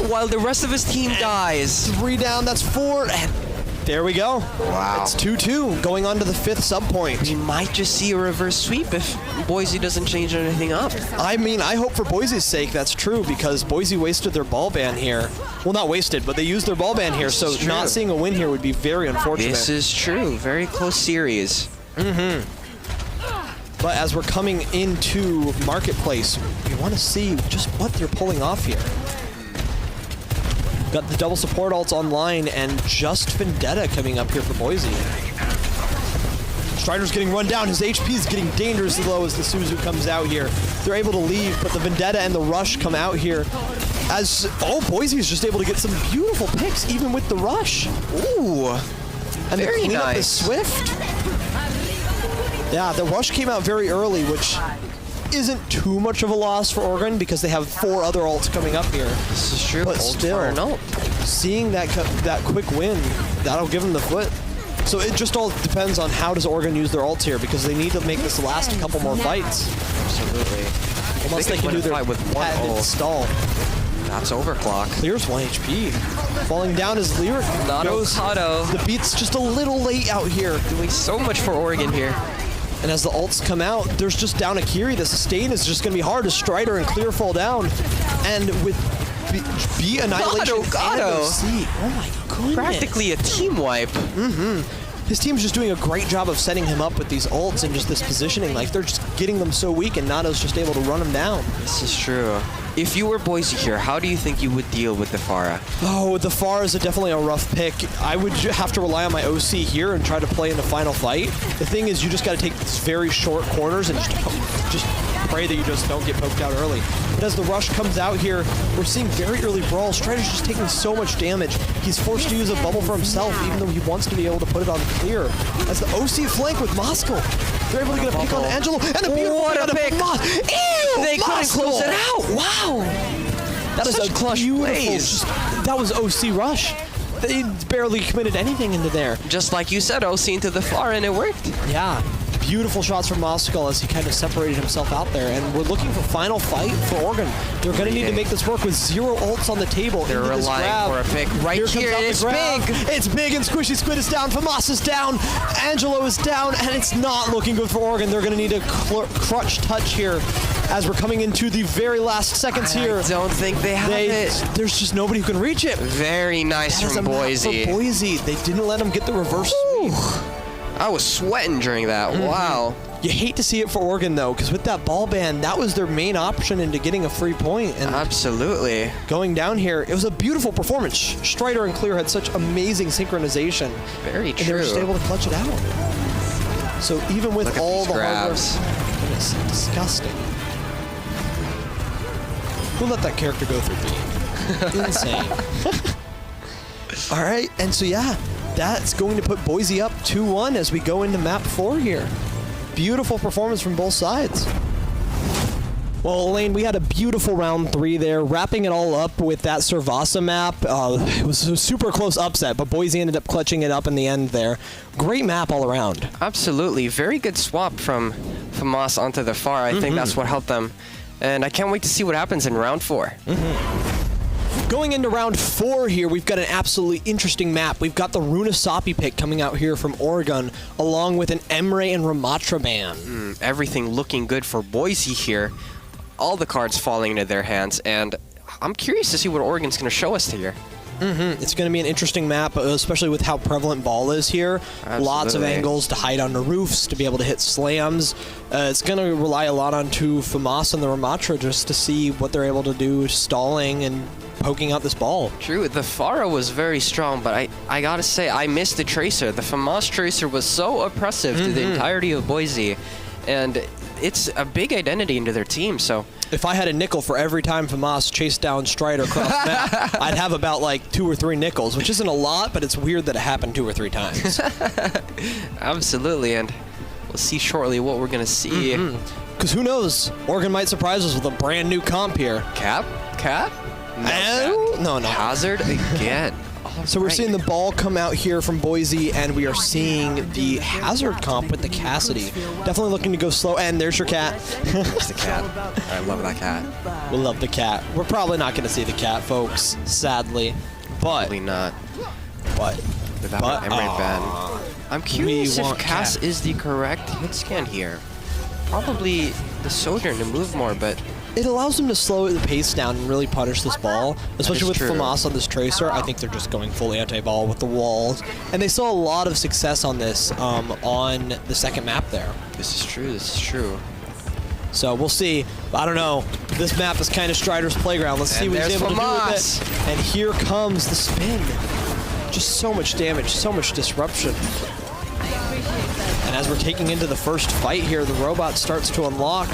while the rest of his team dies. 3 down, that's 4, and there we go. Wow. It's 2-2 going on to the 5th sub point. We might just see a reverse sweep if Boise doesn't change anything up. I mean, I hope for Boise's sake that's true because Boise wasted their ball ban here. Well, not wasted, but they used their ball ban here, so not seeing a win here would be very unfortunate. This is true. Very close series. But as we're coming into Marketplace, we want to see just what they're pulling off here. Got the double support ults online and just Vendetta coming up here for Boise. Strider's getting run down. His HP is getting dangerously low as the Suzu comes out here. They're able to leave, but the Vendetta and the Rush come out here. As, Boise is just able to get some beautiful picks even with the Rush. Ooh, and very the cleanup nice. is swift. Yeah, the Rush came out very early, which isn't too much of a loss for Oregon because they have 4 other ults coming up here. This is true. But still, seeing that quick win, that'll give them the foot. So it just all depends on how does Oregon use their ults here because they need to make this last a couple more fights. Absolutely. Unless they can do their fight with one ult. stall. That's overclock. Clears 1 HP. Falling down is Lyric. Not Okado. The beat's just a little late out here. Doing so much for Oregon here. And as the ults come out, there's just down Akiri. The sustain is just going to be hard as Strider and Clear fall down. And with B Annihilation and OC. Oh my goodness. Practically a team wipe. His team's just doing a great job of setting him up with these ults and just this positioning. Like, they're just getting them so weak, and Nato's just able to run him down. This is true. If you were Boise here, how do you think you would deal with the Pharah? Oh, the Pharah is definitely a rough pick. I would have to rely on my OC here and try to play in the final fight. The thing is, you just got to take these very short corners and just pray that you just don't get poked out early. But as the Rush comes out here, we're seeing very early brawls. Strider's just taking so much damage. He's forced to use a bubble for himself, even though he wants to be able to put it on clear. As the OC flank with Moscow, they're able to get a pick on Angelo, and a beautiful pick. Ew! They couldn't close it out. Wow! That is Such a clutch plays. That was OC Rush. They barely committed anything into there. Just like you said, OC into the Pharah, and it worked. Yeah. Beautiful shots from Moscow as he kind of separated himself out there. And we're looking for final fight for Oregon. They're going to need to make this work with 0 ults on the table. They're relying for a pick right here. It's big. It's big, and Squishy Squid is down. Famas is down. Angelo is down, and it's not looking good for Oregon. They're going to need a crutch touch here as we're coming into the very last seconds here. I don't think they have it. There's just nobody who can reach it. Very nice from Boise. For Boise. They didn't let him get the reverse sweep. I was sweating during that. Wow. You hate to see it for Oregon, though, because with that ball ban, that was their main option into getting a free point. And absolutely. Going down here, it was a beautiful performance. Strider and Clear had such amazing synchronization. Very true. And they were just able to clutch it out. So even with all the hard work, goodness, disgusting. Who let that character go through B? Insane. All right, and so yeah, that's going to put Boise up 2-1 as we go into map 4 here. Beautiful performance from both sides. Well, Elaine, we had a beautiful round 3 there, wrapping it all up with that Servasa map. It was a super close upset, but Boise ended up clutching it up in the end there. Great map all around. Absolutely. Very good swap from FAMAS onto the far. I think that's what helped them. And I can't wait to see what happens in round 4. Going into round 4 here, we've got an absolutely interesting map. We've got the Runasapi pick coming out here from Oregon, along with an Emre and Ramatra ban. Everything looking good for Boise here. All the cards falling into their hands, and I'm curious to see what Oregon's going to show us here. It's going to be an interesting map, especially with how prevalent ball is here. Absolutely. Lots of angles to hide under roofs, to be able to hit slams. It's going to rely a lot onto FAMAS and the Ramatra just to see what they're able to do stalling and poking out this ball. True, the Pharah was very strong, but I gotta say, I missed the Tracer. The FAMAS Tracer was so oppressive to the entirety of Boise, and it's a big identity into their team, so... If I had a nickel for every time FAMAS chased down Strider across the map, I'd have about like 2 or 3 nickels, which isn't a lot, but it's weird that it happened 2 or 3 times. Absolutely, and we'll see shortly what we're gonna see. Because who knows, Oregon might surprise us with a brand new comp here. Cap? No. Hazard again. So we're seeing the ball come out here from Boise, and we are seeing the Hazard comp with the Cassidy. Definitely looking to go slow, and there's your cat. There's the cat. I love that cat. We love the cat. We're probably not going to see the cat, folks, sadly. But probably not. But without Emre ban. I'm curious if Cass is the correct hit scan here. Probably the Sojourn to move more, but... It allows them to slow the pace down and really punish this ball, especially with FAMAS on this Tracer. I think they're just going full anti-ball with the walls. And they saw a lot of success on this on the second map there. This is true. So we'll see. I don't know. This map is kind of Strider's playground. Let's see what he's able to do with it. And here comes the spin. Just so much damage, so much disruption. And as we're taking into the first fight here, the robot starts to unlock.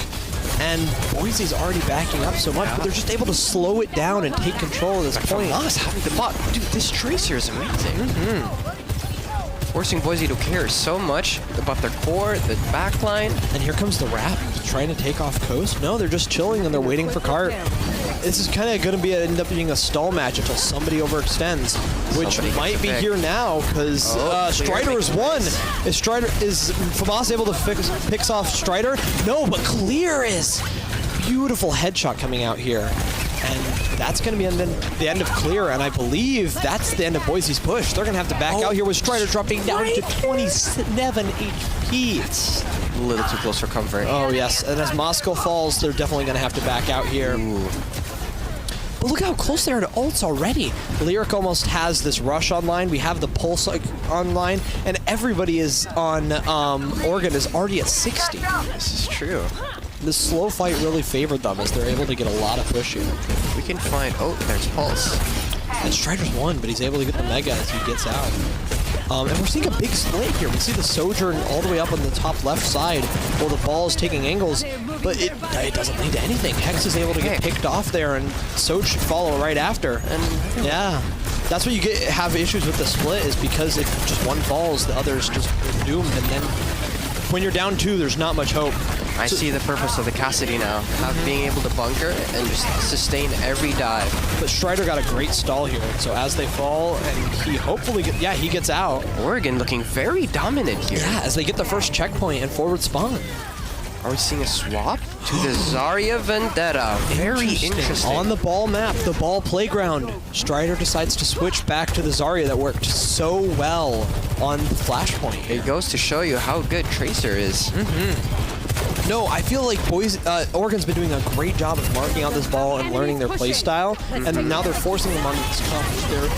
And Boise's already backing up so much, but they're just able to slow it down and take control at this point. Having the bot. Dude, this Tracer is amazing. Forcing Boise to care so much about their core, the backline. And here comes the Wrap, trying to take off Coast. No, they're just chilling and they're waiting for Cart. This is kind of going to end up being a stall match until somebody overextends, which might be here now because Strider is won. Is FAMAS able to picks off Strider? No, but Clear is. Beautiful headshot coming out here. And that's going to be the end of Clear, and I believe that's the end of Boise's push. They're going to have to back out here with Strider dropping down to 27 HP. It's a little too close for comfort. Oh, yes. And as Moscow falls, they're definitely going to have to back out here. But look how close they are to ults already. Lyric almost has this rush online. We have the Pulse online, and everybody is on Oregon is already at 60. This is true. The slow fight really favored them as they're able to get a lot of push here. We can find... Oh, there's Pulse. And Strider's won, but he's able to get the Mega as he gets out. And we're seeing a big split here. We see the Sojourn all the way up on the top left side while the ball is taking angles, but it doesn't lead to anything. Hex is able to get picked off there, and Soj should follow right after. And yeah, that's what you have issues with the split, is because if just one falls, the other's just doomed. And then when you're down 2, there's not much hope. I see the purpose of the Cassidy now, being able to bunker and just sustain every dive. But Strider got a great stall here, so as they fall, and he hopefully, he gets out. Oregon looking very dominant here. Yeah, as they get the first checkpoint and forward spawn. Are we seeing a swap to the Zarya Vendetta? Very interesting. On the ball map, the ball playground, Strider decides to switch back to the Zarya that worked so well on the Flashpoint. It goes to show you how good Tracer is. No, I feel like Oregon's been doing a great job of marking out this ball and learning their play style, and now they're forcing them on this comp which they're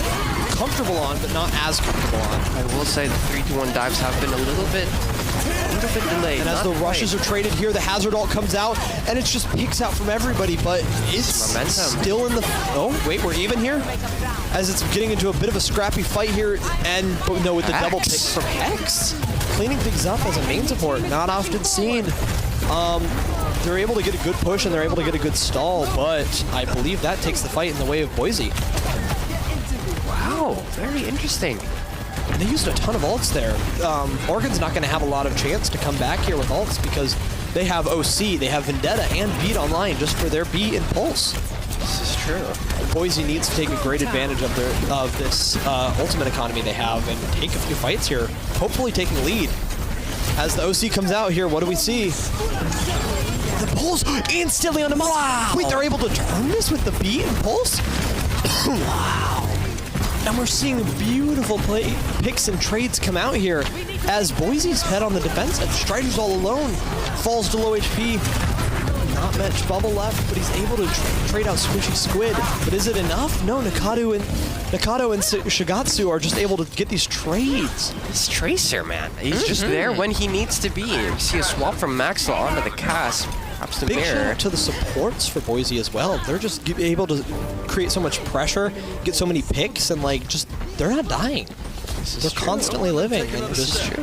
comfortable on, but not as comfortable on. I will say the 3-2-1 dives have been a little bit delayed. And as the rushes are traded here, the Hazard ult comes out, and it just picks out from everybody, but it's still in the... Oh, wait, we're even here? As it's getting into a bit of a scrappy fight here, and no, with the double pick from Hex. Cleaning things up as a main support, not often seen. They're able to get a good push and they're able to get a good stall, but I believe that takes the fight in the way of Boise. Wow, very interesting. they used a ton of ults there. Oregon's not going to have a lot of chance to come back here with ults because they have OC, they have Vendetta, and Beat online just for their Beat and Pulse. This is true. Boise needs to take a great advantage of this ultimate economy they have and take a few fights here, hopefully taking lead. As the OC comes out here, what do we see? The Pulse instantly on the wow. Wait, they're able to turn this with the Beat and Pulse? Wow. And we're seeing beautiful picks and trades come out here as Boise's head on the defensive. Strider's all alone, falls to low HP. Not much bubble left, but he's able to trade out Squishy Squid. But is it enough? No, Nakado and Shigatsu are just able to get these trades. This Tracer, man, he's just there when he needs to be. You see a swap from Maxwell onto the cast. Big shout out to the supports for Boise as well. They're just able to create so much pressure, get so many picks, and like they're not dying. They're constantly living and just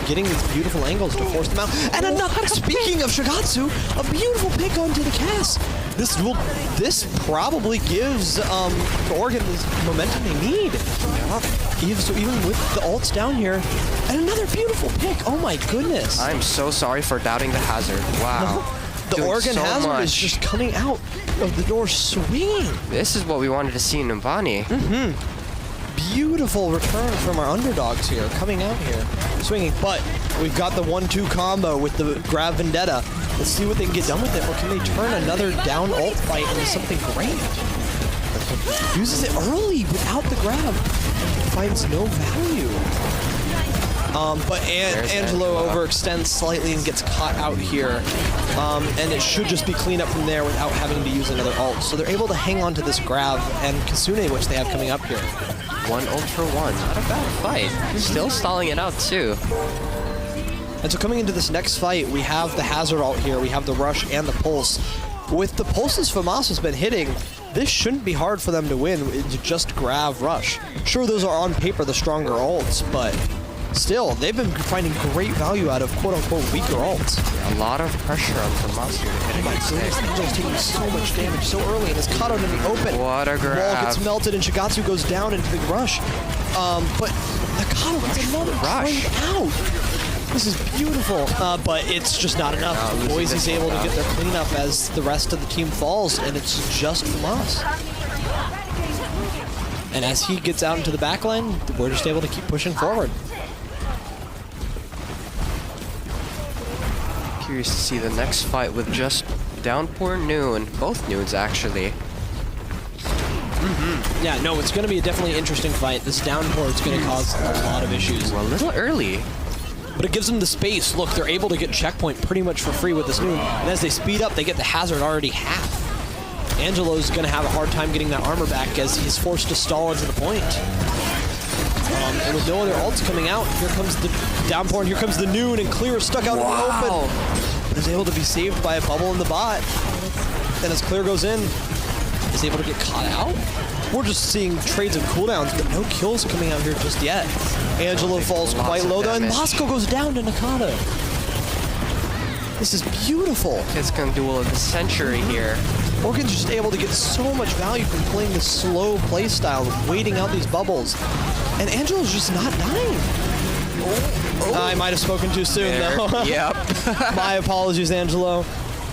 getting these beautiful angles to force them out. And another, speaking of Shigatsu, a beautiful pick onto the cast. This probably gives Oregon the momentum they need. So even with the ults down here, and another beautiful pick. Oh my goodness! I'm so sorry for doubting the hazard. Wow. The Oregon hazard is just coming out of the door swinging. This is what we wanted to see in Numbani. Beautiful return from our underdogs here, coming out here, swinging. But we've got the 1-2 combo with the grab Vendetta. Let's see what they can get done with it, or can they turn another down ult fight into something great? Uses it early without the grab, finds no value. But Angelo overextends slightly and gets caught out here. And it should just be cleaned up from there without having to use another ult. So they're able to hang on to this grab and Kasune, which they have coming up here. One ult for one. Not a bad fight. Still stalling it out too. And so coming into this next fight, we have the Hazard ult here. We have the Rush and the Pulse. With the Pulses FAMAS has been hitting, this shouldn't be hard for them to win, to just grab Rush. Sure, those are on paper the stronger ults, but still, they've been finding great value out of quote-unquote weaker ults. A lot of pressure on FAMAS here to hit against this. Angel's taking so much damage so early and is caught out in the open. What a grab. Wall gets melted and Shigatsu goes down into the Rush. But Nakado gets another trade out. This is beautiful, but it's just not enough. Boise's able to get their cleanup as the rest of the team falls, and it's just FAMAS. And as he gets out into the backline, we're just able to keep pushing forward. Curious to see the next fight with just Downpour Noon. Both Noons, actually. Yeah, no, it's going to be a definitely interesting fight. This Downpour is going to cause a lot of issues. Well, a little early. But it gives them the space. Look, they're able to get checkpoint pretty much for free with this Noon. And as they speed up, they get the Hazard already half. Angelo's going to have a hard time getting that armor back as he's forced to stall into the point. And with no other ults coming out, here comes the Downpour and here comes the Noon, and Clear is stuck out in the open. But is able to be saved by a bubble in the bot. And as Clear goes in, is able to get caught out. We're just seeing trades and cooldowns, but no kills coming out here just yet. Angelo falls quite low though, and Moscow goes down to Nakado. This is beautiful. It's gonna duel of the century here. Oregon's just able to get so much value from playing this slow play style, waiting out these bubbles. And Angelo's just not dying. I might have spoken too soon though. Yep. My apologies, Angelo.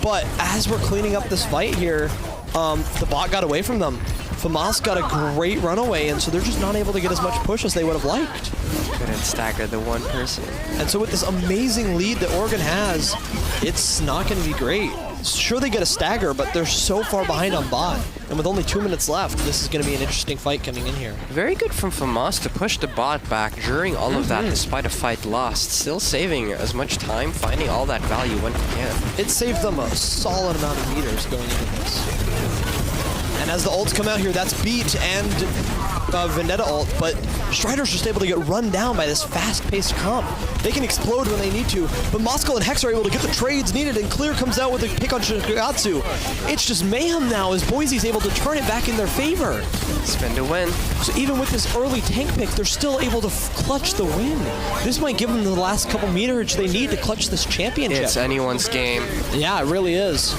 But as we're cleaning up this fight here, the bot got away from them. FAMAS got a great runaway, and so they're just not able to get as much push as they would have liked. Couldn't stagger the one person. And so with this amazing lead that Oregon has, it's not going to be great. Sure, they get a stagger, but they're so far behind on bot. And with only 2 minutes left, this is going to be an interesting fight coming in here. Very good from FAMAS to push the bot back during all of that, despite a fight lost. Still saving as much time, finding all that value when he can. It saved them a solid amount of meters going into this. And as the ults come out here, that's Beat and Vendetta ult, but Strider's just able to get run down by this fast-paced comp. They can explode when they need to, but Moscow and Hex are able to get the trades needed, and Clear comes out with a pick on Shigatsu. It's just mayhem now as Boise's able to turn it back in their favor. Spin to win. So even with this early tank pick, they're still able to clutch the win. This might give them the last couple meters they need to clutch this championship. It's anyone's game. Yeah, it really is.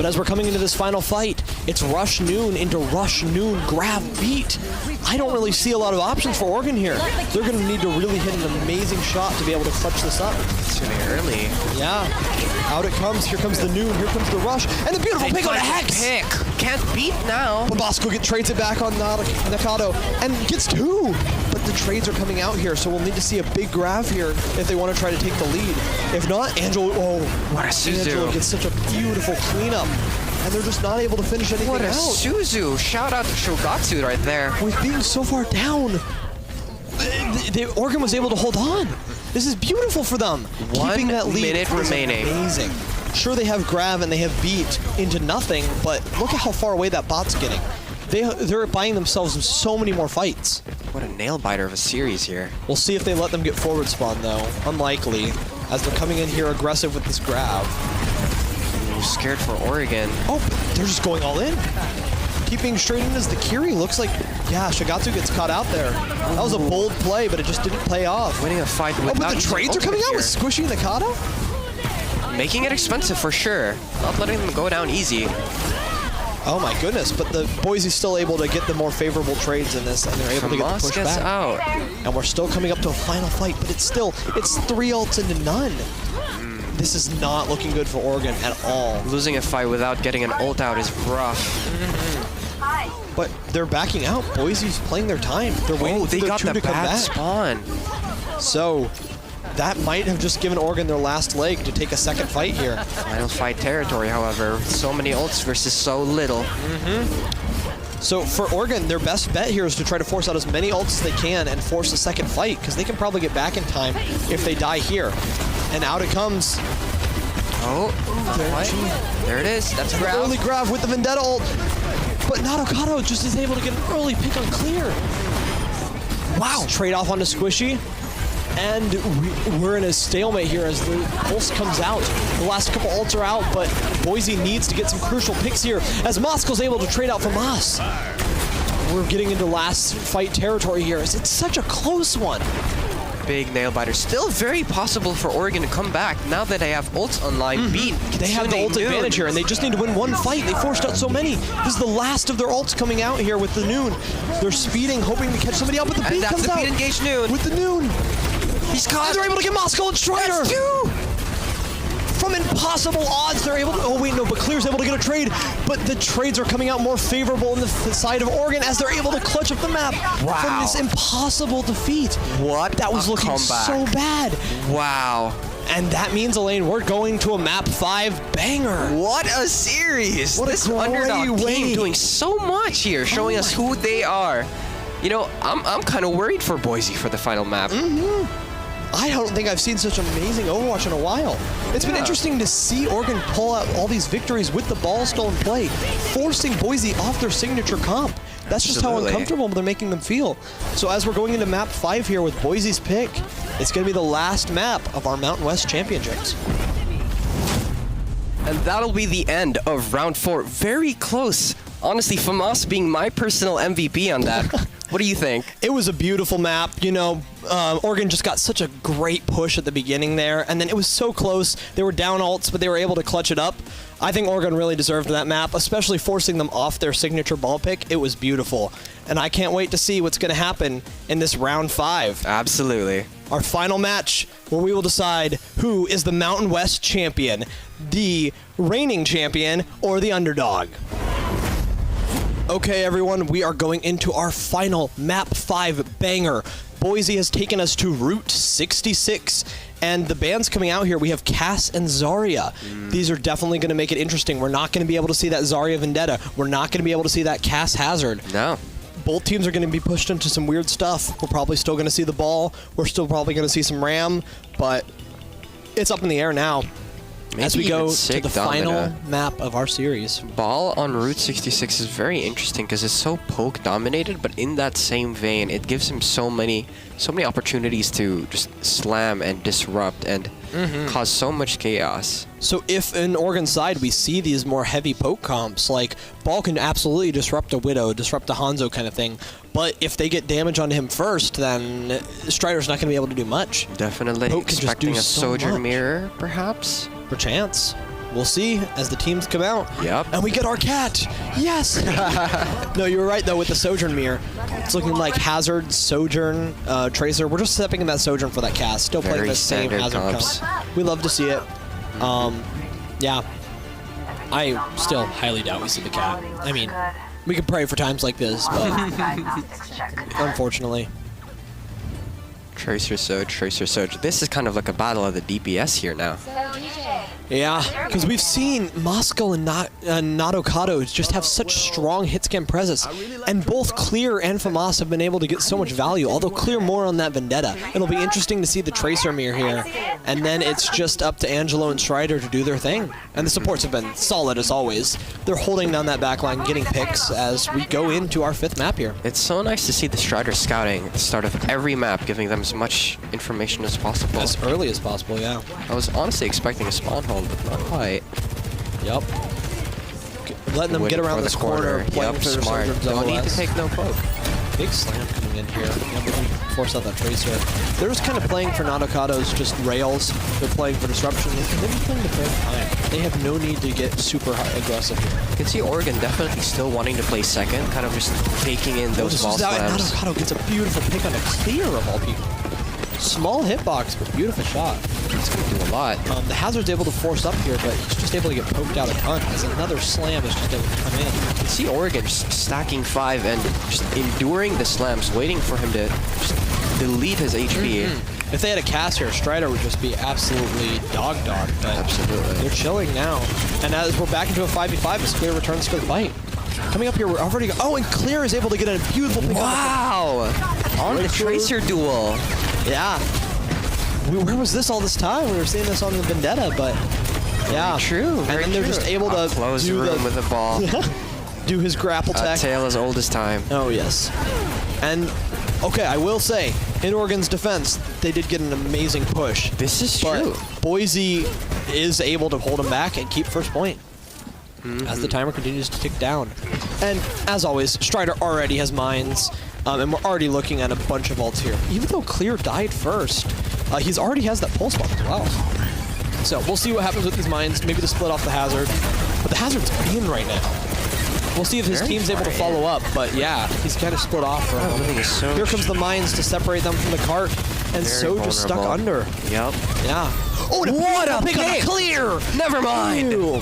But as we're coming into this final fight, it's Rush Noon into Rush Noon grab beat. I don't really see a lot of options for Oregon here. They're going to need to really hit an amazing shot to be able to clutch this up. It's going to be early. Yeah. Out it comes. Here comes the Noon. Here comes the Rush. And the beautiful pick on a Hex. Can't beat now. But Bosco trades it back on Nakado and gets 2. But the trades are coming out here, so we'll need to see a big grab here if they want to try to take the lead. If not, Angelo, what a Suzu. Angelo gets such a beautiful cleanup. And they're just not able to finish anything out. What a Suzu. Shout out to Shogatsu right there. With being so far down, Oregon was able to hold on. This is beautiful for them. 1 Keeping that lead minute remaining. Amazing. Sure, they have grab and they have beat into nothing, but look at how far away that bot's getting. They're buying themselves so many more fights. What a nail biter of a series here. We'll see if they let them get forward spawn, though. Unlikely, as they're coming in here aggressive with this grab. Ooh, scared for Oregon. Oh, they're just going all in. Keeping straight in as the Kiri. Looks like, yeah, Shogatsu gets caught out there. That was a bold play, but it just didn't pay off. Winning a fight but the trades are coming out with Squishy and Nakado? Making it expensive for sure. Not letting them go down easy. Oh my goodness, but the Boise's still able to get the more favorable trades in this, and they're able to get the push back. Out. And we're still coming up to a final fight, but it's 3 ults into none. This is not looking good for Oregon at all. Losing a fight without getting an ult out is rough. But they're backing out. Boise's playing their time. They're waiting for their 2 to come back. Spawn. So that might have just given Oregon their last leg to take a second fight here. Final fight territory, however. So many ults versus so little. So for Oregon, their best bet here is to try to force out as many ults as they can and force a second fight, because they can probably get back in time if they die here. And out it comes. Oh, there it is. That's a grab. Early grab with the Vendetta ult. But Nakado just is able to get an early pick on clear. Wow. Trade off onto Squishy. And we're in a stalemate here as the pulse comes out. The last couple ults are out, but Boise needs to get some crucial picks here as Moscow's able to trade out from us. We're getting into last fight territory here as it's such a close one. Big nail biter. Still very possible for Oregon to come back now that they have ults online. Beat. They have the ult advantage here, and they just need to win one fight. They forced out so many. This is the last of their ults coming out here with the Noon. They're speeding, hoping to catch somebody out, but the beat comes out. And that's the beat engaged Noon. With the Noon. He's caught. And they're able to get Moscow and Strider. That's 2. From impossible odds, they're able to, oh wait, no, but Clear's able to get a trade, but the trades are coming out more favorable on the side of Oregon as they're able to clutch up the map from this impossible defeat. What? That was looking so bad. Wow. And that means, Elaine, we're going to a map 5 banger. What a series. What this a underdog way. team doing so much here, showing us who they are. You know, I'm kind of worried for Boise for the final map. I don't think I've seen such amazing Overwatch in a while. It's been interesting to see Oregon pull out all these victories with the ball still in play, forcing Boise off their signature comp. That's just how uncomfortable they're making them feel. So as we're going into map 5 here with Boise's pick, it's going to be the last map of our Mountain West Championships. And that'll be the end of round 4. Very close. Honestly, FAMAS being my personal MVP on that. What do you think? It was a beautiful map. You know, Oregon just got such a great push at the beginning there, and then it was so close. They were down ults, but they were able to clutch it up. I think Oregon really deserved that map, especially forcing them off their signature ball pick. It was beautiful. And I can't wait to see what's going to happen in this round 5. Absolutely. Our final match, where we will decide who is the Mountain West champion, the reigning champion, or the underdog. Okay, everyone, we are going into our final map 5 banger. Boise has taken us to Route 66, and the bands coming out here, we have Cass and Zarya. These are definitely going to make it interesting. We're not going to be able to see that Zarya Vendetta. We're not going to be able to see that Cass Hazard. No. Both teams are going to be pushed into some weird stuff. We're probably still going to see the ball. We're still probably going to see some Ram, but it's up in the air now. Maybe as we go to the Domina. final map of our series. Ball on Route 66 is very interesting because it's so poke dominated, but in that same vein, it gives him so many opportunities to just slam and disrupt and cause so much chaos. So if in Oregon side we see these more heavy poke comps, like Ball can absolutely disrupt a Widow, disrupt a Hanzo kind of thing, but if they get damage onto him first, then Strider's not going to be able to do much. Definitely Poke expecting a so Sojourn much. Mirror, perhaps? Perchance. we'll see as the teams come out. Yep. And we get our cat. Yes. No, you were right though with the Sojourn mirror. It's looking like Hazard, Sojourn, Tracer. We're just stepping in that Sojourn for that cast. Still playing the same Hazard comp. We love to see it. Yeah. I still highly doubt we see the cat. I mean, we could pray for times like this, but unfortunately. Tracer Soj. This is kind of like a battle of the DPS here now. Yeah, because we've seen Moscow and Nadokado just have such strong hit scan presence, and both Clear and FAMAS have been able to get so much value, although Clear more on that Vendetta. It'll be interesting to see the Tracer mirror here, and then it's just up to Angelo and Strider to do their thing. And the supports have been solid as always. They're holding down that backline, getting picks as we go into our 5th map here. It's so nice to see the Strider scouting at the start of every map, giving them as much information as possible. As early as possible, yeah. I was honestly expecting a spawn hold, but not quite. Yep. Letting them get around this corner. Yep, smart. Don't need to take no poke. Big slam coming in here. Yeah, we can force out that Tracer. They're just kind of playing for Nadokado's just rails. They're playing for disruption. They're just playing to play time. They have no need to get super aggressive here. You can see Oregon definitely still wanting to play second, kind of just taking in those ball slams. Nadokado gets a beautiful pick on a Clear of all people. Small hitbox, but beautiful shot. It's going to do a lot. The Hazard's able to force up here, but he's just able to get poked out a ton as another slam is just able to come in. You can see Oregon just stacking 5 and just enduring the slams, waiting for him to just delete his HP. If they had a cast here, Strider would just be absolutely dog. But absolutely. They're chilling now. And as we're back into a 5v5 as Clear returns to the fight. Coming up here, we're already... Oh, and Clear is able to get a beautiful pick. Wow! On the Tracer duel. Yeah. Where was this all this time? We were seeing this on the Vendetta, but yeah. True. And then they're just able to close the room with a ball. Do his grapple tech. A tale as old as time. Oh, yes. And, okay, I will say, in Oregon's defense, they did get an amazing push. This is true. Boise is able to hold them back and keep first point. As the timer continues to tick down. And, as always, Strider already has mines. And we're already looking at a bunch of ults here. Even though Clear died first, he's already has that pulse bomb as well. So we'll see what happens with these mines. Maybe to split off the Hazard. But the Hazard's in right now. We'll see if his team's able to follow up. But yeah, he's kind of split off for a moment. Here comes the mines to separate them from the cart. And so just stuck under. Yep. Yeah. Oh, what a pick on Clear! Never mind. Ew.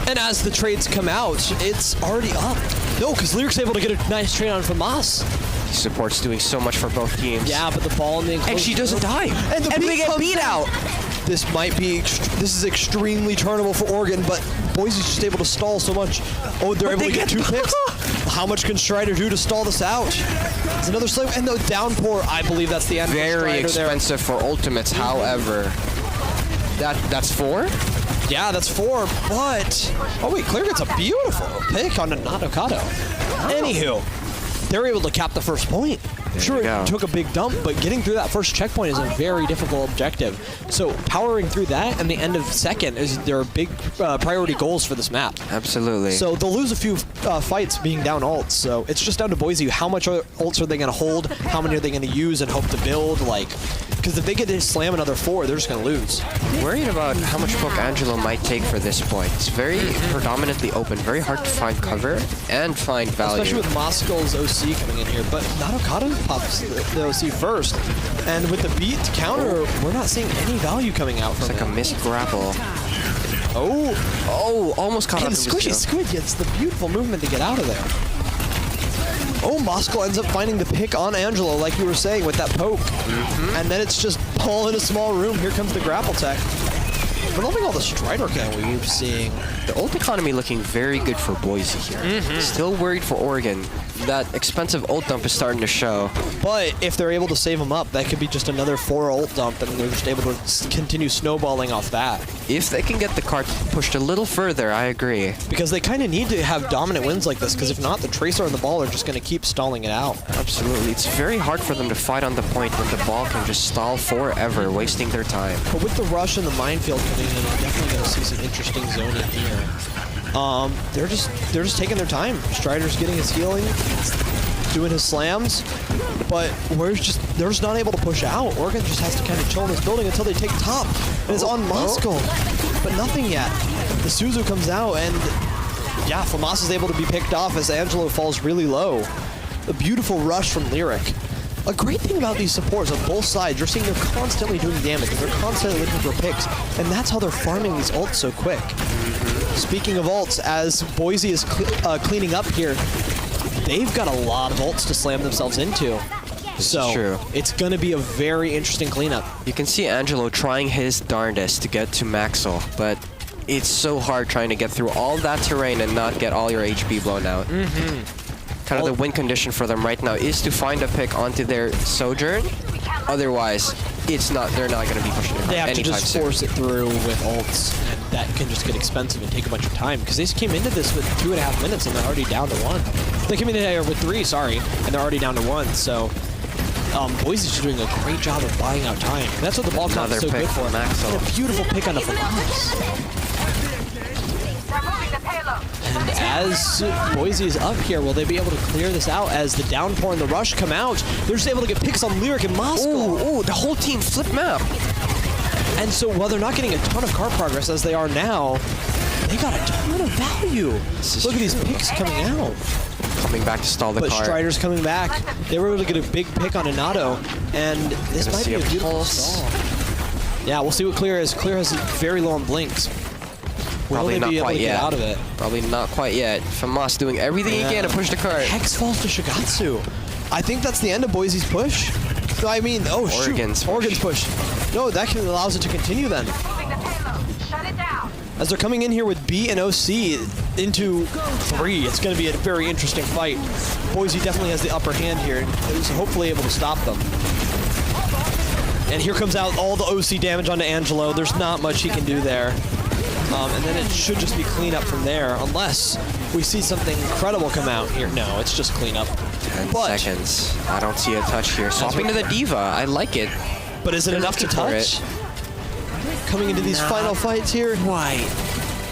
And as the trades come out, it's already up. No, because Lyric's able to get a nice trade on FAMAS. Support's doing so much for both teams. Yeah, but the ball in the enclosure. And she doesn't die. And they get beat out. This is extremely turnable for Oregon, but Boise's just able to stall so much. Oh, they're able to get 2 picks. How much can Strider do to stall this out? It's another slave, and the downpour, I believe that's the end. Very expensive for ultimates, however. That's 4? Yeah, that's 4, but... Oh, wait, Clear gets a beautiful pick on Nadokado. Anywho, they're able to cap the first point. Sure, it took a big dump, but getting through that first checkpoint is a very difficult objective. So powering through that and the end of second is their big priority goals for this map. Absolutely. So they'll lose a few fights being down ults. So it's just down to Boise. How much ults are they going to hold? How many are they going to use and hope to build? Like, because if they get to slam another 4, they're just going to lose. Worried about how much poke Angelo might take for this point. It's very predominantly open, very hard to find cover and find value. Especially with Moscow's OC coming in here, but Nadokado pops the OC first. And with the beat counter, we're not seeing any value coming out from It's like a missed grapple. Oh, almost caught up. And Squishy Squid gets the beautiful movement to get out of there. Oh, Moscow ends up finding the pick on Angelo, like you were saying, with that poke. And then it's just all in a small room. Here comes the grapple tech. We're loving all the Strider cam we're seeing. The ult economy looking very good for Boise here. Still worried for Oregon. That expensive ult dump is starting to show. But if they're able to save them up, that could be just another 4 ult dump, and they're just able to continue snowballing off that. If they can get the cart pushed a little further, I agree. Because they kind of need to have dominant wins like this, because if not, the Tracer and the ball are just going to keep stalling it out. Absolutely. It's very hard for them to fight on the point when the ball can just stall forever, wasting their time. But with the rush and the minefield coming in, we're definitely going to see some interesting zoning here. They're just taking their time. Strider's getting his healing. doing his slams, but they're just not able to push out. Oregon just has to kind of chill in this building until they take top. And it's on Moscow, but nothing yet. The Suzu comes out, and yeah, FAMAS is able to be picked off as Angelo falls really low. A beautiful rush from Lyric. A great thing about these supports on both sides, you're seeing they're constantly doing damage. They're constantly looking for picks, and that's how they're farming these ults so quick. Speaking of ults, as Boise is cleaning up here, they've got a lot of ults to slam themselves into. So true. It's going to be a very interesting cleanup. You can see Angelo trying his darndest to get to Maxwell, but it's so hard trying to get through all that terrain and not get all your HP blown out. Kind of the win condition for them right now is to find a pick onto their Sojourn. Otherwise, they're not going to be pushing it. They have to just force it through with ults, and that can just get expensive and take a bunch of time, because they just came into this with 2.5 minutes and they're already down to 1. They came in here with 3, sorry, and they're already down to 1, so Boise's just doing a great job of buying out time. And that's what the ball comp is so good for. Maxwell. And a beautiful pick on the FAMAS. And as Boise is up here, will they be able to clear this out as the downpour and the rush come out? They're just able to get picks on Lyric and Moscow. Ooh, the whole team flip map. And so while they're not getting a ton of card progress as they are now, they got a ton of value. Look at these picks coming out. Coming back to stall the But cart. Strider's coming back. They were able to get a big pick on Inato, and this might be a beautiful stall. Yeah, we'll see what Clear is. Clear has very low on blinks. Probably not quite yet. Out of it? Probably not quite yet. FAMAS doing everything he can to push the cart. Hex falls to Shigatsu. I think that's the end of Boise's push. I mean, Oregon's push. No, that allows it to continue then. As they're coming in here with B and OC into 3, it's going to be a very interesting fight. Boise definitely has the upper hand here, and is hopefully able to stop them. And here comes out all the OC damage onto Angelo. There's not much he can do there. And then it should just be cleanup from there, unless we see something incredible come out here. No, it's just cleanup. 10 seconds. I don't see a touch here. Swapping to the Diva. I like it. But is it enough to touch? Coming into these final fights here. Right.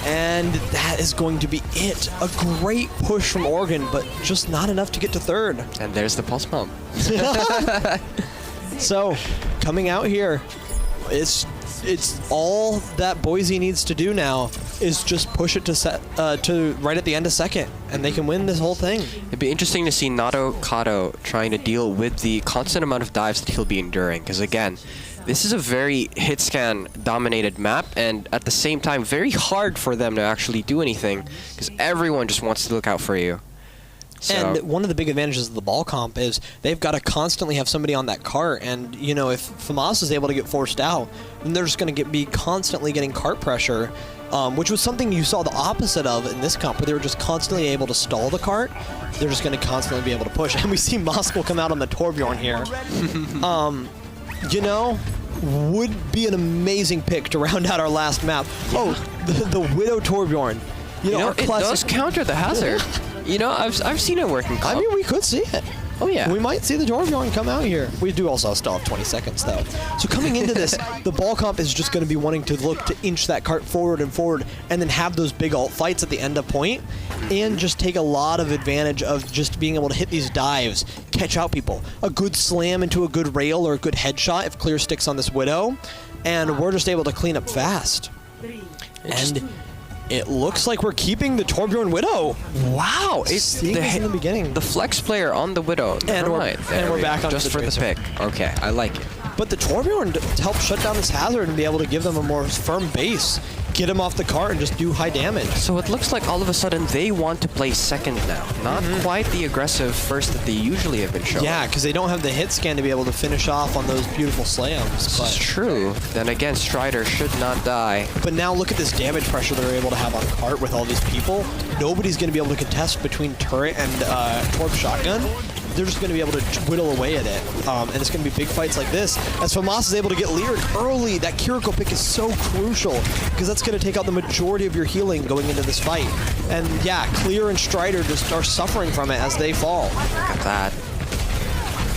And that is going to be it. A great push from Oregon, but just not enough to get to 3rd. And there's the pulse pump. So, coming out here, it's all that Boise needs to do now is just push it to right at the end of 2nd, and they can win this whole thing. It'd be interesting to see Nato Kato trying to deal with the constant amount of dives that he'll be enduring, because again, this is a very hit scan dominated map, and at the same time very hard for them to actually do anything, because everyone just wants to look out for you. So. And one of the big advantages of the ball comp is they've got to constantly have somebody on that cart, and you know, if FAMAS is able to get forced out, then they're just going to be constantly getting cart pressure, which was something you saw the opposite of in this comp, where they were just constantly able to stall the cart. They're just going to constantly be able to push, and we see Moscow come out on the Torbjorn here. You know, would be an amazing pick to round out our last map. Yeah. Oh, the Widow Torbjorn. You know, it does counter the hazard. You know, I've seen it work in comp. I mean, we could see it. Oh, yeah. We might see the Torbjorn come out here. We do also still have 20 seconds, though. So coming into this, the ball comp is just going to be wanting to look to inch that cart forward and forward, and then have those big ult fights at the end of point, and just take a lot of advantage of just being able to hit these dives, catch out people. A good slam into a good rail or a good headshot if Clear sticks on this Widow, and we're just able to clean up fast. And it looks like we're keeping the Torbjorn Widow. Wow, it's in the beginning. The flex player on the Widow. And we're back on just for the pick. Okay, I like it. But the Torbjorn helped shut down this hazard and be able to give them a more firm base, get him off the cart, and just do high damage. So it looks like all of a sudden they want to play second now. Not quite the aggressive first that they usually have been showing. Yeah, because they don't have the hit scan to be able to finish off on those beautiful slams. It's true. Then again, Strider should not die. But now look at this damage pressure they're able to have on cart with all these people. Nobody's going to be able to contest between turret and Torp shotgun. They're just going to be able to whittle away at it. And it's going to be big fights like this. As FAMAS is able to get Lyric early, that Kiriko pick is so crucial, because that's going to take out the majority of your healing going into this fight. And yeah, Clear and Strider just are suffering from it as they fall. Look at that.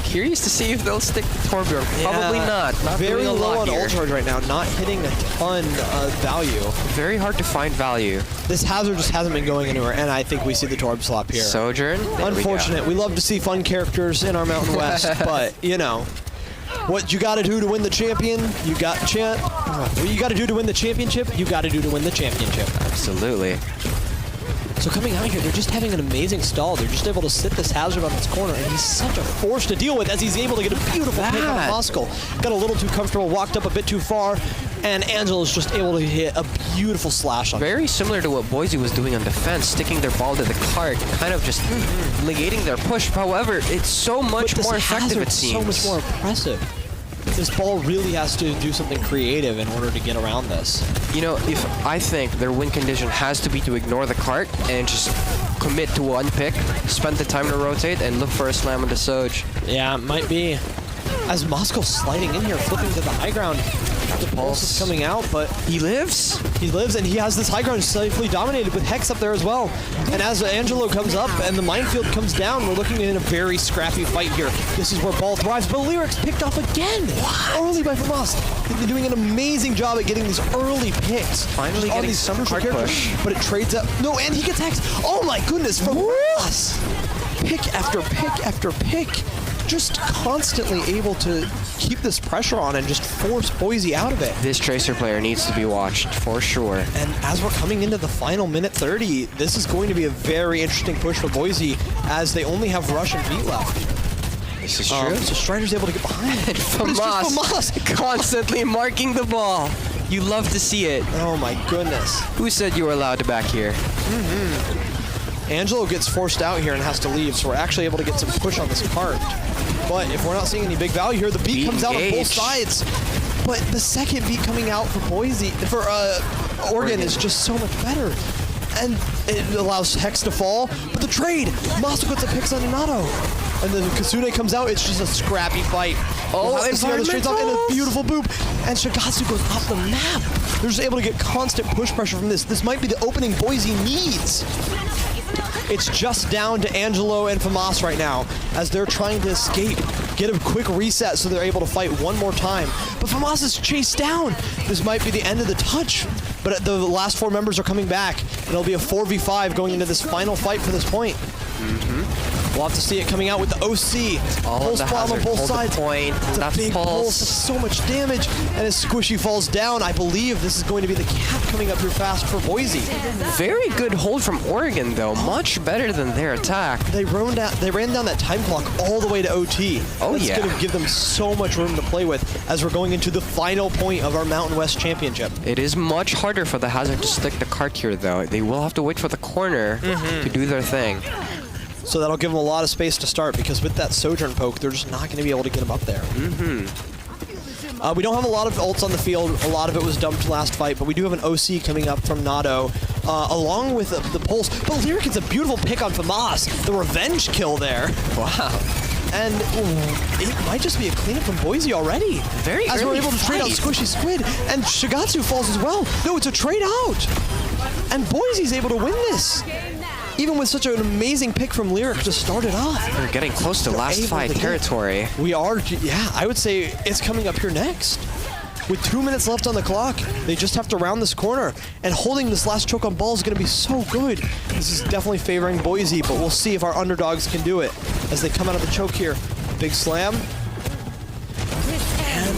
Curious to see if they'll stick to Torbjorn. Probably not. Very doing a low lot on here. ult charge right now, not hitting a ton of value. Very hard to find value. This hazard just hasn't been going anywhere, and I think we see the Torb slap here. Sojourn? Unfortunate. We love to see fun characters in our Mountain West, but, you know, what you got to do to win the champion, what you got to do to win the championship, you got to do to win the championship. Absolutely. So coming out here, they're just having an amazing stall. They're just able to sit this hazard on its corner, and he's such a force to deal with as he's able to get a beautiful pick on Moscow. Got a little too comfortable, walked up a bit too far, and Angelo's just able to hit a beautiful slash on Very similar to what Boise was doing on defense, sticking their ball to the cart, kind of just negating their push. However, it's so much more effective, it seems. So much more impressive. This ball really has to do something creative in order to get around this. You know, I think their win condition has to be to ignore the cart and just commit to one pick, spend the time to rotate, and look for a slam on the Soj. Yeah, it might be. As Moscow sliding in here, flipping to the high ground. The pulse is coming out, but he lives. He lives, and he has this high ground safely dominated with Hex up there as well. And as Angelo comes up and the minefield comes down, we're looking at a very scrappy fight here. This is where ball thrives, but Lyric's picked off again. Early by Famas. They're doing an amazing job at getting these early picks. Finally getting these some hard push. But it trades up. No, and he gets Hex. Oh my goodness, Famas. Pick after pick after pick. Just constantly able to keep this pressure on and just force Boise out of it. This Tracer player needs to be watched, for sure. And as we're coming into the final minute 30, this is going to be a very interesting push for Boise as they only have Rush and Beat left. This is true. So Strider's able to get behind. And Famas constantly marking the ball. You love to see it. Oh my goodness. Who said you were allowed to back here? Angelo gets forced out here and has to leave, so we're actually able to get some push on this cart. But if we're not seeing any big value here, the beat comes out on both sides. But the second beat coming out for Oregon is just so much better. And it allows Hex to fall, but the trade, Moscow gets a pick on Inato. And then Kasune comes out, it's just a scrappy fight. Oh, and a beautiful boop. And Shigatsu goes off the map. They're just able to get constant push pressure from this. This might be the opening Boise needs. It's just down to Angelo and Famas right now as they're trying to escape, get a quick reset so they're able to fight one more time. But Famas is chased down. This might be the end of the touch, but the last four members are coming back. It'll be a 4v5 going into this final fight for this point. We'll have to see it coming out with the OC. Pulse bomb on both sides. It's a big pulse, so much damage. And as Squishy falls down, I believe this is going to be the cap coming up here fast for Boise. Very good hold from Oregon, though. Much better than their attack. They ran down that time clock all the way to OT. Oh, That's yeah. going to give them so much room to play with as we're going into the final point of our Mountain West Championship. It is much harder for the Hazard to stick the cart here, though. They will have to wait for the corner to do their thing. So that'll give them a lot of space to start because with that Sojourn poke, they're just not going to be able to get them up there. We don't have a lot of ults on the field. A lot of it was dumped last fight, but we do have an OC coming up from Nado, along with the Pulse. But Lyric gets a beautiful pick on Famas. The revenge kill there. Wow. And it might just be a cleanup from Boise already. Very As we're early able to trade out fight. Squishy Squid, and Shigatsu falls as well. No, it's a trade out. And Boise's able to win this. Even with such an amazing pick from Lyric to start it off. We're getting close to last fight territory. We are, yeah, I would say it's coming up here next. With 2 minutes left on the clock, they just have to round this corner. And holding this last choke on ball is going to be so good. This is definitely favoring Boise, but we'll see if our underdogs can do it as they come out of the choke here. Big slam. And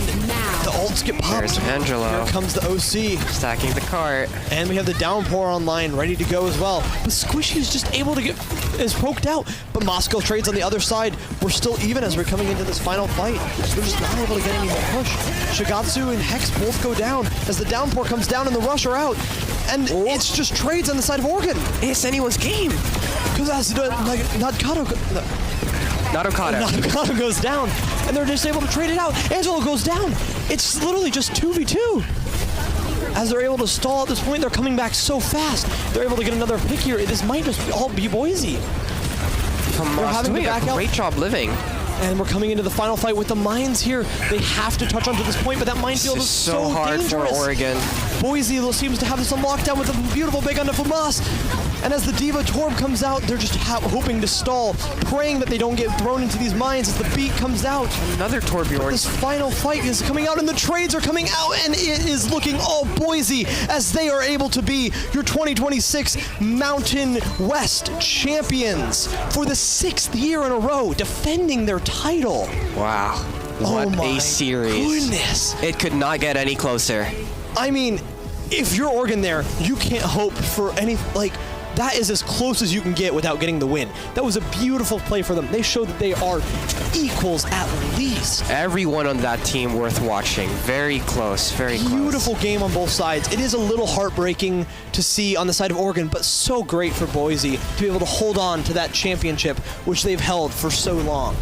the ults get popped. There's Angelo. Here comes the OC. Stacking the cart. And we have the downpour online, ready to go as well. But Squishy is just able to is poked out. But Moscow trades on the other side. We're still even as we're coming into this final fight. We're just not able to get any more push. Shigatsu and Hex both go down as the downpour comes down and the rush are out. And it's just trades on the side of Oregon. It's anyone's game. Because as Nadokado goes down, and they're just able to trade it out. Angelo goes down. It's literally just 2v2. As they're able to stall at this point, they're coming back so fast. They're able to get another pick here. This might just all be Boise. They're having to back out. Great job living. And we're coming into the final fight with the mines here. They have to touch onto this point, but that minefield is so hard dangerous. for Oregon. Boise seems to have this on lockdown with a beautiful big under Famas. And as the Diva Torb comes out, they're just hoping to stall, praying that they don't get thrown into these mines as the beat comes out. Another Torbjorn. This final fight is coming out, and the trades are coming out, and it is looking all Boise as they are able to be your 2026 Mountain West champions for the 6th year in a row, defending their title. Wow. What a series. Goodness. It could not get any closer. I mean, if you're Oregon there, you can't hope for any, like, that is as close as you can get without getting the win. That was a beautiful play for them. They showed that they are equals at least. Everyone on that team worth watching. Very close, very close. Beautiful game on both sides. It is a little heartbreaking to see on the side of Oregon, but so great for Boise to be able to hold on to that championship, which they've held for so long.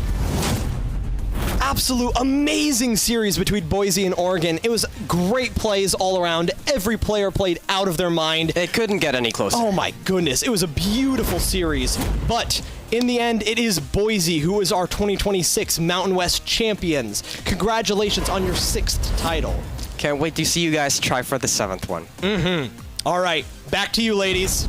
Absolute amazing series between Boise and Oregon. It was great plays all around. Every player played out of their mind. It couldn't get any closer. Oh my goodness. It was a beautiful series. But in the end, it is Boise who is our 2026 Mountain West champions. Congratulations on your 6th title. Can't wait to see you guys try for the 7th one. All right, back to you, ladies.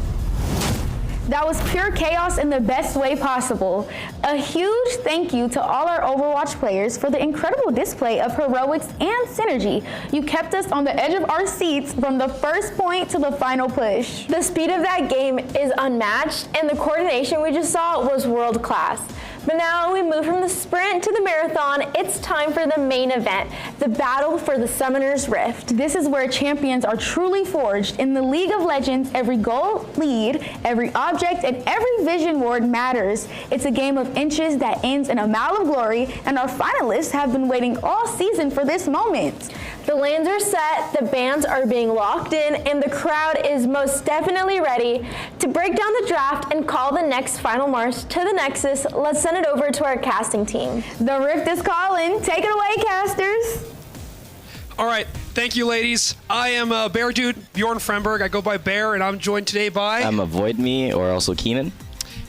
That was pure chaos in the best way possible. A huge thank you to all our Overwatch players for the incredible display of heroics and synergy. You kept us on the edge of our seats from the first point to the final push. The speed of that game is unmatched, and the coordination we just saw was world class. But now we move from the sprint to the marathon. It's time for the main event, the battle for the Summoner's Rift. This is where champions are truly forged. In the League of Legends, every goal, lead, every object, and every vision ward matters. It's a game of inches that ends in a mile of glory, and our finalists have been waiting all season for this moment. The lanes are set, the bands are being locked in, and the crowd is most definitely ready to break down the draft and call the next final march to the Nexus. Let's send it over to our casting team. The Rift is calling. Take it away, casters. All right, thank you, ladies. I am Bear Dude Bjorn Fremberg. I go by Bear, and I'm joined today by... I'm Avoid Me, or also Keenan.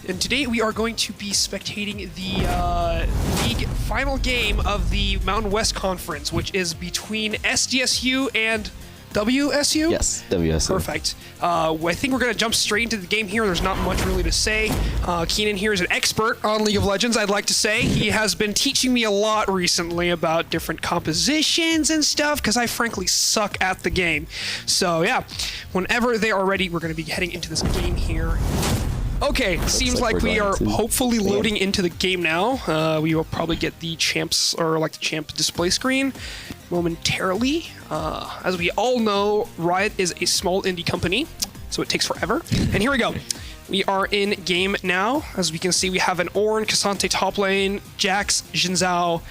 And today we are going to be spectating the league final game of the Mountain West Conference, which is between SDSU and WSU? Yes, WSU. Perfect. I think we're going to jump straight into the game here. There's not much really to say. Keenan here is an expert on League of Legends, I'd like to say. He has been teaching me a lot recently about different compositions and stuff, because I frankly suck at the game. So yeah, whenever they are ready, we're going to be heading into this game here. Okay, seems like we are hopefully loading into the game now. We will probably get the champs, or like the champ display screen momentarily. As we all know, Riot is a small indie company, so it takes forever. And here we go. We are in game now. As we can see, we have an Ornn, Cassante top lane, Jax, Jinzhao,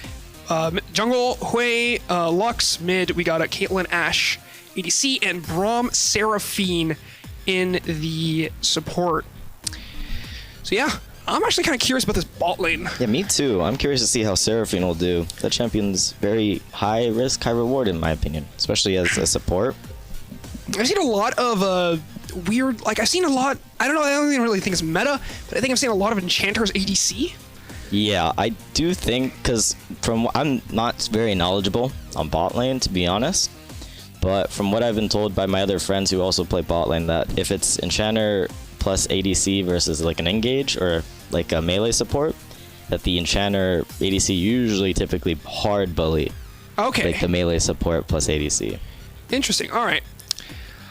jungle, Hui, Lux, mid. We got a Caitlyn, Ashe, ADC, and Braum, Seraphine in the support. So yeah, I'm actually kind of curious about this bot lane. Yeah, me too. I'm curious to see how Seraphine will do. That champion's very high risk, high reward in my opinion, especially as a support. I've seen a lot of weird, like I've seen a lot, I don't even really think it's meta, but I think I've seen a lot of Enchanter's ADC. Yeah, I do think, because I'm not very knowledgeable on bot lane, to be honest, but from what I've been told by my other friends who also play bot lane, that if it's Enchanter plus ADC versus like an engage or like a melee support, that the Enchanter ADC usually typically hard bully. Okay. Like the melee support plus ADC. Interesting. All right.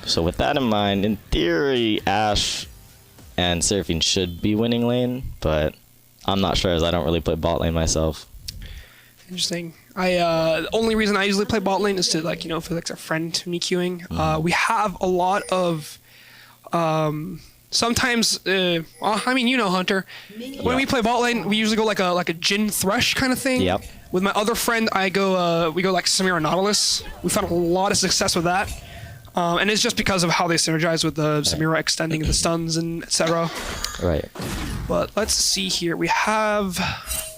So with that in mind, in theory, Ashe and Seraphine should be winning lane, but I'm not sure as I don't really play bot lane myself. Interesting. The only reason I usually play bot lane is to, like, you know, feel like it's a friend to me queuing. We have a lot of sometimes, I mean, you know, Hunter, when we play bot lane, we usually go like a Jhin Thresh kind of thing. Yep. With my other friend, we go like Samira Nautilus. We found a lot of success with that. And it's just because of how they synergize with the Samira extending the stuns and etc. Right. But let's see here. We have...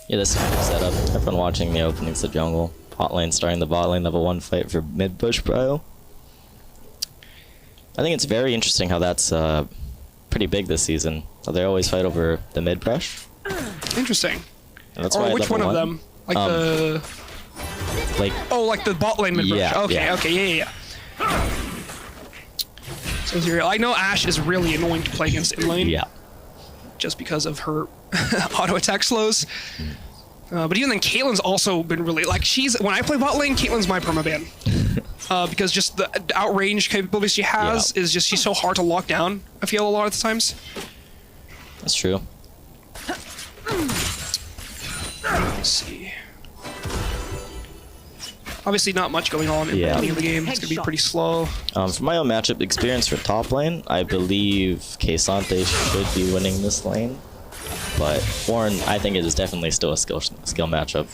Yeah, this is a good setup. Everyone watching the openings of jungle. Bot lane starting the bot lane level 1 fight for mid push prio. I think it's very interesting how that's pretty big this season. They always fight over the mid push. Interesting. And that's or why which one of them? Like like the bot lane mid push. Yeah, okay, yeah. okay, yeah. So Zero, I know Ashe is really annoying to play against in lane. Yeah. Just because of her auto attack slows. But even then, Caitlyn's also been really like when I play bot lane, Caitlyn's my permaban. Because just the outrange capabilities she has is just she's so hard to lock down. I feel a lot of the times. That's true. Let's see. Obviously, not much going on in the beginning of the game. It's gonna be pretty slow. From my own matchup experience for top lane, I believe K'Sante should be winning this lane. But Ornn, I think it is definitely still a skill matchup.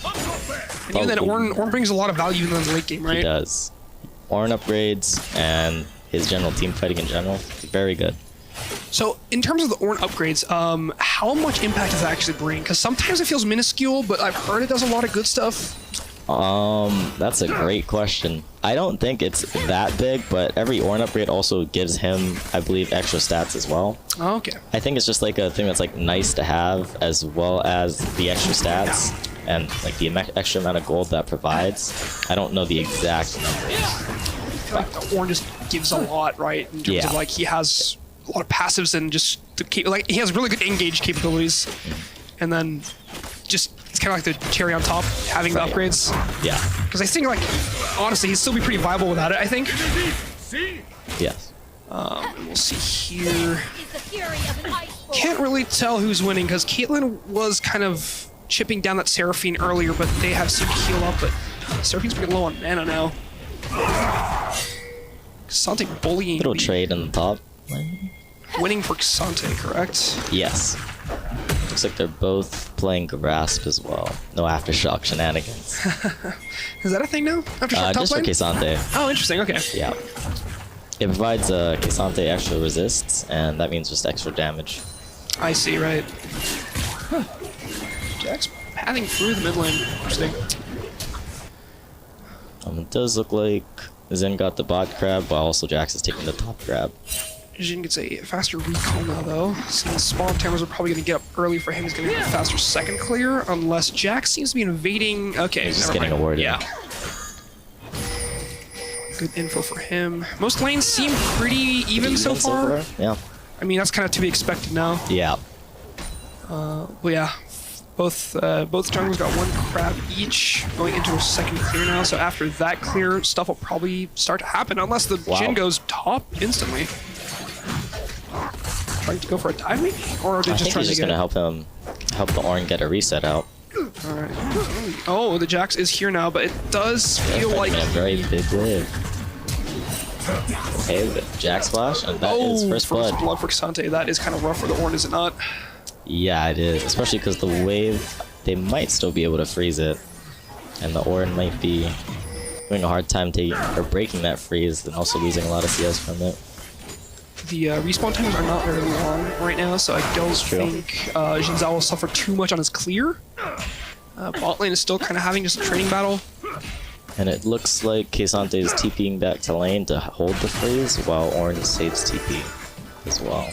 And even then, Ornn brings a lot of value in the late game, right? He does. Ornn upgrades and his general team fighting in general, very good. So, in terms of the Ornn upgrades, how much impact does that actually bring? Because sometimes it feels minuscule, but I've heard it does a lot of good stuff. That's a great question. I don't think it's that big, but every Ornn upgrade also gives him, I believe, extra stats as well. Oh, okay. I think it's just like a thing that's like nice to have, as well as the extra stats and like the extra amount of gold that provides. I don't know the exact numbers. I feel like the Ornn just gives a lot, right? In terms of like he has a lot of passives and just like he has really good engage capabilities, and then just it's kind of like the cherry on top having the upgrades. Yeah. Because I think like honestly he'd still be pretty viable without it. I think. Yes. We'll see here. Can't really tell who's winning because Caitlyn was kind of chipping down that Seraphine earlier, but they have seemed to heal up. But Seraphine's pretty low on mana now. K'Sante bullying. Little trade in the top. Winning for K'Sante, correct? Yes. Looks like they're both playing Grasp as well. No Aftershock shenanigans. Is that a thing now? Aftershock top just lane? for K'Sante. Oh, interesting. Okay. Yeah. It provides K'Sante extra resists, and that means just extra damage. I see, right. Huh. Jax pathing through the mid lane. Interesting. It does look like Zen got the bot grab, while also Jax is taking the top grab. Jin gets a faster recall now, though. Since spawn timers are probably going to get up early for him, he's going to get a faster second clear, unless Jax seems to be invading. Okay, he's just getting awarded. Yeah. Good info for him. Most lanes seem pretty even so far. Yeah. I mean, that's kind of to be expected now. Yeah. But yeah, both junglers got one crab each, going into a second clear now. So after that clear, stuff will probably start to happen, unless the Jin goes top instantly. Trying to go for a dive, maybe, or are they just trying to get? Help the Ornn get a reset out. All right. Oh, the Jax is here now, but it does feel like a very big wave. Okay, the Jax flash, and that is first blood. First blood for K'Sante. That is kind of rough for the Ornn, is it not? Yeah, it is, especially because the wave, they might still be able to freeze it, and the Ornn might be having a hard time breaking that freeze, and also losing a lot of CS from it. The respawn times are not very long right now, so I don't think Xin Zhao will suffer too much on his clear. Bot lane is still kind of having just a training battle. And it looks like K'Sante is TPing back to lane to hold the freeze, while Ornn saves TP as well.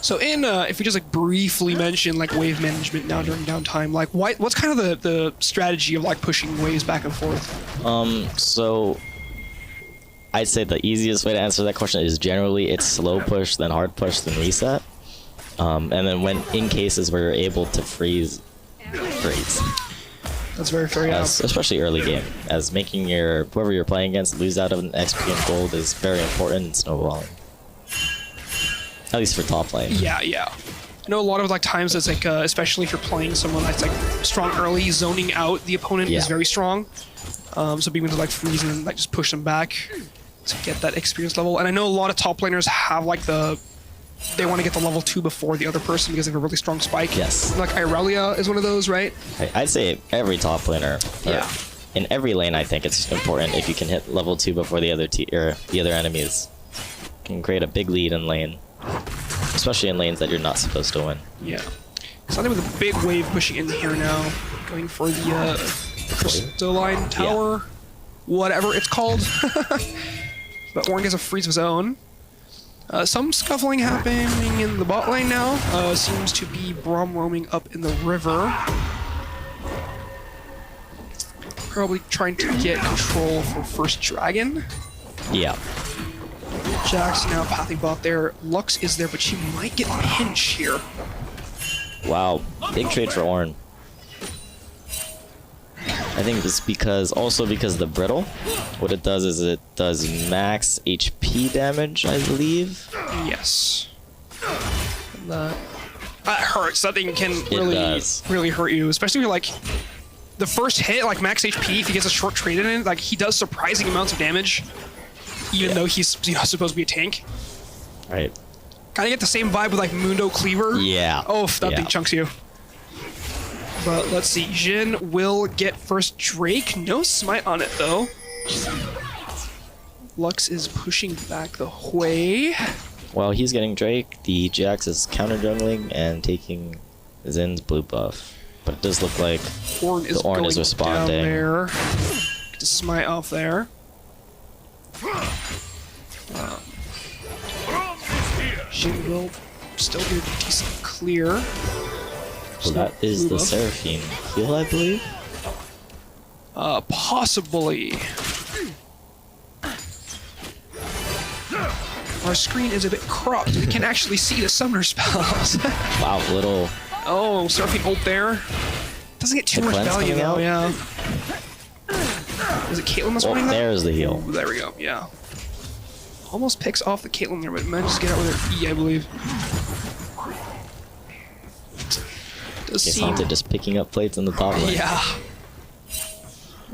So if we just like briefly mention like wave management now during downtime, like what's kind of the strategy of like pushing waves back and forth? So I'd say the easiest way to answer that question is generally it's slow push, then hard push, then reset. And then when in cases where you're able to freeze. That's very fair, yeah. Especially early game, as making whoever you're playing against lose out of an XP and gold is very important in snowballing. At least for top lane. Yeah. I know a lot of like times it's like, especially if you're playing someone that's like strong early, zoning out the opponent is very strong. So being able to like freeze and like just push them back to get that experience level. And I know a lot of top laners have like they want to get the level 2 before the other person because they have a really strong spike. Yes. Like Irelia is one of those, right? I'd say every top laner. Yeah. In every lane, I think it's important if you can hit level 2 before the other enemies. Can create a big lead in lane, especially in lanes that you're not supposed to win. Yeah. Something with a big wave pushing in here now, going for the crystalline tower, whatever it's called. But Ornn gets a freeze of his own. Some scuffling happening in the bot lane now. Seems to be Braum roaming up in the river. Probably trying to get control for first dragon. Yeah. Jax now pathing bot there. Lux is there, but she might get pinched here. Wow, big trade for Ornn. I think it's because the brittle, what it does is it does max HP damage, I believe. Yes. That hurts. That thing can really hurt you, especially if like the first hit, like max HP. If he gets a short trade in it, like he does surprising amounts of damage, even though he's supposed to be a tank. Right. Kind of get the same vibe with like Mundo Cleaver. Yeah. Oh, that thing chunks you. But let's see. Jhin will get first Drake. No smite on it though. Lux is pushing back the Hui. While he's getting Drake, the Jax is counter jungling and taking Zin's blue buff. But it does look like Ornn is responding. Down there. Get the smite off there. Jhin will still do a decent clear. So that is the Seraphine heal, I believe? Possibly. Our screen is a bit cropped. We can actually see the summoner spells. Wow, little... Oh, Seraphine ult there. Doesn't get too much value though, yeah. Is it Caitlyn that's winning that? There's the heal. Ooh, there we go, yeah. Almost picks off the Caitlyn there, but manages to get out with her E, I believe. Santa just picking up plates in the top lane. Yeah.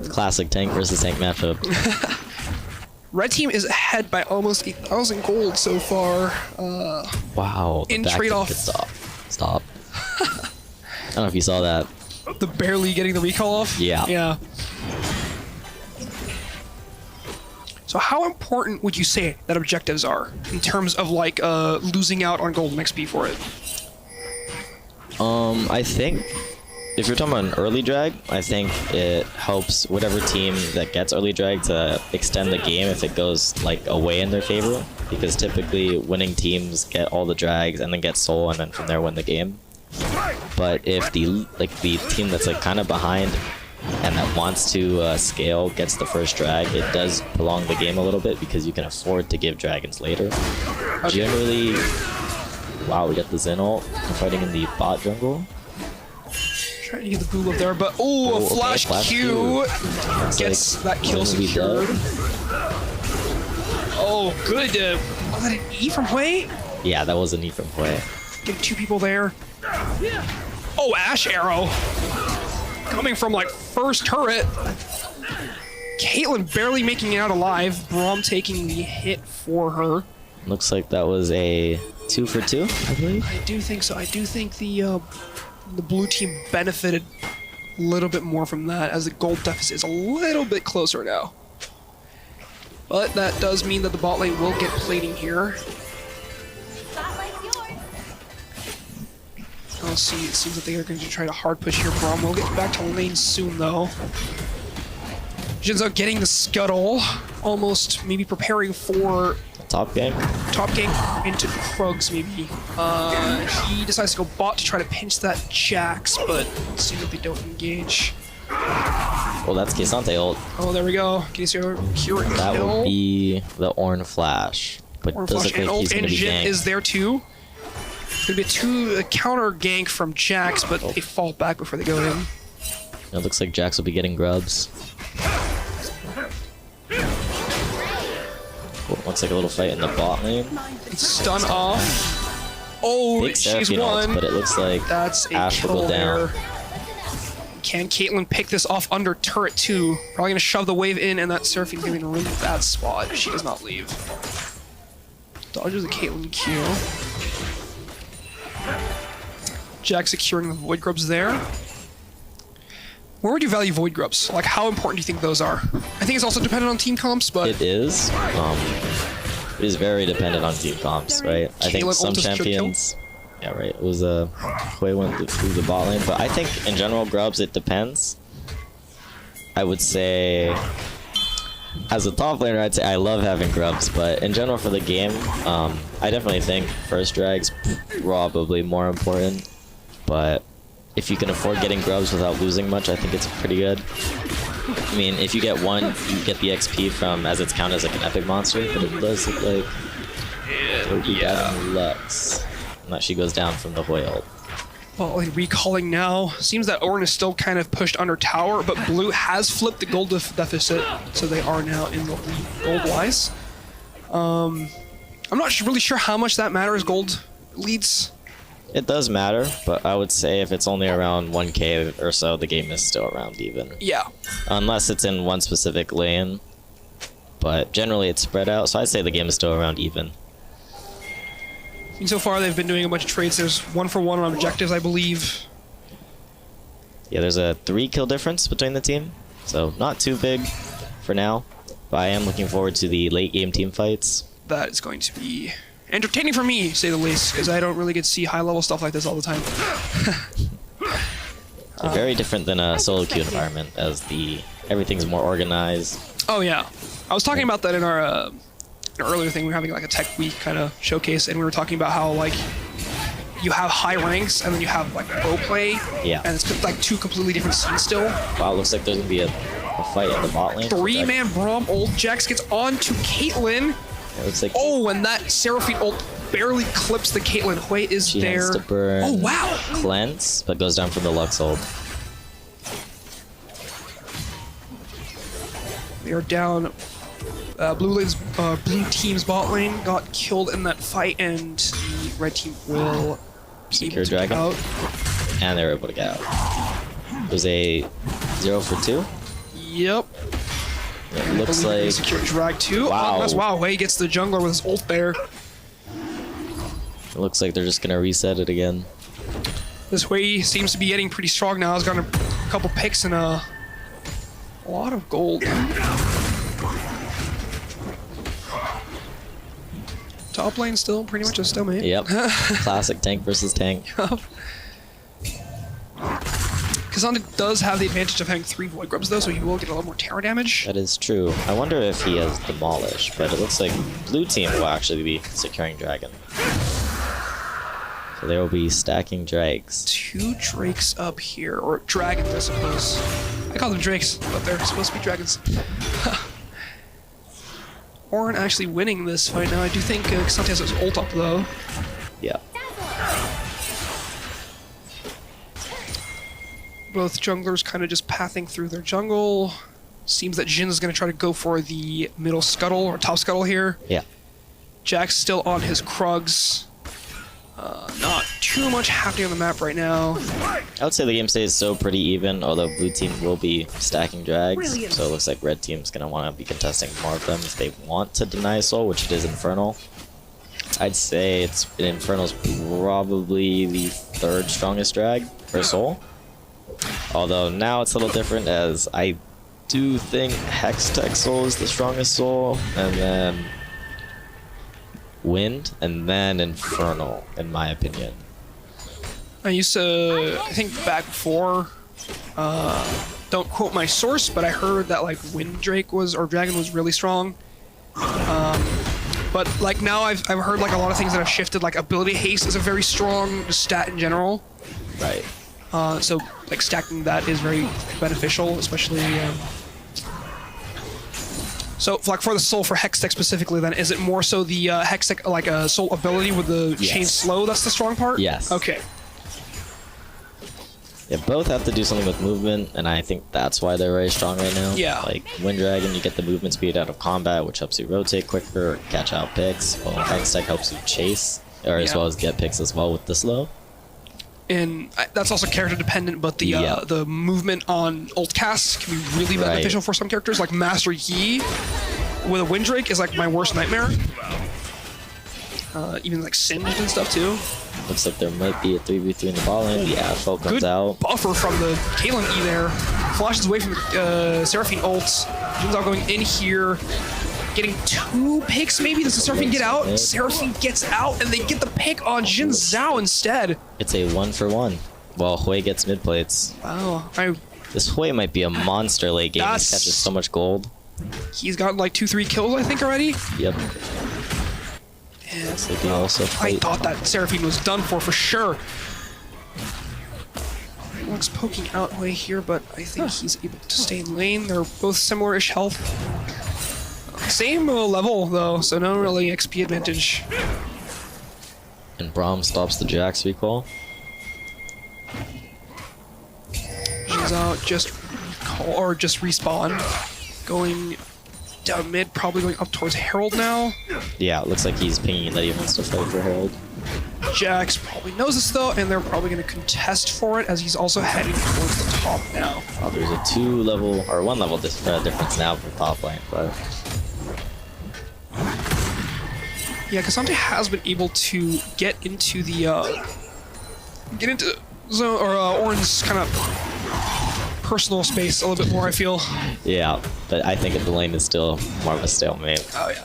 Classic tank versus tank matchup. Red team is ahead by almost 8,000 gold so far. Wow. In trade-off. Stop. I don't know if you saw that. The barely getting the recall off? Yeah. Yeah. So how important would you say that objectives are in terms of like losing out on gold and XP for it? I think if you're talking about an early drag, I think it helps whatever team that gets early drag to extend the game if it goes like away in their favor, because typically winning teams get all the drags and then get soul and then from there win the game. But if the team that's like kind of behind and that wants to scale gets the first drag, it does prolong the game a little bit because you can afford to give dragons later. Generally, wow, we got the Zen ult fighting in the bot jungle. Trying to get the blue up there, but a flash Q gets that kill secured. Oh, good. Was that an E from Hui? Yeah, that was an E from Hui. Get two people there. Oh, Ash Arrow. Coming from like first turret. Caitlyn barely making it out alive. Braum taking the hit for her. Looks like that was a 2 for 2, I believe. I do think so. I do think the blue team benefited a little bit more from that, as the gold deficit is a little bit closer now. But that does mean that the bot lane will get plating here. I'll see. It seems that they are going to try to hard push here. Braum will get back to lane soon, though. Jinzo getting the scuttle, almost maybe preparing for top gank into Krugs maybe. He decides to go bot to try to pinch that Jax, but it seems that they don't engage. Well, that's K'Sante ult. Oh, there we go. Can you see our curing That kill? would be the Ornn flash, but Ornn does flash look like he's going to be Jhin ganked. is there too. It's going to be a counter gank from Jax, but they fall back before they go in. It looks like Jax will be getting grubs. Looks like a little fight in the bot lane. Stun off. Oh, Big she's Seraphine ult, won. but it looks like That's a Ash will kill go down. there. Can Caitlyn pick this off under turret too? Probably gonna shove the wave in, and that Seraphine's gonna be in a really bad spot if she does not leave. Dodges a Caitlyn Q. Jack securing the Void Grubs there. Where would you value Void Grubs? Like, how important do you think those are? I think it's also dependent on team comps, but... It is. It is very dependent on team comps, right? I think some champions... Yeah, right. It was Hui went through the bot lane, but I think in general grubs it depends. I would say, as a top laner, I'd say I love having grubs, but in general for the game, I definitely think first drag's probably more important. But if you can afford getting grubs without losing much, I think it's pretty good. I mean, if you get one, you get the XP from as it's counted as like an epic monster, but it does look like it would be getting Lux. Unless she goes down from the Hoyle. Well, like recalling now, seems that Orin is still kind of pushed under tower, but Blue has flipped the gold deficit, so they are now in the lead gold-wise. I'm not really sure how much that matters, gold leads. It does matter, but I would say if it's only around 1k or so, the game is still around even. Yeah. Unless it's in one specific lane, but generally it's spread out, so I'd say the game is still around even. And so far, they've been doing a bunch of trades. There's 1-for-1 on objectives, I believe. Yeah, there's a 3 kill difference between the team, so not too big for now. But I am looking forward to the late game team fights. That is going to be entertaining for me, to say the least, because I don't really get to see high-level stuff like this all the time. Very different than a solo queue environment, as everything's more organized. Oh yeah, I was talking about that in our earlier thing. We were having like a tech week kind of showcase, and we were talking about how like you have high ranks and then you have like pro play. Yeah. And it's like 2 completely different scenes still. Wow, looks like there's gonna be a fight in the bot lane. 3-man Braum ult. Jax gets onto Caitlyn. It looks like and that Seraphine ult barely clips the Caitlyn. Hui is she there. has to burn. Oh wow. Cleanse, but goes down from the Lux ult. They are down. Blue team's bot lane got killed in that fight, and the red team will secure dragon out. And they were able to get out. It was a 0 for 2. Yep. It looks like secure drag too. Wow. Wow. Hui gets the jungler with his ult there. It looks like they're just gonna reset it again. This Hui seems to be getting pretty strong now. He's got a couple picks and a lot of gold. Top lane still pretty much a stalemate. Yep. Classic tank versus tank. Kazan does have the advantage of having 3 Void Grubs though, so he will get a lot more tower damage. That is true. I wonder if he has Demolish, but it looks like blue team will actually be securing dragon. So they will be stacking Drakes. 2 Drakes up here, or dragons I suppose. I call them Drakes, but they're supposed to be dragons. Orin actually winning this fight now. I do think K'Sante has his ult up though. Yeah. Both junglers kind of just pathing through their jungle. Seems that Jin's going to try to go for the middle scuttle or top scuttle here. Yeah. Jack's still on his Krugs. Not too much happening on the map right now. I would say the game stays so pretty even, although blue team will be stacking drags. Brilliant. So it looks like red team's going to want to be contesting more of them if they want to deny soul, which it is Infernal. I'd say Infernal's probably the 3rd strongest drag for soul. Although now it's a little different, as I do think Hextech Soul is the strongest soul, and then Wind, and then Infernal, in my opinion. I used to, I think back before, don't quote my source, but I heard that like Wind Drake was, or Dragon was really strong. But like now I've heard like a lot of things that have shifted, like Ability Haste is a very strong stat in general. Right. So like stacking that is very beneficial, especially. So like for the soul for Hextech specifically, then is it more so the Hextech like a soul ability with the chain slow? That's the strong part. Yes. Okay. Yeah, both have to do something with movement, and I think that's why they're very strong right now. Yeah. Like Wind Dragon, you get the movement speed out of combat, which helps you rotate quicker or catch out picks. While Hextech helps you chase, or as well as get picks as well with the slow. And that's also character dependent, but the movement on ult casts can be really beneficial for some characters. Like Master Yi with a Wind Drake is like my worst nightmare. Even like Singed and stuff too. Looks like there might be a 3v3 in the ball lane. The Asphalt comes out. Buffer from the Caitlyn E there. Flashes away from the Seraphine ult. Jin's all going in here. Getting 2 picks maybe. Does the Seraphine get out? Seraphine gets out and they get the pick on Jin Zhao instead. It's a 1-for-1. While Hui gets mid plates. Wow. This Hui might be a monster late game. He catches so much gold. He's gotten like 2-3 kills I think already. Yep. And so I thought that Seraphine was done for sure. Lux poking out way here, but I think he's able to stay in lane. They're both similar-ish health. Same level, though, so no really XP advantage. And Braum stops the Jax recall. She's out, just respawn. Going down mid, probably going up towards Herald now. Yeah, it looks like he's pinging that he wants to fight for Herald. Jax probably knows this though, and they're probably going to contest for it as he's also heading towards the top now. There's a 1 level difference now for top lane, but yeah, Cassante has been able to get into the zone or Orin's kind of personal space a little bit more, I feel. yeah, but I think the lane is still more of a stalemate. Oh yeah.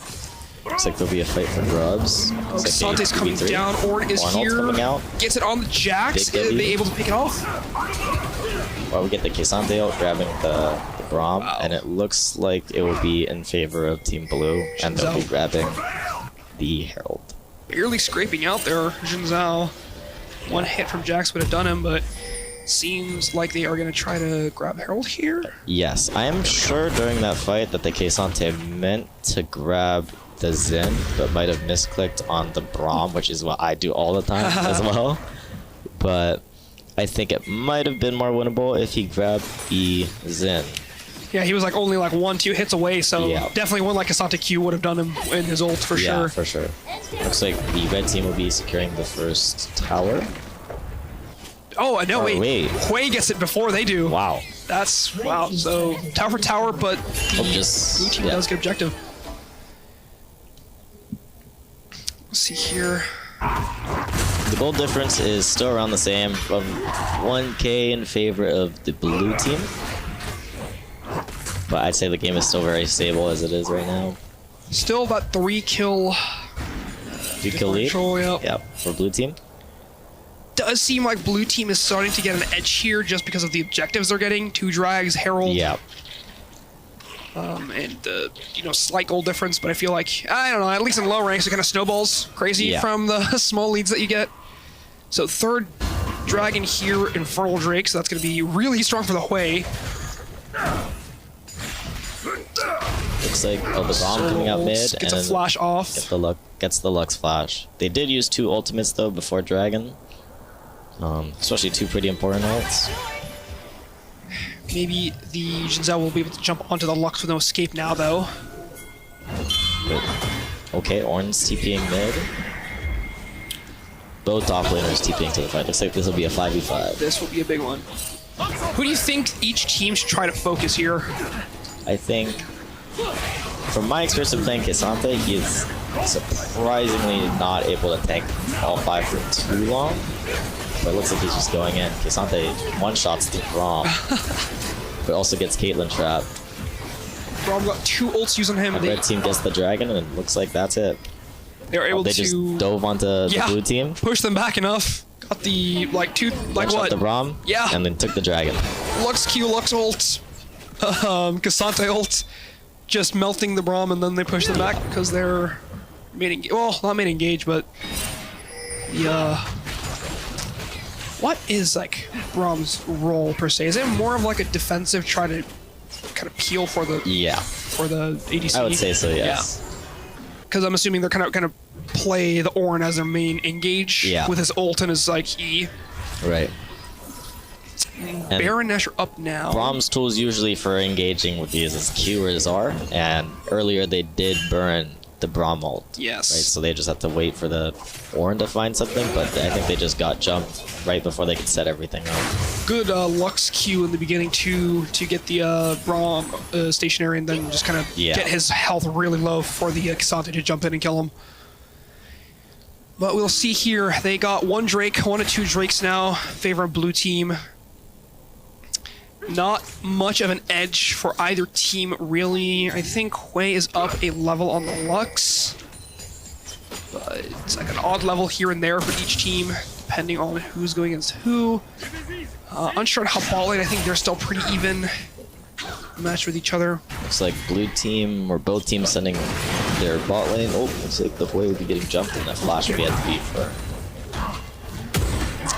Looks like there'll be a fight for grubs. Casante's coming down, Orin is here, gets it on the Jax, are they able to pick it off? Well, we get the Cassante out grabbing the Braum, and it looks like it will be in favor of Team Blue, and they'll be grabbing the Herald. Barely scraping out there, Jin Zhao. One hit from Jax would have done him, but seems like they are going to try to grab Herald here. Yes, I am sure during that fight that the Cassante meant to grab the Zen, but might have misclicked on the Braum, which is what I do all the time as well. But I think it might have been more winnable if he grabbed the Zen. Yeah, he was like only like 1-2 hits away, so definitely one like Cassante Q would have done him in his ult for sure. Yeah, for sure. Looks like the red team will be securing the first tower. Oh, no, wait. Hui gets it before they do. Wow. That's, wow. So, tower for tower, but the blue team does get objective. Let's see here. The goal difference is still around the same, from 1k in favor of the blue team. But I'd say the game is still very stable as it is right now. Still about 3 kill. 3 kill lead? Yep. Yeah, for blue team. Does seem like blue team is starting to get an edge here just because of the objectives they're getting. 2 drags, Herald. Yeah. And the slight goal difference, but I feel like, I don't know, at least in low ranks it kind of snowballs crazy from the small leads that you get. So 3rd dragon here, Infernal Drake, so that's going to be really strong for the Hui. Looks like the Braum coming out mid gets a flash off. Gets the Lux flash. They did use 2 ultimates though before Dragon. Especially 2 pretty important ults. Maybe the Jin Zhao will be able to jump onto the Lux with no escape now, though. Okay, Orin's TPing mid. Both top laners TPing to the fight. Looks like this will be a 5v5. This will be a big one. Who do you think each team should try to focus here? I think, from my experience of playing Cassante, he is surprisingly not able to tank all 5 for too long. But it looks like he's just going in. Cassante one-shots the Braum, but also gets Caitlyn trapped. Braum got 2 ults used on him. The red team gets the dragon, and it looks like that's it. They were able they to just dove onto the blue team. Push them back enough. Got the, what? The Braum, yeah. And then took the dragon. Lux Q, Lux ult. Cassante ult. Just melting the Braum, and then they push them back because they're not main engage, but the what is like Braum's role per se? Is it more of like a defensive, try to kind of peel for the for the ADC? I would say so, yes. Because I'm assuming they're kind of play the Ornn as their main engage with his ult and his like E. Right. And Baron Nash are up now. Braum's tools usually for engaging with these is Q or his R, and earlier they did burn the Braum ult. Yes. Right, so they just have to wait for the Ornn to find something, but I think they just got jumped right before they could set everything up. Good Lux Q in the beginning to get the Braum stationary and then just kind of get his health really low for the Cassante to jump in and kill him. But we'll see here. They got 1 Drake, 1 of 2 Drakes now, favor blue team. Not much of an edge for either team, really. I think Hui is up a level on the Lux. But it's like an odd level here and there for each team, depending on who's going against who. Unsure on how bot lane, I think they're still pretty even matched with each other. Looks like blue team, or both teams sending their bot lane. Oh, looks like the Hui will be getting jumped and that flash will be at the beat for.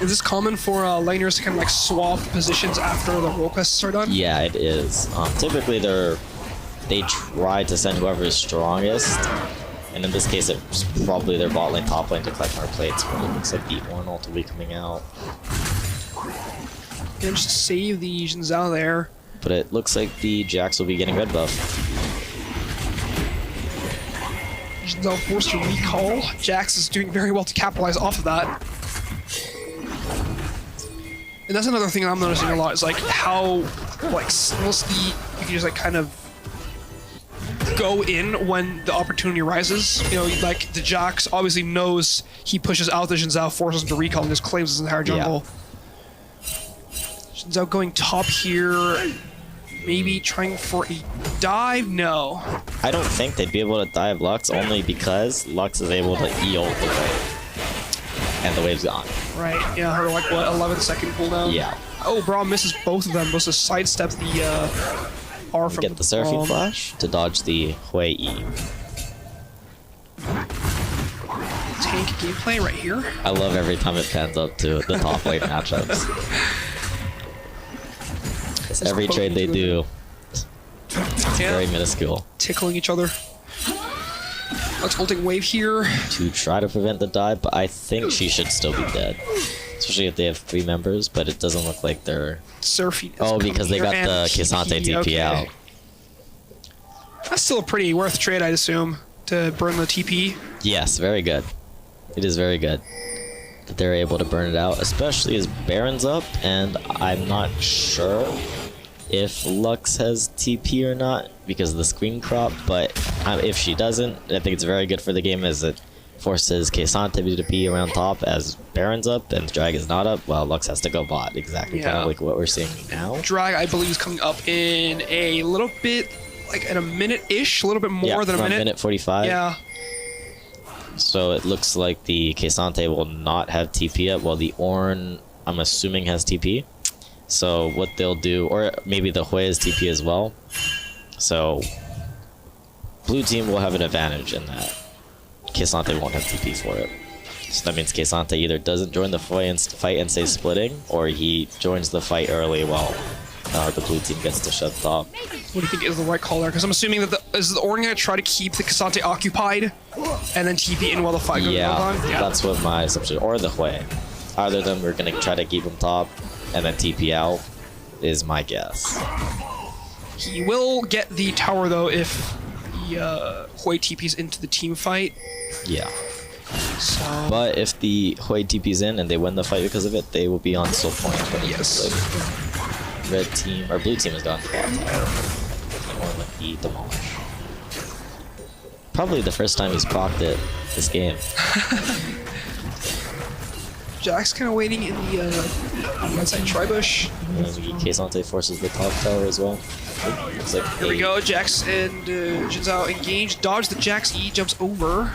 Is this common for laners to kind of like swap positions after the role quests are done? Yeah, it is. Typically, they try to send whoever is strongest, and in this case, it's probably their bot lane, top lane to collect more plates. But it looks like the Ornn ult will be coming out. And just save the Jin Zhao there. But it looks like the Jax will be getting red buff. Jin Zhao forced to recall. Jax is doing very well to capitalize off of that. And that's another thing I'm noticing a lot is like how like seamlessly you can just like kind of go in when the opportunity rises. You know, like the Jax obviously knows he pushes out the Jin Zhao, forces him to recall, and just claims his entire jungle. Jin Zhao going top here, maybe trying for a dive. No, I don't think they'd be able to dive Lux only because Lux is able to E-ult the wave. And the wave's gone. Right, yeah, her like what, 11-second cooldown? Yeah. Oh, Braum misses both of them, supposed to sidestep the R from Get the Seraphine Flash to dodge the Hui E. Tank gameplay right here. I love every time it pans up to the top lane matchups. Every trade they do, it's very minuscule. Tickling each other. Lux ulting wave here. To try to prevent the dive, but I think she should still be dead. Especially if they have 3 members, but it doesn't look like they're... Seraphine. Oh, because they got the K'Sante TP out. That's still a pretty worth trade, I'd assume, to burn the TP. Yes, very good. It is very good that they're able to burn it out, especially as Baron's up, and I'm not sure if Lux has TP or not because of the screen crop, but if she doesn't, I think it's very good for the game as it forces K'Sante to be around top as Baron's up and Drag is not up. Well, Lux has to go bot, exactly, kind of like what we're seeing now. Drag, I believe, is coming up in a little bit, like in a minute-ish, a little bit more than a minute. Minute 45. Yeah. So it looks like the K'Sante will not have TP yet, while the Ornn, I'm assuming, has TP. So what they'll do, or maybe the Hui has TP as well. So blue team will have an advantage in that K'Sante won't have TP for it. So that means K'Sante either doesn't join the fight and stays splitting, or he joins the fight early while the blue team gets to shut top. What do you think is the right call there? Because I'm assuming that is the Ornn gonna try to keep the K'Sante occupied and then TP in while the fight goes on? Yeah, that's what my assumption. Or the Hui. Either of them, we're gonna try to keep him top and then TP out, is my guess. He will get the tower though if the Hui TP's into the team fight. Yeah. So, but if the Hui TP's in and they win the fight because of it, they will be on soul point. But yes. Like, red team or blue team has gone to bot tower. Or like the demolish. Probably the first time he's procced it this game. Jack's kind of waiting in the outside tri-bush. And K'Sante forces the top tower as well. Looks like here we go. Jax and Jin Zhao engage. Dodge the Jax E, jumps over.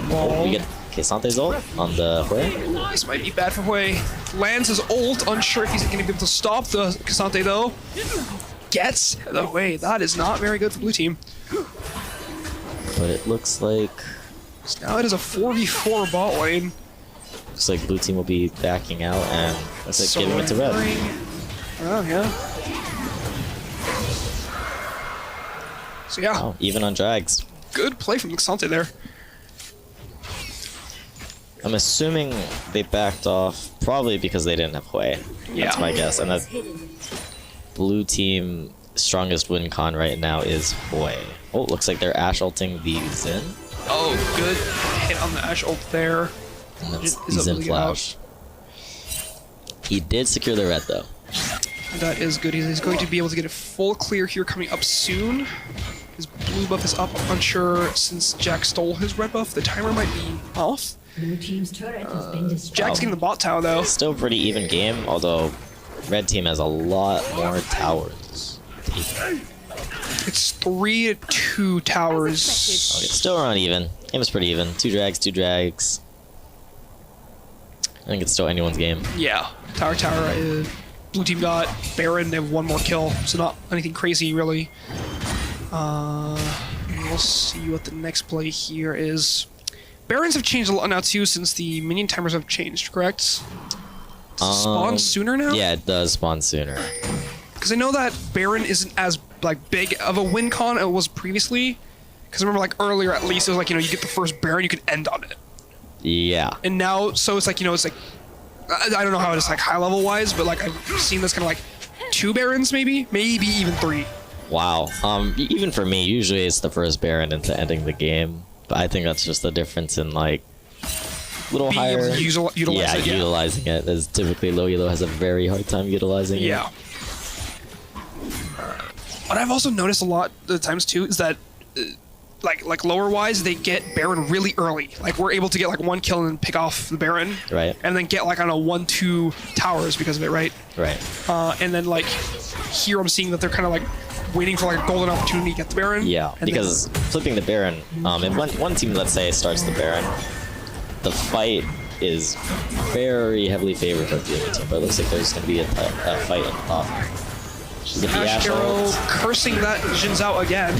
We get K'Sante's ult on the Hui. This might be bad for Hui. Lands his ult, unsure if he's going to be able to stop the K'Sante though. Gets the Hui. That is not very good for blue team. But it looks like... So now it is a 4v4 bot lane. Looks like blue team will be backing out and looks like giving it to red. Oh, yeah. So yeah. Oh, even on drags. Good play from K'Sante there. I'm assuming they backed off probably because they didn't have Hui. Yeah. That's my guess. And that blue team strongest win con right now is Hui. Oh, looks like they're Ashe ulting the Zen. Oh, good hit on the Ashe ult there. And that's the Zen flash. He did secure the red though. That is good. He's going to be able to get a full clear here coming up soon. His blue buff is up. I'm unsure since Jack stole his red buff. The timer might be off. Blue team's turret has been destroyed. Jack's getting the bot tower though. Still a pretty even game, although red team has a lot more towers. It's 3-2 towers. Okay, still around even. Game is pretty even. 2 drags, 2 drags. I think it's still anyone's game. Yeah. Tower. Blue team got Baron. They have 1 more kill, so not anything crazy really. We'll see what the next play here is. Barons have changed a lot now too since the minion timers have changed, correct? Spawn sooner now? Yeah, it does spawn sooner. Because I know that Baron isn't as like big of a win con it was previously. Because I remember like earlier at least it was like, you know, you get the first Baron, you could end on it. Yeah. And now, so it's like, you know, it's like, I don't know how it's like high level wise, but like I've seen this kind of like 2 Barons maybe even 3. Wow. Even for me, usually it's the first Baron into ending the game. But I think that's just the difference in like little Being higher. able to utilize it, utilizing it. As typically low elo has a very hard time utilizing it. Yeah. What I've also noticed a lot of the times too is that like lower wise they get Baron really early. Like we're able to get like 1 kill and then pick off the Baron. Right. And then get like on a 1-2 towers because of it, right? Right. And then like here I'm seeing that they're kind of like waiting for like a golden opportunity to get the Baron. Yeah, and because flipping the Baron, if one team, let's say, starts the Baron, the fight is very heavily favored by the other team, but it looks like there's going to be a fight on top. Get the Ash Arrow cursing that Jin's out again.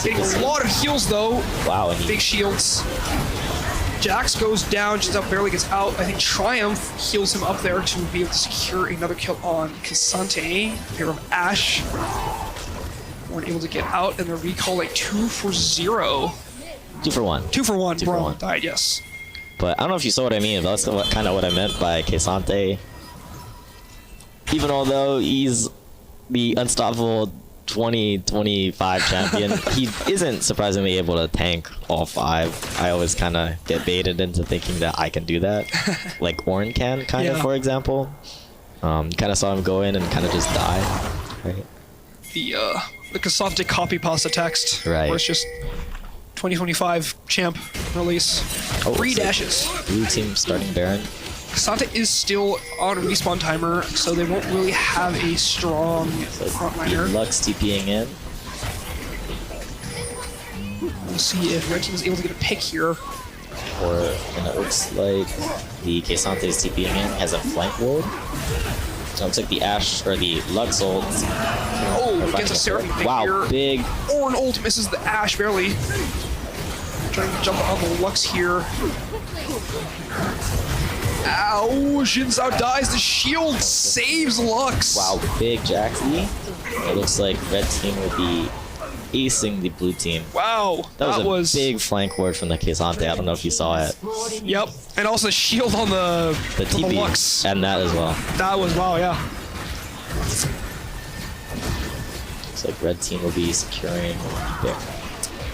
Getting a lot of heals though. Wow. Big shields. Jax goes down, Jin's out barely gets out. I think Triumph heals him up there to be able to secure another kill on Cassante. Pair of Ash. Weren't able to get out, and the recall like 2 for 0. 2 for 1. 2 for 1. 2 for 1. Died, yes. But I don't know if you saw what I mean, but that's kind of what I meant by Cassante. Even although he's the unstoppable 2025 champion, he isn't surprisingly able to tank all 5. I always kind of get baited into thinking that I can do that, like Ornn can, kind of, for example. Kind of saw him go in and kind of just die. Right. The Cassante copy pasta text, right? Where it's just 2025 champ release. 3 dashes. Blue team starting Baron. Cassante is still on a respawn timer, so they won't really have a strong frontliner. Lux TPing in. We'll see if Red Team is able to get a pick here. And it looks like the Cassante is TPing in, has a flank ward. So it looks like the Ash, or the Lux ult. Oh, gets a Seraphim pick here. Big. Ornn ult misses the Ash barely. Trying to jump on the Lux here. Ow, Jin Zhao dies. The shield saves Lux. Wow, big Jaxi. It looks like red team will be acing the blue team. Wow, that was a big flank ward from the Cassante. I don't know if you saw it. Yep, and also the shield on the TP, Lux. And that as well. That was, wow, yeah. Looks like red team will be securing there.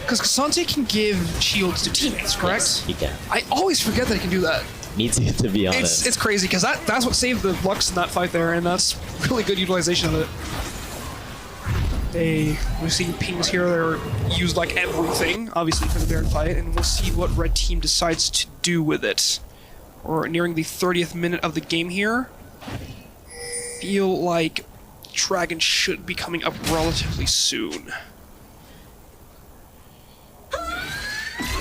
Because Cassante can give shields to teammates, correct? Yes, he can. I always forget that he can do that. Me too, to be honest. It's crazy, because that's what saved the Lux in that fight there, and that's really good utilization of it. We see pings here that are used like everything, obviously, for the Baron fight, and we'll see what red team decides to do with it. We're nearing the 30th minute of the game here. Feel like Dragon should be coming up relatively soon.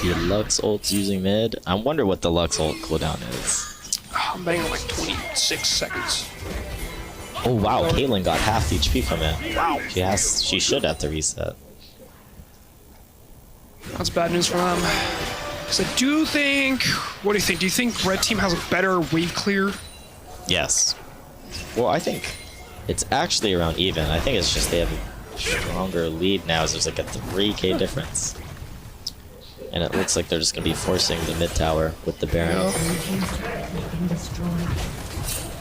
The Lux ult's using mid. I wonder what the Lux ult cooldown is. I'm betting on like 26 seconds. Oh wow, Caitlyn got half the HP from it. Wow. She should have to reset. That's bad news for them. Because I do think... What do you think? Do you think red team has a better wave clear? Yes. Well, I think it's actually around even. I think it's just they have a stronger lead now, as there's like a 3k difference. And it looks like they're just going to be forcing the mid tower with the Baron.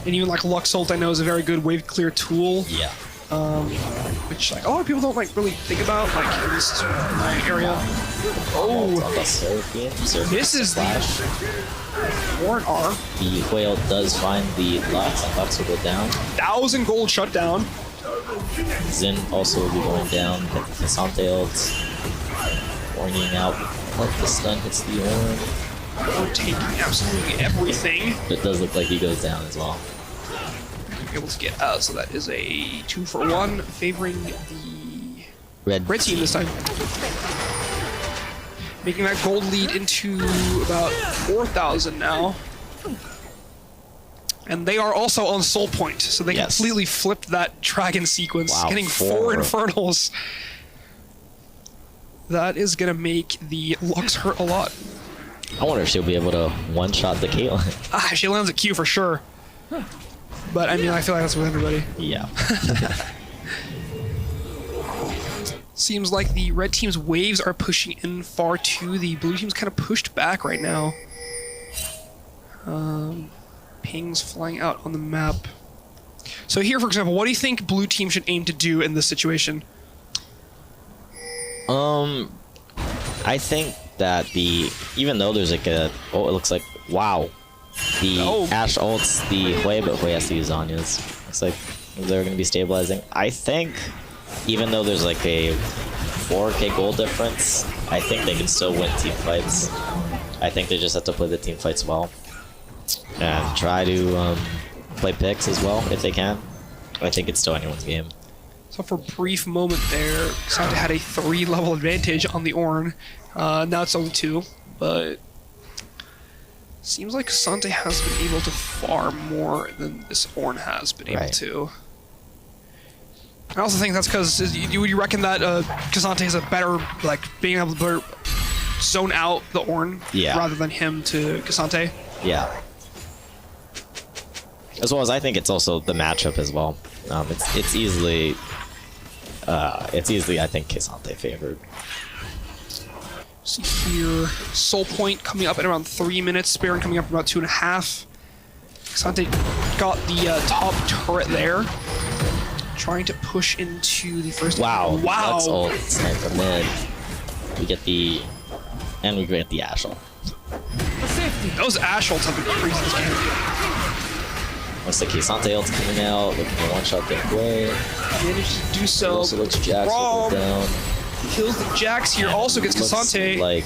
And even like Lux ult, I know, is a very good wave clear tool. Yeah. Which like a lot of people don't like really think about, like at least in my area. Oh, this is Flash. the Warren R. The whale does find the Lux, and Lux will go down. 1,000 gold shutdown. Zin also will be going down. Get the Cassante ult. Warning out. But the stun hits the Ornn. We're taking absolutely everything. But it does look like he goes down as well. Able to get out, so that is a 2 for 1, favoring the red team this time. Making that gold lead into about 4,000 now. And they are also on soul point, so they completely flipped that dragon sequence, getting 4 Infernals. That is gonna make the Lux hurt a lot. I wonder if she'll be able to one-shot the Caitlyn. Ah, she lands a Q for sure. But I mean, I feel like that's with everybody. Yeah. Seems like the red team's waves are pushing in far too. The blue team's kind of pushed back right now. Pings flying out on the map. So here, for example, what do you think blue team should aim to do in this situation? I think that even though there's like it looks like, wow. The Ashe ults the Hui, but Hui has to use Zanya's. Looks like they're going to be stabilizing. I think, even though there's like a 4k gold difference, I think they can still win team fights. I think they just have to play the team fights well. And try to play picks as well, if they can. I think it's still anyone's game. So for a brief moment there, Santa had a 3-level advantage on the Ornn. Now it's only 2, but seems like Sante has been able to farm more than this Ornn has been able to. I also think that's because, would you reckon that Cassante is a better, like, being able to zone out the Ornn rather than him to Cassante? Yeah. As well as I think it's also the matchup as well. It's easily I think Cassante favored. See here, Soul Point coming up in around 3 minutes, Baron coming up in about 2.5. Cassante got the top turret there, trying to push into the first. Wow! That's ult sniper mid. We get the Ashe ult. Those Ashe ults have been crazy this game. Looks like Cassante ult's coming out, looking to one-shot the Hui. Managed to do so. Also looks Jax down. Kills the Jax here, also gets Cassante. Like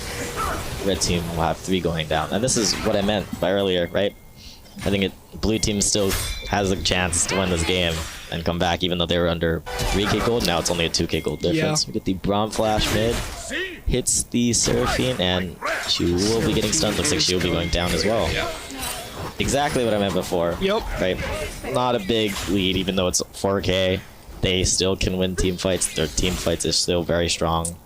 red team will have 3 going down. And this is what I meant by earlier, right? I think blue team still has a chance to win this game and come back, even though they were under 3k gold. Now it's only a 2k gold difference. We get the Braum flash mid. Hits the Seraphine, and she will be getting stunned. Looks like she will be going down as well. Exactly what I meant before. Yep. Right? Not a big lead, even though it's 4k. They still can win team fights. Their team fights is still very strong.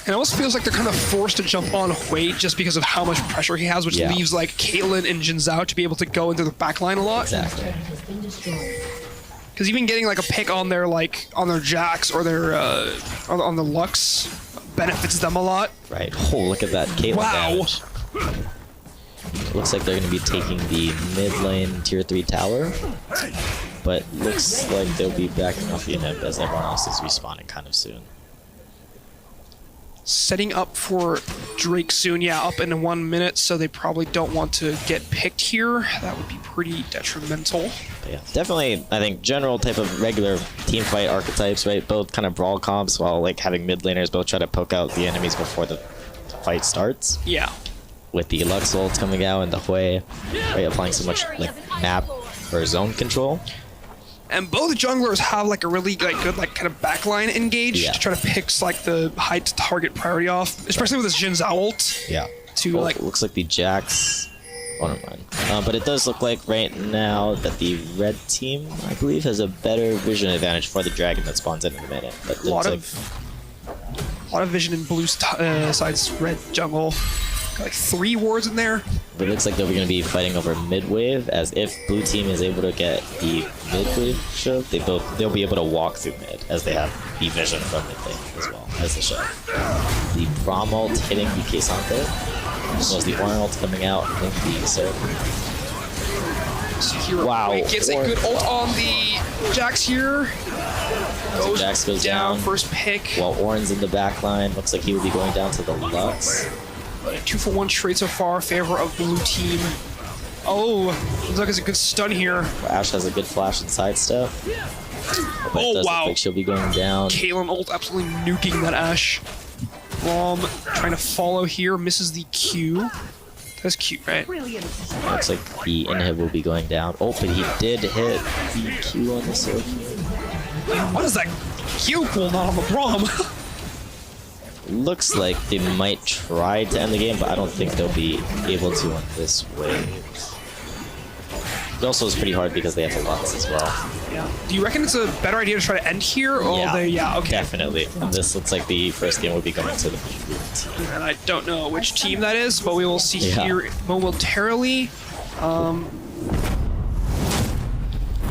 It almost feels like they're kind of forced to jump on Hui just because of how much pressure he has, which leaves like Caitlyn and Jin Zhao to be able to go into the backline a lot. Exactly. Because even getting like a pick on their Jax or their on the Lux benefits them a lot. Right. Oh, look at that Caitlyn damage. Looks like they're going to be taking the mid lane tier 3 tower, but looks like they'll be backing off unit as everyone else is respawning kind of soon. Setting up for Drake soon, up in 1 minute, so they probably don't want to get picked here. That would be pretty detrimental. But yeah, definitely, I think, general type of regular team fight archetypes, right? Both kind of brawl comps while like having mid laners both try to poke out the enemies before the fight starts. Yeah. With the Lux ult coming out and the Hui, right, applying so much like map or zone control. And both junglers have like a really good kind of backline engage to try to pick like the high target priority off, especially with this Jin Zhao ult. Yeah. Looks like the Jax. Oh, never mind. But it does look like right now that the red team, I believe, has a better vision advantage for the dragon that spawns in a minute. But a lot of vision in blue side's red jungle. Got like 3 wards in there. But it looks like they're going to be fighting over mid wave, as if blue team is able to get the mid wave shove, they'll be able to walk through mid, as they have the vision from mid lane as well as the shove. The Braum ult hitting the Cassante, as well as the Ornn ult coming out and the Seraphine. Wow. Gets a good ult on the Jax here. Jax goes down. First pick. While Ornn's in the back line. Looks like he will be going down to the Lux. 2-for-1 trade so far, favor of blue team. Oh, looks like it's a good stun here. Ashe has a good flash and sidestep. But it does look like she'll be going down. Caitlyn ult absolutely nuking that Ashe. Braum trying to follow here, misses the Q. That's cute, right? Looks like the inhib will be going down. Oh, but he did hit the Q on the Seraphine. What is that Q pull not on the Braum? Looks like they might try to end the game, but I don't think they'll be able to on this wave. It also is pretty hard because they have a Lux as well. Yeah. Do you reckon it's a better idea to try to end here? Or okay. Definitely. And this looks like the first game will be going to the blue team. And I don't know which team that is, but we will see here momentarily.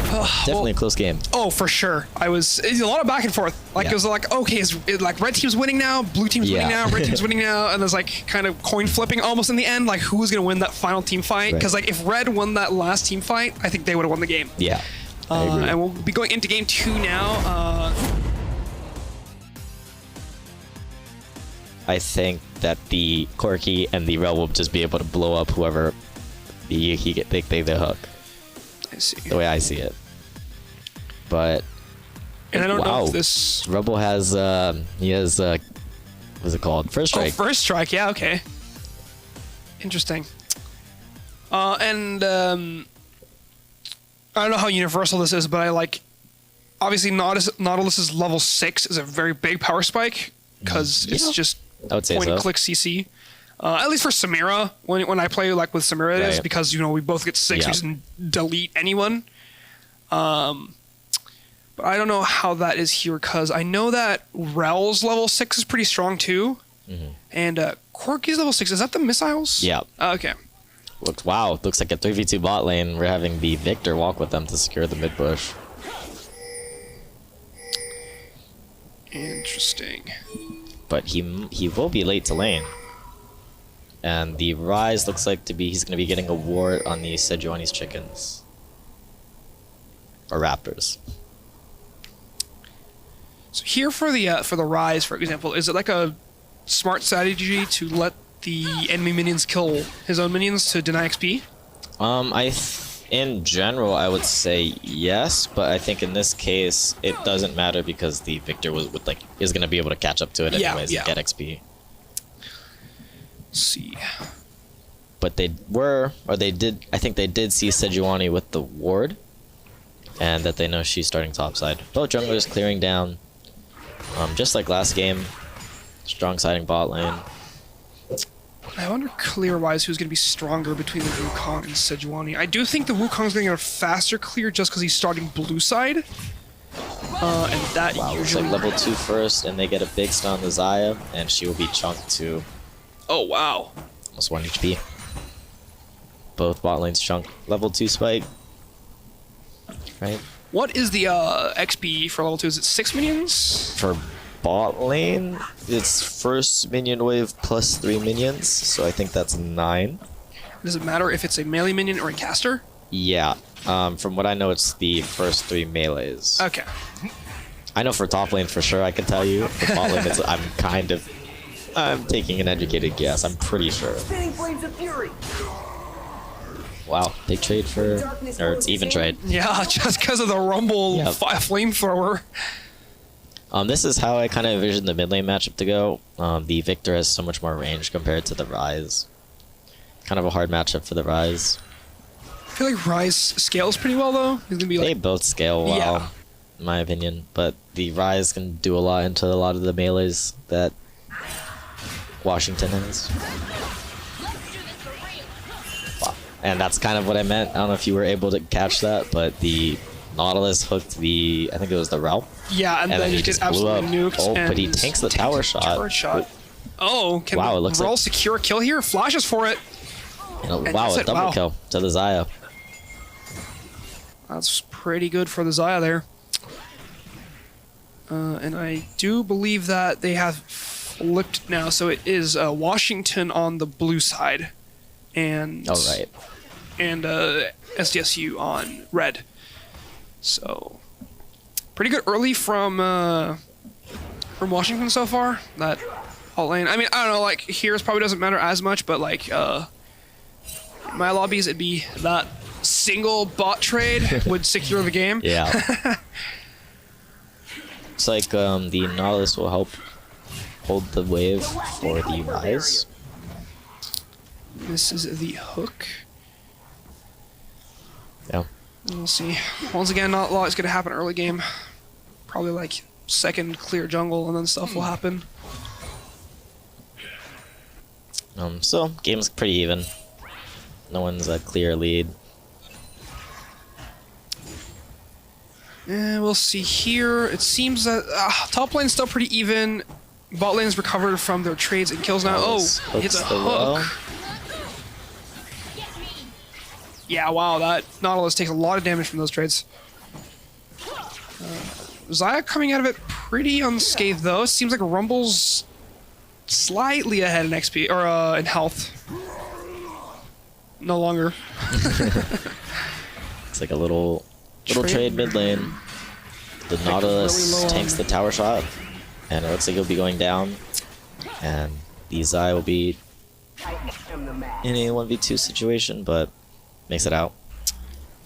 Definitely a close game. Oh, for sure. It's a lot of back and forth. Like it was like, okay, like red team's winning now, blue team's winning now, red team's winning now, and there's like kind of coin flipping almost in the end, like who's gonna win that final team fight? Because like if red won that last team fight, I think they would have won the game. Yeah. I agree. And we'll be going into game 2 now. I think that the Corky and the Rel will just be able to blow up whoever they hook. I see. The way I see it. But and I don't know if this Rebel has what's it called? First strike. Oh, first strike. Yeah. Okay. Interesting. And I don't know how universal this is, but I like. Obviously, Nautilus's level 6 is a very big power spike because it's just I would say point and click CC. At least for Samira, when I play like with Samira, it is because we both get 6, we just delete anyone. But I don't know how that is here because I know that Rel's level 6 is pretty strong too, and Corky's level 6 is that the missiles? Yeah. Okay. Looks like a 3v2 bot lane. We're having the Victor walk with them to secure the mid bush. Interesting. But he will be late to lane. And the Rise looks like he's going to be getting a ward on the Sejuani's chickens. Or raptors. So here for the Rise, for example, is it like a smart strategy to let the enemy minions kill his own minions to deny XP? In general, I would say yes, but I think in this case it doesn't matter because the Victor is going to be able to catch up to it anyways and get XP. Let's see. But I think they did see Sejuani with the ward, and that they know she's starting topside. Both junglers clearing down, just like last game. Strong siding bot lane. I wonder clear-wise who's going to be stronger between the Wukong and Sejuani. I do think the Wukong's going to get a faster clear just because he's starting blue side. And that usually... Looks like level 2 first, and they get a big stun on the Xayah, and she will be chunked to... Oh, wow. Almost 1 HP. Both bot lanes chunked. Level 2 spike. Right? What is the XP for level 2? Is it 6 minions? For bot lane, it's first minion wave plus 3 minions, so I think that's 9. Does it matter if it's a melee minion or a caster? Yeah, from what I know, it's the first 3 melees. Okay. I know for top lane for sure, I can tell you. For bot lane, I'm taking an educated guess. I'm pretty sure. Wow, big trade or it's even trade. Yeah, just because of the Rumble flamethrower. This is how I kind of envision the mid lane matchup to go. The Victor has so much more range compared to the Rise. Kind of a hard matchup for the Rise. I feel like Rise scales pretty well though. He's gonna be they both scale well, in my opinion. But the Rise can do a lot into a lot of the melees that Washington has. Wow. And that's kind of what I meant. I don't know if you were able to catch that, but the Nautilus hooked I think it was the Rel. Yeah, and then he just absolutely nuked. Oh, but he tanks the tower shot. Oh, can the Rel secure a kill here? Flashes for it. Wow, a double kill to the Xayah. That's pretty good for the Xayah there. And I do believe that they have flipped now, so it is Washington on the blue side, and and SDSU on red. So pretty good early from Washington so far. That alt lane. I mean, I don't know. Like here's probably doesn't matter as much, but like in my lobbies, it'd be that single bot trade would secure the game. Yeah. It's like the Nautilus will help hold the wave for the Rise. This is the hook. Yeah. We'll see. Once again, not a lot is going to happen early game. Probably like second clear jungle and then stuff will happen. So game's pretty even. No one's a clear lead. And we'll see here. It seems that top lane's still pretty even. Bot lane's recovered from their trades and kills now. Oh, hits a hook. Yeah, wow, that Nautilus takes a lot of damage from those trades. Xayah coming out of it pretty unscathed though. Seems like Rumble's slightly ahead in XP or in health. No longer. It's like a little trade mid lane. The Nautilus really tanks the tower shot, and it looks like he'll be going down. And the Xayah will be in a 1v2 situation, but makes it out.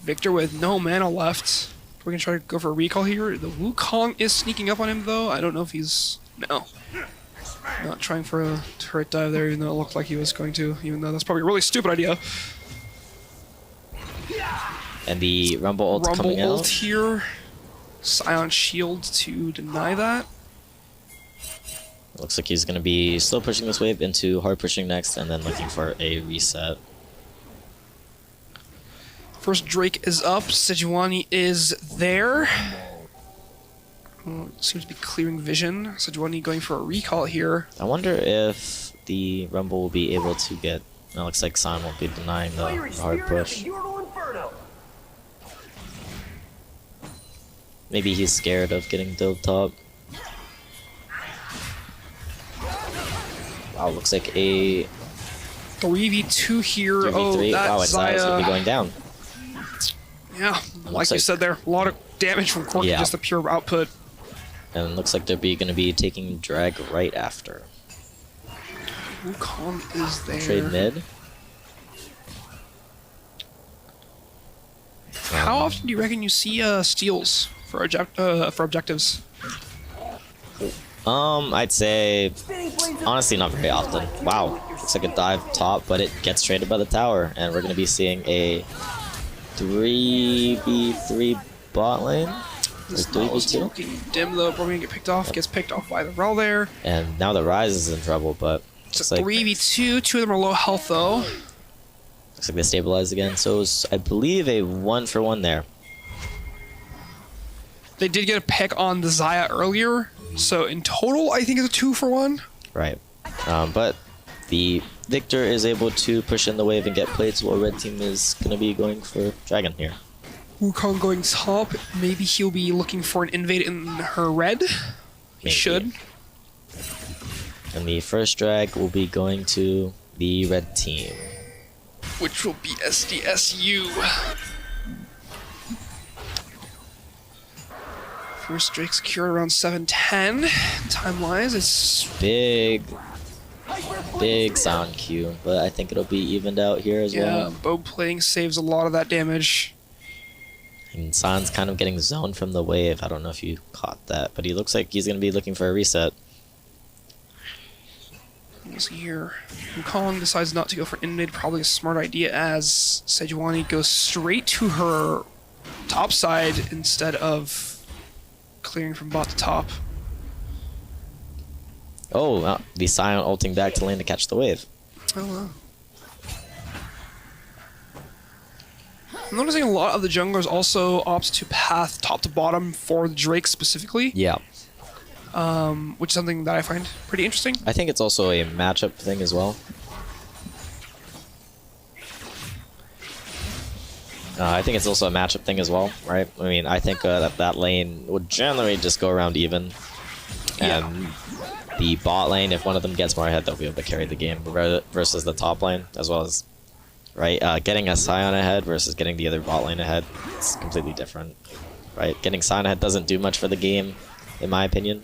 Victor with no mana left. We're gonna try to go for a recall here. The Wukong is sneaking up on him though. I don't know if he's not trying for a turret dive there, even though it looked like he was going to. Even though that's probably a really stupid idea. And the Rumble ult coming Rumble ult out. here. Silent Shield to deny that. Looks like he's going to be slow pushing this wave into hard pushing next, and then looking for a reset. First Drake is up. Sejuani is there. Seems to be clearing vision. Sejuani going for a recall here. I wonder if the Rumble will be able to get... It looks like San won't be denying the hard push. Maybe he's scared of getting dove top. Wow, looks like a 3v2 here. 3v3. Oh, that wow, and Xayah's gonna be Xayah. going down. Yeah, like you said there, a lot of damage from Corki, Yeah. just the pure output. And it looks like they're going to be taking drag right after. Wukong is there. Trade mid. How often do you reckon you see steals for objectives? I'd say honestly not very often. Wow, looks like a dive top, but it gets traded by the tower, and we're going to be seeing a 3v3 bot lane. This Or 3v2. looking dim though, probably gonna get picked off. Gets picked off by the Rel there. And now the Rise is in trouble, but It's looks a like 3v2. Two of them are low health though. looks like they stabilize again. So it was, I believe, a 1-for-1 there. They did get a pick on the Xayah earlier, so in total I think it's a 2-for-1. Right. But the Victor is able to push in the wave and get plates, while red team is going to be going for Dragon here. Wukong going top. Maybe he'll be looking for an invade in her red. He Maybe. should. And the first drag will be going to the red team. Which will be SDSU. First Drake secured around 7:10. Time-wise, it's Big sound queue, but I think it'll be evened out here as well. bow playing saves a lot of that damage. And San's kind of getting zoned from the wave. I don't know if you caught that, but he looks like he's going to be looking for a reset. Let's see here. Wukong decides not to go for invade, probably a smart idea, as Sejuani goes straight to her top side instead of clearing from bot to top. Oh, wow. The Sion ulting back to lane to catch the wave. Oh wow. I'm noticing a lot of the junglers also opt to path top to bottom for the Drake specifically. Yeah. Which is something that I find pretty interesting. I think it's also a matchup thing as well. I think it's also a matchup thing as well, right? I mean, I think that lane would generally just go around even. And the bot lane, if one of them gets more ahead, they'll be able to carry the game versus the top lane, as well as, right? Getting a Sion ahead versus getting the other bot lane ahead, it's completely different, right? Getting Sion ahead doesn't do much for the game, in my opinion.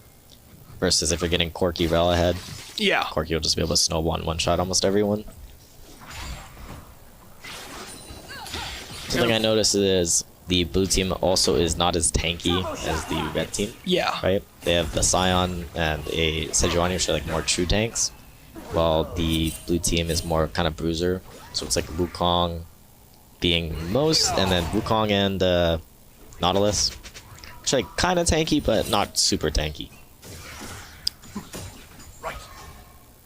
Versus if you're getting Corki Rel ahead. Yeah. Corki will just be able to snow one-shot almost everyone. Something I noticed is the blue team also is not as tanky as the red team. Yeah. Right? They have the Sion and a Sejuani, which are like more true tanks, while the blue team is more kind of bruiser. So it's like Wukong being most, and then Wukong and Nautilus, which are like kind of tanky, but not super tanky.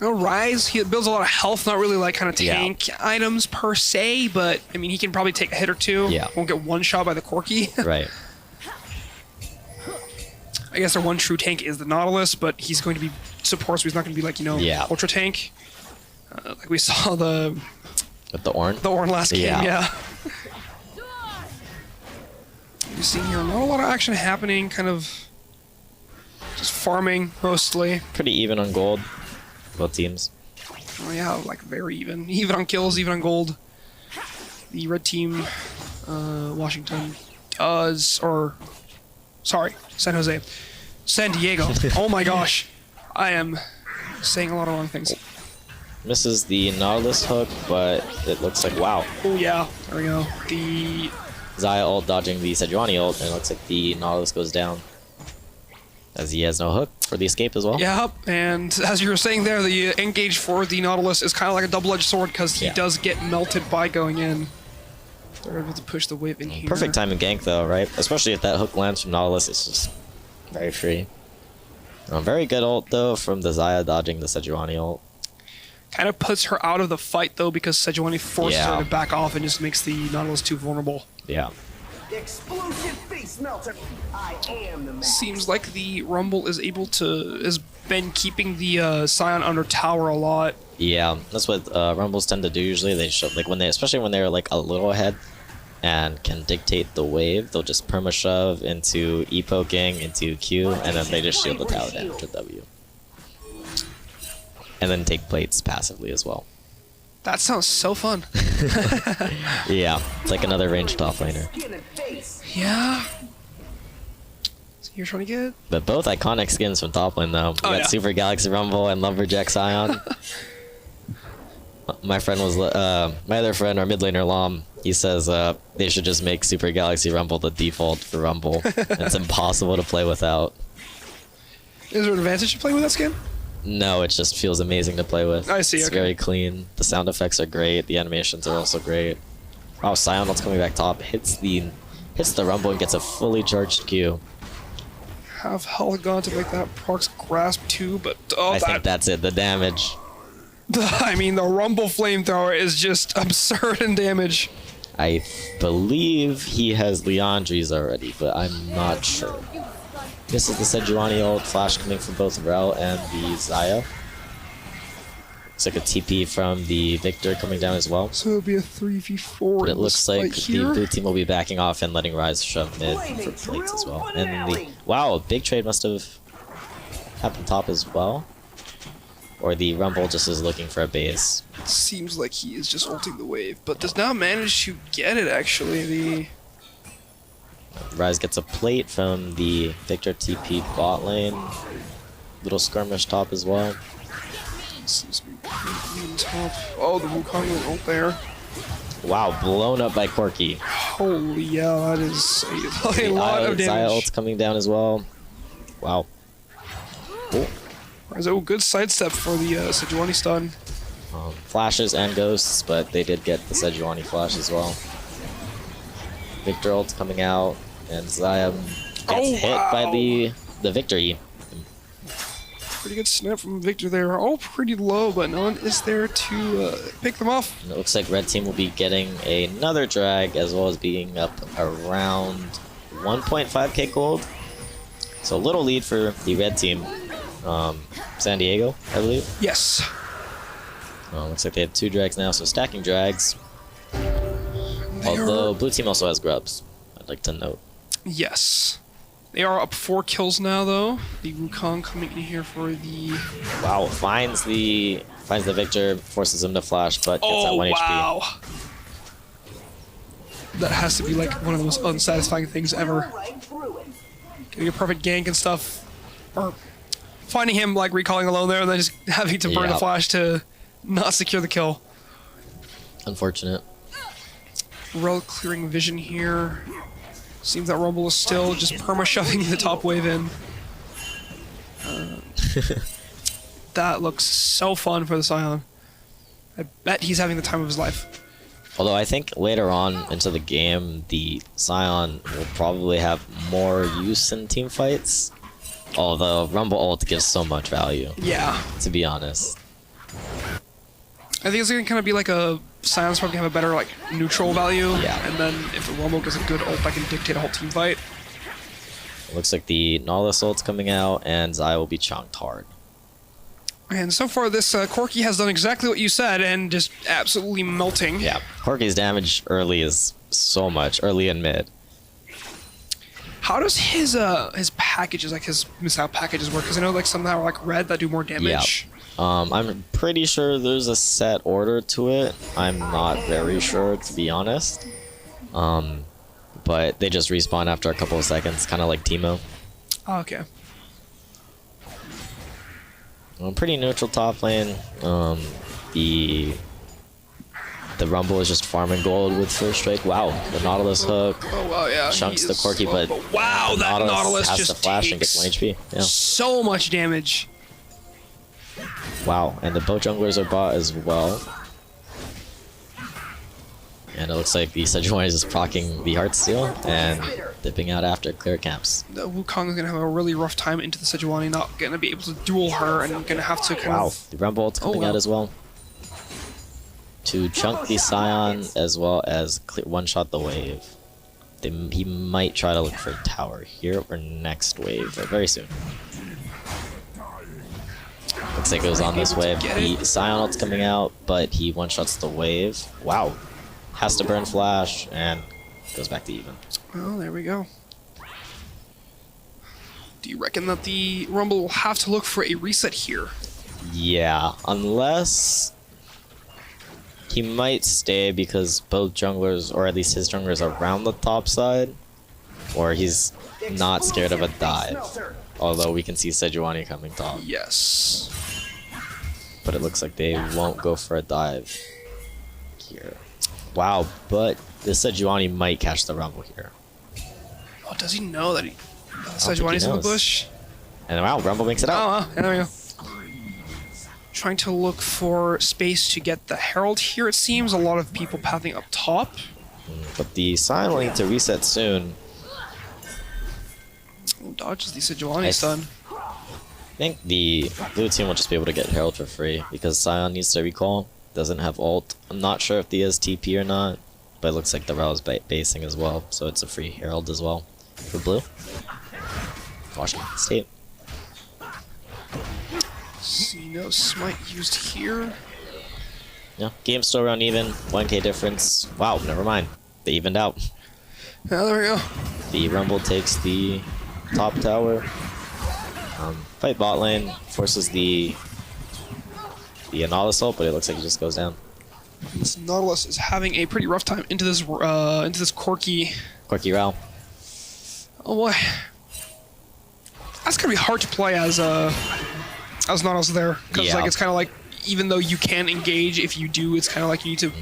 Rise, he builds a lot of health, not really like kind of tank items per se, but I mean he can probably take a hit or two. Yeah. Won't get one shot by the Corki. Right. I guess their one true tank is the Nautilus, but he's going to be support, so he's not going to be like, you know, ultra tank. Like we saw with the Ornn? The Ornn last game, yeah. You see here, not a lot of action happening, kind of just farming mostly. Pretty even on gold, both teams. Oh yeah, like very even. Even on kills, even on gold. The red team, Washington, sorry, San Jose. San Diego. Oh my gosh. I am saying a lot of wrong things. Misses the Nautilus hook, but it looks like, wow. Oh yeah, there we go. The Xayah ult dodging the Sejuani ult, and it looks like the Nautilus goes down. As he has no hook for the escape as well. Yep, and as you were saying there, the engage for the Nautilus is kind of like a double-edged sword because he does get melted by going in. They're able to push the wave in here. Perfect time in gank though, right? Especially if that hook lands from Nautilus, it's just very free. Very good ult though from the Xayah dodging the Sejuani ult. Kind of puts her out of the fight though because Sejuani forces her to back off and just makes the Nautilus too vulnerable. Yeah. Explosive face melter. I am the man. Seems like the Rumble is has been keeping the Scion under tower a lot. Yeah, that's what Rumbles tend to do usually. They show, like especially when they're like a little ahead and can dictate the wave, they'll just perma shove into E poking into Q, and then they just shield the tower damage with W. And then take plates passively as well. That sounds so fun. Yeah, it's like another ranged top laner. Yeah. So you're trying to get... But both iconic skins from top lane though. We got Super Galaxy Rumble and Lumberjack Scion. My friend was, my other friend, our mid laner Lam, he says they should just make Super Galaxy Rumble the default for Rumble. It's impossible to play without. Is there an advantage to play with that skin? No, it just feels amazing to play with. I see, It's very clean. The sound effects are great. The animations are also great. Wow, Scion that's coming back top. Hits the Rumble and gets a fully charged Q. Have Heligon to make that procs grasp too, but... I think that's it, the damage. I mean, the Rumble flamethrower is just absurd in damage. I believe he has Leandri's already, but I'm not sure. This is the Sejuani ult, flash coming from both Rel and the Xayah. Looks like a TP from the Victor coming down as well. So it'll be a 3v4. But it looks like the blue team will be backing off and letting Rise shove mid for plates as well. And the wow, big trade must have happened top as well. Or the Rumble just is looking for a base. It seems like he is just ulting the wave, but does not manage to get it actually. The Rise gets a plate from the Victor TP bot lane. Little skirmish top as well. Seems to be top. Oh, the Wukong went ult there. Wow, blown up by Corki. Holy yeah, that is a lot of damage. Xayah ult's coming down as well. Wow. Cool. Oh, good sidestep for the Sejuani stun. Flashes and ghosts, but they did get the Sejuani flash as well. Victor ult's coming out, and Xayah gets hit by the Victory. Pretty good snap from Victor there. All pretty low, but no one is there to pick them off. And it looks like red team will be getting another drag, as well as being up around 1.5k gold. So a little lead for the red team. San Diego, I believe. Yes. Looks like they have 2 drags now, so stacking drags. Although blue team also has grubs, I'd like to note. Yes. They are up 4 kills now, though. The Wukong coming in here for the... Wow, finds the Victor, forces him to flash, but gets that 1 wow. HP. That has to be like one of the most unsatisfying things ever. Getting a perfect gank and stuff. Or finding him like recalling alone there and then just having to burn the flash to not secure the kill. Unfortunate. Rel clearing vision here. Seems that Rumble is still just perma-shoving the top wave in. That looks so fun for the Scion. I bet he's having the time of his life. Although I think later on into the game, the Scion will probably have more use in team fights. Although Rumble ult gives so much value. Yeah. To be honest. I think it's going to kind of be like a Scion's probably have a better like neutral value. Yeah. And then if the Rumble gets a good ult that can dictate a whole team fight. It looks like the Nautilus ult's coming out and Xayah will be chonked hard. And so far this Corki has done exactly what you said and just absolutely melting. Yeah. Corki's damage early is so much, early and mid. How does his packages, like his missile packages, work? Because I know like some that are like red that do more damage. Yeah. I'm pretty sure there's a set order to it. I'm not very sure, to be honest. But they just respawn after a couple of seconds, kind of like Teemo. Oh, okay. Pretty neutral top lane. The Rumble is just farming gold with first strike. Wow, the Nautilus hook. Oh wow, yeah. Chunks the Corki, but wow, that Nautilus has just to flash and takes gets 1 HP. Yeah. so much damage. Wow, and the both junglers are bought as well. And it looks like the Sejuani is just proccing the Heartsteel and dipping out after clear camps. The Wukong is gonna have a really rough time into the Sejuani, not gonna be able to duel her, and gonna have to kind of. The Rumble ult's coming out as well. To chunk the Scion as well as one-shot the wave. He might try to look for a tower here or next wave, or very soon. Looks like it was on this wave. The Scion ult's coming out, but he one-shots the wave. Wow. Has to burn flash and goes back to even. Well, there we go. Do you reckon that the Rumble will have to look for a reset here? Yeah, unless he might stay because both junglers, or at least his junglers, are around the top side, or he's not scared of a dive. Although we can see Sejuani coming top. Yes. But it looks like they won't go for a dive here. Wow, but this Sejuani might catch the Rumble here. Oh, does he know that Sejuani's in the bush? And wow, Rumble makes it out. Oh, there we go. Trying to look for space to get the Herald here, it seems. A lot of people pathing up top. But the Scion will need to reset soon. Dodges the Sejuani stun. I think the blue team will just be able to get Herald for free because Scion needs to recall. Doesn't have ult. I'm not sure if the is TP or not, but it looks like the Rel is basing as well, so it's a free Herald as well for blue. Washington State. See no smite used here. Yeah, game's still around even. 1k difference. Wow, never mind. They evened out. Yeah, there we go. The Rumble takes the top tower. Fight bot lane. Forces the Nautilus ult, but it looks like he just goes down. This Nautilus is having a pretty rough time into this Corki Rel. Oh boy. That's gonna be hard to play as Nautilus there. Because like it's kinda like even though you can engage, if you do, it's kinda like you need to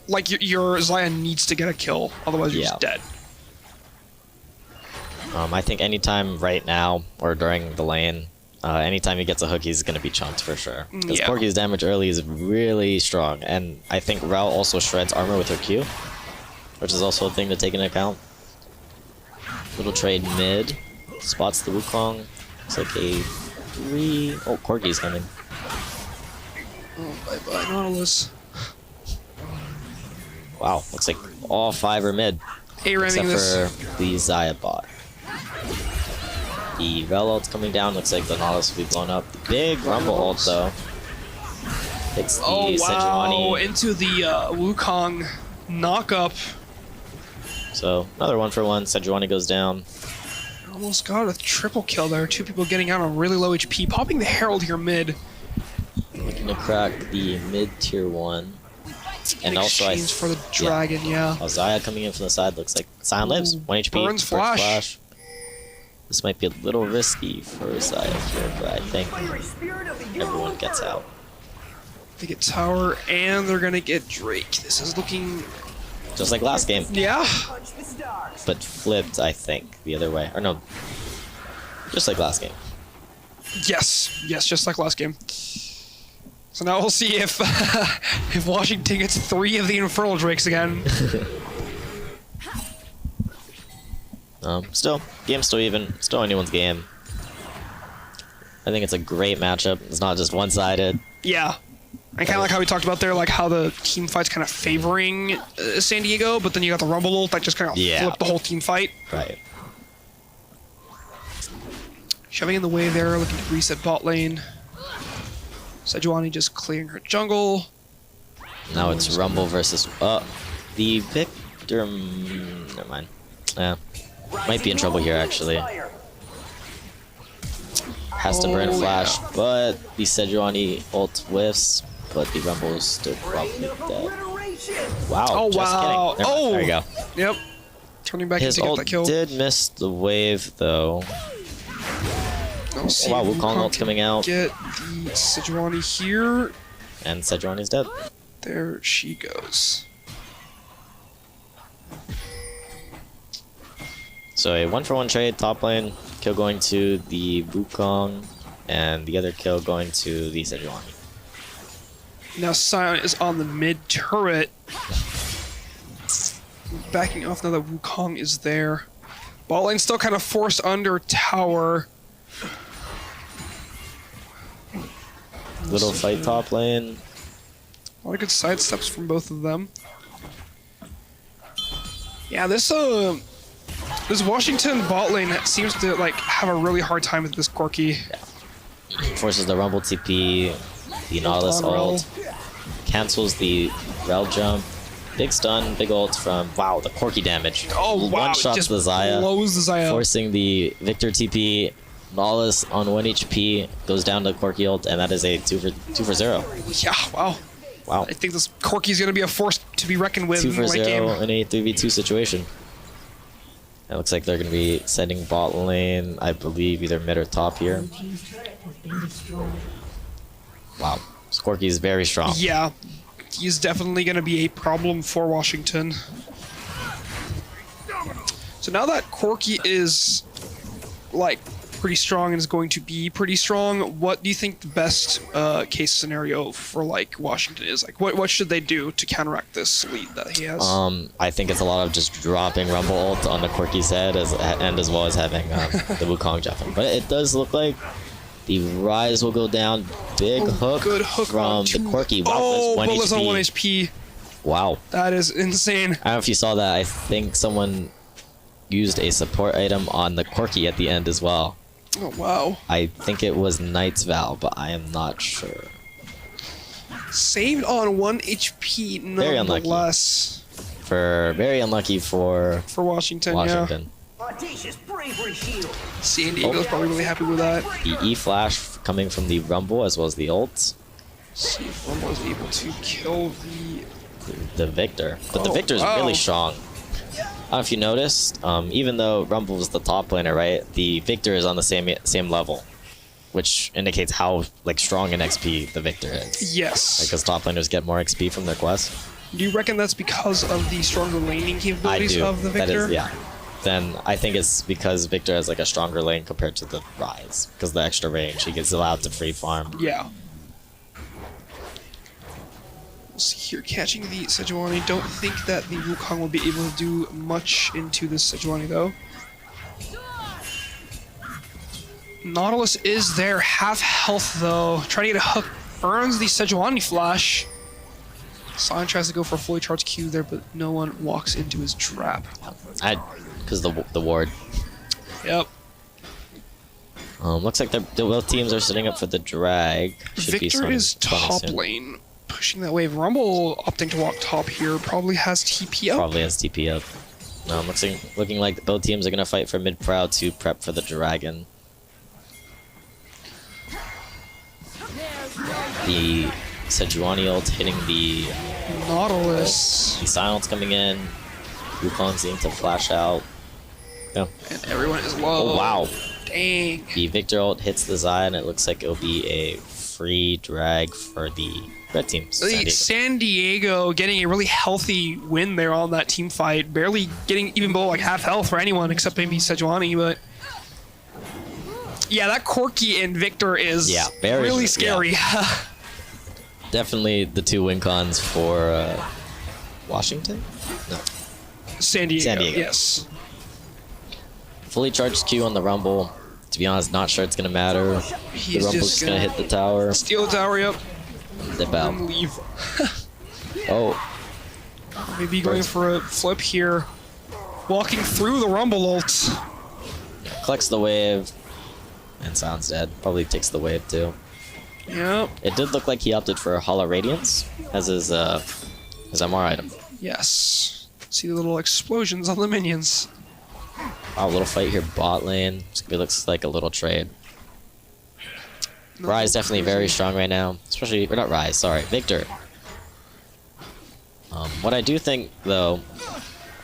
like your Zion needs to get a kill, otherwise you're just dead. I think anytime right now or during the lane, anytime he gets a hook, he's going to be chunked for sure. Because Corki's damage early is really strong. And I think Rel also shreds armor with her Q, which is also a thing to take into account. Little trade mid. Spots the Wukong. Looks like a 3. Oh, Corki's coming. Oh, bye-bye, Nautilus. Wow, looks like all 5 are mid. A-ramming except for the Xayah bot. The Rel ult's coming down. Looks like the Nautilus will be blown up. The big Rumble ult though. Hits the Sejuani. Into the Wukong knock-up. So another 1-for-1. Sejuani goes down. Almost got a triple kill there. 2 people getting out on really low HP. Popping the Herald here mid. Looking to crack the mid tier 1. And also for the dragon, Xayah coming in from the side. Looks like Scion lives. 1 HP. Burns flash. This might be a little risky for Xayah here, but I think everyone gets out. They get tower and they're gonna get Drake. This is looking just like last game. Yeah. But flipped, I think, the other way. Or no, just like last game. Yes, just like last game. So now we'll see if if Washington gets 3 of the Infernal Drakes again. Still, game's still even. Still anyone's game. I think it's a great matchup. It's not just one-sided. Yeah. And kind of like how we talked about there, like how the team fight's kind of favoring San Diego, but then you got the Rumble ult that just kind of flipped the whole team fight. Right. Shoving in the way there, looking to reset bot lane. Sejuani just clearing her jungle. Now it's Rumble versus the Victor. Never mind. Yeah. Might be in trouble here, actually. Has to burn flash, but the Sejuani ult whiffs, but the Rumble is still probably dead. Wow. Oh, just wow. kidding. Oh. There you go. Yep. Turning back His in to get ult that kill. did miss the wave, though. Oh, see, wow, Wukong ult's coming out. Get the Sejuani here. And Sejuani's dead. There she goes. So a 1-for-1 trade, top lane, kill going to the Wukong, and the other kill going to the Sejuani. Now Sion is on the mid turret. Backing off now that Wukong is there. Bot lane still kind of forced under tower. Little fight top lane. A lot of good side steps from both of them. Yeah, this Washington bot lane seems to like have a really hard time with this Corki. Yeah. Forces the Rumble TP, the Nautilus ult, cancels the Rel jump, big stun, big ult from, wow, the Corki damage. Oh wow, one-shots just the Xayah, blows the Xayah. forcing the Victor TP. Nautilus on 1 HP goes down to Corki ult, and that is a 2 for 0. Yeah, wow. Wow. I think this Corki is going to be a force to be reckoned with 2 for in the late 0 game. in a 3v2 situation. It looks like they're going to be sending bot lane, I believe, either mid or top here. Wow. Corki is very strong. Yeah, he's definitely going to be a problem for Washington. So now that Corki is, like, pretty strong and is going to be pretty strong, what do you think the best case scenario for, like, Washington is? Like, what should they do to counteract this lead that he has? I think it's a lot of just dropping Rumble ult on the Corki's head, and as well as having the Wukong jump him. But it does look like the Rise will go down. Big hook, good hook from the Corki. Wow, oh, that's 1 Bullets HP. on 1 HP. Wow. That is insane. I don't know if you saw that. I think someone used a support item on the Corki at the end as well. Oh, wow. I think it was Knight's Vow, but I am not sure. Saved on 1 HP, Very unlucky. nonetheless. Very unlucky for Washington, Washington. San Diego's probably really happy with that. The E-Flash coming from the Rumble as well as the ult. See if Rumble is able to kill the Victor. But the Victor's wow. really strong. I don't know if you noticed, even though Rumble was the top laner, right? The Victor is on the same level, which indicates how like strong in XP the Victor is. Yes. Because top laners get more XP from their quests. Do you reckon that's because of the stronger laning capabilities of the Victor? That is, yeah. Then I think it's because Victor has like a stronger lane compared to the Rise, because the extra range he gets allowed to free farm. Yeah. We'll see here, catching the Sejuani. Don't think that the Wukong will be able to do much into this Sejuani though. Nautilus is there, half health though. Trying to get a hook, burns the Sejuani flash. Sion tries to go for a fully charged Q there, but no one walks into his trap. Because the ward. Yep. Looks like both teams are setting up for the drag. Victor is top lane, pushing that wave. Rumble opting to walk top here, probably has TP up. Probably has TP up. Looking like both teams are going to fight for mid prow to prep for the dragon. The Sejuani ult hitting the Nautilus. The silence coming in. Wukong seems to flash out. Yeah. And everyone is low. Oh wow. Dang. The Victor ult hits the Xayah, and it looks like it'll be a free drag for the red team. San Diego getting a really healthy win there on that team fight. Barely getting even below like half health for anyone except maybe Sejuani, but yeah, that Corki and Victor is really scary. Yeah. Definitely the 2 win cons for Washington? No. San Diego, yes. Fully charged Q on the Rumble. To be honest, not sure it's going to matter. The Rumble's just going to hit the tower. Steal the tower, yep. Dip out. And leave. Oh. Maybe going for a flip here. Walking through the Rumble ult. Collects the wave. And Sound's dead. Probably takes the wave too. Yep. It did look like he opted for Hollow Radiance as his MR item. Yes. See the little explosions on the minions. Wow, little fight here bot lane. It looks like a little trade. Rise definitely very strong right now, especially, or not Rise, sorry, Victor. What I do think, though,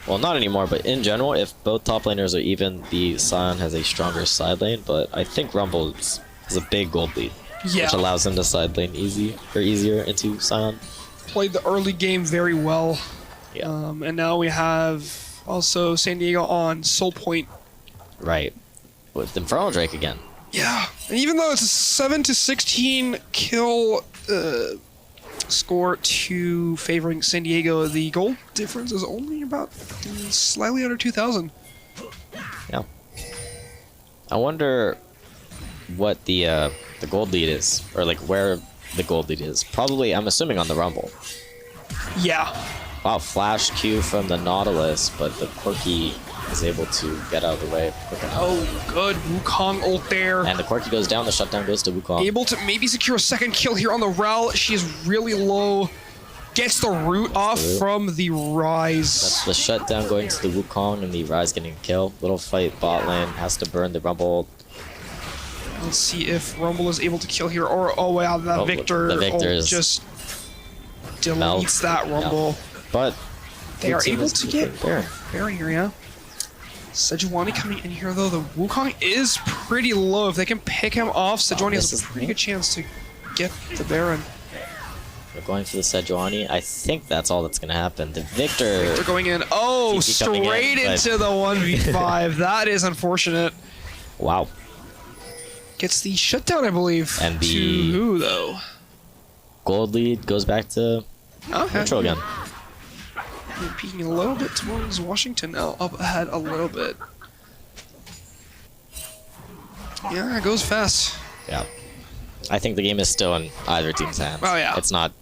well, not anymore, but in general, if both top laners are even, the Sion has a stronger side lane, but I think Rumble has a big gold lead, which allows them to side lane easier into Sion. Played the early game very well. Yeah. And now we have also San Diego on Soul Point. Right. With Infernal Drake again. Yeah. And even though it's a 7-16 kill score to favoring San Diego, the gold difference is only about slightly under 2,000. Yeah. I wonder what the gold lead is, or like where the gold lead is. Probably, I'm assuming on the Rumble. Yeah. Wow, flash Q from the Nautilus, but the Quirky is able to get out of the way quick enough. Oh, good. Wukong ult there. And the Quirky goes down, the shutdown goes to Wukong. Able to maybe secure a second kill here on the Rel. She is really low. Gets the root off from the Rise. That's the shutdown going to the Wukong and the Rise getting a kill. Little fight bot lane, has to burn the Rumble. Let's see if Rumble is able to kill here, or oh wow, that Victor ult just deletes that Rumble. Yeah. But they are able to get Baron here, yeah. Sejuani coming in here though. The Wukong is pretty low. If they can pick him off, Sejuani has a pretty good chance to get the Baron. We're going for the Sejuani. I think that's all that's gonna happen. The Victor going in. Oh, straight into the 1v5. That is unfortunate. Wow. Gets the shutdown, I believe. And the to who though? Gold lead goes back to neutral again. Peeking a little bit towards Washington now, up ahead a little bit. Yeah, it goes fast. Yeah. I think the game is still in either team's hands. Oh yeah. It's not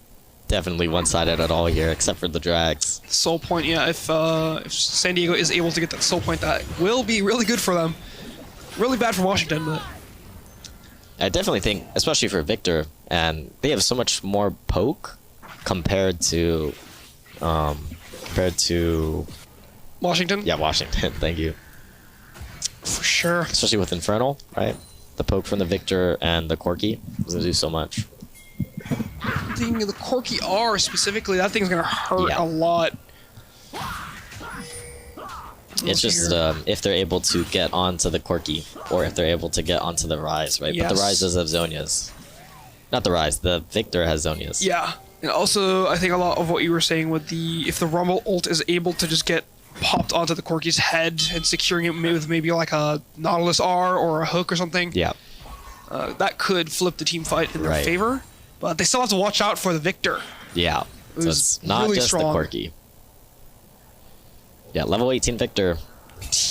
definitely one-sided at all here, except for the drags. Soul Point, yeah, if San Diego is able to get that Soul Point, that will be really good for them. Really bad for Washington, but... I definitely think, especially for Victor, and they have so much more poke compared to Washington? Yeah, Washington, thank you. For sure. Especially with Infernal, right? The poke from the Victor and the Corki is gonna do so much. The Corki R specifically, that thing's gonna hurt a lot. It's just if they're able to get onto the Corki, or if they're able to get onto the Rise, right? But the Rise does have Zonias. Not the Rise, the Victor has Zonias. Yeah. And also, I think a lot of what you were saying with if the Rumble ult is able to just get popped onto the Corki's head and securing it with maybe like a Nautilus R or a hook or something. Yeah. That could flip the team fight in their favor. But they still have to watch out for the Victor. Yeah. So it's not really just strong. the Corki. Yeah, level 18 Victor.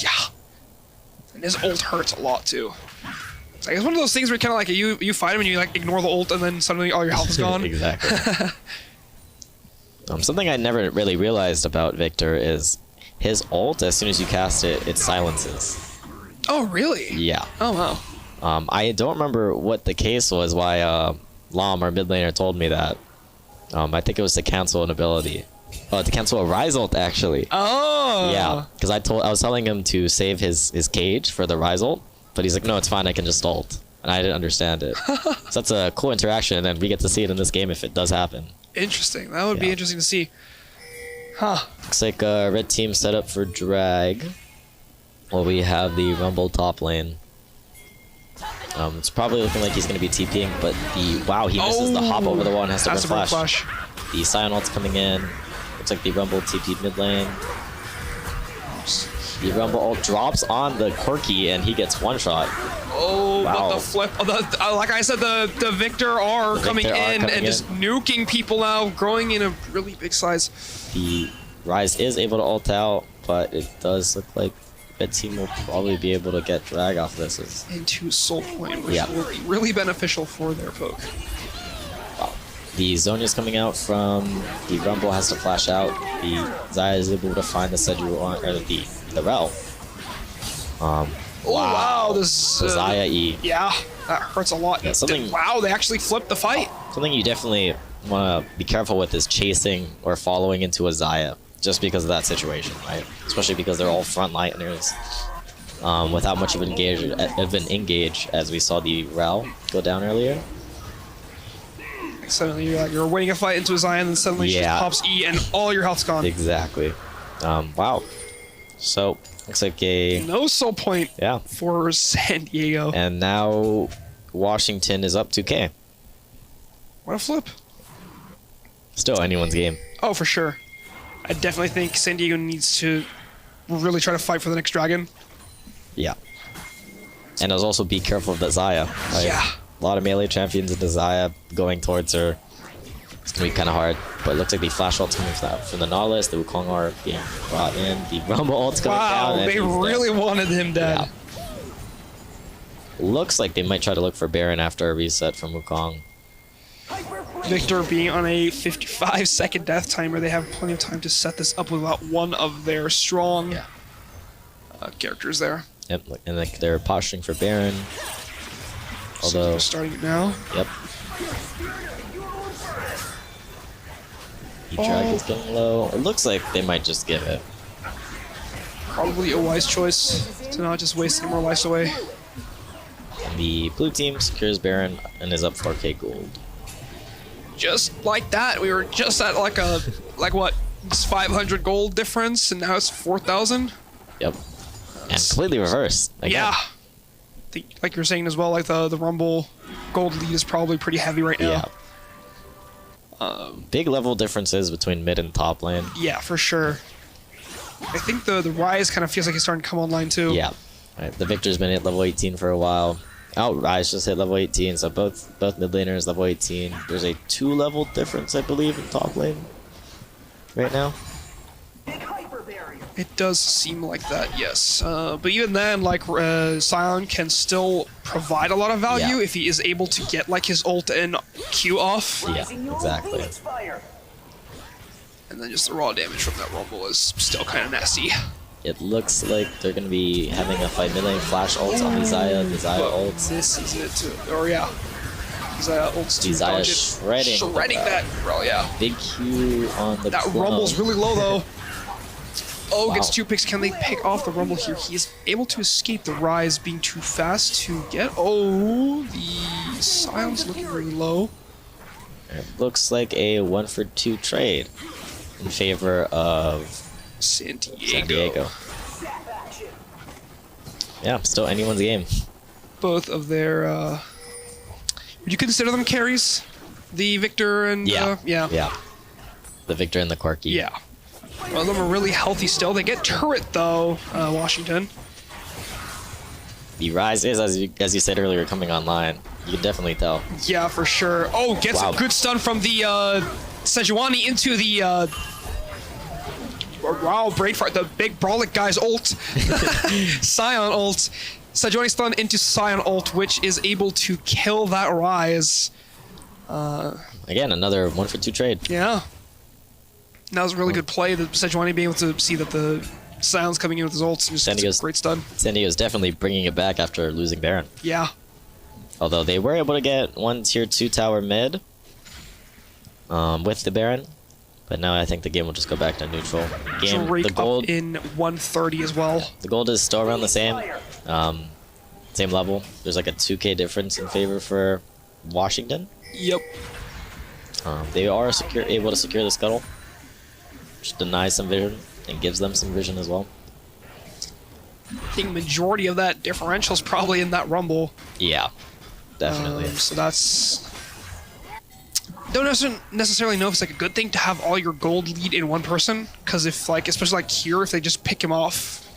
Yeah. And his ult hurts a lot too. It's like, it's one of those things where kind of like you fight him and you like ignore the ult and then suddenly all your health is gone. Exactly. Something I never really realized about Victor is his ult, as soon as you cast it, it silences. Oh, really? Yeah. Oh, wow. I don't remember what the case was, why Lam, our mid laner, told me that. I think it was to cancel an ability. To cancel a Rise ult, actually. Oh! Yeah, because I was telling him to save his cage for the Rise ult, but he's like, no, it's fine, I can just ult. And I didn't understand it. So that's a cool interaction, and we get to see it in this game if it does happen. Interesting. That would be interesting to see. Huh. Looks like red team set up for drag. Well, we have the Rumble top lane. It's probably looking like he's going to be TPing, but he misses the hop over the wall and has to burn flash. The Sion ult's coming in. Looks like the Rumble TP'd mid lane. The Rumble ult drops on the Corki and he gets one shot. Oh, wow. But the flip, like I said, the Victor R coming in and just nuking people now, growing in a really big size. The Rise is able to ult out, but it does look like Red team will probably be able to get drag off this. Into Soul Point, which will be really beneficial for their poke. Wow. The Zonia's coming out from the Rumble, has to flash out. The Xayah is able to find the Sejuani, or the Rel. Wow, this the Xayah E. Yeah, that hurts a lot. Yeah, wow, they actually flipped the fight. Something you definitely want to be careful with is chasing or following into a Xayah, just because of that situation, right? Especially because they're all frontliners. without much of an engage as we saw the Rao go down earlier. Suddenly you're waiting a fight into a Zion, and suddenly she just pops E and all your health's gone. Exactly. Wow. So looks like a no soul point for San Diego. And now Washington is up 2K. What a flip. Still anyone's game. Oh, for sure. I definitely think San Diego needs to really try to fight for the next dragon. Yeah. And also be careful of that Zaya. Like, yeah. A lot of melee champions into Zaya going towards her. It's going to be kind of hard. But it looks like the flash ult's coming from the Nautilus. The Wukong are being brought in. The Rumble ult's coming down. Wow, they really wanted him dead. Yeah. Looks like they might try to look for Baron after a reset from Wukong. Victor being on a 55-second death timer, they have plenty of time to set this up without one of their strong characters there. Yep, and like they're posturing for Baron. Although starting it now. Yep. The dragon's getting low. It looks like they might just give it. Probably a wise choice to not just waste any more lives away. And the blue team secures Baron and is up 4K gold. Just like that, we were just at like what, it's 500 gold difference, and now it's 4,000. Yep. And completely reversed. Again. Yeah. Like you're saying as well, like the Rumble gold lead is probably pretty heavy right now. Yeah. Big level differences between mid and top lane. Yeah, for sure. I think the Rise kind of feels like it's starting to come online too. Yeah. Right. The Victor's been at level 18 for a while. Rise just hit level 18, so both mid laners level 18. There's a 2-level difference, I believe, in top lane right now. It does seem like that, yes. But even then, like Sion can still provide a lot of value if he is able to get like his ult and Q off. Yeah, exactly. And then just the raw damage from that Rumble is still kind of nasty. It looks like they're going to be having a 5 million flash ults on the Zaya. The Zaya ults. This is it too. Or yeah. Zaya ults the Zaya shredding that, bro, yeah. Big Q on the That clone. Rumble's really low though. Oh, Wow. gets 2 picks. Can they pick off the Rumble here? He is able to escape the Rise being too fast to get... Oh, the Sion's looking really low. It looks like a 1-for-2 trade in favor of San Diego. Yeah, still anyone's game. Both of their... would you consider them carries? The Victor and... Yeah. Yeah. The Victor and the Quirky. Yeah. Well, them are really healthy still. They get turret though, Washington. The Rise is, as you said earlier, coming online. You can definitely tell. Yeah, for sure. Oh, gets a good stun from the Sejuani into the wow, Braidfart, the big Brawlic guy's ult. Sion ult. Sejuani stun into Sion ult, which is able to kill that Rise. Again, another 1-for-2 trade. Yeah. That was a really good play. The Sejuani being able to see that the Sion's coming in with his ults and just gets a great stun. San Diego's definitely bringing it back after losing Baron. Yeah. Although they were able to get one tier 2 tower mid with the Baron. But now I think the game will just go back to neutral. Drake the gold up in 130 as well. The gold is still around the same. Same level. There's like a 2K difference in favor for Washington. Yep. They are able to secure the scuttle, which denies some vision and gives them some vision as well. I think majority of that differential is probably in that Rumble. Yeah, definitely. So that's... Don't necessarily know if it's like a good thing to have all your gold lead in one person, because if like, especially like here, if they just pick him off,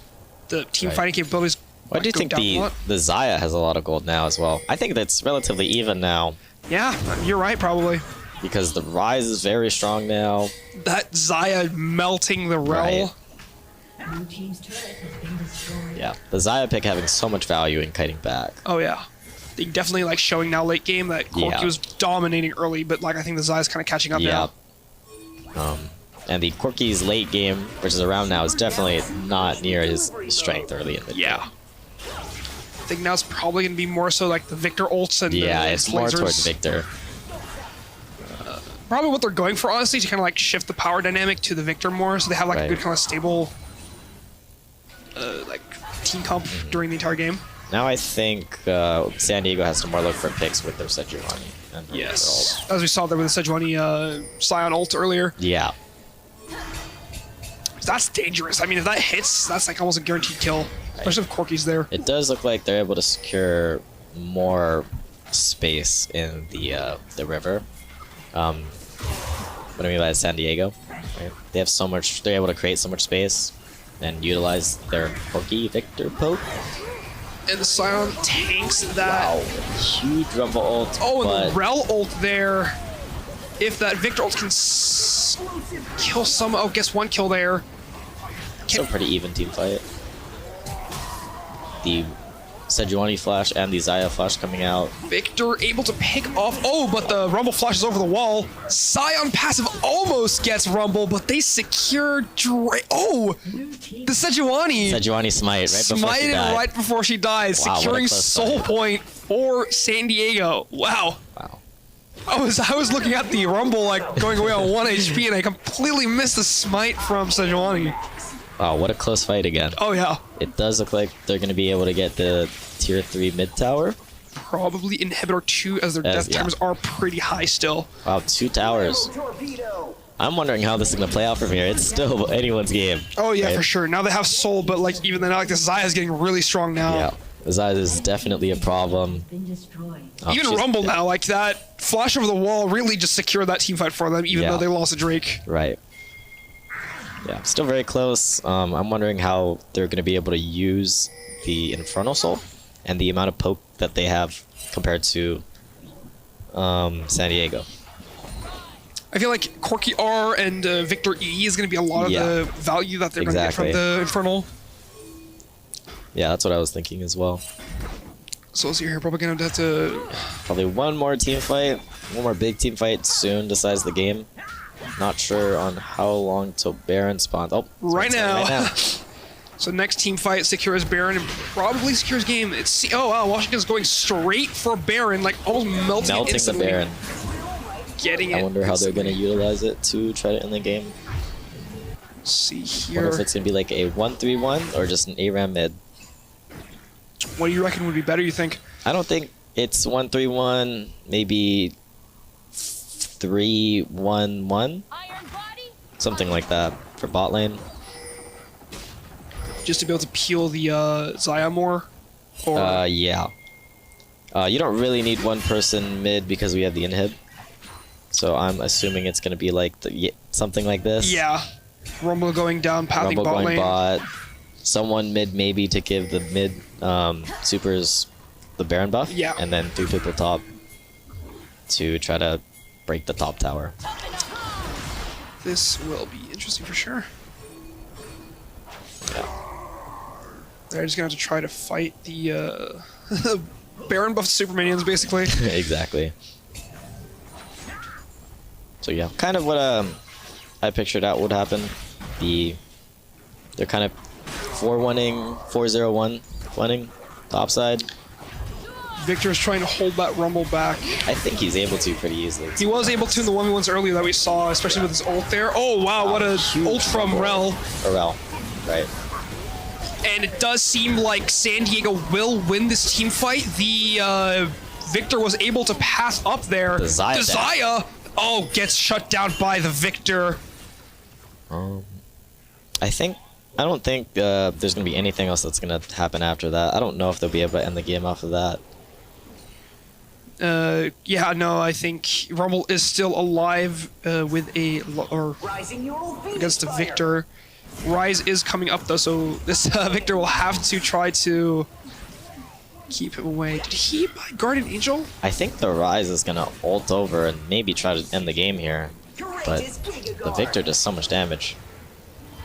the team fighting capabilities. I do think the Zaya has a lot of gold now as well. I think that's relatively even now. Yeah, you're right, probably. Because the Rise is very strong now. That Zaya melting the Rel. Yeah, the Zaya pick having so much value in kiting back. Oh yeah. They definitely like showing now late game that Corki was dominating early, but like I think the Zaya's kind of catching up now. And the Corki's late game, which is around now, is definitely not near his strength early in the game. Yeah. I think now it's probably going to be more so like the Victor ults and it's more towards Victor. Probably what they're going for, honestly, to kind of like shift the power dynamic to the Victor more, so they have like a good kind of stable like team comp during the entire game. Now I think San Diego has to more look for picks with their Sejuani. Yes. As we saw there with the Sejuani Scion ult earlier. Yeah. That's dangerous. I mean, if that hits, that's like almost a guaranteed kill. Especially if Corky's there. It does look like they're able to secure more space in the river. What I mean by San Diego. Right? They have so much, they're able to create so much space and utilize their Corky Victor poke. And the Scion tanks that. Wow, huge Rumble ult. Oh, and the Rel ult there. If that Victor ult can kill some, oh, guess one kill there. It's a pretty even team fight. The Sejuani flash and the Xayah flash coming out. Victor able to pick off. Oh, but the Rumble flashes over the wall. Scion passive almost gets Rumble, but they secure Oh, the Sejuani. Sejuani smite right before she Smited died. right before she dies, Wow, securing what a close soul fight. point for San Diego. Wow. Wow. I was looking at the Rumble like going away on 1 HP, and I completely missed the smite from Sejuani. Wow, what a close fight again. Oh yeah. It does look like they're going to be able to get the tier 3 mid tower. Probably Inhibitor 2, as their death timers are pretty high still. Wow, 2 towers. I'm wondering how this is going to play out from here. It's still anyone's game. Oh yeah, right? for sure. Now they have soul, but like even then, like the Xayah is getting really strong now. Yeah, Xayah is definitely a problem. Even Rumble now, like that flash over the wall really just secured that team fight for them, even though they lost a Drake. Right. Yeah, still very close. I'm wondering how they're going to be able to use the Infernal Soul and the amount of poke that they have compared to San Diego. I feel like Corky R and Victor E is going to be a lot of the value that they're going to get from the Infernal. Yeah, that's what I was thinking as well. So let's see here, probably going to have to... Probably one more team fight, one more big team fight soon decides the game. Not sure on how long till Baron spawns. Oh, right now. So next team fight secures Baron and probably secures game. Oh wow, Washington's going straight for Baron, like almost melting it instantly. The Baron. Getting it. I wonder how they're going to utilize it to try to end the game. Let's see here. Wonder if it's going to be like a 1-3-1 or just an ARAM mid. What do you reckon would be better, you think? I don't think it's 1-3-1, maybe 3-1-1, something like that for bot lane. Just to be able to peel the Xayah more? Or... yeah. You don't really need one person mid because we have the inhib. So I'm assuming it's going to be like something like this. Yeah. Rumble going down, pathing Rumble bot going lane. bot. Someone mid maybe to give the mid supers the Baron buff. Yeah. And then 3 people top to try to break the top tower. This will be interesting for sure. Yeah. They're just going to have to try to fight the Baron buff super minions, basically. Exactly. So yeah, kind of what I pictured out would happen. They're kind of 4-1-ing, 4-0-1 top side. Victor's trying to hold that Rumble back. I think he's able to pretty easily. He was able to in the 1v1s earlier that we saw, especially with his ult there. Oh wow, what a ult from Rel. Rel, right. And it does seem like San Diego will win this team fight. The Victor was able to pass up there. The Xayah. Oh, gets shut down by the Victor. I don't think there's going to be anything else that's going to happen after that. I don't know if they'll be able to end the game off of that. Yeah, no, I think Rumble is still alive with against the Victor. Rise is coming up though, so this Victor will have to try to keep him away. Did he buy Guardian Angel? I think the Rise is going to ult over and maybe try to end the game here, but the Victor does so much damage.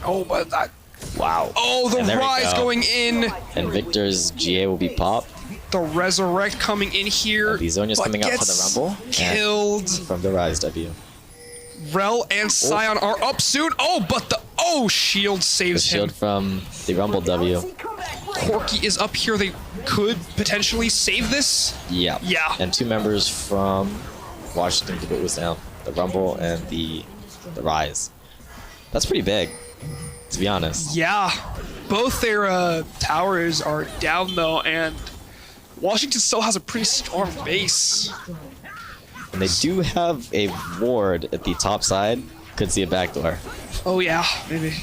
Oh, but that... Wow. Oh, the Rise going in! And Victor's GA will be popped. The Resurrect coming in here. The Zonya's coming up for the Rumble. Killed. From the Rise W. Rel and Scion are up soon. Oh, but the... Oh, shield saves the shield from the Rumble W. Corky is up here. They could potentially save this. Yeah. Yeah. And 2 members from Washington to put this down. The Rumble and the Rise. That's pretty big, to be honest. Yeah. both their towers are down though, and Washington still has a pretty strong base. And they do have a ward at the top side. Could see a backdoor. Oh yeah, maybe.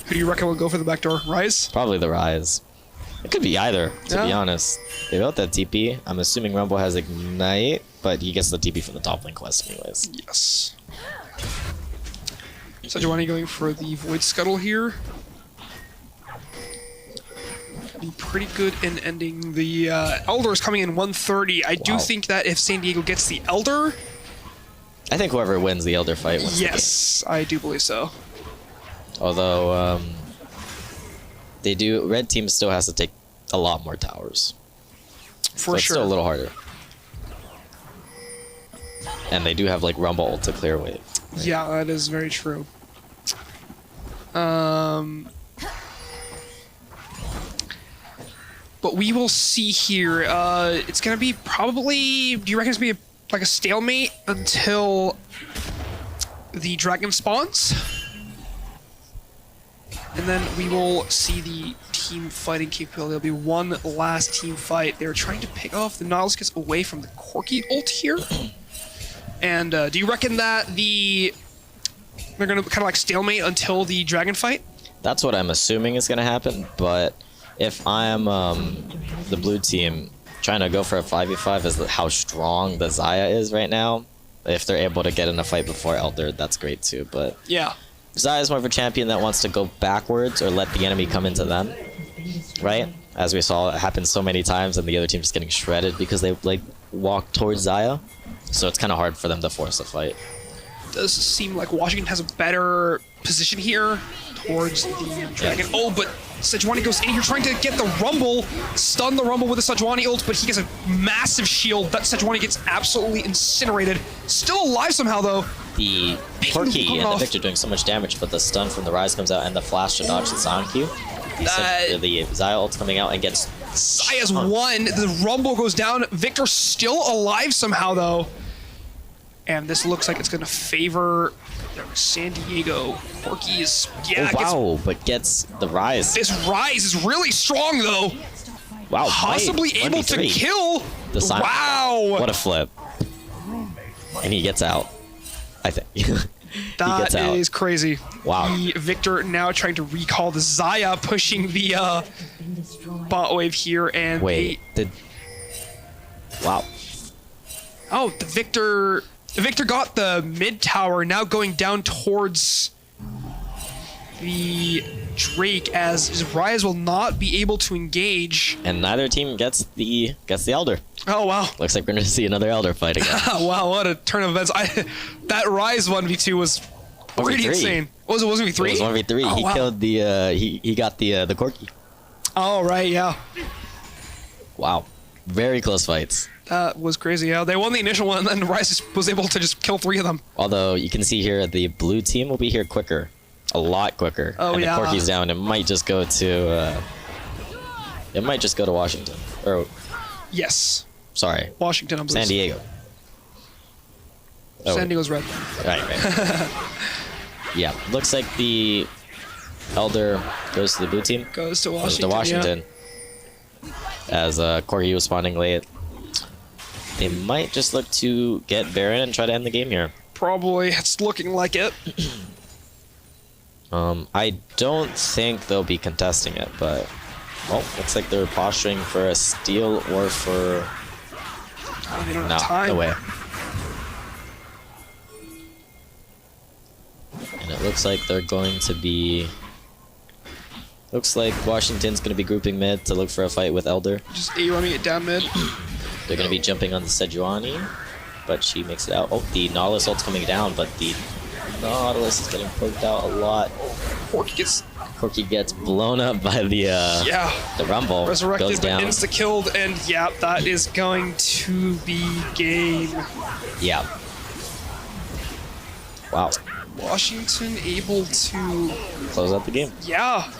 Who do you reckon will go for the backdoor? Rise? Probably the Rise. It could be either, to be honest. They built that TP. I'm assuming Rumble has Ignite, but he gets the TP from the top lane quest anyways. Yes. Sejuani going for the Void Scuttle here. Be pretty good in ending. The Elder is coming in 130. I do think that if San Diego gets the Elder... I think whoever wins the Elder fight wins Yes, I do believe so. Although, Red team still has to take a lot more towers. For It's still a little harder. And they do have like Rumble to clear wave. Right? Yeah, that is very true. But we will see here. It's gonna be probably. Do you reckon it's gonna be like a stalemate until the dragon spawns? And then we will see the team fighting capability. There'll be one last team fight. They're trying to pick off the Nautilus gets away from the Corki ult here. And do you reckon that they're gonna kind of like stalemate until the dragon fight? That's what I'm assuming is gonna happen. But if I'm the blue team, trying to go for a 5v5 is how strong the Xayah is right now. If they're able to get in a fight before Elder, that's great too. But yeah. Xayah is more of a champion that wants to go backwards or let the enemy come into them, right? As we saw, it happens so many times, and the other team's just getting shredded because they like walk towards Xayah. So it's kind of hard for them to force a fight. Does seem like Washington has a better position here towards the dragon. Yeah. Oh, but Sejuani goes in here trying to get the Rumble, stun the Rumble with a Sejuani ult, but he gets a massive shield. That Sejuani gets absolutely incinerated. Still alive somehow, though. The Corki and the Victor doing so much damage, but the stun from the Rise comes out and the flash to dodge the Zion Q. The Xayah ult's coming out and gets... Xayah's one. The Rumble goes down. Victor's still alive somehow, though. And this looks like it's going to favor San Diego. Corki is... Yeah, but gets the Rise. This Rise is really strong, though. Wow. Possibly able to kill. The Zion. Wow. What a flip. And he gets out. I think. That is crazy. Wow. The Victor now trying to recall the Xayah, pushing the bot wave here, and wow. Oh, the Victor got the mid tower, now going down towards the Drake, as Rise will not be able to engage. And neither team gets the Elder. Oh wow. Looks like we're gonna see another Elder fight again. Wow, what a turn of events. That Rise 1v2 was pretty insane. Was it 1v3? It was 1v3. Oh, he killed the he got the Corki. Oh right, yeah. Wow. Very close fights. That was crazy. Yeah, they won the initial one, and then Rise was able to just kill 3 of them. Although you can see here the blue team will be here quicker, a lot quicker. Oh and yeah. the Corki's down. It might just go to Washington. Or yes. Sorry. Washington. I'm San Diego. San Diego's red. Right. Yeah. Looks like the Elder goes to the blue team. Goes to Washington. Yeah. As Corki was spawning late. They might just look to get Baron and try to end the game here. Probably. It's looking like it. I don't think they'll be contesting it, but looks like they're posturing for a steal or for... They don't have time. No way. And it looks like they're going to be... Looks like Washington's going to be grouping mid to look for a fight with Elder. Just running it down mid. They're going to be jumping on the Sejuani, but she makes it out. Oh, the Nautilus ult's coming down, but the Nautilus is getting poked out a lot. Corki gets blown up by the Rumble. Resurrected, goes down. But insta-killed, and yeah, that is going to be game. Yeah. Wow. Washington able to close out the game. Yeah.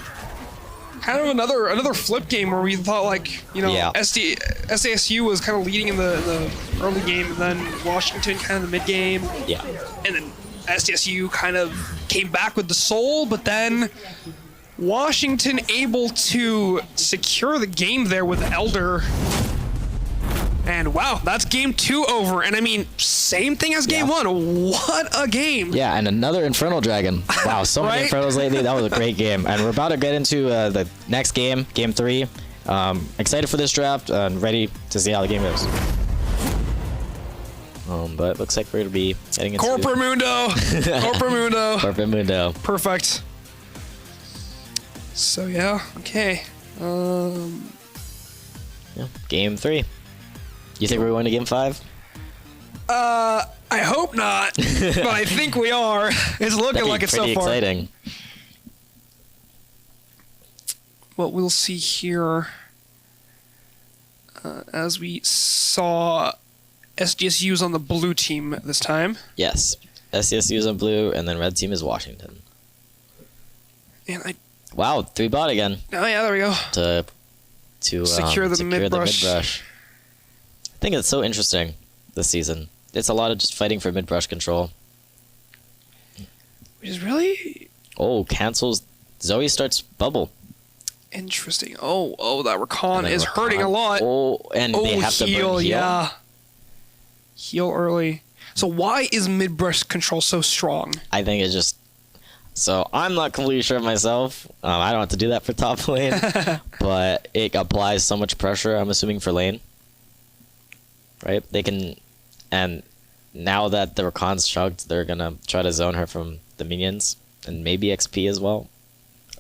Kind of another flip game where we thought SASU was kind of leading in the early game, and then Washington kind of the mid game. Yeah. And then SDSU kind of came back with the soul, but then Washington able to secure the game there with Elder. And wow, that's game 2 over. And I mean, same thing as game 1. What a game. Yeah, and another Infernal Dragon. Wow, so many Right? Infernals lately. That was a great game. And we're about to get into the next game, game 3. Excited for this draft and ready to see how the game goes. But it looks like we're going to be heading into... Corporamundo. Corporamundo. Corporamundo. Perfect. So yeah, okay. Yeah, game 3. You think we're going to game 5? I hope not, but I think we are. It's looking like it so far. Pretty exciting. What we'll see here, as we saw SDSU's on the blue team this time. Yes, SDSU's on blue, and then red team is Washington. And wow, 3 bot again. Oh yeah, there we go. To secure the mid-brush. I think it's so interesting this season. It's a lot of just fighting for mid-brush control. Which is really... Oh, cancels. Zoe starts bubble. Interesting. Oh, that Rakan is hurting a lot. Oh, and they have to burn heal. Yeah. Heal early. So why is mid-brush control so strong? I think it's just... So I'm not completely sure myself. I don't have to do that for top lane. But it applies so much pressure, I'm assuming, for lane. Right? They can... And now that the Rakan's chugged, they're going to try to zone her from the minions. And maybe XP as well.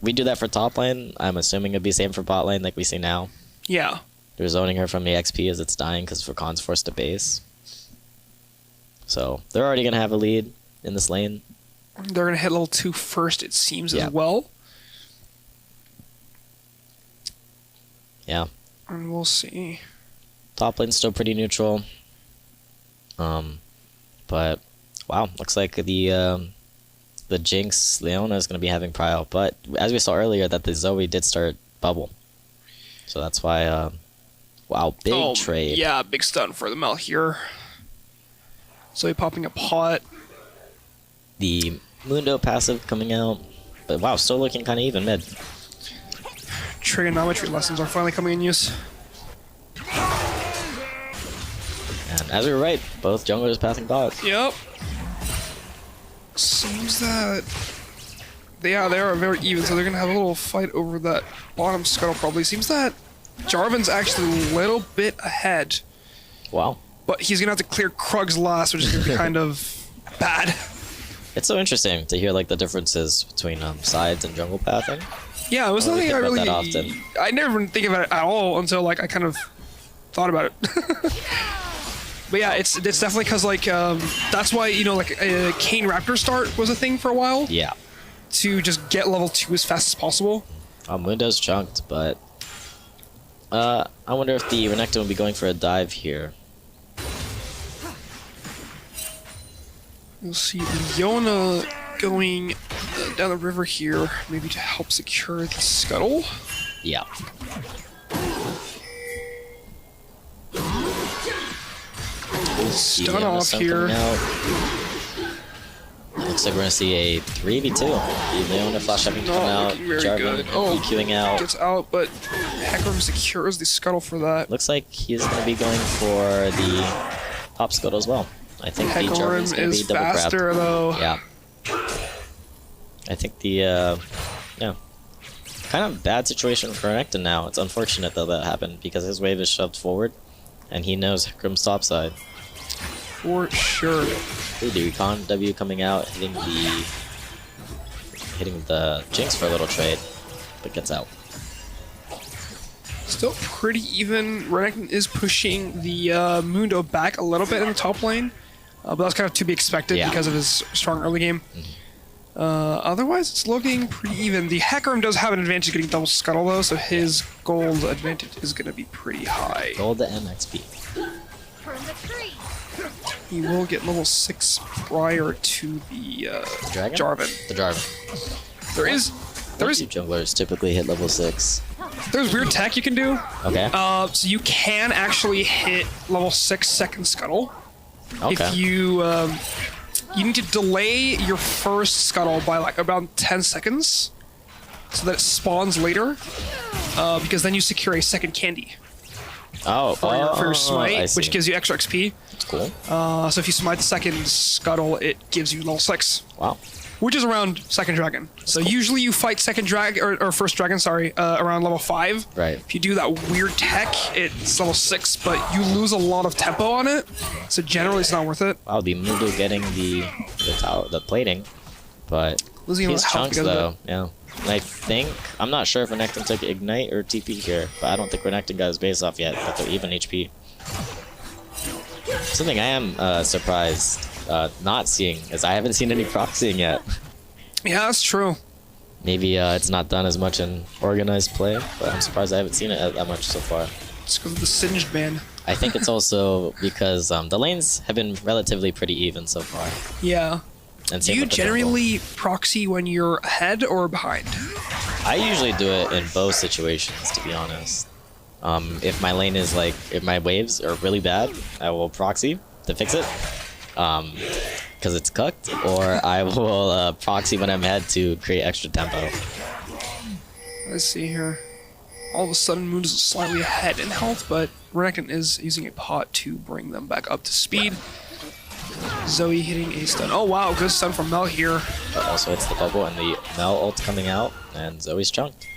We do that for top lane. I'm assuming it'd be same for bot lane like we see now. Yeah. They're zoning her from the XP as it's dying because Rakan's forced to base. So they're already going to have a lead in this lane. They're going to hit level 2 first, it seems, as well. Yeah. And we'll see. Top lane's still pretty neutral. But, wow, looks like the Jinx Leona is going to be having prio. But as we saw earlier, that the Zoe did start bubble. So that's why, wow, big trade. Yeah, big stun for the Mel here. Zoe popping a pot. The Mundo passive coming out. But wow, still looking kind of even mid. Trigonometry lessons are finally coming in use. And as we were right, both junglers passing bots. Yep. Seems that they are very even, so they're gonna have a little fight over that bottom scuttle probably. Seems that Jarvan's actually a little bit ahead. Wow. But he's gonna have to clear Krug's last, which is gonna be kind of bad. It's so interesting to hear like the differences between sides and jungle pathing. Yeah, it was nothing I really. That often. I never think about it at all until like I kind of thought about it. But yeah, it's definitely because like that's why like a Kane Raptor start was a thing for a while. Yeah. To just get level 2 as fast as possible. Mundo's chunked, but I wonder if the Renekton will be going for a dive here. We'll see Leona going down the river here, maybe to help secure the scuttle. Yeah. Stun off here. Looks like we're gonna see a 3v2. Leona flash having to come out. Jarvan EQing out. Gets out, but Hecarim secures the scuttle for that. Looks like he's gonna be going for the top scuttle as well. I think the Jarvan's gonna be double faster though. Yeah. I think the yeah. Kind of bad situation for Renekton now. It's unfortunate though that happened because his wave is shoved forward and he knows Hecarim's top side. For sure. Ooh, the Recon W coming out, hitting the Jinx for a little trade, but gets out. Still pretty even. Renekton is pushing the Mundo back a little bit in the top lane, but that's kind of to be expected because of his strong early game. Otherwise, it's looking pretty even. The Hecarim does have an advantage getting double scuttle though, so his gold advantage is going to be pretty high. Gold to MXP. He will get level 6 prior to the Jarvan. The Jarvan. There is junglers typically hit level 6. There's weird tech you can do. Okay. So you can actually hit level 6 second scuttle. Okay. If you you need to delay your first scuttle by like about 10 seconds. so that it spawns later, because then you secure a second candy for your smite, which gives you extra XP. That's cool. So if you smite the second scuttle, it gives you level 6. Wow. Which is around second dragon. So usually you fight second dragon, or first dragon, sorry, around level 5. Right. If you do that weird tech, it's level 6, but you lose a lot of tempo on it. So generally it's not worth it. Wow, the Mundo getting the plating, but losing he's chunks because though. Yeah. And I think, I'm not sure if Renekton took Ignite or TP here, but I don't think Renekton got his base off yet, but they're even HP. Something I am surprised not seeing is I haven't seen any proxying yet. Yeah, that's true. Maybe it's not done as much in organized play, but I'm surprised I haven't seen it that much so far. It's because of the singed ban. I think it's also because the lanes have been relatively pretty even so far. Yeah. And do you generally proxy when you're ahead or behind? I usually do it in both situations, to be honest. If my lane is like, if my waves are really bad, I will proxy to fix it, because it's cooked, or I will proxy when I'm ahead to create extra tempo. Let's see here. All of a sudden, Moon is slightly ahead in health, but Renekton is using a pot to bring them back up to speed. Zoe hitting a stun. Oh wow, good stun from Mel here. But also it's the bubble and the Mel ult coming out, and Zoe's chunked.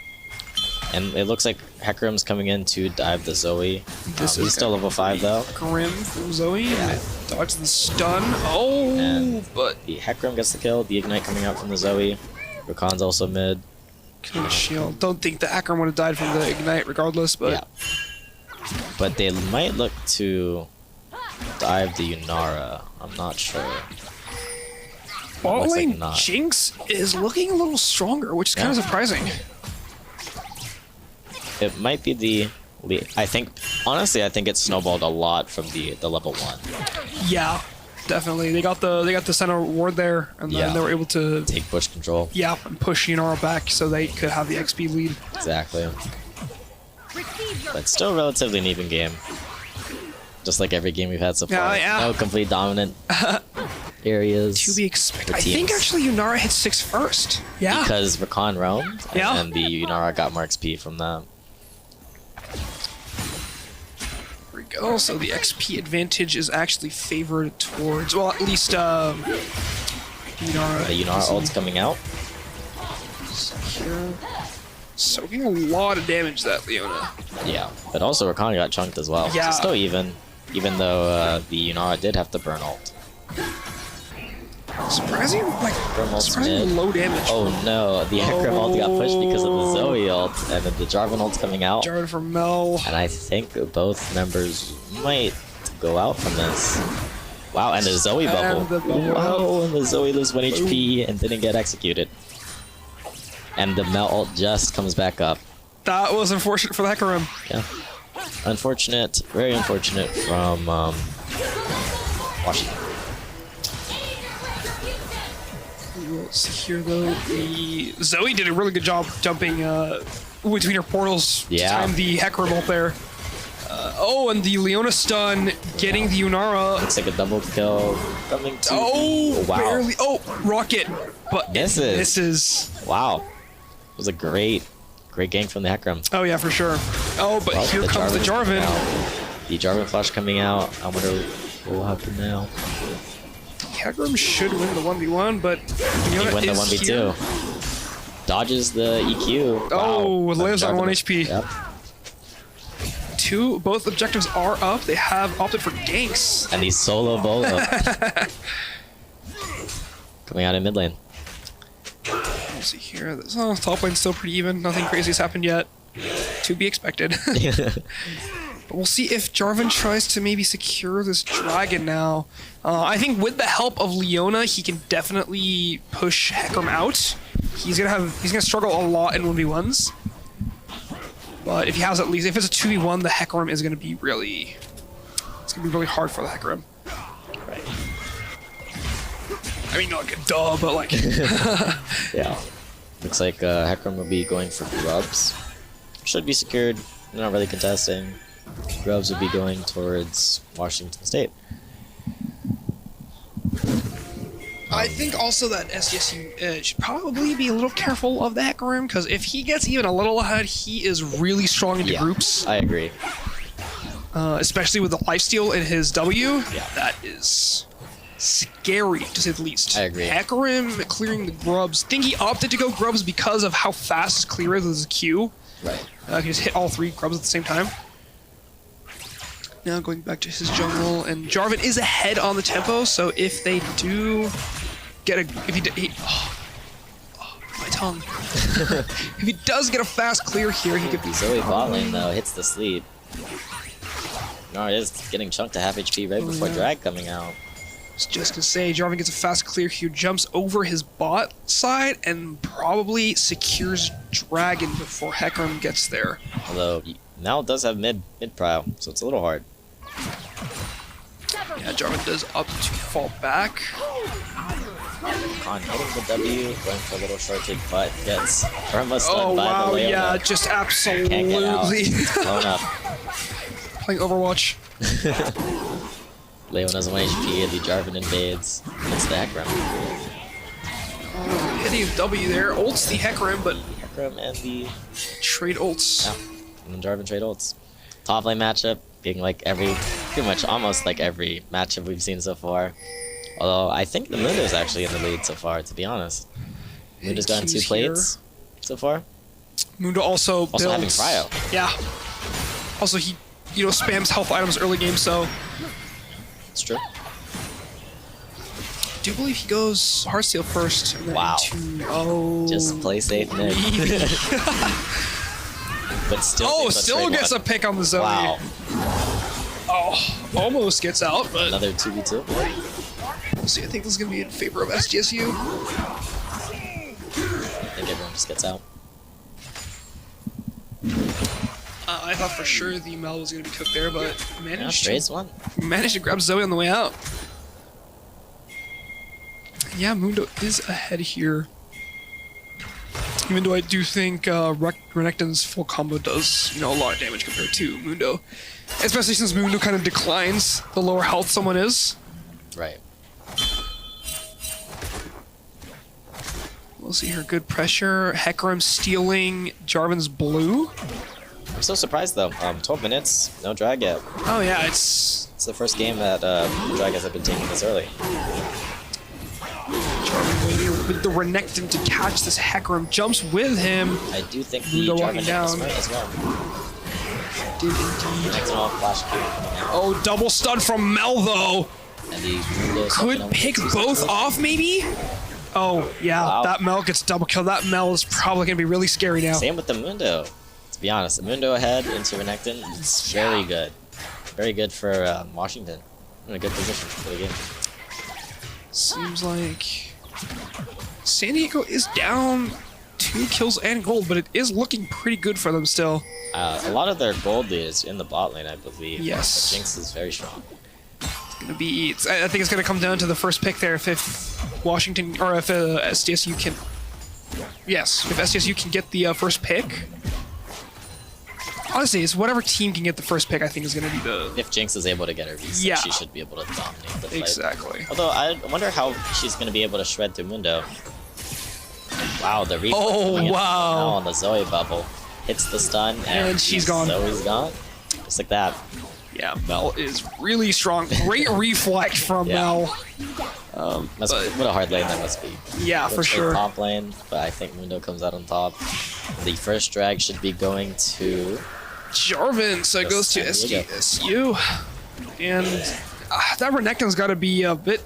And it looks like Hecarim's coming in to dive the Zoe. He's still level 5 though. Grim from Zoe. Yeah. Dodge the stun. Oh, and but the Hecarim gets the kill. The Ignite coming out from the Zoe. Rakan's also mid. Kill shield. Don't think the Hecarim would have died from the Ignite regardless, but... Yeah. But they might look to dive the Yunara. I'm not sure. Bot lane Jinx is looking a little stronger, which is kind of surprising. It might be the... I think, honestly, I think it snowballed a lot from the level 1. Yeah, definitely. They got the center ward there, and then they were able to take push control. Yeah, and push Yunara back so they could have the XP lead. Exactly. But still relatively an even game. Just like every game we've had so far. No complete dominant areas. To be expected. I think actually Yunara hit 6 first. Yeah. Because Rakan roamed, and the Yunara got more XP from that. There we go. So the XP advantage is actually favored towards, well, at least Yunara. The Yunara ult's coming out. Secure. Soaking a lot of damage, that Leona. Yeah, but also Rakan got chunked as well. Yeah. So still even though the Yunara did have to burn ult. Surprising, surprising low damage. Oh no, the Hecarim ult got pushed because of the Zoe ult, and then the Jarvan ult's coming out. Jarvan from Mel. And I think both members might go out from this. Wow, and the Zoe bubble. Wow, and the Zoe loses 1 HP and didn't get executed. And the Mel ult just comes back up. That was unfortunate for the Hecarim. Yeah. Unfortunate, very unfortunate from Washington. We'll see here though, the Zoe did a really good job jumping between her portals to time the Hecarim ult there. Oh, and the Leona stun getting the Yunara. Looks like a double kill coming to. Oh, wow. Barely. Oh, Rocket, but misses. Wow. It was a great gank from the Hecarim. Oh yeah, for sure. Oh, but here comes the Jarvan. The Jarvan flash coming out. I wonder what will happen now. Hecarim should win the 1v1, but he win the 1v2. Here. Dodges the EQ. Oh, wow. lives on 1 HP. Yep. Both objectives are up. They have opted for ganks. And he's solo bolo. Coming out in mid lane. Let's see here. This top lane's still pretty even. Nothing crazy has happened yet. To be expected. But we'll see if Jarvan tries to maybe secure this dragon now. I think with the help of Leona, he can definitely push Hecarim out. He's gonna struggle a lot in 1v1s. But if he has if it's a 2v1, the Hecarim is gonna be really, it's gonna be really hard for the Hecarim. Right. I mean, not like a duh, but like. Yeah. Looks like Hecarim will be going for grubs. Should be secured. They're not really contesting. Grubs would be going towards Washington State. I think also that SDSU should probably be a little careful of the Hecarim, because if he gets even a little ahead, he is really strong into groups. I agree. Especially with the lifesteal in his W. Yeah. That is scary, to say the least. I agree. Hecarim clearing the grubs. I think he opted to go grubs because of how fast his clear is with his Q. Right. He can just hit all 3 grubs at the same time. Now going back to his jungle, and Jarvan is ahead on the tempo, so if they do get a... my tongue. If he does get a fast clear here, he could be... Zoe bot lane, though, hits the sleep. No, it is getting chunked to half HP right before drag coming out. I was just gonna say, Jarvan gets a fast clear here, jumps over his bot side, and probably secures Dragon before Hecarim gets there. Although, Mel does have mid prio, so it's a little hard. Yeah, Jarvan does up to fall back. On hitting the W, going for a little shorted, but gets almost stunned by the Leona. Yeah, just absolutely. Can't get out. It's blown up. Playing Overwatch. Leona's 1 HP, the Jarvan invades. It's the Hecarim. Hitting his W there, ults the Hecarim, but... Hecarim and the... Trade ults. Yeah, and Jarvan trade ults. Top lane matchup, being like pretty much almost like every matchup we've seen so far. Although, I think the Mundo's actually in the lead so far, to be honest. Mundo's gotten 2 plates so far. Mundo also builds... having Cryo. Yeah. Also, he, spams health items early game, so... It's true. I do believe he goes Heartsteel first. And then Just play safe, Nick. But still gets a pick on the Zoe. Wow. Oh, almost gets out, but... Another 2v2. We'll see, I think this is going to be in favor of SDSU. I think everyone just gets out. I thought for sure the Mel was going to be cooked there, but managed to grab Zoe on the way out. Yeah, Mundo is ahead here. Even though I do think Renekton's full combo does, a lot of damage compared to Mundo. Especially since Mundo kind of declines the lower health someone is. Right. We'll see here, good pressure. Hecarim stealing Jarvan's blue. I'm so surprised though. 12 minutes, no drag yet. Oh yeah, it's the first game that drag has been taking this early. Jarvan waiting with the Renekton to catch this Hecarim. Jumps with him. I do think the Jarvan down as well. Did indeed. Renekton off flash Q. Oh, double stun from Mel though. And the could pick both off maybe? Oh yeah, that Mel gets double kill. That Mel is probably gonna be really scary now. Same with the Mundo. To be honest, the Mundo ahead into Renekton is very good. Very good for Washington. In a good position for the game. Seems like San Diego is down 2 kills and gold, but it is looking pretty good for them still. A lot of their gold is in the bot lane, I believe. Yes. Jinx is very strong. It's gonna be. I think it's gonna come down to the first pick there. If Washington or if SDSU can. Yes, if SDSU can get the first pick. Honestly, it's whatever team can get the first pick, I think is going to be the... If Jinx is able to get her reset, she should be able to dominate the fight. Exactly. Although, I wonder how she's going to be able to shred through Mundo. Wow, the reflex now on the Zoe bubble. Hits the stun, and she's gone. Zoe's gone. Just like that. Yeah, Mel is really strong. Great reflex from Mel. What a hard lane that must be. Yeah, for sure. Top lane, but I think Mundo comes out on top. The first drag should be going to... Jarvan, so it goes to SDSU. And that Renekton's got to be a bit,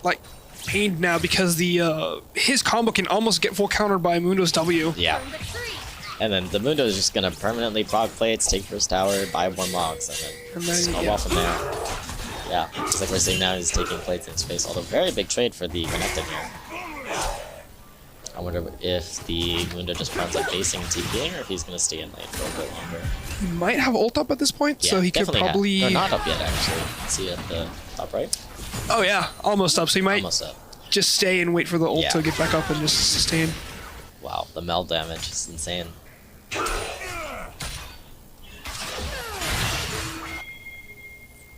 pained now because the his combo can almost get full countered by Mundo's W. Yeah. And then the Mundo is just going to permanently proc plates, take first tower, buy 1 logs, and then snowball from there. Yeah, just like we're seeing now, he's taking plates in his face. Although, very big trade for the Renekton here. I wonder if the Mundo just plans on basing and TPing, or if he's going to stay in lane for a bit longer. He might have ult up at this point, so he could probably... They're not up yet, actually. See at the top right? Oh yeah, almost up. So he might just stay and wait for the ult to get back up and just sustain. Wow, the meld damage is insane.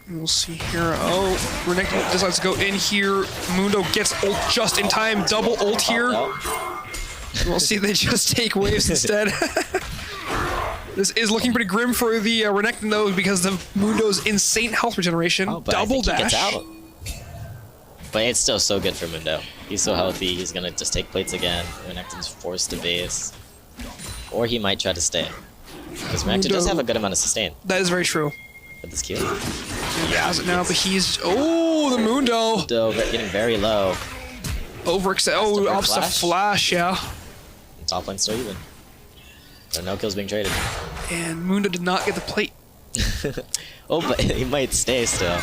We'll see here. Oh, Renekton decides to go in here. Mundo gets ult just in time. Double ult here. We'll see they just take waves instead. This is looking pretty grim for the Renekton though because of Mundo's insane health regeneration. Oh, but double I think dash. he gets out. But it's still so good for Mundo. He's so healthy, he's gonna just take plates again. Renekton's forced to base. Or he might try to stay. Because Renekton does have a good amount of sustain. That is very true. With this Q. He has it now, but he's... Oh, the Mundo! Mundo getting very low. Oh, ops a flash, yeah. And top lane still even. So no kills being traded. And Mundo did not get the plate. Oh, but he might stay still.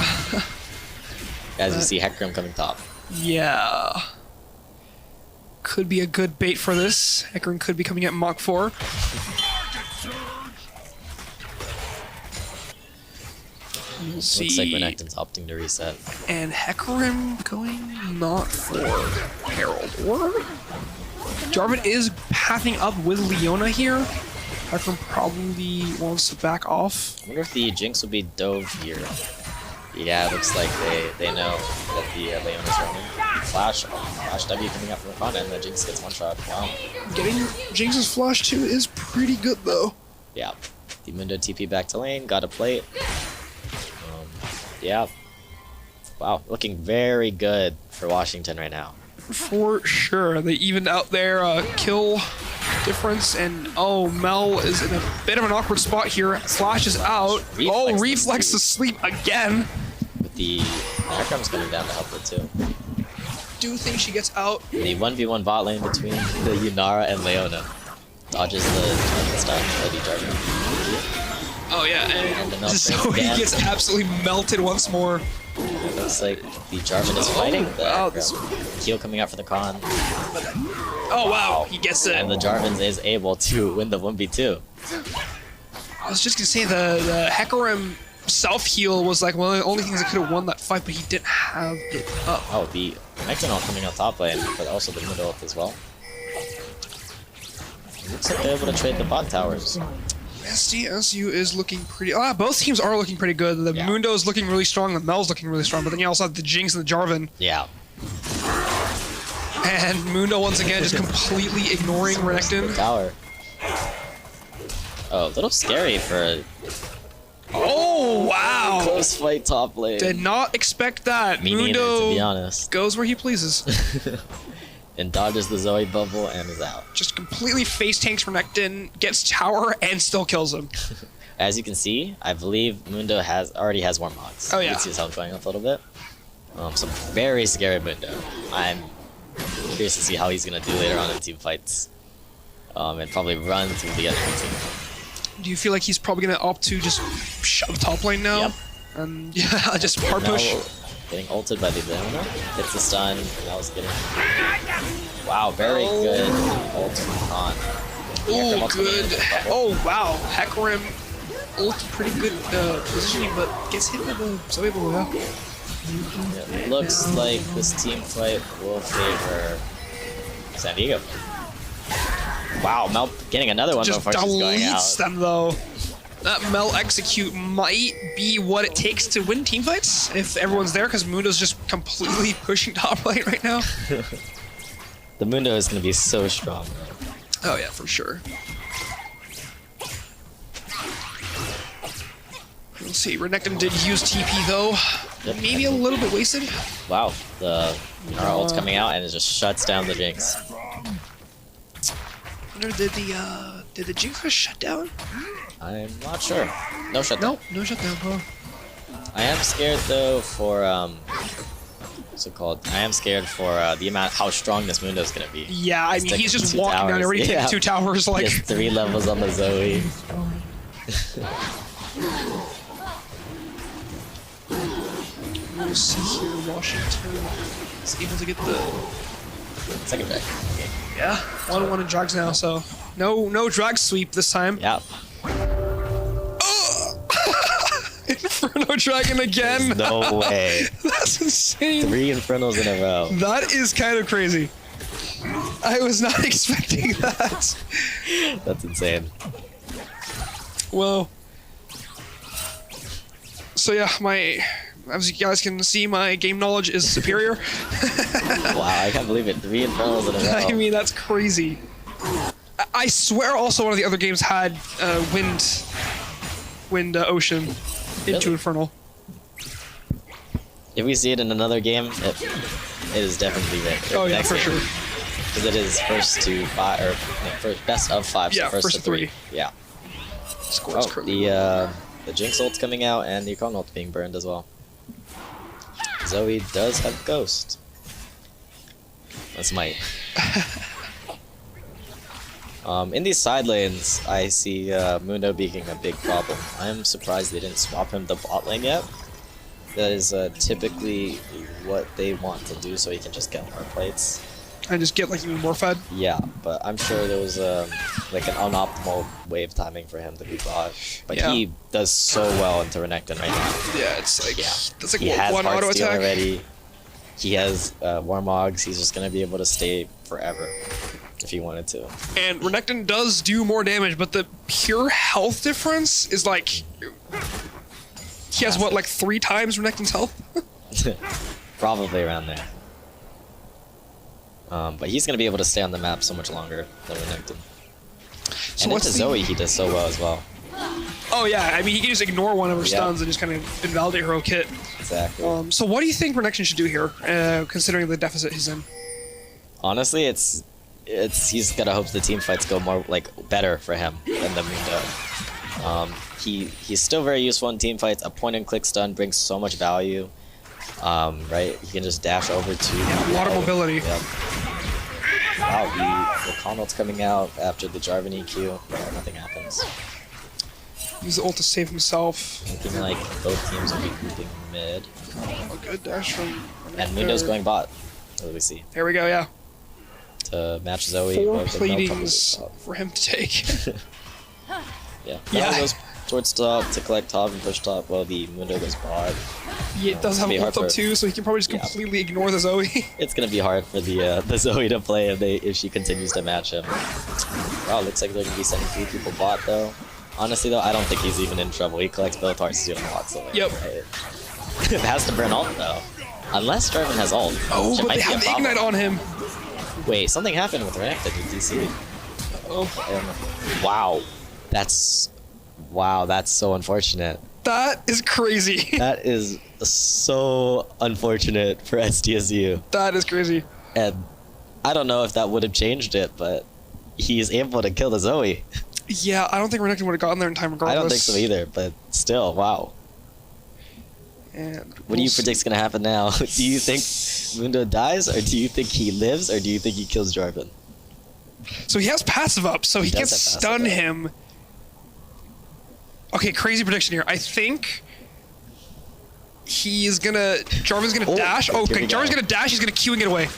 As you see Hecarim coming top. Yeah. Could be a good bait for this. Hecarim could be coming at Mach 4. We'll see. Looks like Renekton's opting to reset. And Hecarim going not for Herald. Or Jarvan is pathing up with Leona here. Hecarim probably wants to back off. I wonder if the Jinx will be dove here. Yeah, it looks like they know that the Leona's running. Flash W coming up from the front, and the Jinx gets one shot. Wow. Getting Jinx's flash too is pretty good though. Yeah. The Mundo TP back to lane, got a plate. Yeah. Wow, looking very good for Washington right now. For sure. They evened out their kill difference, and oh, Mel is in a bit of an awkward spot here. Flash is out. Reflex to sleep again. But the Hecarim's coming down to help her too. Do think she gets out. The 1v1 bot lane between the Yunara and Leona. Dodges the stuff, Lady Jarvan. Oh yeah, and so he gets absolutely melted once more. It looks like the Jarvan is fighting the heal coming out for the Khan. Oh wow, he gets it. And the Jarvan is able to win the 1v2. I was just gonna say the Hecarim self-heal was like one of the only things that could have won that fight, but he didn't have it up. Oh, the Renekton coming out top lane, but also the middle ult as well. It looks like they're able to trade the bot towers. SDSU is looking pretty... both teams are looking pretty good. The Mundo is looking really strong, the Mel's looking really strong, but then you also have the Jinx and the Jarvan. Yeah. And Mundo once again just completely ignoring Renekton. Tower. Oh, a little scary for... Oh, wow! Close fight top lane. Did not expect that. Me Mundo neither, to be honest. Goes where he pleases. And dodges the Zoe bubble and is out. Just completely face tanks Renekton, gets tower, and still kills him. As you can see, I believe Mundo already has more mods. Oh yeah. You can see his health going up a little bit. So very scary Mundo. I'm curious to see how he's gonna do later on in team fights. And probably run through the other team. Do you feel like he's probably gonna opt to just shove top lane now? Yep. And yeah, just hard push. Getting ulted by the Leona. Hits the stun. And that was getting... Wow, very good ult from Khan. Oh, good. Oh, wow. Hecarim ult pretty good positioning, but gets hit with the Zoe bubble. Yeah, it looks like this team fight will favor San Diego. Wow, Mel getting another one before she's going out. Just deletes them, though. That Mel execute might be what it takes to win team fights if everyone's there, because Mundo's just completely pushing top lane right now. The Mundo is going to be so strong. Oh yeah, for sure. We'll see. Renekton did use TP though. Yep. Maybe a little bit wasted. Wow, the ult's coming out and it just shuts down the Jinx. I wonder, did the Jinx shut down? I'm not sure. No shutdown. No shutdown, huh? I am scared though for what's it called? I am scared for the amount how strong this Mundo is gonna be. Yeah, I mean he's just walking down already taking 2 towers like. He has 3 levels on the Zoe. We'll see here. Washington is able to get the second drag. Yeah, 1-1 in drags now, so no drag sweep this time. Yep. Inferno Dragon again. There's no way. That's insane. 3 Infernos in a row. That is kind of crazy. I was not expecting that. That's insane. Well, So yeah, as you guys can see, my game knowledge is superior. Wow, I can't believe it. 3 Infernals in a row. I mean, that's crazy. I swear also one of the other games had wind ocean into Infernal. If we see it in another game, it is definitely it. Oh yeah, for sure. Because it is first to 5, or first best of 5, so Yeah, first to 3. 3. Yeah. Scores The Jinx ult's coming out and the Icon ult's being burned as well. Zoe does have Ghost. That's might. In these side lanes, I see Mundo being a big problem. I am surprised they didn't swap him to bot lane yet. That is typically what they want to do, so he can just get more plates. And just get like even more fed. Yeah, but I'm sure there was like an unoptimal wave timing for him to be bought. But he does so well into Renekton right now. Yeah, it's like that's like he has one auto Heartsteel attack already. He has Warmogs. He's just gonna be able to stay forever if he wanted to. And Renekton does do more damage, but the pure health difference is like he has what, like 3 times Renekton's health? Probably around there. But he's going to be able to stay on the map so much longer than Renekton. So and into Zoe, he does so well as well. Oh yeah, I mean he can just ignore one of her stuns and just kind of invalidate her whole kit. Exactly. So what do you think Renekton should do here, considering the deficit he's in? Honestly, he's got to hope the team fights go more better for him than the Mundo. He's still very useful in team fights. A point and click stun brings so much value. Right? He can just dash over to... Yeah, a lot of mobility. Yep. Wow, the Conult's coming out after the Jarvan EQ, but nothing happens. Use the ult to save himself. Looking like both teams will be grouping mid. A good dash from... And Mundo's going bot. What do we see? There we go, yeah. To match Zoe. 4 platings for him to take. Yeah. Mundo goes towards top to collect top and push top while the Mundo goes bot. Yeah, it does have a ult up too, so he can probably just completely ignore the Zoe. It's gonna be hard for the Zoe to play if she continues to match him. Wow, looks like they're gonna be sending 3 people bot though. Honestly though, I don't think he's even in trouble. He collects both Heartsteel and bots away. Yep. Right? It has to burn ult though. Unless Jarvan has ult. Oh, but they have the Ignite on him. Wait, something happened with Renekton in DC. Oh. Wow, that's so unfortunate. That is crazy. That is so unfortunate for SDSU. That is crazy. And I don't know if that would have changed it, but he's able to kill the Zoe. Yeah, I don't think Renekton would have gotten there in time regardless. I don't think so either, but still, wow. And what do you predict is going to happen now? Do you think Mundo dies, or do you think he lives, or do you think he kills Jarvan? So he has passive up, so he can stun him. Okay, crazy prediction here. I think he is gonna... Jarvan's gonna dash. Oh, okay, Jarvan's gonna dash. He's gonna Q and get away.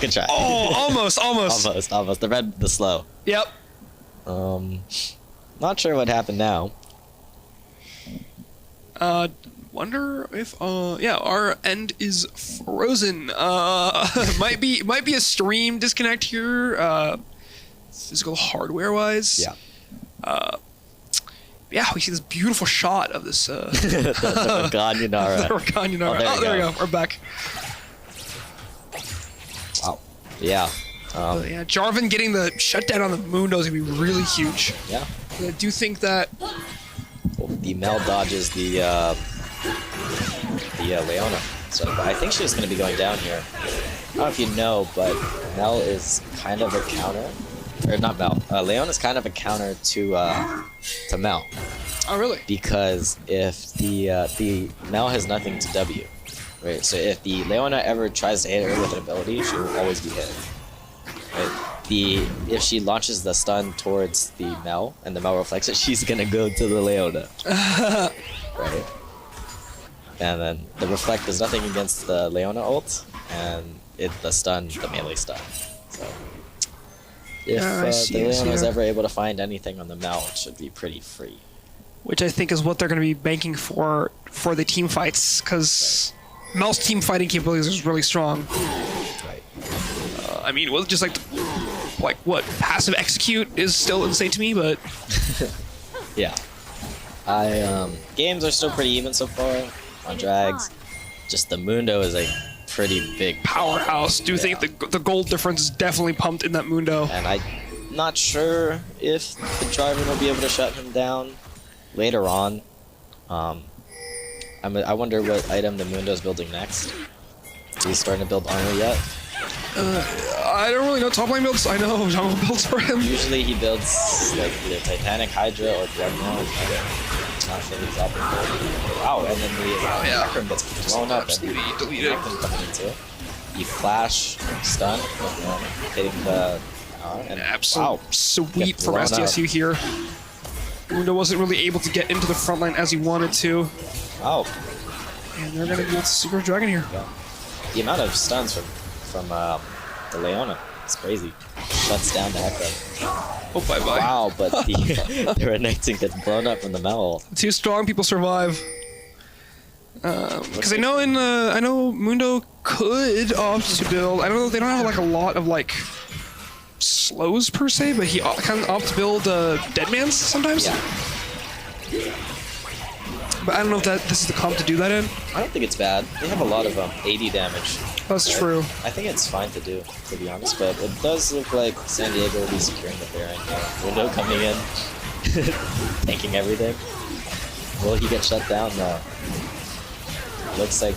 Good try. Oh, almost. Almost. The slow. Yep. Not sure what happened now. Wonder if yeah, our end is frozen. Might be a stream disconnect here. Physical hardware wise. Yeah. Yeah, we see this beautiful shot of this. the Rakan Yunara. The Rakan Yunara. Oh, there we go. We're back. Wow. Yeah. Yeah, Jarvan getting the shutdown on the Mundo is gonna be really huge. Yeah. I do think that the Mel dodges the Leona. So I think she's gonna be going down here. I don't know if you know, but Mel is kind of a counter. Or not Mel. Leon is kind of a counter to Mel. Oh, really? Because if the Mel has nothing to W, right? So if the Leona ever tries to hit her with an ability, she will always be hit. Right? If she launches the stun towards the Mel and the Mel reflects it, she's gonna go to the Leona. Right? And then the reflect does nothing against the Leona ult, and the stun, the melee stun. So. If the Leona is ever able to find anything on the Mel, it should be pretty free. Which I think is what they're going to be banking for the team fights, because Mel's team fighting capabilities is really strong. Right. I mean, well, just like what passive execute is still insane to me, but yeah. Games are still pretty even so far on drags. Just the Mundo is a pretty big powerhouse. Do you think the gold difference is definitely pumped in that Mundo? And I'm not sure if the driver will be able to shut him down later on. I wonder what item the Mundo's building next. He's starting to build armor yet? I don't really know top lane builds. I know jungle builds for him. Usually he builds like either Titanic, Hydra, or Dreadnought. Not sure he's up. Wow, and then the Hecarim gets blown up and deleted. Coming into it. You flash, stun, hitting the and absolute sweep from SDSU here. Mundo wasn't really able to get into the front line as he wanted to. Wow. And they're gonna get Super Dragon here. Yeah. The amount of stuns from the Leona is crazy. Shuts down the Hecarim. Oh, bye-bye. Wow, but the Renekton gets blown up from the Mel. Two strong people survive. Because I know Mundo could opt to build. I don't know. They don't have like a lot of like slows per se, but he kind of opts to build Deadmans sometimes. Yeah. But I don't know if this is the comp to do that in. I don't think it's bad. They have a lot of 80 damage. That's true. I think it's fine to do, to be honest, but it does look like San Diego will be securing the Baron. Mundo coming in, tanking everything. Will he get shut down? No. Looks like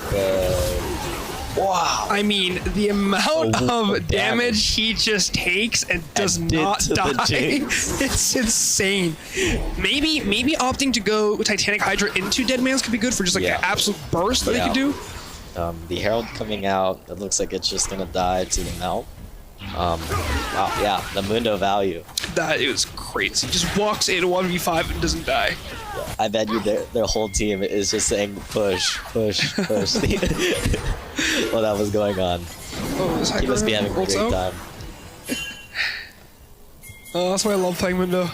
wow. I mean, the amount of damage he just takes and does not die. It's insane. Maybe opting to go Titanic Hydra into Deadmans could be good for just like an absolute burst that he could do. The Herald coming out, it looks like it's just gonna die to the melt. Wow, yeah, the Mundo value. That is crazy. He just walks in 1v5 and doesn't die. Yeah, I bet you their whole team is just saying push, push, push. While that was going on. Oh, he must be having a great time. Oh, that's why I love playing Mundo.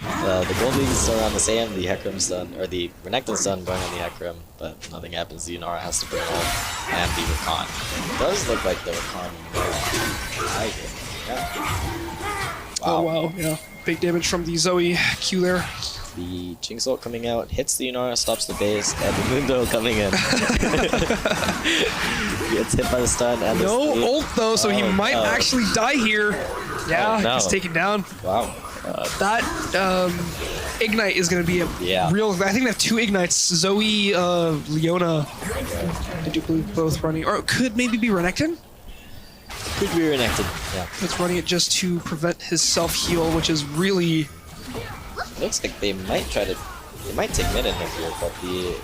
The Gold Leagues are on the same, the Hecarim stun, or the Renekton stun going on the Hecarim, but nothing happens. The Yunara has to bring ult, and the Rakan. It does look like the Rakan. Oh wow, yeah. Big damage from the Zoe Q there. The Jinx ult coming out, hits the Yunara, stops the base, and the Mundo coming in. Gets hit by the stun and the ult though, so he might actually die here. Yeah, he's taken down. Wow. That Ignite is going to be a real... I think they have two Ignites. Zoe, Leona. I do believe both running. Or it could maybe be Renekton? Could be Renekton, yeah. It's running it just to prevent his self-heal, which is really... Looks like they might try to... They might take mid in here, but the...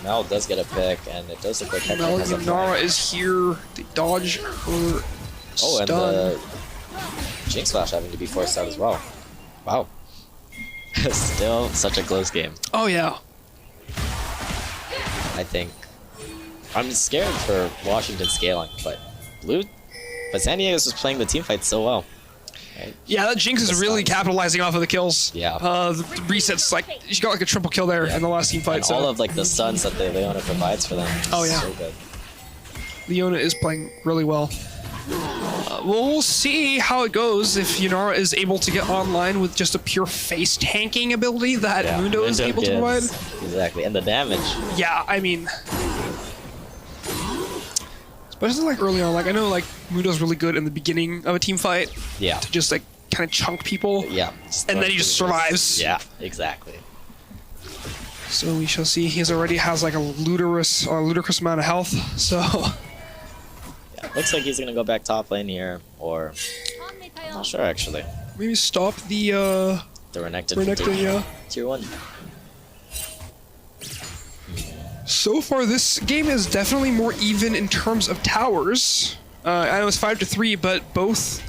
Mel does get a pick, and it does look like Hecarim has a Nara is here. They dodge her stun. And the Jinx Flash having to be forced out as well. Wow. Still such a close game. Oh, yeah. I think... I'm scared for Washington scaling, but San Diego's just playing the team fight so well. Right? Yeah, that Jinx is really capitalizing off of the kills. Yeah. The resets, like, she got like a triple kill there in the last team fight. And all of like the stuns that the Leona provides for them. Oh yeah. So good. Leona is playing really well. We'll see how it goes if Yunara is able to get online with just a pure face tanking ability that Mundo is able to provide. Exactly, and the damage. Yeah, I mean, especially like early on, like I know like Mundo's really good in the beginning of a team fight. Yeah. To just like kind of chunk people. Yeah. And then he just survives. Yeah, exactly. So we shall see. He already has like a ludicrous amount of health. So. Yeah, looks like he's gonna go back top lane here, or I'm not sure actually. Maybe stop the Renekton, yeah. Tier 1. So far, this game is definitely more even in terms of towers. I know it's 5-3, but both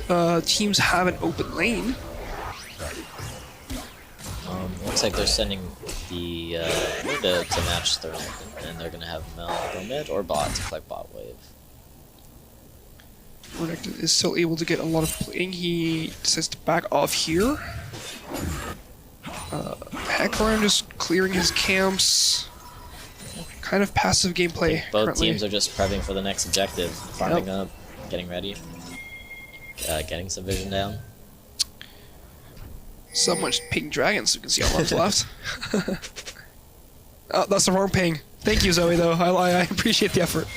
teams have an open lane. Looks like they're sending the Mundo to match their Renekton, and they're gonna have Mel go mid or bot to collect bot wave. Renekton is still able to get a lot of playing. He decides to back off here. Hecarim just clearing his camps. Kind of passive gameplay. Both currently. teams are just prepping for the next objective, farming up, getting ready, getting some vision down. So much pink dragons, so you can see all that's left. Oh, that's the wrong ping. Thank you, Zoe, though. I appreciate the effort.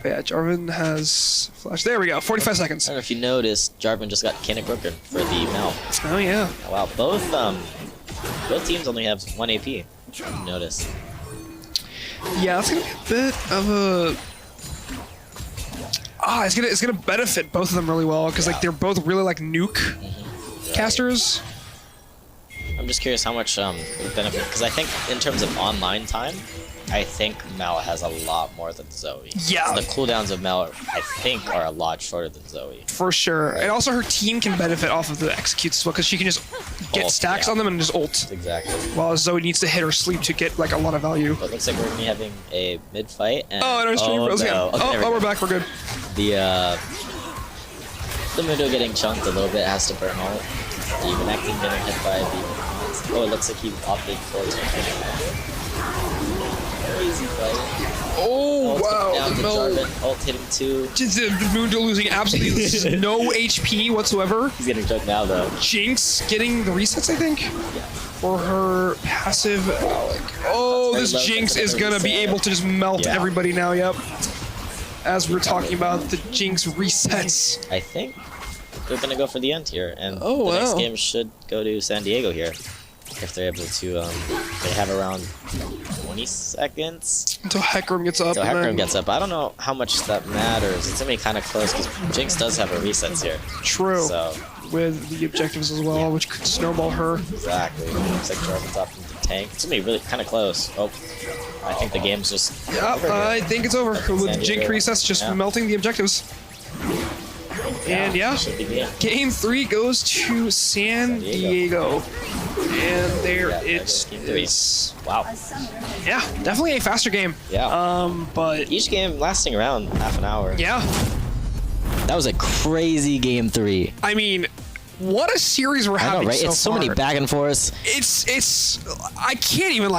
But yeah, Jarvan has flash. There we go. 45 seconds. I don't know if you noticed, Jarvan just got Kinnick broken for the Mel. Oh yeah. Oh, wow, both teams only have 1 AP. You notice. Yeah, that's gonna be a bit of a. It's gonna benefit both of them really well because like they're both really like nuke casters. I'm just curious how much benefit, because I think in terms of online time, I think Mel has a lot more than Zoe. Yeah. The cooldowns of Mel, I think, are a lot shorter than Zoe. For sure. Right. And also her team can benefit off of the executes as well because she can just get stacks on them and just ult. Exactly. While Zoe needs to hit her sleep to get like a lot of value. But it looks like we're gonna be having a mid fight. And oh, and our stream froze again. Okay, we're back. We're good. The middle getting chunked a little bit, has to burn ult. Even acting getting hit by the. Oh, it looks like he opted for it. Crazy fight. Oh, wow. Down to Jarvan, ult hitting 2. Mundo losing absolutely no HP whatsoever. He's getting choked now, though. Jinx getting the resets, I think, for her passive. This Jinx is going to be able to just melt everybody now, yep. As we're talking about the Jinx resets. I think they're going to go for the end here, and the wow. next game should go to San Diego here. If they're able to, they have around 20 seconds. Until Hecarim gets up. Until Hecarim gets up. I don't know how much that matters. It's going to be kind of close because Jinx does have her resets here. True. So, with the objectives as well, which could snowball her. Exactly. Looks like Jarvan's opting to tank. It's going to be really kind of close. Oh, I think the game's just over here. I think it's over. With Jinx resets just melting the objectives. And game 3 goes to San Diego. And there it is. Wow. Yeah, definitely a faster game. Yeah. But each game lasting around half an hour. Yeah. That was a crazy game 3. I mean, what a series we're having. I know, right? So it's so far. many back and forths. It's I can't even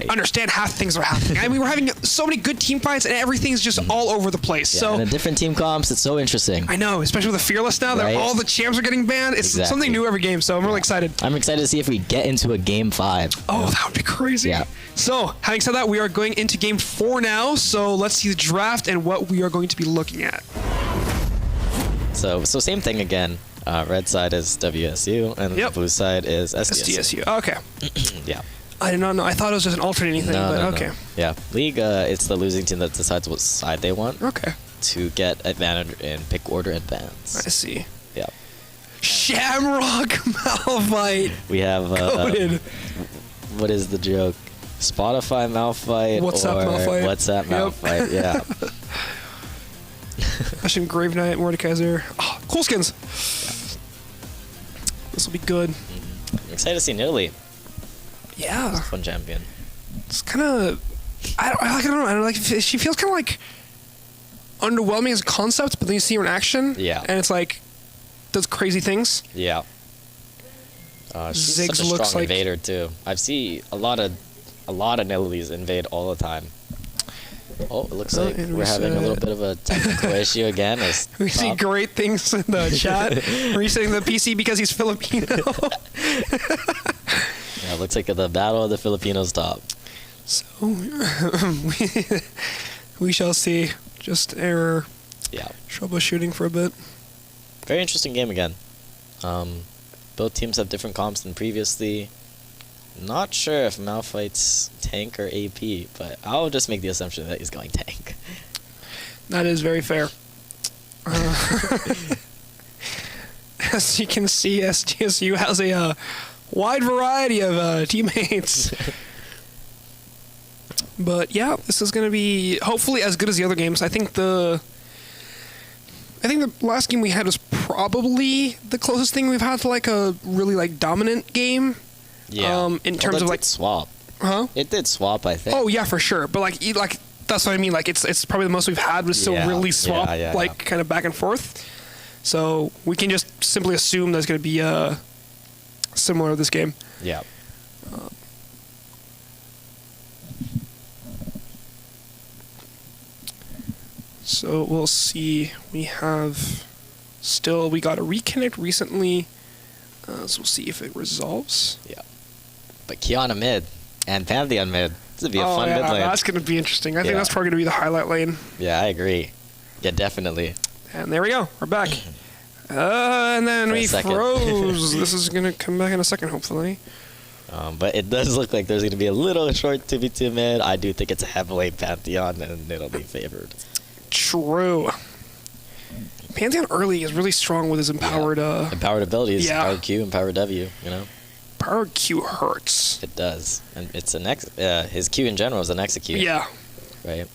understand how things are happening. I mean, we're having so many good team fights and everything's just all over the place. Yeah, so and the different team comps, it's so interesting. I know, especially with the Fearless now that all the champs are getting banned. It's something new every game, so I'm really excited. I'm excited to see if we get into a game 5. Oh, that would be crazy. Yeah. So, having said that, we are going into game 4 now. So let's see the draft and what we are going to be looking at. So same thing again. Red side is WSU, and the blue side is SDSU. Okay. Yeah. I did not know. I thought it was just an alternating thing, but okay. Yeah. League, it's the losing team that decides what side they want. Okay. To get advantage in pick order advance. I see. Yeah. Shamrock Malphite. We have what is the joke? Spotify Malphite WhatsApp Malphite. WhatsApp Malphite. Yeah. Ashen Grave Knight, Mordekaiser. Oh, cool skins. This will be good. I'm excited to see Nidalee. Yeah. She's a fun champion. It's kind of. I don't know. I don't like. She feels kind of like underwhelming as a concept, but then you see her in action. Yeah. And it's like does crazy things. Yeah. She's Ziggs such a looks strong like invader too. I've seen a lot of Nidalees invade all the time. Oh, it looks like we're having a little bit of a technical issue again. We see great things in the chat. Resetting the PC because he's Filipino. Yeah, it looks like the battle of the Filipinos top. So we shall see. Just error. Yeah. Troubleshooting for a bit. Very interesting game again. Both teams have different comps than previously. Not sure if Malphite's tank or AP, but I'll just make the assumption that he's going tank. That is very fair. As you can see, SDSU has a wide variety of teammates. But yeah, this is going to be hopefully as good as the other games. I think the last game we had was probably the closest thing we've had to like a really like dominant game. Yeah. In terms of like swap. Huh? It did swap, I think. Oh yeah, for sure. But like that's what I mean. Like it's probably the most we've had was still really swap kind of back and forth. So we can just simply assume that's going to be similar to this game. Yeah. So we'll see. We got a reconnect recently. So we'll see if it resolves. Yeah. But Kiana mid and Pantheon mid. This would be a fun mid lane. That's going to be interesting. I think that's probably going to be the highlight lane. Yeah, I agree. Yeah, definitely. And there we go. We're back. And then we froze. This is going to come back in a second, hopefully. But it does look like there's going to be a little short 2v2 mid. I do think it's heavily Pantheon, and it'll be favored. True. Pantheon early is really strong with his empowered... empowered abilities. Yeah. Empowered Q, empowered W, you know? Empowered Q hurts. It does. And it's his Q in general is an execute. Yeah. Right?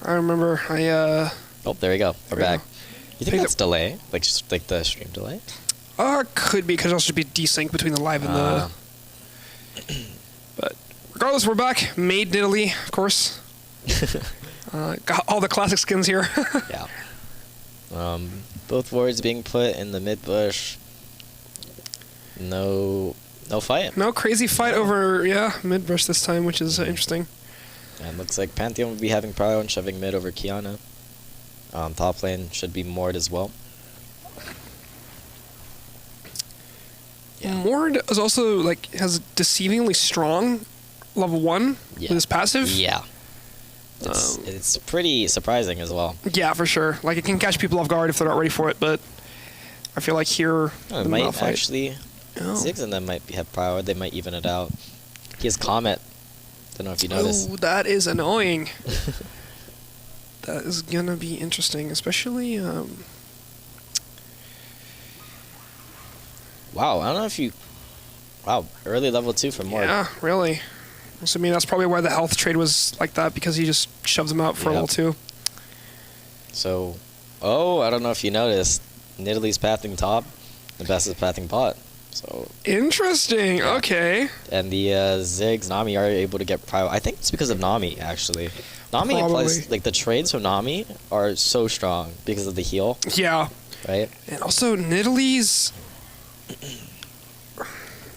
I remember Oh, there we go. We're back. You think that's delay? Like the stream delay? Could be, because it'll also be desync between the live and the... But regardless, we're back. Made in Italy, of course. Got all the classic skins here. Yeah. Both wards being put in the mid bush. No fight. No crazy fight over, mid bush this time, which is interesting. And looks like Pantheon will be having Prio and shoving mid over Kiana. Top lane should be Mord as well. Yeah. Mord is also has deceivingly strong level 1 with his passive. Yeah. It's pretty surprising as well. Yeah, for sure. Like, it can catch people off guard if they're not ready for it, but I feel like here... it might actually... Ziggs and them might have Prio. They might even it out. He has Comet. Don't know if you noticed. Oh, that is annoying. That is gonna be interesting, especially... Wow, I don't know if you... Wow, early level 2 for Mord. Yeah, really. So, I mean, that's probably why the health trade was like that, because he just shoved them out for level 2. So, I don't know if you noticed, Nidalee's pathing top, the best is pathing bot. So interesting. Yeah. Okay. And the Ziggs, Nami are able to get Prio. I think it's because of Nami, actually. Nami applies, the trades from Nami are so strong because of the heal. Yeah. Right? And also, Nidalee's...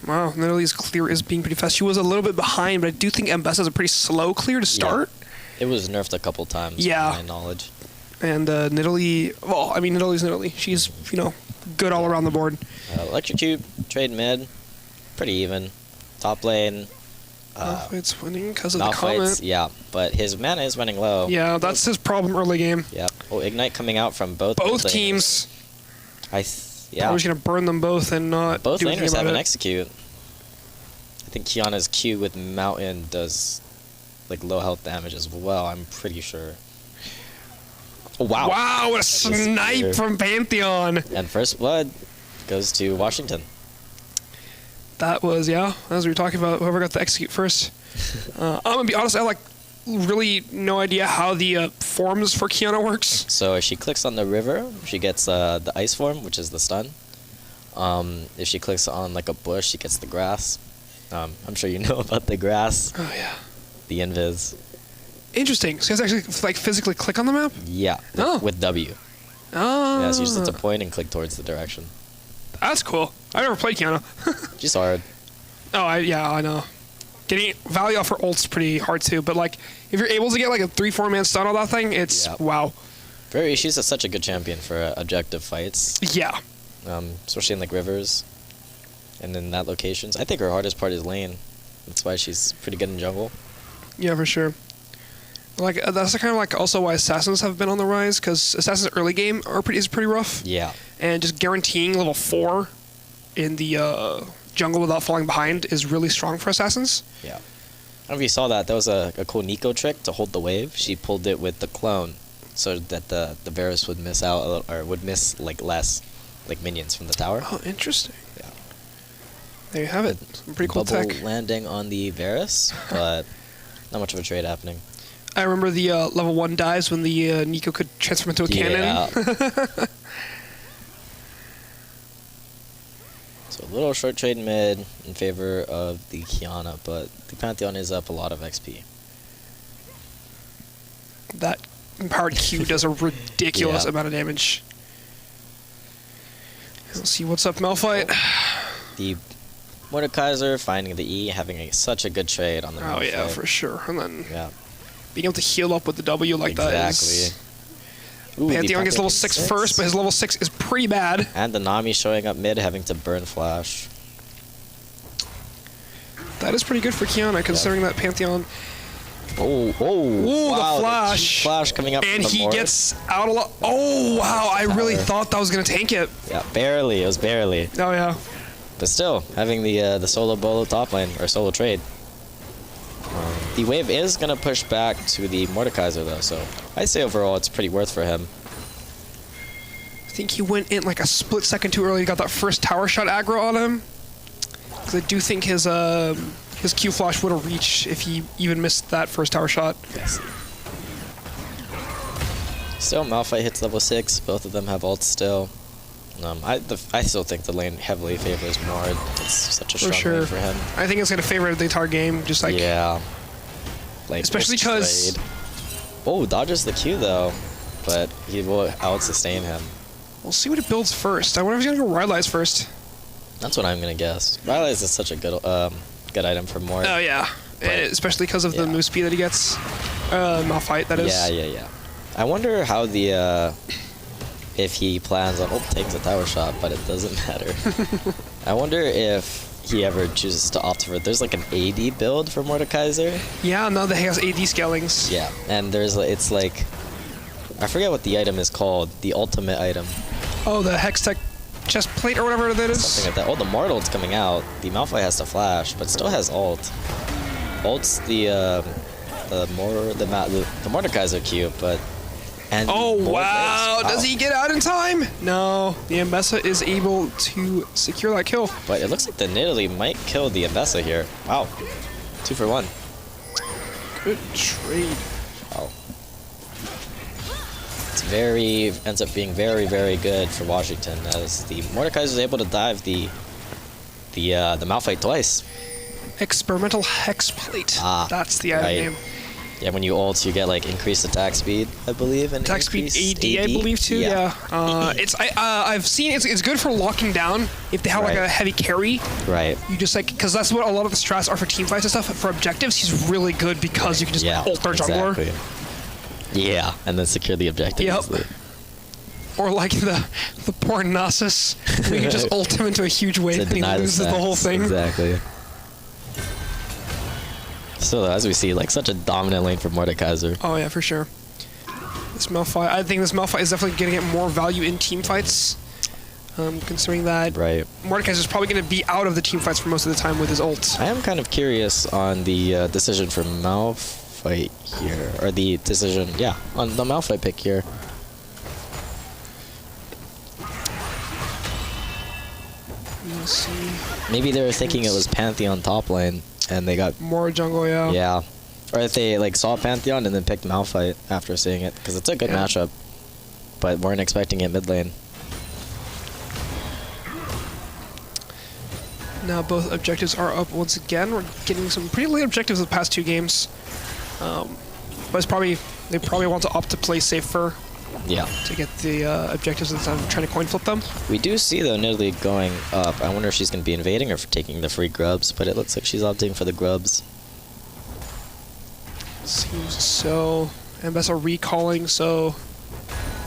Wow, Nidalee's clear is being pretty fast. She was a little bit behind, but I do think Mbess has a pretty slow clear to start. Yeah. It was nerfed a couple times, from my knowledge. And Nidalee... Well, I mean, Nidalee's Nidalee. She's, good all around the board. Electrocute, trade mid, pretty even. Top lane... Malphite's winning because of the comment. Yeah, but his mana is running low. Yeah, that's his problem early game. Yeah. Oh, Ignite coming out from both teams. I was going to burn them both and not both do laners have it. an execute. I think Kiana's Q with Mountain does low health damage as well, I'm pretty sure. Oh, wow. Wow, what a snipe from Pantheon. And first blood goes to Washington. That was, as we were talking about, whoever got the execute first. I'm going to be honest, I really no idea how the forms for Kiana works. So if she clicks on the river, she gets the ice form, which is the stun. If she clicks on a bush, she gets the grass. I'm sure you know about the grass. Oh, yeah. The invis. Interesting. So you have to actually physically click on the map? Yeah, with W. Oh. Yeah, so you just have to point and click towards the direction. That's cool. I never played Kiana. She's hard. Oh, I know. Getting value off her ult's pretty hard too, but if you're able to get a 3-4 man stun on that thing, it's wow. She's such a good champion for objective fights. Yeah. Especially in rivers, and in that locations. I think her hardest part is lane. That's why she's pretty good in jungle. Yeah, for sure. That's kind of also why assassins have been on the rise, because assassins early game is pretty rough. Yeah. And just guaranteeing level 4 in the jungle without falling behind is really strong for assassins. Yeah. I don't know if you saw that. That was a cool Nico trick to hold the wave. She pulled it with the clone so that the Varus would miss out, or would miss less minions from the tower. Oh, interesting. Yeah. There you have it. Some pretty cool Bubble tech. landing on the Varus, but not much of a trade happening. I remember the level 1 dives when the Nico could transform into a cannon. So a little short trade mid in favor of the Kiana, but the Pantheon is up a lot of XP. That empowered Q does a ridiculous amount of damage. Let's see what's up, Malphite. The Mordekaiser finding the E, having such a good trade on the Malphite. Oh yeah, for sure. And then being able to heal up with the W that is... Ooh, Pantheon gets level 6 first, but his level 6 is pretty bad. And the Nami showing up mid, having to burn flash. That is pretty good for Kiana, considering that Pantheon. Oh, Ooh, wow, the flash. Flash coming up. And from the he Mortis. gets out a lot. Oh, wow. I really thought that was going to tank it. Yeah, barely. It was barely. Oh, yeah. But still, having the solo bolo top lane, or solo trade. The wave is going to push back to the Mordekaiser, though, so I'd say overall it's pretty worth for him. I think he went in like a split second too early. He got that first tower shot aggro on him. Because I do think his Q flash would have reached if he even missed that first tower shot. Yes. Still, Malphite hits level 6. Both of them have ults still. I still think the lane heavily favors Mord. It's such a strong lane for him. I think it's going to favor the entire game. Just like like especially because dodges the Q though, but he will out sustain him. We'll see what it builds first. I wonder if he's going to go Rylai's first. That's what I'm going to guess. Rylai's is such a good item for Mord. Oh yeah, especially because of the move speed that he gets. Malphite, that is. Yeah. I wonder how the if he plans on takes a tower shot, but it doesn't matter. I wonder if he ever chooses to opt for there's like an AD build for Mordekaiser. Yeah, no, that has AD scalings. Yeah, and it's like I forget what the item is called, the ultimate item. Oh, the Hextech chest plate or whatever that is. Something like that. Oh, the Mord ult's coming out. The Malphite has to flash, but still has ult. Ult's the Mordekaiser Q, but. And oh wow! Does he get out in time? No, the Ambessa is able to secure that kill. But it looks like the Nidalee might kill the Ambessa here. Wow, 2 for 1. Good trade. Wow. It's ends up being very, very good for Washington as the Mordekaiser is able to dive the Malphite twice. Experimental Hex Plate. That's the item name. Yeah, when you ult, you get like increased attack speed, I believe, and attack speed AD, I believe too. Yeah. I've seen it's good for locking down if they have like a heavy carry. Right. You just like because that's what a lot of the strats are for team fights and stuff. For objectives, he's really good because you can just ult their jungler. Yeah, and then secure the objective. Yep. Or like the poor Nasus, where you just ult him into a huge wave and he loses the whole thing. Exactly. So as we see, like such a dominant lane for Mordekaiser. Oh yeah, for sure. This Malphite, I think this Malphite is definitely going to get more value in team fights, considering that Mordekaiser is probably going to be out of the team fights for most of the time with his ult. I am kind of curious on the decision for Malphite here, or the decision, on the Malphite pick here. Let's see. Maybe they were thinking it was Pantheon top lane. And they got more jungle, Yeah, or if they like saw Pantheon and then picked Malphite after seeing it, because it's a good matchup, but weren't expecting it mid lane. Now both objectives are up once again. We're getting some pretty late objectives the past 2 games, but it's they probably want to opt to play safer. Yeah. To get the objectives instead of trying to coin flip them. We do see, though, Nidalee going up. I wonder if she's going to be invading or taking the free grubs, but it looks like she's opting for the grubs. Seems so. Ambessa recalling, so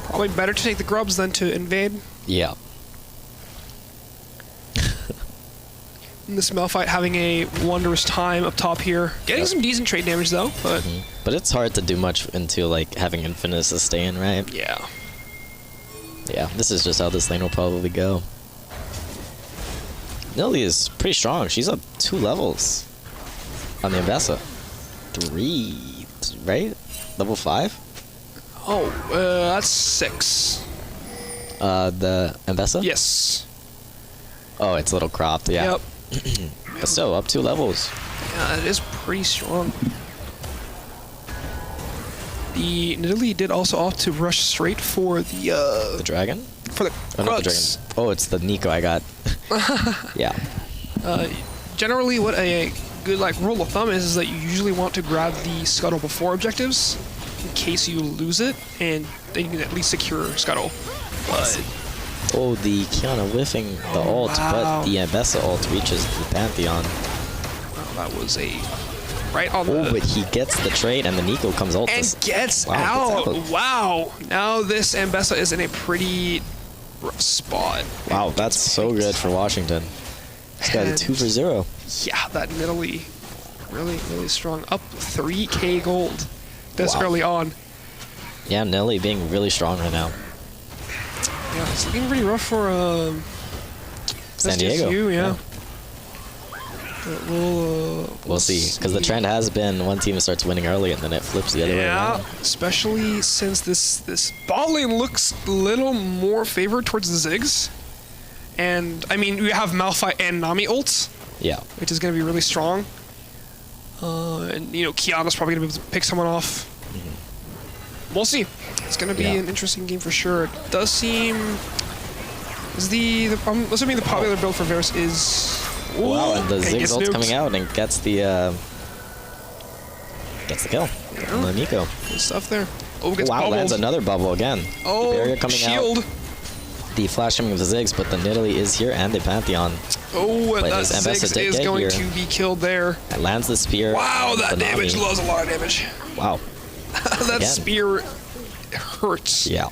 probably better to take the grubs than to invade. Yeah. And this Malphite having a wondrous time up top here. Getting some decent trade damage, though, but... But it's hard to do much into, like, having infinite sustain, right? Yeah. Yeah, this is just how this lane will probably go. Nidalee is pretty strong. She's up 2 levels on the Ambessa. 3, right? Level 5? Oh, that's 6. The Ambessa? Yes. Oh, it's a little cropped, yeah. Yep. But still, up 2 levels. Yeah, it is pretty strong. The Nidalee did also opt to rush straight for the dragon? For the not the dragon. Oh, it's the Nico I got. Yeah. Generally, what a good rule of thumb is that you usually want to grab the scuttle before objectives in case you lose it, and then you can at least secure scuttle. But oh, the Kiana whiffing the ult, but the Ambessa ult reaches the Pantheon. Well, that was a right on the... Oh, but he gets the trade, and the Nico comes ult. And gets out. Wow. Now this Ambessa is in a pretty rough spot. Wow, that's so good for Washington. This guy's 2 for 0. Yeah, that Nidalee really, really strong. Up 3k gold this early on. Yeah, Nelly being really strong right now. Yeah, it's looking pretty rough for San Diego. SDSU, yeah. But we'll see, because the trend has been one team starts winning early and then it flips the other way around. Especially since this bot lane looks a little more favored towards the Ziggs. And, I mean, you have Malphite and Nami ults. Yeah. Which is going to be really strong. And, you know, Kiana's probably going to be able to pick someone off. We'll see. It's going to be an interesting game for sure. It does seem... I'm assuming the popular build for Varus is... Ooh, wow, and the Ziggs ult's nuked. coming out and gets the kill on the Nico. Good stuff there. Oh, gets wow, bubbled. lands another bubble again. Oh, the barrier coming shield. out. The flash coming of the Ziggs, but the Nidalee is here and the Pantheon. Oh, and but that Ziggs is going to be killed there. It lands the spear. Wow, that damage does a lot of damage. Wow. That spear hurts. Yeah.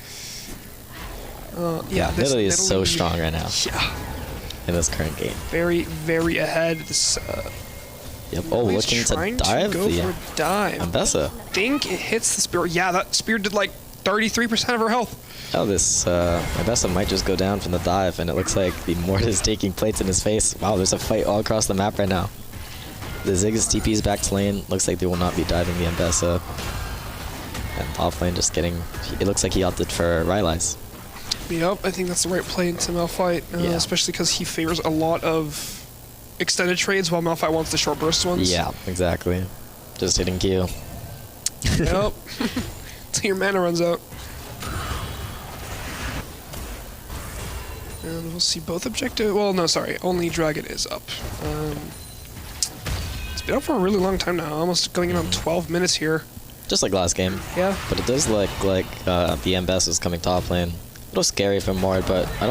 Yeah, Nidalee is so strong right now. Yeah. In this current game. Very, very ahead. This, yep. Oh, looking to dive. Go for a dive. Ambessa. Think it hits the spear. Yeah, that spear did like 33% of her health. Oh, this Ambessa might just go down from the dive, and it looks like the Mort is taking plates in his face. Wow, there's a fight all across the map right now. The Ziggs TP's back to lane. Looks like they will not be diving the Ambessa. And top lane just getting... It looks like he opted for Rylai's. Yep, I think that's the right play into Malphite, especially because he favors a lot of extended trades while Malphite wants the short burst ones. Yeah, exactly. Just hitting Q. Yep. Until your mana runs out. And we'll see both objective. Well, no, sorry. Only Dragon is up. It's been up for a really long time now. Almost going in on 12 minutes here. Just like last game. Yeah. But it does look like the Ambessa is coming top lane. A little scary for Mort, but I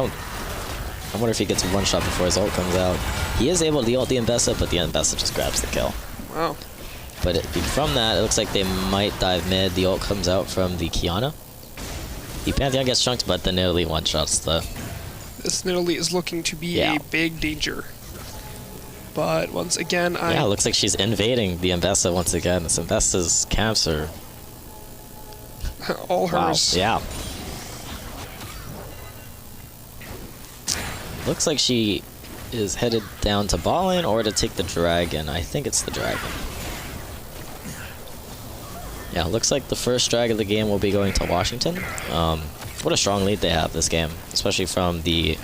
wonder if he gets one shot before his ult comes out. He is able to ult the Ambessa, but the Ambessa just grabs the kill. Wow. But from that, it looks like they might dive mid. The ult comes out from the Kiana. The Pantheon gets chunked, but the Nidalee one-shots the... This Nidalee is looking to be a big danger. But once again, Yeah, it looks like she's invading the Ambessa once again. This Ambessa's camps are... all hers. Wow. Yeah. Looks like she is headed down to bot lane or to take the dragon. I think it's the dragon. Yeah, looks like the first drag of the game will be going to Washington. What a strong lead they have this game, especially from the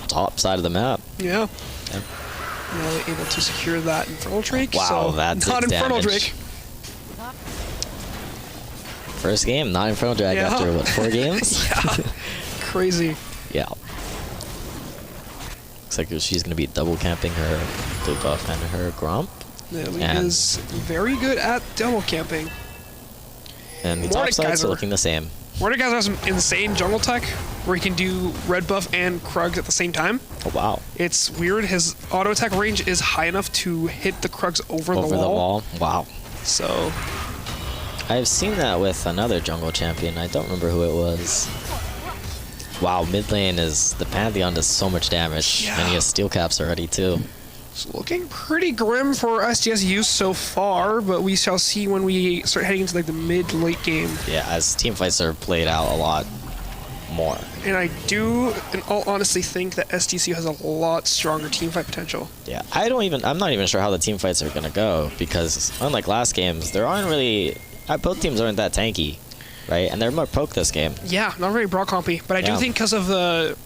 top side of the map. Yeah. Now able to secure that Infernal Drake. Wow, so that's not Infernal damage. Drake. First game, not Infernal Drake after what, 4 games? Yeah. Crazy. Yeah. Looks like she's gonna be double camping her blue buff and her Gromp. Yeah, is very good at double camping. And the top sides are looking the same. Mordekaiser has some insane jungle tech where he can do red buff and Krugs at the same time. Oh wow. It's weird. His auto attack range is high enough to hit the Krugs over the wall. Wow. So I've seen that with another jungle champion. I don't remember who it was. Wow, mid lane is the Pantheon does so much damage, and he has steel caps already too. It's looking pretty grim for SDSU so far, but we shall see when we start heading into like the mid-late game. Yeah, as team fights are played out a lot more. And I do, in all honesty, think that SDSU has a lot stronger team fight potential. Yeah, I'm not even sure how the team fights are gonna go, because unlike last games, there aren't really both teams aren't that tanky. Right, and they're more poke this game. Yeah, not very broad compy, but I do think because of the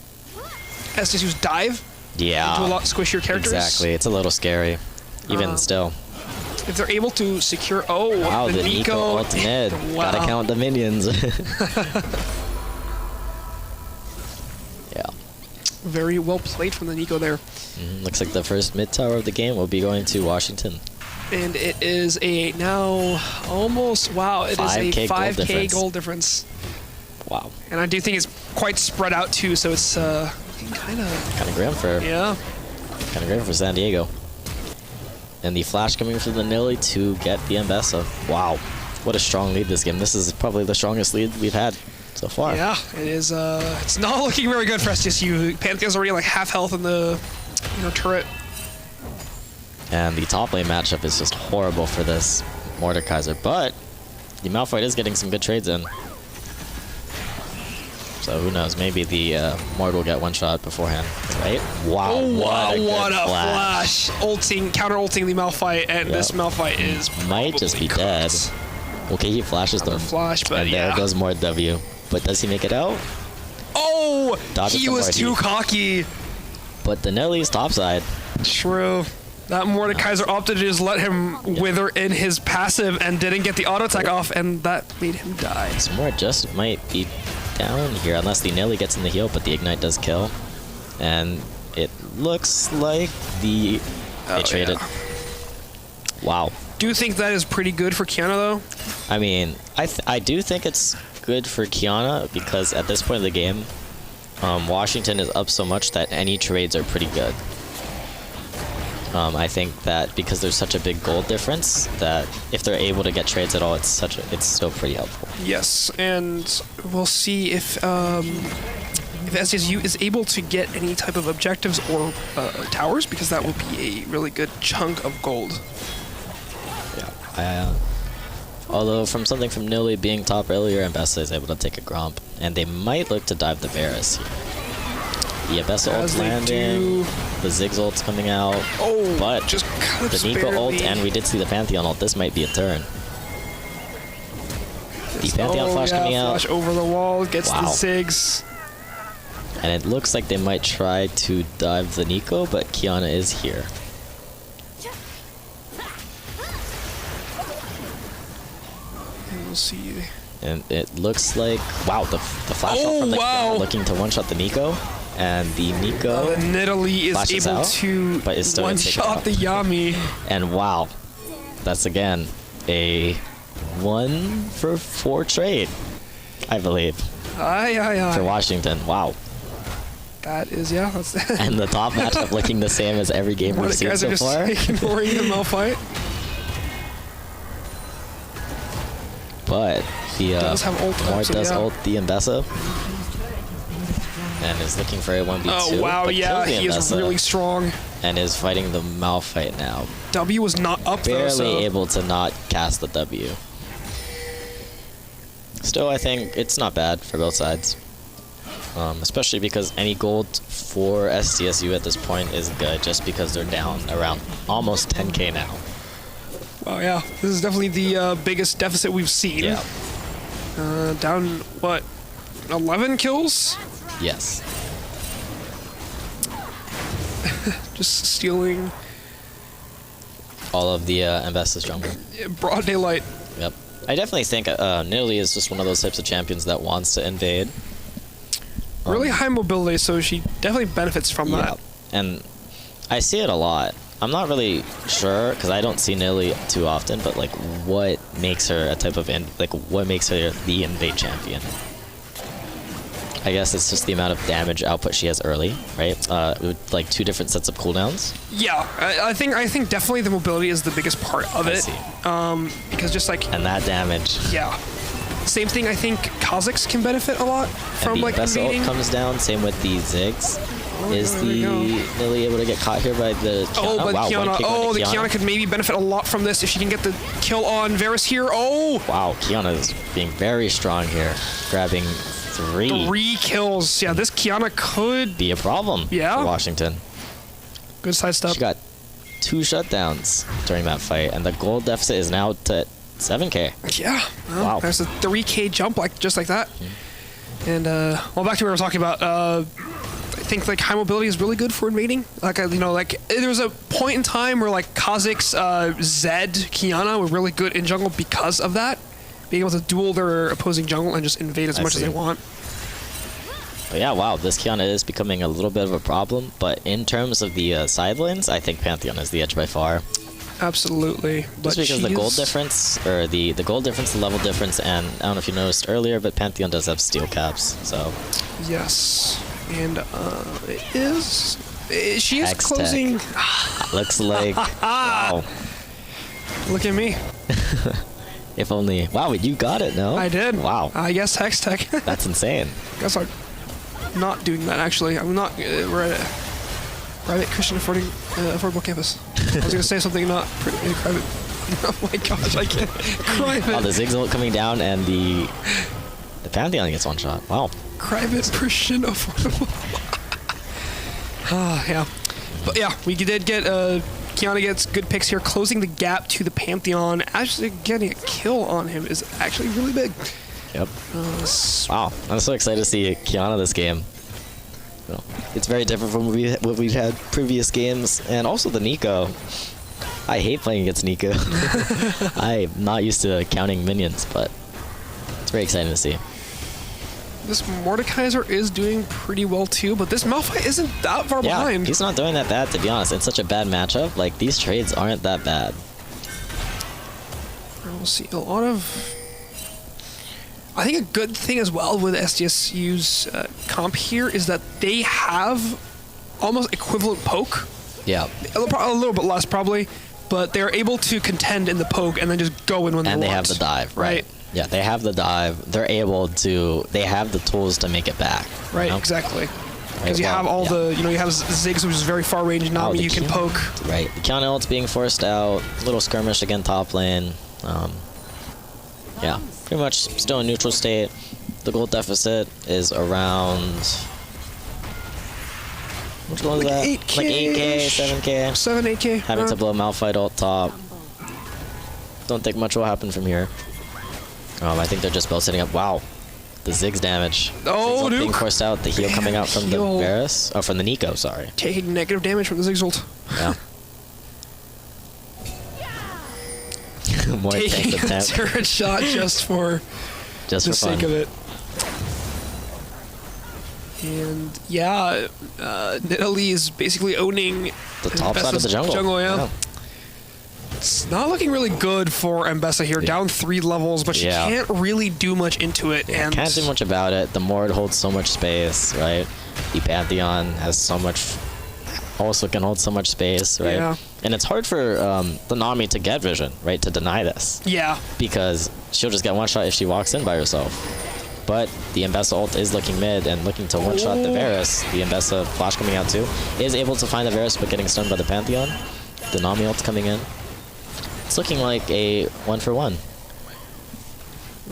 SDSU's dive into a lot squishier characters. Exactly, it's a little scary, even still. If they're able to secure, wow, the Nico ultimate. Wow. Gotta count the minions. Yeah. Very well played from the Nico there. Looks like the first mid tower of the game will be going to Washington. And it is a now almost, wow, it is a 5k gold difference. Wow. And I do think it's quite spread out too, so it's kind of grim for San Diego. And the flash coming from the Nilly to get the Mbessa. Wow, what a strong lead this game. This is probably the strongest lead we've had so far. Yeah, it is. It's not looking very good for SDSU. Pantheon's already like half health in the turret. And the top lane matchup is just horrible for this Mordekaiser, but the Malphite is getting some good trades in. So who knows, maybe the Mord will get one shot beforehand, right? Wow, oh, what a flash. Ulting, counter-ulting the Malphite, and this Malphite is might just be dead. Okay, he flashes them. Flash, but and there goes Mord W. But does he make it out? Oh, Dodges he was too cocky. But the Nelly's topside. True. That Mordekaiser opted to just let him wither in his passive and didn't get the auto attack off, and that made him die. So Mord just might be down here unless the Nelly gets in the heal, but the Ignite does kill. And it looks like they traded. Yeah. Wow. Do you think that is pretty good for Kiana, though? I mean, I do think it's good for Kiana because at this point of the game, Washington is up so much that any trades are pretty good. I think that because there's such a big gold difference, that if they're able to get trades at all, it's still pretty helpful. Yes, and we'll see if SDSU is able to get any type of objectives or towers, because that would be a really good chunk of gold. Yeah. Although from something from Nilly being top earlier, Mbessa is able to take a Gromp, and they might look to dive the Varus here. The Mbessa ult's landing, the Ziggs ult's coming out, but just the Nico ult, and we did see the Pantheon ult. This might be a turn. The Pantheon flash coming out. Flash over the wall, gets the Ziggs. And it looks like they might try to dive the Nico, but Kiana is here. And we'll see. And it looks like, wow, the flash out from the Kiana looking to one-shot the Nico. And the Nico Nidalee is able to one-shot the Yami. And wow, that's again a 1-for-4 trade, I believe. For Washington, wow. That is, that's and the top matchup looking the same as every game we've seen so far. Ignoring the Malphite. But the Mord does ult the Mbessa. And is looking for a 1v2. Oh, wow, he is really strong. And is fighting the Malphite now. W was not up Barely though, able to not cast the W. Still, I think it's not bad for both sides. Especially because any gold for SDSU at this point is good, just because they're down around almost 10k now. Wow, yeah. This is definitely the biggest deficit we've seen. Yeah. Down, what, 11 kills? Yes. Just stealing all of the Mbessa's jungle. Broad daylight. Yep. I definitely think Nidalee is just one of those types of champions that wants to invade. Really high mobility, so she definitely benefits from that. And I see it a lot. I'm not really sure, because I don't see Nidalee too often, but like what makes her a type of, what makes her the invade champion? I guess it's just the amount of damage output she has early, right? With like 2 different sets of cooldowns. Yeah, I think definitely the mobility is the biggest part of it. Because just like and that damage. Yeah. Same thing. I think Kazakhs can benefit a lot from like invading. Ult comes down. Same with the Ziggs. Is the Nidalee able to get caught here by the Kiana? But wow, Kiana. The Kiana could maybe benefit a lot from this if she can get the kill on Varus here. Wow, Kiana is being very strong here, grabbing 3 kills. Yeah, this Kiana could be a problem for Washington. Good sidestep. She got 2 shutdowns during that fight, and the gold deficit is now to 7k. Yeah. Wow. There's a 3k jump just like that. And back to what we were talking about. I think like high mobility is really good for invading. Like there was a point in time where like Kazakhs, Zed, Kiana were really good in jungle because of that. Being able to duel their opposing jungle and just invade as much as they want. But yeah, wow, this Kiana is becoming a little bit of a problem, but in terms of the side lanes, I think Pantheon is the edge by far. Absolutely. Just because the gold difference, or the gold difference, the level difference, and I don't know if you noticed earlier, but Pantheon does have steel caps, so. Yes, and it is She is Hex closing. Looks like. Wow. Look at me. If only. Wow, you got it, no? I did. Wow. I guess Hex Tech. That's insane. Guess I'm not doing that, actually. I'm not. We're at a private Christian affordable campus. I was going to say something not private. Oh my gosh, I can't. Private. Oh, the Ziggs ult coming down and the Pantheon gets one shot. Wow. Private Christian affordable. Yeah. But yeah, we did get Kiana gets good picks here, closing the gap to the Pantheon. Actually getting a kill on him is actually really big. Yep. Wow, I'm so excited to see Kiana this game. Well, it's very different from what we've had previous games, and also the Nico. I hate playing against Nico. I'm not used to counting minions, but it's very exciting to see. This Mordekaiser is doing pretty well too, but this Malphite isn't that far behind. He's not doing that bad, to be honest. It's such a bad matchup. Like, these trades aren't that bad. We'll see a lot of... I think a good thing as well with SDSU's comp here is that they have almost equivalent poke. Yeah. A little bit less probably, but they're able to contend in the poke and then just go in when they want. And they have the dive, right? Yeah, they have the dive. They're able to. They have the tools to make it back. Right, you know? Exactly. Because you have all the, you have Ziggs, which is very far range. Nami, you can poke. Right. The Kiana ult's being forced out. Little skirmish again top lane. Yeah, pretty much still in neutral state. The gold deficit is around. Which one is that? 8K, like 8K, 7K. 7, 8K. Having to blow Malphite ult top. Don't think much will happen from here. I think they're just both setting up. Wow. The Ziggs damage. Oh, Ziggs being forced out. The heal coming out from the Varus. Oh, from the Nico, sorry. Taking negative damage from the Ziggs ult. Yeah. More taking a turret shot just for the sake of it. And yeah, Nidalee is basically owning the top side of the jungle. Yeah. It's not looking really good for Mbessa here. Down 3 levels, but she can't really do much into it. Yeah, and can't do much about it. The Mord holds so much space, right? The Pantheon has so much, also can hold so much space, right? Yeah. And it's hard for the Nami to get vision, right? To deny this. Yeah. Because she'll just get one shot if she walks in by herself. But the Mbessa ult is looking mid and looking to one-shot the Varus. The Mbessa flash coming out too. Is able to find the Varus but getting stunned by the Pantheon. The Nami ult's coming in. It's looking like a 1-for-1.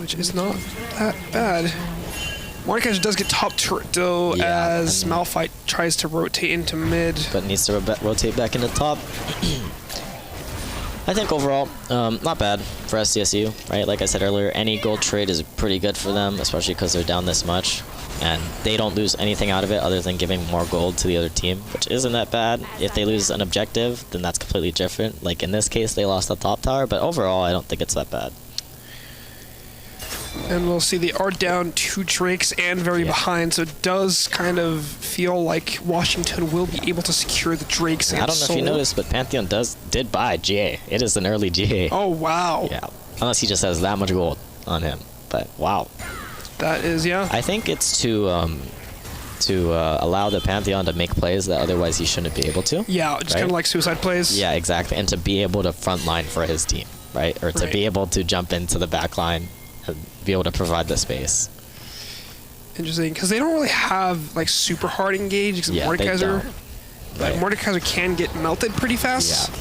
Which is not that bad. Mordekaiser does get top turret though, as Malphite tries to rotate into mid. But needs to rotate back into top. I think overall, not bad for SDSU, right? Like I said earlier, any gold trade is pretty good for them, especially because they're down this much. And they don't lose anything out of it other than giving more gold to the other team, which isn't that bad. If they lose an objective, then that's completely different. Like in this case, they lost the top tower, but overall, I don't think it's that bad. And we'll see they are down 2 Drakes and very behind, so it does kind of feel like Washington will be able to secure the Drakes and I don't know if you noticed, but Pantheon did buy GA. It is an early GA. Oh, wow. Yeah, unless he just has that much gold on him. But wow. That is, yeah. I think it's to allow the Pantheon to make plays that otherwise he shouldn't be able to. Yeah, just kind of like suicide plays. Yeah, exactly. And to be able to front line for his team, right? Or to be able to jump into the back line and be able to provide the space. Interesting, because they don't really have like super hard engage. Except Mordekaiser, right. Mordekaiser can get melted pretty fast. Yeah.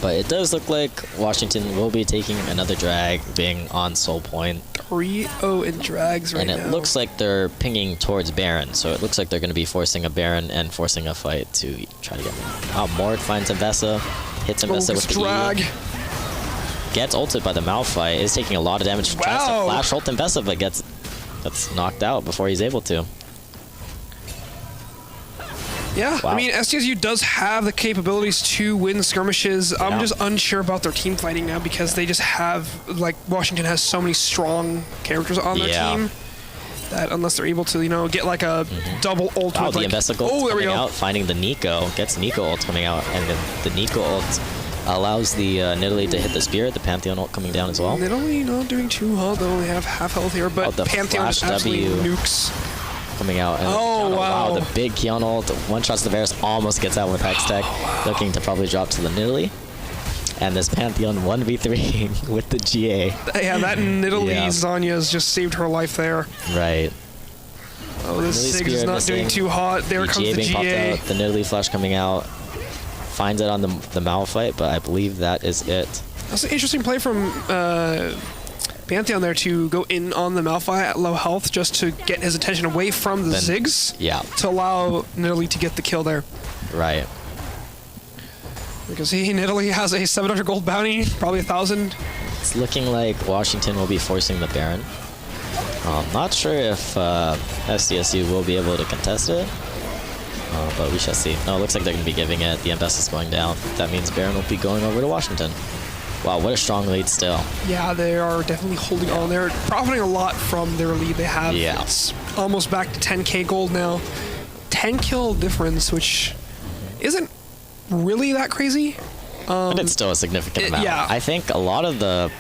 But it does look like Washington will be taking another drag, being on Soul Point. 3-0 in drags right now. And it looks like they're pinging towards Baron, so it looks like they're going to be forcing a Baron and forcing a fight to try to get one. Mord finds Mbessa, hits Mbessa with the drag. Gets ulted by the Malphite, is taking a lot of damage. Tries to flash ult Mbessa, but gets knocked out before he's able to. Yeah, I mean, SDSU does have the capabilities to win skirmishes. Yeah. I'm just unsure about their team fighting now because they just have, like, Washington has so many strong characters on their team that unless they're able to, get like a double ult with, the like, Mbessa ult coming out, finding the Nico, gets Nico ult coming out, and then the Nico ult allows the Nidalee to hit the spear, the Pantheon ult coming down as well. Nidalee not doing too hot, they only have half health here, but the Pantheon just absolutely nukes coming out. And wow, the big Kiana ult. One shots the Varus, almost gets out with Hextech, looking to probably drop to the Nidalee. And this Pantheon 1v3 with the GA. Yeah, that Nidalee Zanya's just saved her life there. Right. Oh, this Sig is not doing too hot. There comes the being GA. Popped out, the Nidalee flash coming out. Finds it on the Malphite, but I believe that is it. That's an interesting play from Pantheon there to go in on the Malphite at low health just to get his attention away from the Ziggs. Yeah. To allow Nidalee to get the kill there. Right. Because Nidalee has a 700 gold bounty, probably 1,000. It's looking like Washington will be forcing the Baron. Not sure if SDSU will be able to contest it, but we shall see. No, it looks like they're going to be giving it. The Mbess is going down. That means Baron will be going over to Washington. Wow, what a strong lead still. Yeah, they are definitely holding on. They're profiting a lot from their lead they have. Yeah. It's almost back to 10k gold now. 10 kill difference, which isn't really that crazy. But it's still a significant amount. Yeah. I think a lot of the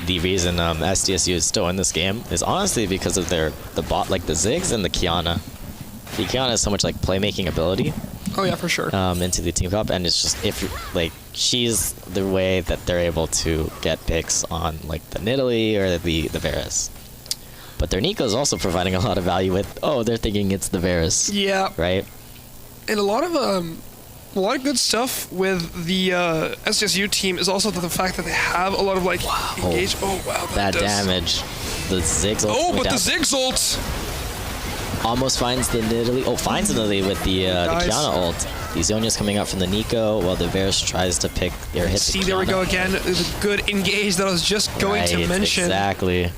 reason SDSU is still in this game is honestly because of the bot, like the Ziggs and the Kiana. The Kiana has so much like playmaking ability. Oh yeah, for sure. Into the team comp, and it's just she's the way that they're able to get picks on like the Nidalee or the Varus. But their Nico is also providing a lot of value with they're thinking it's the Varus. Yeah. Right. And a lot of good stuff with the SDSU team is also the fact that they have a lot of like engage. Oh wow, that damage. The Ziggs ult. Oh, but the Ziggs ult almost finds the Nidalee. Oh, finds the Nidalee with the Kiana ult. The Zhonya's coming out from the Nico while the Varus tries to pick or hit the Kiana. There we go again. There's a good engage that I was just going to mention. Exactly.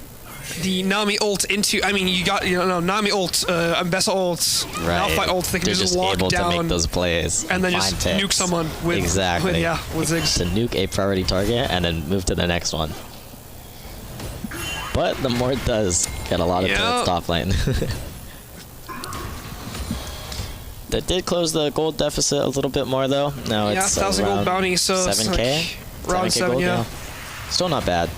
The Nami ult into, you got, Nami ult, Mbessa ult, Malphite ult, they can They're just lock able down to make those plays and then just picks. nuke someone with exactly. with Ziggs. To nuke a priority target and then move to the next one. But the Mort does get a lot of bullets top lane. That did close the gold deficit a little bit more though. Now it's 1,000 gold bounty, so 7k. Round 7, gold yeah. now. Still not bad,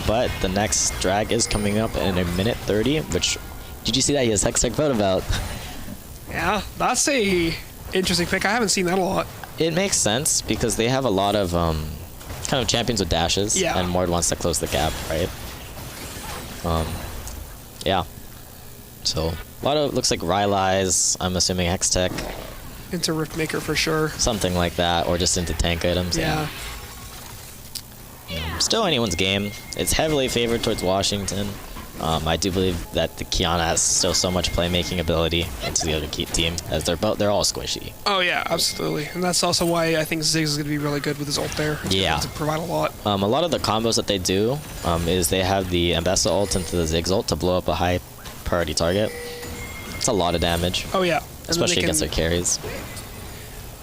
but the next drag is coming up in a minute 30, which, did you see that he has Hextech vote about? Yeah, that's a interesting pick. I haven't seen that a lot. It makes sense because they have a lot of kind of champions with dashes, and Mord wants to close the gap, right? Yeah. So, a lot of, looks like Rylai's, I'm assuming Hextech. Into Riftmaker for sure. Something like that, or just into tank items. Yeah. Still anyone's game. It's heavily favored towards Washington. I do believe that the Kiana has still so much playmaking ability into the other team, as they're all squishy. Oh yeah, absolutely, and that's also why I think Ziggs is going to be really good with his ult there. Yeah, to provide a lot. A lot of the combos that they do is they have the Mbessa ult into the Ziggs ult to blow up a high priority target. It's a lot of damage. Oh yeah, especially against their carries.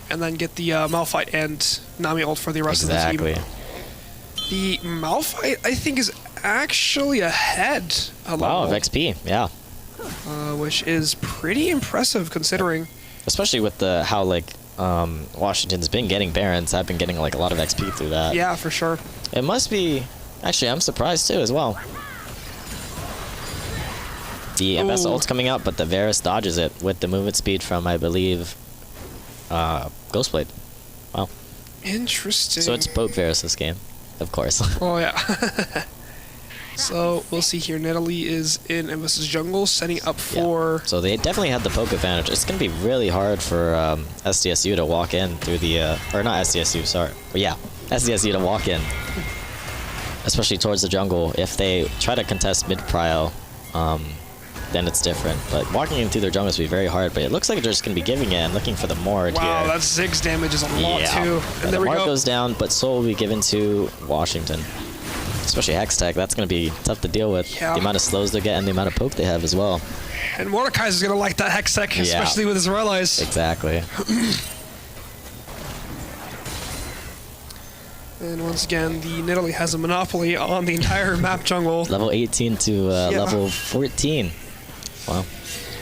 And then get the Malphite and Nami ult for the rest of the team. Exactly. The Malphite, I think, is actually ahead a wow, level. of XP, yeah. Which is pretty impressive considering. Especially with how Washington's been getting Barons. I've been getting like a lot of XP through that. Yeah, for sure. It must be. Actually, I'm surprised too as well. The Mbessa ult's coming out, but the Varus dodges it with the movement speed from, I believe, Ghostblade. Wow. Interesting. So it's both Varus this game, of course. Oh yeah. So we'll see here. Nidalee is in Mbessa's jungle, setting up for. Yeah. So they definitely had the poke advantage. It's gonna be really hard for SDSU to walk in through the, or not SDSU, sorry. But yeah, SDSU to walk in, especially towards the jungle. If they try to contest mid prio, then it's different. But walking in through their jungle is gonna be very hard. But it looks like they're just gonna be giving it and looking for the Mord here. Wow, that Ziggs damage is a lot too. And there the we Mord go. goes down, but Soul will be given to Washington. Especially Hextech, that's going to be tough to deal with. Yeah. The amount of slows they get and the amount of poke they have as well. And Mordekaiser's going to like that Hextech, especially with his allies. Exactly. And once again, the Nidalee has a monopoly on the entire map jungle. Level 18 to level 14. Wow.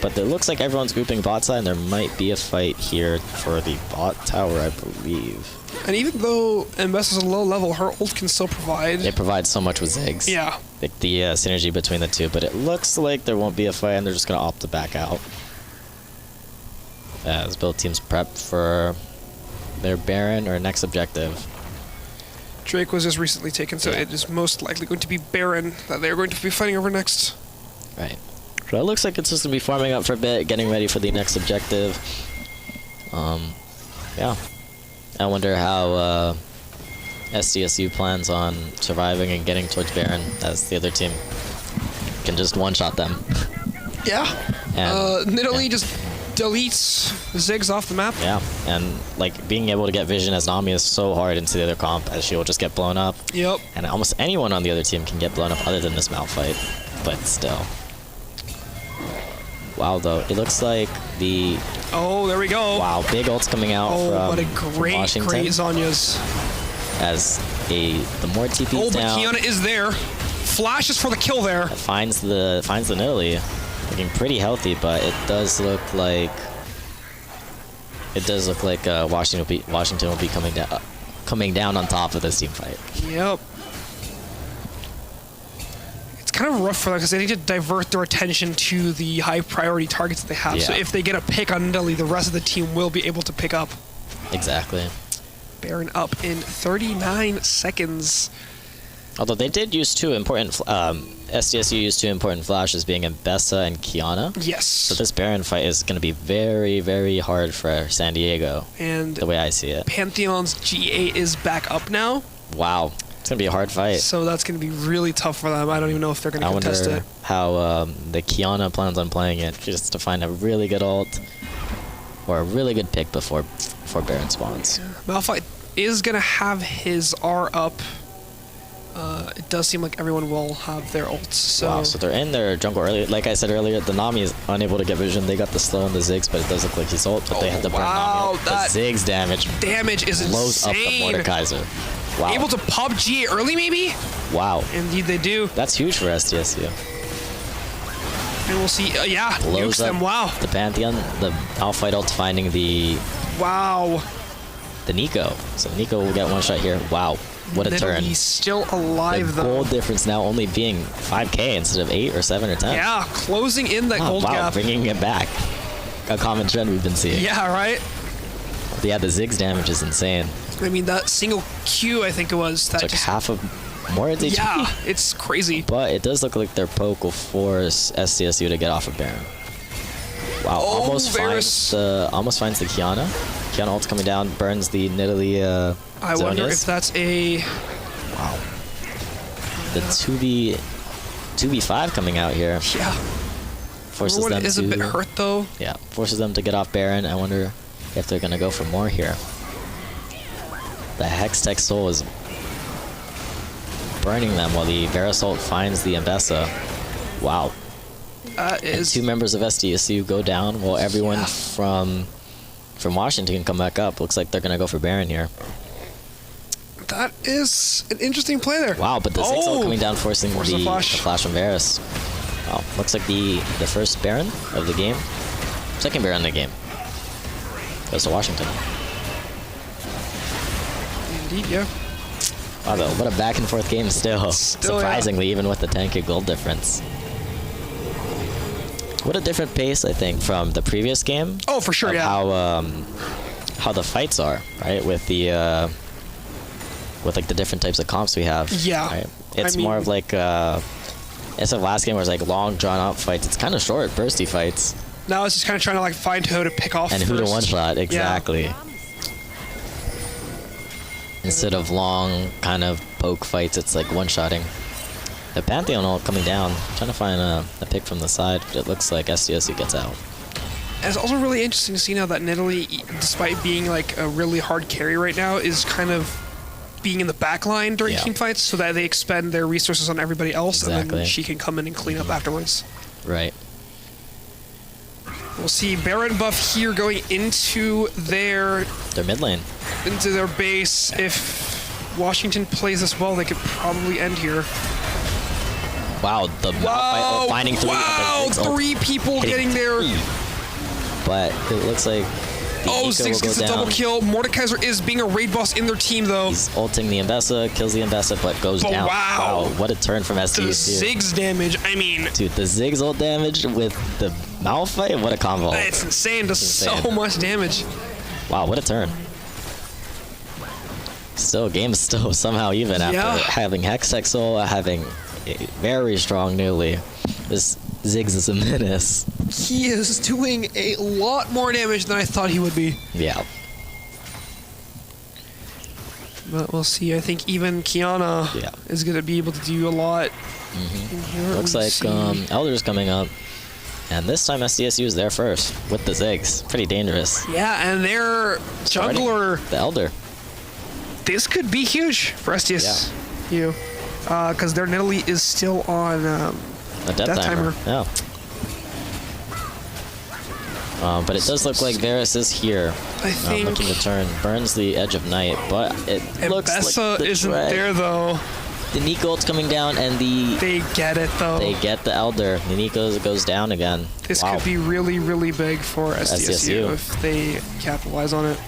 But it looks like everyone's grouping bot side, and there might be a fight here for the bot tower, I believe. And even though MS is a low level, her ult can still provide. It provides so much with Ziggs. Yeah. Like the synergy between the two, but it looks like there won't be a fight, and they're just going to opt to back out. As both teams prep for their Baron or next objective. Drake was just recently taken, so it is most likely going to be Baron that they're going to be fighting over next. Right. So it looks like it's just going to be farming up for a bit, getting ready for the next objective. Yeah. I wonder how SDSU plans on surviving and getting towards Baron, as the other team can just one-shot them. Yeah. And, Nidalee just deletes Ziggs off the map. Yeah, and like being able to get vision as Nami is so hard into the other comp, as she will just get blown up. Yep. And almost anyone on the other team can get blown up other than this Malphite, but still. Wow, though, it looks like the... Oh, there we go. Wow, big ults coming out from what a great Zhonya's. As the more TP's down... Oh, but Kiana is there. Flashes for the kill there. Finds the Nidalee. Looking pretty healthy, but it does look like... Washington will be coming down on top of this team fight. Yep. It's kind of rough for them because they need to divert their attention to the high priority targets that they have. Yeah. So if they get a pick on Nidalee, the rest of the team will be able to pick up. Exactly. Baron up in 39 seconds. Although they did use two important... SDSU used two important flashes, being Mbessa and Kiana. Yes. So this Baron fight is going to be very, very hard for San Diego, and the way I see it. Pantheon's G8 is back up now. Wow. It's going to be a hard fight. So that's going to be really tough for them. I don't even know if they're going to contest it. I wonder how the Kiana plans on playing it, just to find a really good ult or a really good pick before Baron spawns. Malphite is going to have his R up. It does seem like everyone will have their ults. So. Wow, so they're in their jungle early. Like I said earlier, the Nami is unable to get vision. They got the slow and the Ziggs, but it does look like he's ult, but they have to burn Nami ult. The Ziggs damage is blows insane. up the Mordekaiser. Wow. Able to pop G early, maybe? Wow. Indeed they do. That's huge for SDSU. And we'll see. Yeah, blows nukes them. Wow. The Pantheon, the Malphite ult finding the... Wow. The Nico. So Nico will get one shot here. Wow. What a turn. He's still alive, the though. gold difference now only being 5k instead of 8 or 7 or 10. Yeah, closing in that gold gap. Bringing it back. A common trend we've been seeing. Yeah, right? Yeah, the Ziggs damage is insane. I mean, that single Q, I think it was. That took half of more HP. Yeah, it's crazy. But it does look like their poke will force SDSU to get off of Baron. Wow, almost finds the Kiana. Kiana ult's coming down, burns the Nidalee I wonder if that's a... Wow. The 2v5 coming out here. Yeah. Forces them is to... a bit hurt, though. Yeah, forces them to get off Baron. I wonder if they're going to go for more here. The Hextech Soul is burning them while the Verisalt finds the Mbessa. Wow. And two members of SDSU go down while everyone from Washington can come back up. Looks like they're going to go for Baron here. That is an interesting play there. Wow, but the Ziggs all coming down, forcing the flash from Varus. Wow, looks like the first Baron of the game. Second Baron of the game. Goes to Washington. Indeed, yeah. Wow, though, what a back and forth game still. Surprisingly, even with the 10k gold difference. What a different pace, I think, from the previous game. Oh, for sure, yeah. How the fights are, right? With the like the different types of comps we have. Yeah. Right? It's more of like instead of last game where it's like long drawn out fights, it's kind of short, bursty fights. Now it's just kind of trying to like find who to pick off and first. Who to one shot, exactly. Yeah. Instead of long kind of poke fights, it's like one shotting. The Pantheon all coming down, trying to find a pick from the side, but it looks like SDSU gets out. And it's also really interesting to see now that Nidalee, despite being like a really hard carry right now, is kind of being in the back line during team fights so that they expend their resources on everybody else and then she can come in and clean up afterwards. Right. We'll see Baron buff here going into their mid lane. Into their base. If Washington plays this well, they could probably end here. Wow, the Malphite finding 3. Wow, 3 people getting there. But it looks like Oh, Ziggs gets a double kill. Mordekaiser is being a raid boss in their team, though. He's ulting the Mbessa, kills the Mbessa, but goes down. Wow. What a turn from SDSU. The Ziggs damage, I mean... Dude, the Ziggs ult damage with the Malphite? What a combo. It's insane. Does so much damage. Wow, what a turn. Still, game's still somehow even after having Hexexel, having a very strong Newly. This Ziggs is a menace. He is doing a lot more damage than I thought he would be. Yeah. But we'll see. I think even Kiana is going to be able to do a lot. Looks like Elder's coming up. And this time SDSU is there first with the Ziggs. Pretty dangerous. Yeah, and their jungler... The Elder. This could be huge for SDSU. Because their Nidalee is still on a death timer. Yeah. But it does look like Varus is here. I think looking to turn. Burns the Edge of Night, but it looks like the isn't there, though. The Nico ult's coming down, and They get it, though. They get the Elder. The Nico goes down again. This could be really, really big for SDSU if they capitalize on it.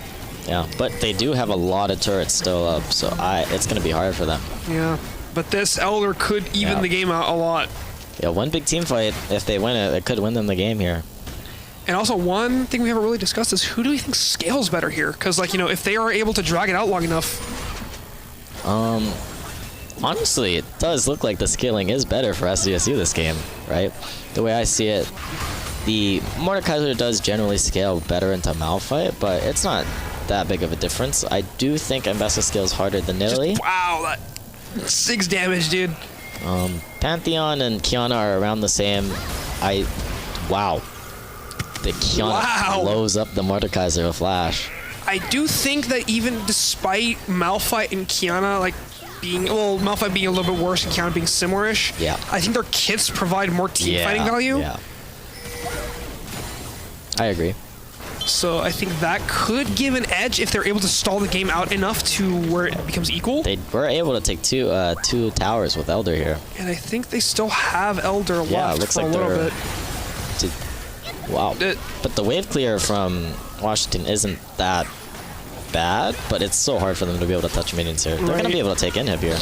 Yeah, but they do have a lot of turrets still up, so it's going to be hard for them. Yeah, but this Elder could even the game out a lot. Yeah, one big team fight, if they win it, it could win them the game here. And also, one thing we haven't really discussed is who do we think scales better here? Because, like, if they are able to drag it out long enough. Honestly, it does look like the scaling is better for SDSU this game, right? The way I see it, the Mordekaiser does generally scale better into Malphite, but it's not that big of a difference. I do think Mbessa scales harder than Nidalee. Wow, that 6 damage, dude. Pantheon and Kiana are around the same. Wow. The Kiana blows up the Mordekaiser with Flash. I do think that even despite Malphite and Kiana, like, Malphite being a little bit worse and Kiana being similar-ish, I think their kits provide more team fighting value. Yeah. I agree. So I think that could give an edge if they're able to stall the game out enough to where it becomes equal. They were able to take two towers with Elder here. And I think they still have Elder left for a little bit. Wow. But the wave clear from Washington isn't that bad, but it's so hard for them to be able to touch minions here. They're going to be able to take inhib here.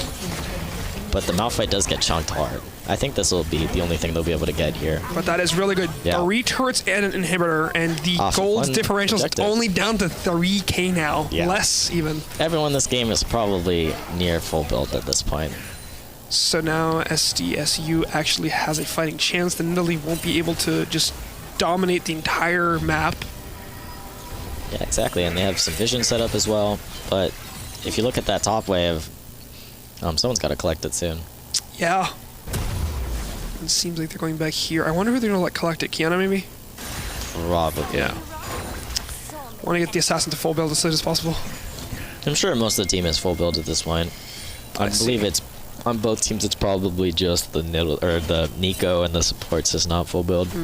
But the Malphite does get chunked hard. I think this will be the only thing they'll be able to get here. But that is really good. 3 turrets and an inhibitor, and the gold differential is only down to 3k now. Less, even. Everyone in this game is probably near full build at this point. So now SDSU actually has a fighting chance. The Nidalee won't be able to just dominate the entire map. Yeah, exactly. And they have some vision set up as well. But if you look at that top wave, someone's got to collect it soon. Yeah. It seems like they're going back here. I wonder who they're going to let collect it. Kiana, maybe? Probably. Yeah. Want to get the assassin to full build as soon as possible. I'm sure most of the team is full build at this point. I believe it's on both teams. It's probably just the Nico and the supports is not full build,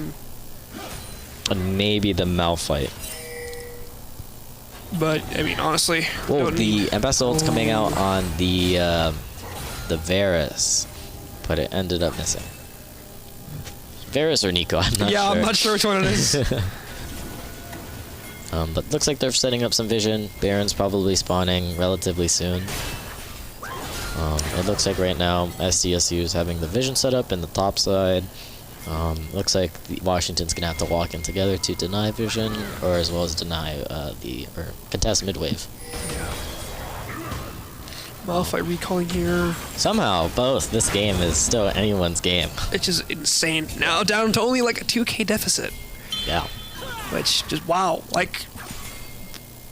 and maybe the Malphite. But I mean, honestly, whoa! The Mbessa ult's coming out on the Varus, but it ended up missing. Varus or Nico? I'm not sure. Yeah, I'm not sure which one it is. But looks like they're setting up some vision. Baron's probably spawning relatively soon. It looks like right now SDSU is having the vision set up in the top side. Looks like Washington's gonna have to walk in together to deny vision, or as well as deny or contest mid wave. Yeah. Malphite recalling here. Somehow both. This game is still anyone's game. It's just insane. Now down to only like a 2k deficit. Yeah. Which just wow, like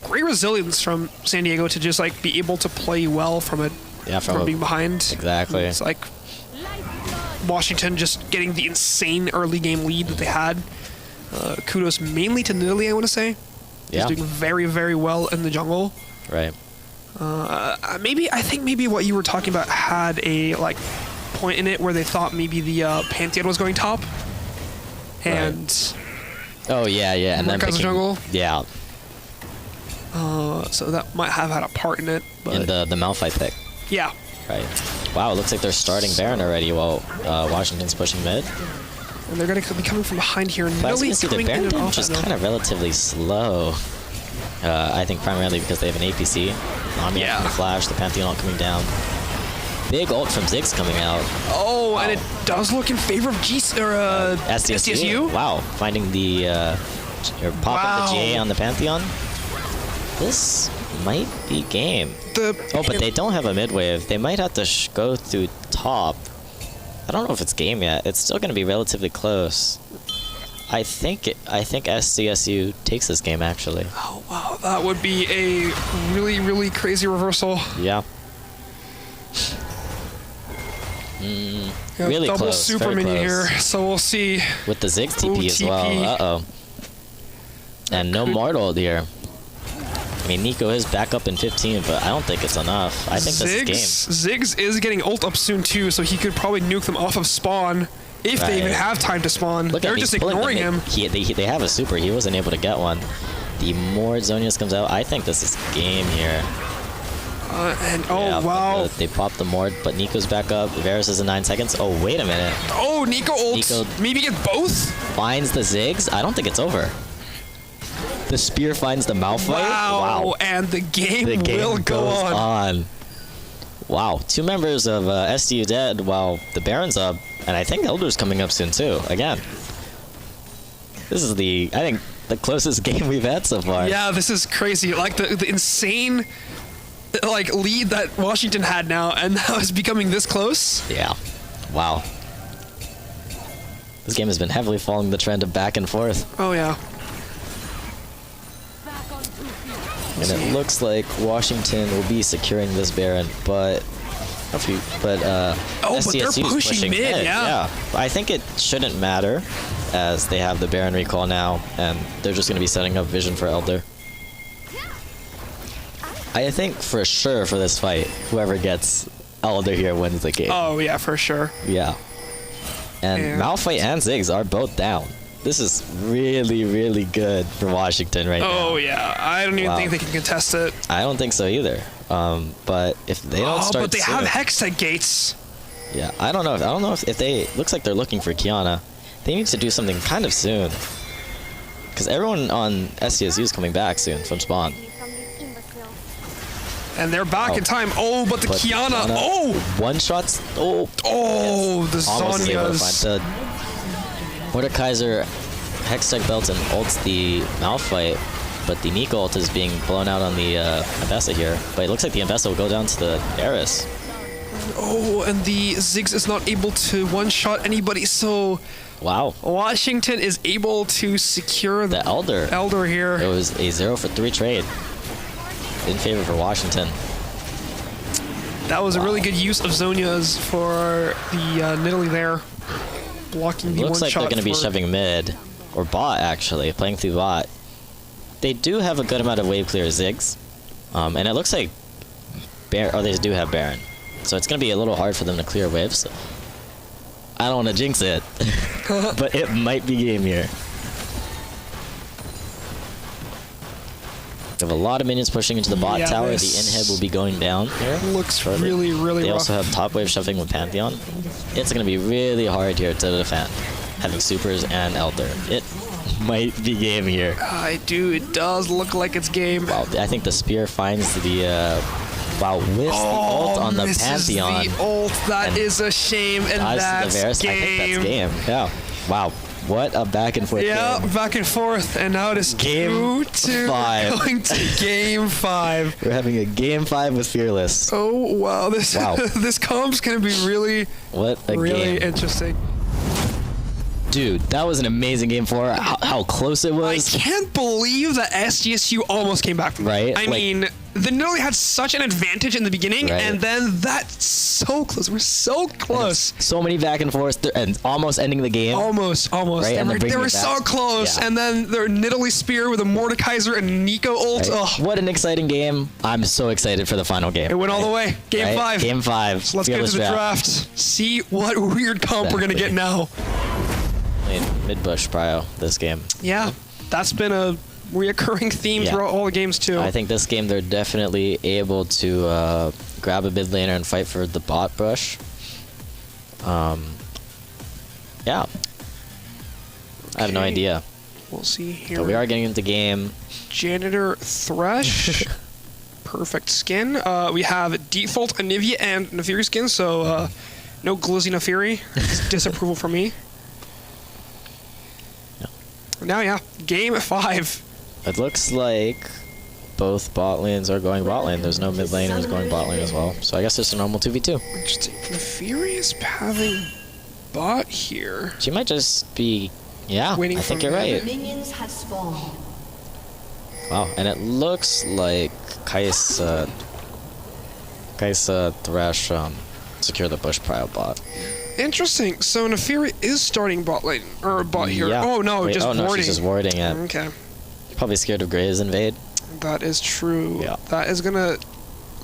great resilience from San Diego to just like be able to play well from being behind. Exactly. It's like Washington just getting the insane early game lead that they had. Kudos mainly to Nidalee, I want to say. Yeah. He's doing very, very well in the jungle. Right. I think maybe what you were talking about had a like point in it where they thought maybe the Pantheon was going top. And oh yeah, and then picking, jungle. Yeah. So that might have had a part in it. But in the Malphite pick. Yeah. Right. Wow, it looks like they're starting Baron already while Washington's pushing mid. And they're going to be coming from behind here. And But as you Nidalee can see, the coming in Baron and team off is it, though. kind of relatively slow. I think primarily because they have an APC. Omni Yeah. the Flash, the Pantheon ult coming down. Big ult from Ziggs coming out. Oh, and it does look in favor of SDSU. Wow, finding the or pop up the GA on the Pantheon. This might be game. Oh, but they don't have a mid wave. They might have to go through top. I don't know if it's game yet. It's still going to be relatively close. I think SCSU takes this game actually. Oh wow, that would be a really, really crazy reversal. Yeah. Really double close. super very minion close. here, so we'll see. With the Ziggs TP as TP. well. Uh-oh. And no mortal here. I mean, Nico is back up in 15, but I don't think it's enough. I think this is game. Ziggs is getting ult up soon too, so he could probably nuke them off of spawn if they even have time to spawn. Look They're at just he's pulling ignoring them. him. They have a super. He wasn't able to get one. The more Zonius comes out, I think this is game here. Wow. They popped the Mord, but Nico's back up. Varus is in 9 seconds. Oh, wait a minute. Oh, Nico ult. Nico maybe get both? Finds the Ziggs. I don't think it's over. The spear finds the Malphite. Wow. And the game will go on. Wow. 2 members of SDU dead while the Baron's up. And I think Elder's coming up soon too. Again. This is I think, the closest game we've had so far. Yeah, this is crazy. Like the insane lead that Washington had now, and now it's becoming this close. Yeah. Wow. This game has been heavily following the trend of back and forth. Oh yeah. And it looks like Washington will be securing this Baron, but but they're SDSU is pushing mid, yeah. I think it shouldn't matter, as they have the Baron recall now, and they're just going to be setting up vision for Elder. I think for sure for this fight, whoever gets Elder here wins the game. Oh yeah, for sure. Yeah. And Malphite and Ziggs are both down. This is really, really good for Washington right now. Oh yeah, I don't even think they can contest it. I don't think so either. But if they don't start but they soon, have Hextech gates. Yeah, I don't know if they looks like they're looking for Kiana. They need to do something kind of soon. Because everyone on SCSU is coming back soon from spawn. And they're back in time. Oh, but Kiana. Oh! One shots. Oh! Oh, the almost able to Zhonya's. find the Mordekaiser Hextech belt and ults the Malphite, but the Nico ult is being blown out on the Ambessa here. But it looks like the Ambessa will go down to the Eris. Oh, and the Ziggs is not able to one-shot anybody, so... Wow. Washington is able to secure the Elder here. It was a 0-for-3 trade in favor for Washington. That was a really good use of Zhonya's for the Nidalee there. Blocking the Looks one like shot they're going to be shoving mid, or bot actually, playing through bot. They do have a good amount of wave clear Ziggs, and it looks like they do have Baron, so it's going to be a little hard for them to clear waves. I don't want to jinx it, but it might be game here. They have a lot of minions pushing into the bot tower. The in-head will be going down here. Looks shortly. really, really They rough. also have top wave shoving with Pantheon. It's going to be really hard here to defend, having supers and Elder. It might be game here. It does look like it's game. Wow, I think the spear finds the wow, whiffs the ult on the Pantheon. The ult. That is a shame, and that's game. I think that's game. Yeah. Wow. What a back and forth game. Back and forth, and now it is game 2-2 5. going to game 5. We're having a game 5 with Fearless. Oh wow, this comp's gonna be really interesting. Dude, that was an amazing game 4. How close it was. I can't believe that SDSU almost came back from that. I mean, they nearly had such an advantage in the beginning, and then that's so close. We're so close. So many back and forth, and almost ending the game. Almost. Right? They were so close, and then their Nidalee spear with a Mordekaiser and Nico ult. Right. What an exciting game. I'm so excited for the final game. It went all the way. Game 5. Game 5. So let's get into the draft. See what weird comp we're going to get now. Mid-bush prio this game. Yeah, that's been a reoccurring theme throughout all the games too. I think this game they're definitely able to grab a mid laner and fight for the bot brush. Yeah. I have no idea. We'll see here. But we are getting into the game. Janitor Thresh. Perfect skin. We have default Anivia and Nefiri skin, so no Glizzy Nefiri. Disapproval from me. Now, yeah, game 5. It looks like both bot lanes are going bot lane. There's no mid laners going bot lane as well. So I guess it's a normal 2v2. Interesting. Nefiri is having bot here. She might just be... Yeah, Waiting I think for you're right. Minions have spawned. Wow, and it looks like Kaisa Thresh secure the bush prio bot. Interesting. So Nefiri is starting bot lane, or bot here. Yeah. Oh no, Wait, just no, warding. she's just warding it. Okay. Probably scared of Graves invade. That is true. Yeah. That is gonna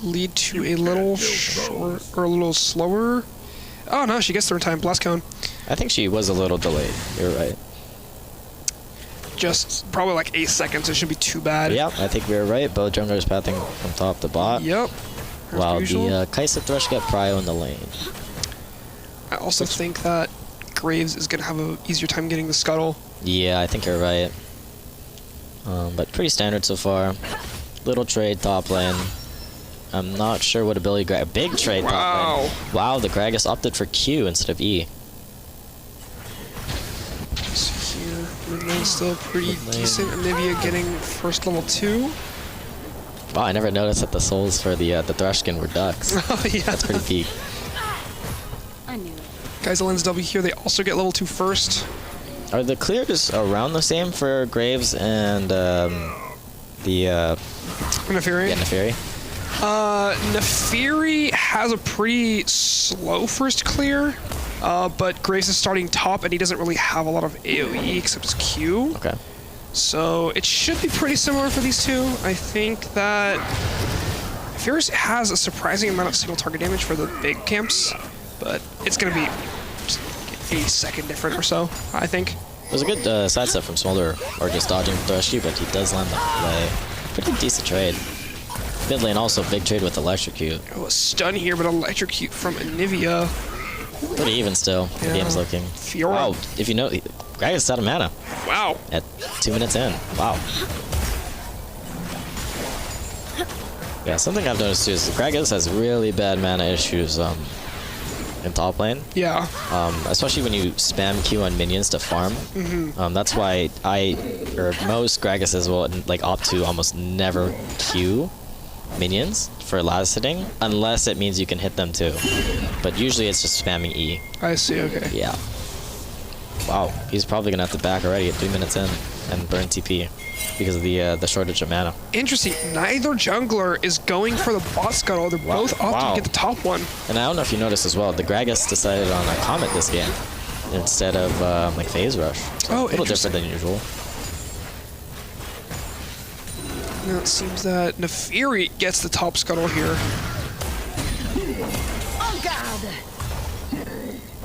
lead to a little short or a little slower. Oh no, she gets third time blast cone. I think she was a little delayed. You're right. Just probably like 8 seconds. It shouldn't be too bad. Yep, I think we were right. Both junglers pathing from top to bot. Yep. While the Kaisa Thresh get prio in the lane. I also think that Graves is gonna have an easier time getting the scuttle. Yeah, I think you're right. But pretty standard so far. Little trade top lane. I'm not sure what ability grab. Big trade top lane. Wow, the Gragas opted for Q instead of E. So here, Midlane's still pretty decent. Anivia getting first level 2. Wow, I never noticed that the souls for the Thresh skin were ducks. Oh yeah. That's pretty peak. Guys, Lens W here, they also get level 2 first. Are the clears around the same for Graves and Nefiri? Yeah, Nefiri. Nefiri has a pretty slow first clear, but Graves is starting top and he doesn't really have a lot of AoE except his Q. Okay. So it should be pretty similar for these two. I think that Nefiri has a surprising amount of single target damage for the big camps, but it's going to be just a second different or so, I think. It was a good sidestep from Smolder, or just dodging Threshy, but he does land the play. Pretty decent trade. Mid lane also big trade with Electrocute. Oh, a stun here, but Electrocute from Anivia. Pretty even still, the game's looking. Fiora. Wow, if you know, Gragas is out of mana. Wow. At 2 minutes in. Wow. Yeah, something I've noticed too is Gragas has really bad mana issues in top lane. Yeah. Especially when you spam Q on minions to farm. That's why most Gragases will like opt to almost never Q minions for last hitting, unless it means you can hit them too. But usually it's just spamming E. I see, okay. Yeah. Wow, he's probably gonna have to back already at 3 minutes in and burn TP because of the shortage of mana. Interesting. Neither jungler is going for the bot scuttle. They're both opting to get the top one. And I don't know if you noticed as well, the Gragas decided on a Comet this game instead of like Phase Rush. So a little different than usual. Now it seems that Nefiri gets the top scuttle here. Oh God!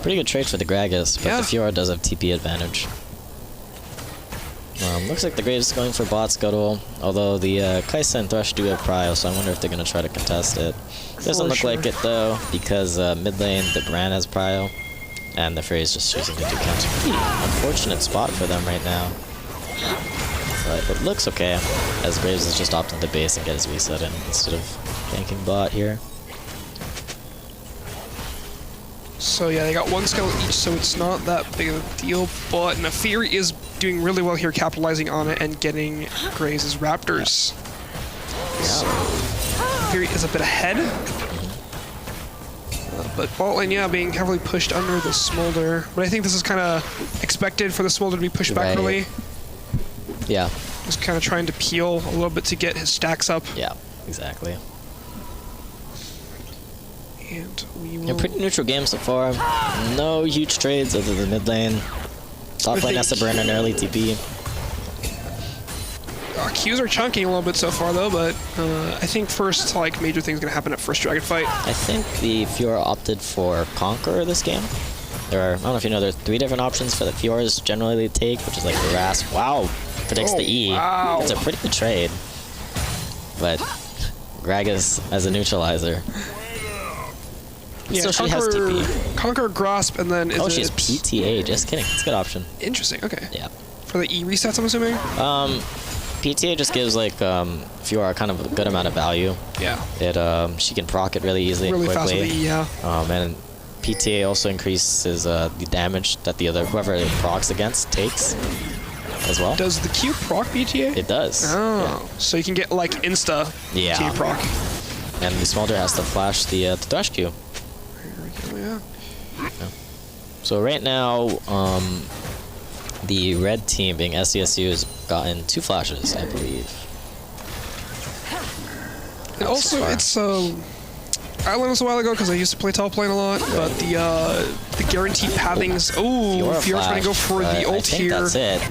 Pretty good trade for the Gragas, but the Fiora does have TP advantage. Looks like the Graves is going for bot scuttle, although the Kaisa and Thresh do have prio, so I wonder if they're going to try to contest it. Doesn't look like it though, because mid lane the Bran has prio, and the Frey is just choosing to do counter. Pretty unfortunate spot for them right now. But it looks okay, as Graves is just opting to base and get his reset in instead of ganking bot here. So yeah, they got one scuttle each, so it's not that big of a deal, but Nefiri is doing really well here, capitalizing on it and getting Graves' Raptors. So Nefiri is a bit ahead. But bot lane, yeah, being heavily pushed under the Smolder. But I think this is kind of expected for the Smolder to be pushed back early. Yeah. Just kind of trying to peel a little bit to get his stacks up. Yeah, exactly. And we will... Yeah, pretty neutral game so far. No huge trades other than mid lane. Top lane has to burn an early TP. Qs are chunking a little bit so far though, but I think first major thing's gonna happen at first dragon fight. I think the Fiora opted for Conqueror this game. There are, I don't know if you know, there's 3 different options for the Fioras generally they take, which is like the Rasp. Wow, predicts the E. Wow. It's a pretty good trade. But Gragas as a neutralizer. So she has TP. Conquer, Grasp, and then Oh, she's PTA. Just kidding. It's a good option. Interesting. Okay. Yeah. For the E resets, I'm assuming. PTA just gives like Fiora kind of a good amount of value. Yeah. It she can proc it really easily, Really and fast quickly. with the E, yeah. And PTA also increases the damage that whoever it procs against takes as well. Does the Q proc PTA? It does. Oh. So you can get like insta PTA proc. And the Smolder has to flash the dash Q. Yeah. So right now, the red team, being SCSU, has gotten 2 flashes, I believe. And also, it's I learned this a while ago because I used to play top lane a lot. But the guaranteed pathings. Oh, Fiora's gonna go for the ult here. That's it.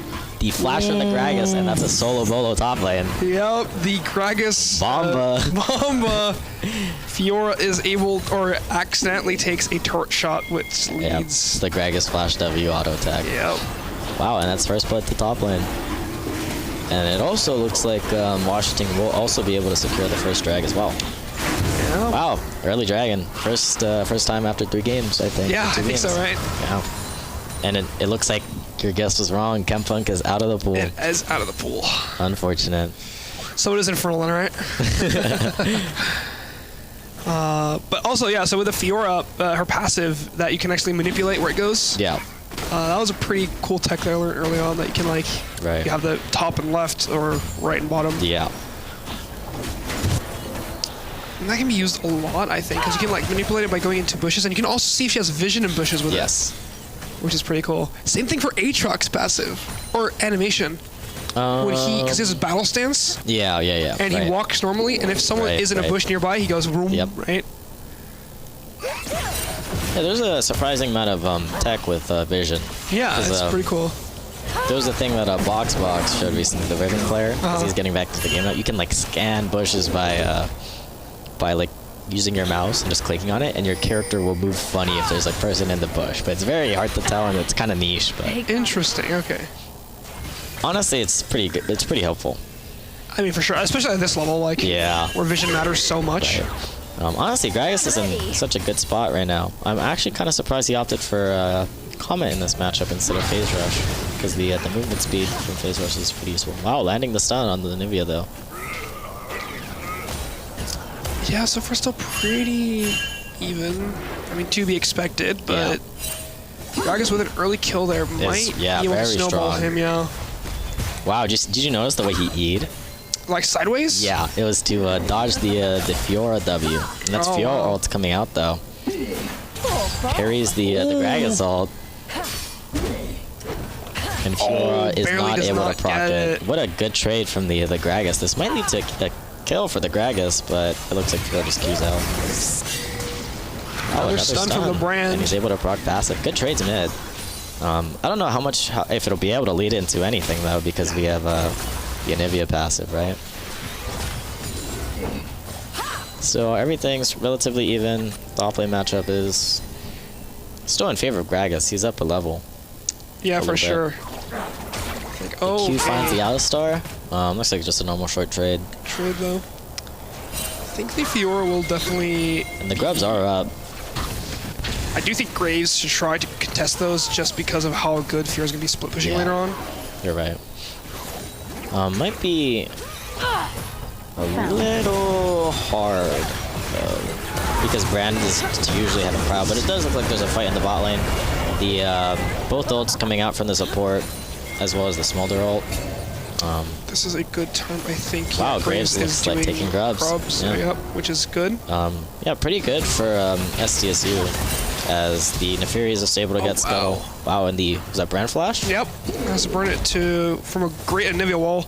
The flash from the Gragas, and that's a solo bolo top lane. Yep, the Gragas Bomba. Bomba. Fiora is able, or accidentally takes a turret shot, which leads. The Gragas flash W auto attack. Yep. Wow, and that's first blood to top lane. And it also looks like Washington will also be able to secure the first drag as well. Yeah. Wow, early dragon. First time after 3 games, I think. Yeah, I think so, right? Yeah. And it looks like your guess was wrong. Chempunk is out of the pool. It is out of the pool. Unfortunate. So it is Infernal, right? But also, yeah, so with the Fiora, her passive that you can actually manipulate where it goes. Yeah. That was a pretty cool tech that I learned early on, that you can like, you have the top and left or right and bottom. Yeah. And that can be used a lot, I think, because you can like manipulate it by going into bushes, and you can also see if she has vision in bushes with it. Which is pretty cool. Same thing for Aatrox's passive, or when he, because he has his battle stance. Yeah. And he walks normally, and if someone is in a bush nearby, he goes vroom, right? Yeah, there's a surprising amount of tech with vision. Yeah, it's pretty cool. There was a thing that Box showed recently, the Riven player, because he's getting back to the game now. You can like scan bushes by like using your mouse and just clicking on it, and your character will move funny if there's a person in the bush. But it's very hard to tell, and it's kind of niche. But interesting. Okay. Honestly, it's pretty good. It's pretty helpful. I mean, for sure, especially at this level, like where vision matters so much. Right. Honestly, Gragas is in such a good spot right now. I'm actually kind of surprised he opted for Comet in this matchup instead of Phase Rush, because the movement speed from Phase Rush is pretty useful. Wow, landing the stun on the Nivea though. Yeah, so far still pretty even. I mean, to be expected, but Gragas with an early kill there might be able to snowball him. Yeah. Wow, did you notice the way he E'd? Like sideways? Yeah, it was to dodge the Fiora W. And that's Fiora ult coming out though. Parries the Gragas ult. And Fiora is not able to proc it. What a good trade from the Gragas. This might lead to a kill for the Gragas, but it looks like Fiora just Qs out. Another stun from the brand. And he's able to proc passive. Good trades mid. I don't know if it'll be able to lead into anything though, because we have the Anivia passive, right? So everything's relatively even. The off-lane matchup is still in favor of Gragas. He's up a level. Yeah, for sure. Like, Q finds the Alistar. Looks like just a normal short trade. Trade though. I think the Fiora will definitely. And the grubs are up. I do think Graves should try to contest those just because of how good Fiora's gonna be split pushing later on. You're right. Might be a little hard because Brand is usually having proud, but it does look like there's a fight in the bot lane. The both ults coming out from the support, as well as the Smolder ult. This is a good time, I think. Wow, Graves looks like taking grubs. Yep, which is good. Yeah, pretty good for SDSU, as the Neferi is able to get Scuttle. Wow, and was that Brand Flash? Yep, has to burn it from a great Anivia wall.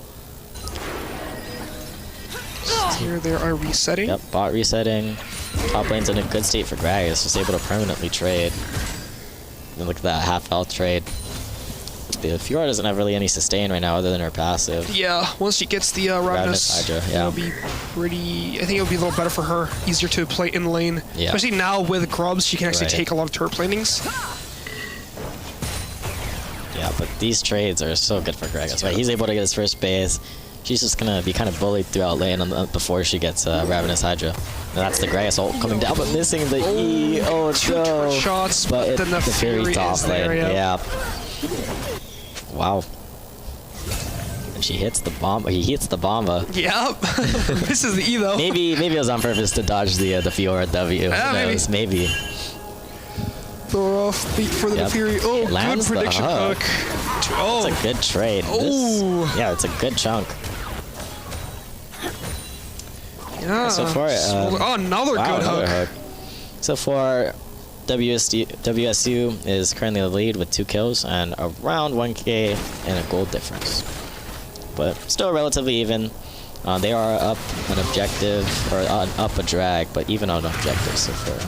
Here they are resetting. Yep, bot resetting. Top lane's in a good state for Gragas, just able to permanently trade. And look at that half health trade. The Fiora doesn't have really any sustain right now other than her passive. Yeah, once she gets the Ravenous Hydra, it'll be pretty. I think it'll be a little better for her. Easier to play in lane. Yeah. Especially now with grubs, she can actually take a lot of turret planings. Yeah, but these trades are so good for Gragas, right? He's able to get his first base, She's just gonna be kind of bullied throughout lane before she gets Ravenous Hydra. And that's the Gragas ult coming down, but missing the E. Oh no! Shots, but then the Fury top lane. There, yeah. Wow. And she hits the bomb. He hits the bomba. Yep. This is the E though. Maybe it was on purpose to dodge the Fiora W. Yeah, maybe. Throw off beat for the Fury. Oh, good prediction hook. Oh, it's a good trade. Oh, yeah, it's a good chunk. Yeah. So far, another good hook. So far, WSU is currently the lead with 2 kills and around 1K and a gold difference. But still relatively even. They are up an objective, or up a drag, but even on objective so far.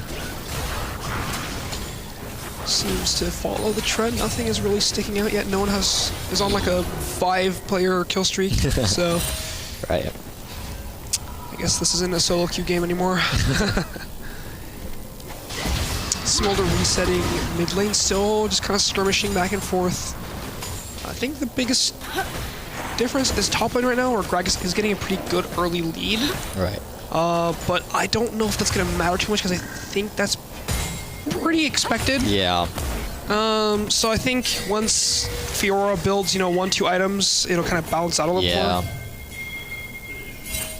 Seems to follow the trend. Nothing is really sticking out yet. No one is on like a 5-player kill streak. So, right. I guess this isn't a solo queue game anymore. Smolder resetting mid lane, still just kind of skirmishing back and forth. I think the biggest difference is top lane right now, where Gragas is getting a pretty good early lead. Right. But I don't know if that's going to matter too much, because I think that's pretty expected. Yeah. So I think once Fiora builds, 1-2 items, it'll kind of balance out a little more.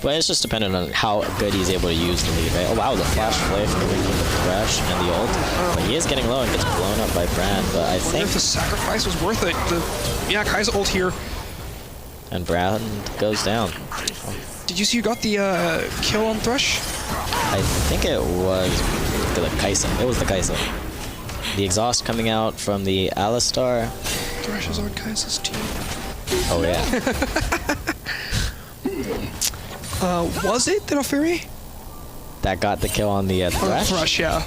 But it's just dependent on how good he's able to use the lead, right? Oh wow, the flash play from the crash and the ult. But he is getting low and gets blown up by Brand, but I think if the sacrifice was worth it. Kai's ult here. And Brand goes down. Did you see who got the kill on Thresh? I think it was the Kaisa. It was the Kaisa. The exhaust coming out from the Alistar. Thresh is on Kaisa's team. Oh yeah. Was it the Fury? That got the kill on the Thresh? Thresh, yeah.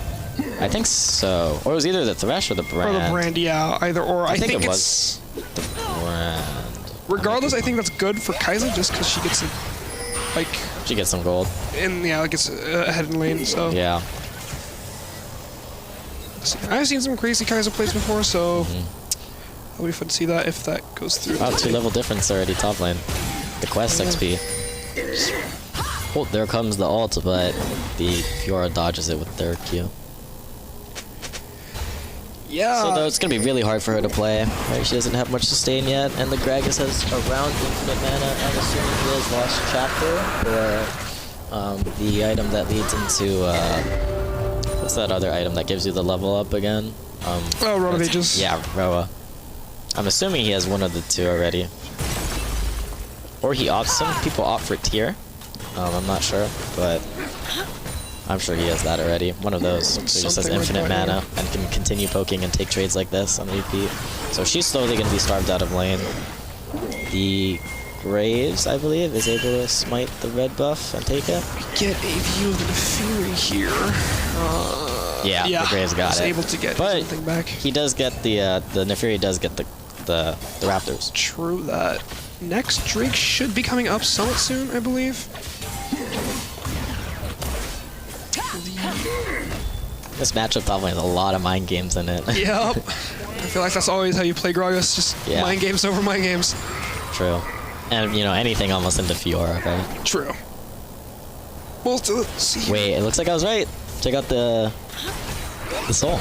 I think so. Or it was either the Thresh or the Brand. Or the Brand, yeah. Either or. I think it was the Brand. Regardless, I think that's good for Kaisa just because she gets she gets some gold. And gets ahead in lane, so. Yeah. I've seen some crazy Kaisa plays before, so it'll be fun to see that if that goes through. Wow, 2 level difference already top lane. The quest XP. Oh, there comes the ult, but the Fiora dodges it with their Q. Yeah. So though it's gonna be really hard for her to play. Right? She doesn't have much sustain yet, and the Gragas has around infinite mana. I'm assuming he has lost chapter, or the item that leads into what's that other item that gives you the level up again? Roa of Ages. Yeah, Roa. I'm assuming he has one of the 2 already. Or he opts. Some people opt for tier. I'm not sure, but I'm sure he has that already. One of those. So he just has infinite mana and can continue poking and take trades like this on repeat. So she's slowly going to be starved out of lane. The Graves, I believe, is able to smite the red buff and take it. We get a view of the Fury here. Yeah, the Graves got it. Able to get something back. He does get the Neferi does get the Raptors. True that. Next Drake should be coming up somewhat soon, I believe. This matchup probably has a lot of mind games in it. Yep. I feel like that's always how you play Gragas, just mind games over mind games. True. And, anything almost into Fiora, right? True. We'll see. Wait, it looks like I was right. Check out the soul.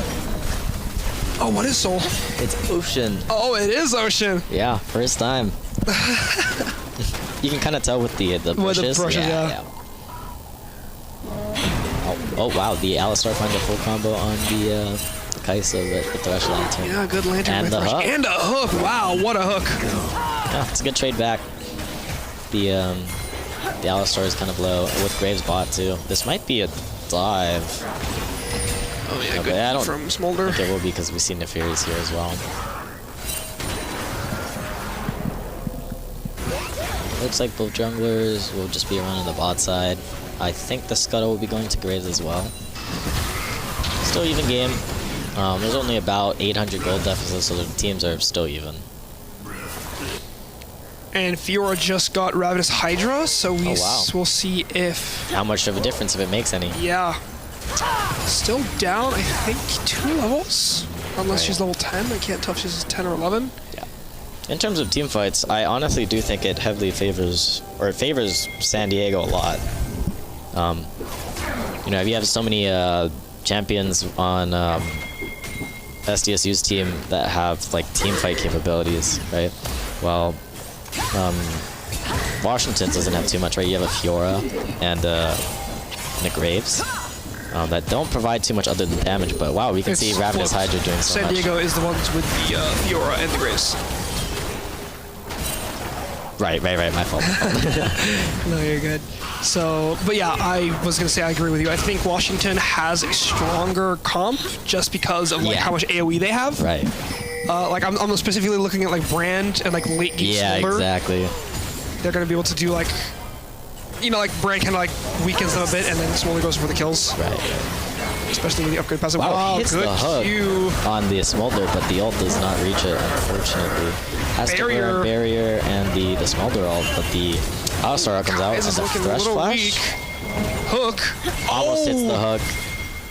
Oh, what is soul? It's Ocean. Oh, it is Ocean. Yeah, first time. You can kind of tell with the brushes. With the brushes, yeah. Oh wow, the Alistar finds a full combo on the Kaisa with the Thresh Lantern. Yeah, good Lantern. And the hook. And a hook. Wow, what a hook. Yeah, it's a good trade back. The Alistar is kind of low with Graves bot too. This might be a dive. Oh yeah, good from Smolder. Okay, it will be because we see Neferi's here as well. Looks like both junglers will just be around on the bot side. I think the Scuttle will be going to Graves as well. Still even game. There's only about 800 gold deficit, so the teams are still even. And Fiora just got Ravenous Hydra, so we'll see if... How much of a difference, if it makes any. Yeah. Still down, I think, 2 levels. Unless she's level 10. I can't tell if she's 10 or 11. Yeah. In terms of team fights, I honestly do think it heavily favors San Diego a lot. You know, if you have so many champions on SDSU's team that have like team fight capabilities, right? Well, Washington doesn't have too much, right? You have a Fiora and Nick Graves that don't provide too much other than damage, but wow, we can see Ravenous Hydra doing so much. San Diego is the ones with the Fiora and the Graves. Right, my fault. No, you're good. So, but yeah, I was going to say I agree with you. I think Washington has a stronger comp just because of like how much AoE they have. Right. Like I'm specifically looking at like Brand and like late game Smolder. Exactly. They're going to be able to do like, you know, like Brand kind of like weakens them a bit and then Smolder goes for the kills. Right. Especially with the upgrade passive. Wow, he hits good the hook Q. on the Smolder, but the ult does not reach it, unfortunately. Has to burn Barrier and the Smolder ult, but the Alistar comes out and the Thrush Flash. Hook. Almost hits the hook.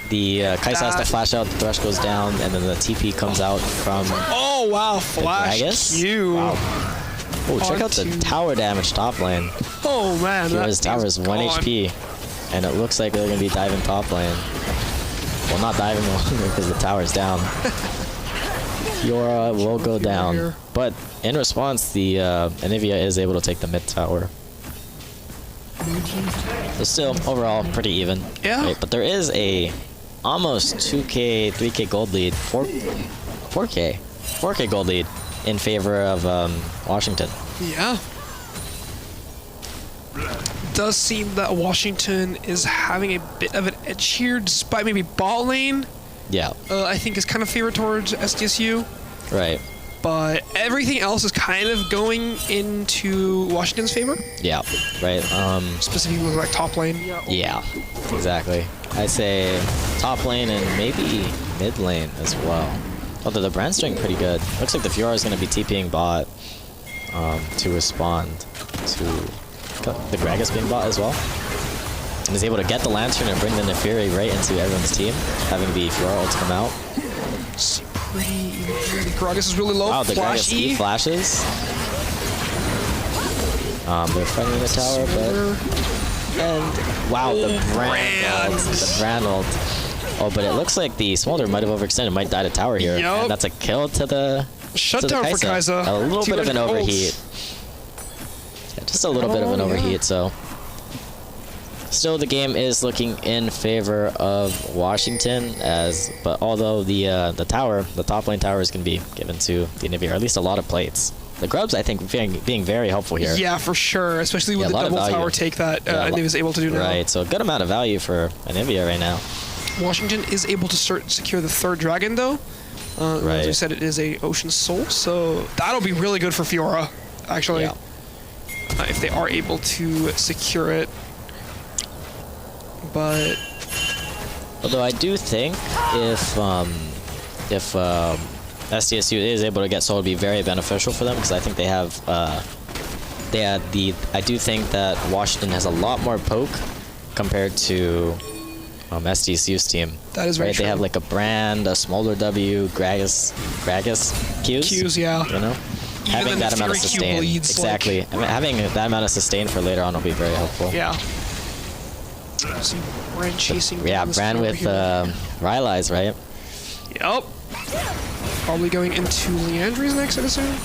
The Kaisa has to flash out, the Thrush goes down, and then the TP comes out from Oh, wow. Flash Q. Wow. Oh, check out the tower damage top lane. Oh, man. Fiora's tower is 1 HP, and it looks like they're going to be diving top lane. Well, not diving because the tower's down. Fiora will go down. But in response, the Anivia is able to take the mid tower. So still, overall, pretty even. Yeah. Right? But there is a almost 2K, 3K gold lead, 4K gold lead in favor of Washington. Yeah. Does seem that Washington is having a bit of an edge here, despite maybe bot lane. Yeah. I think is kind of favored towards SDSU. Right. But everything else is kind of going into Washington's favor. Yeah. Right. Specifically with like top lane. Yeah. Exactly. I'd say top lane and maybe mid lane as well. Although the Brand's doing pretty good. Looks like the Fiora is going to be TPing bot to respond to the Gragas being bought as well. And is able to get the Lantern and bring the Nefiri right into everyone's team, having the Fiora ult come out. It's pretty... The Gragas is really low. Wow, the Gragas E flashes. They're fighting the tower, but... And wow, the Brand ult. Oh, but it looks like the Smolder might have overextended, might die to tower here. Yep. And that's a kill to the Shutdown for Kaisa. A little bit of an overheat. Just a little bit of an overheat, so still the game is looking in favor of Washington, but although the top lane tower is going to be given to the Anivia, or at least a lot of plates. The Grubs, I think, being very helpful here. Yeah, for sure, especially with the double tower take that Anivia is able to do now. Right, so a good amount of value for Anivia right now. Washington is able to secure the third dragon, though. Right. As we said, it is a Ocean Soul, so that'll be really good for Fiora, actually. Yeah. If they are able to secure it. But although I do think if SDSU is able to get Soul, it'd be very beneficial for them, because I think they have I do think that Washington has a lot more poke compared to SDSU's team. That is very true. They have like a Brand, a Smolder W, Gragas Qs, yeah. You know? Having that amount of sustain. Exactly. I mean, having that amount of sustain for later on will be very helpful. Yeah. See Brand chasing. Yeah, Brand with Rylai's, right? Yep. Probably going into Leandry's next, I'd assume.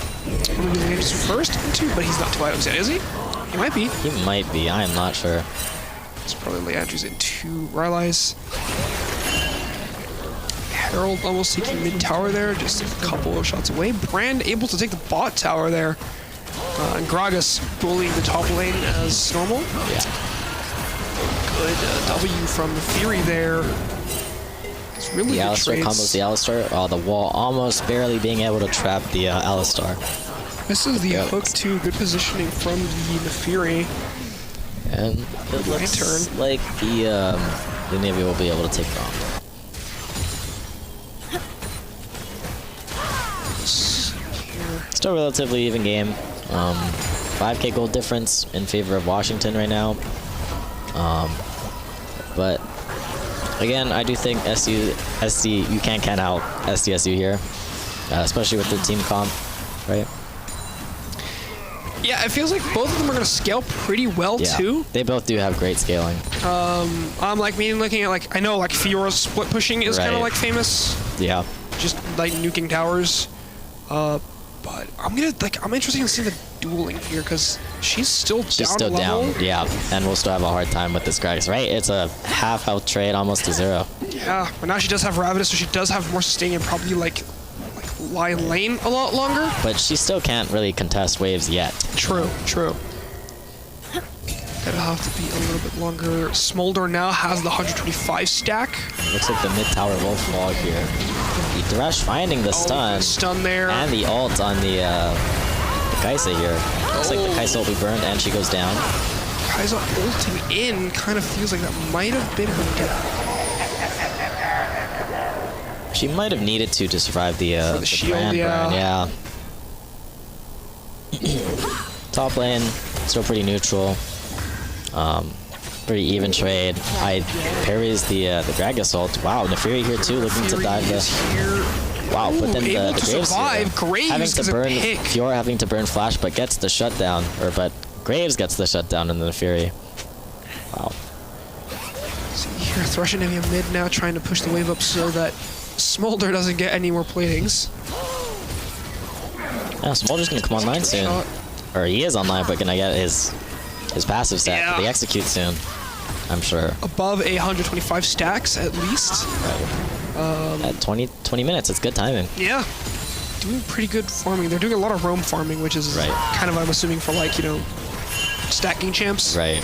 Maybe Leandry's first into, but he's not 2 items yet, is he? He might be. He might be. I am not sure. It's probably Leandry's into Rylai's. Herald almost taking mid tower there, just a couple of shots away. Brand able to take the bot tower there. And Gragas bullying the top lane as normal. Yeah. Good W from the Fury there. It's really the good Alistar trades. combos the Alistar. Oh, the wall almost barely being able to trap the Alistar. This is the hook too. Good positioning from the Fury. And it looks like the Navy will be able to take it on. Still a relatively even game. 5K gold difference in favor of Washington right now. But again, I do think you can't count out SDSU here, especially with their team comp, right? Yeah, it feels like both of them are going to scale pretty well, too. They both do have great scaling. I'm like, looking at, like, I know, like, Fiora's split pushing is kind of, like, famous. Yeah. Just, like, nuking towers. But I'm interested in seeing the dueling here, because she's still down. Yeah, and we'll still have a hard time with this Gragas, right? It's a half health trade, almost to 0. Yeah, but now she does have Ravenous, so she does have more sustain and probably, like lie in lane a lot longer. But she still can't really contest waves yet. True. Gonna have to be a little bit longer. Smolder now has the 125 stack. Looks like the mid-tower will fall here. The Thresh finding the stun. Stun there. And the ult on the Kaisa here. Looks like the Kaisa will be burned and she goes down. Kaisa ulting in kind of feels like that might have been her death. She might have needed to survive the shield, brand burn, yeah. Top lane, still pretty neutral. Pretty even trade. I parries the Gragas ult. Wow, Nefiri here too, looking to dive the. Wow, but then the Graves having to burn Fiora, having to burn Flash, but gets the shutdown, but Graves gets the shutdown in the Nefiri. Wow. See here, Thresh and Navia mid now, trying to push the wave up so that Smolder doesn't get any more platings. Yeah, Smolder's gonna come online soon, or he is online, but gonna get his passive stack for the execute soon, I'm sure. Above 125 stacks at least. Right. At 20 minutes, it's good timing. Yeah. Doing pretty good farming. They're doing a lot of roam farming, which is kind of, I'm assuming, for like, stacking champs. Right.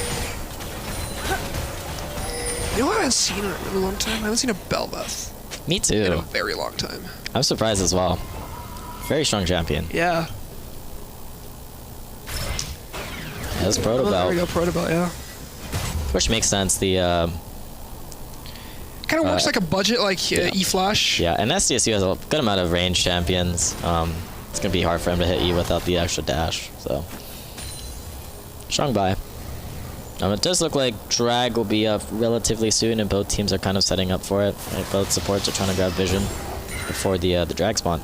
You know what I haven't seen in a really long time? I haven't seen a Bel'Veth. Me too. In a very long time. I'm surprised as well. Very strong champion. Yeah. That's Protobelt. There we go, Protobelt, yeah. Which makes sense. The kind of works like a budget, like E-Flash. Yeah, and SDSU has a good amount of range champions. It's gonna be hard for him to hit you without the extra dash. So strong buy. It does look like Drag will be up relatively soon, and both teams are kind of setting up for it. Like both supports are trying to grab vision before the Drag spawn.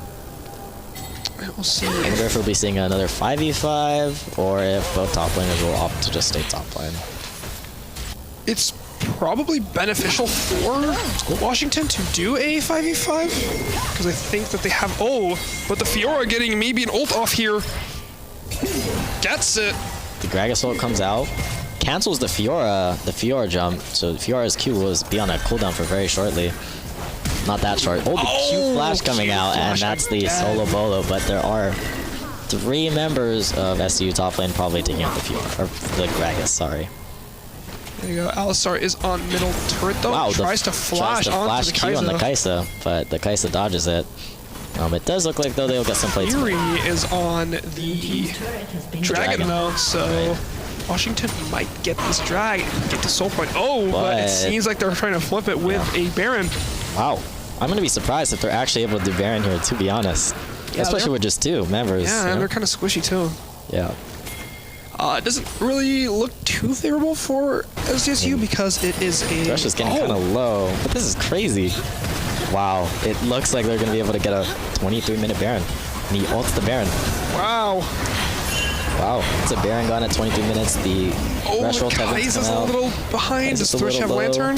We'll see. I wonder if we'll be seeing another 5v5, or if both top laners will opt to just stay top lane. It's probably beneficial for Washington to do a 5v5, because I think that they have... Oh, but the Fiora getting maybe an ult off here. Gets it. The Gragas ult comes out, cancels the Fiora jump, so Fiora's Q will be on a cooldown for very shortly. Not that short. Oh, the Q flash coming out, and that's the solo bolo, but there are 3 members of SDU top lane probably taking out the Fiora, or the Gragas, sorry. There you go. Alistar is on middle turret though. Wow, tries to flash onto the Q Kaisa. on the Kaisa, but the Kaisa dodges it. It does look like though they'll get some plates. Fury is on the Dragon though, so Washington might get this drag, get the soul point. Oh, but it seems like they're trying to flip it with a Baron. Wow. I'm gonna be surprised if they're actually able to do Baron here, to be honest. Yeah, especially with just 2 members. Yeah, and they're kind of squishy too. Yeah. It doesn't really look too favorable for SDSU because it is a... Thresh is getting kind of low, but this is crazy. Wow, it looks like they're going to be able to get a 23-minute Baron. And he ults the Baron. Wow. Wow, it's a Baron gone at 23 minutes. The threshold is a little behind. Does Thresh have Lantern?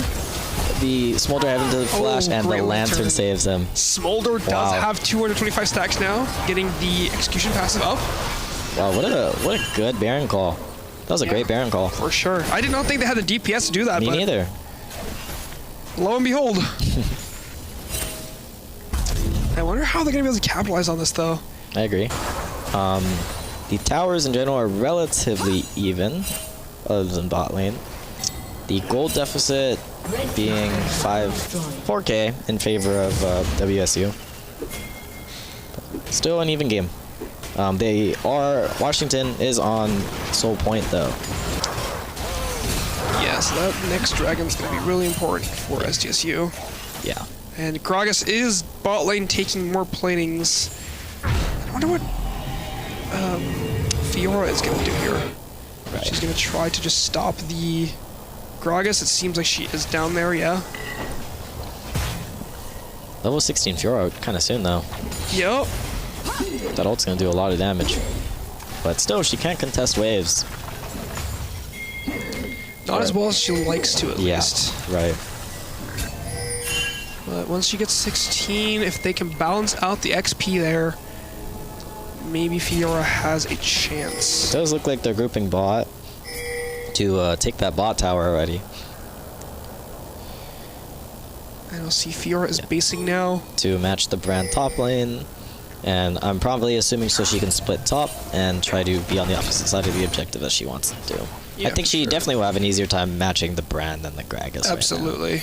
The Smolder having to flash, and the Lantern saves him. Smolder does have 225 stacks now, getting the execution passive up. Wow, what a good Baron call. That was a great Baron call. For sure. I did not think they had the DPS to do that. Me neither. Lo and behold. I wonder how they're going to be able to capitalize on this, though. I agree. The towers in general are relatively even, other than bot lane. The gold deficit being 4K in favor of WSU. Still an even game. Washington is on Soul Point though. Yeah, so that next dragon's going to be really important for SDSU. Yeah. And Gragas is bot lane taking more platings. I wonder what Fiora is going to do here. Right. She's going to try to just stop the Gragas. It seems like she is down there, yeah. Level 16 Fiora kind of soon though. Yep. That ult's gonna do a lot of damage. but still, she can't contest waves. Not as well as she likes to, at least. Right. But once she gets 16, if they can balance out the XP there, maybe Fiora has a chance. It does look like they're grouping bot to take that bot tower already. And I'll see Fiora is basing now. To match the Brand top lane. And I'm probably assuming so she can split top and try to be on the opposite side of the objective that she wants to do. Yeah, I think she definitely will have an easier time matching the Brand than the Gragas. Absolutely.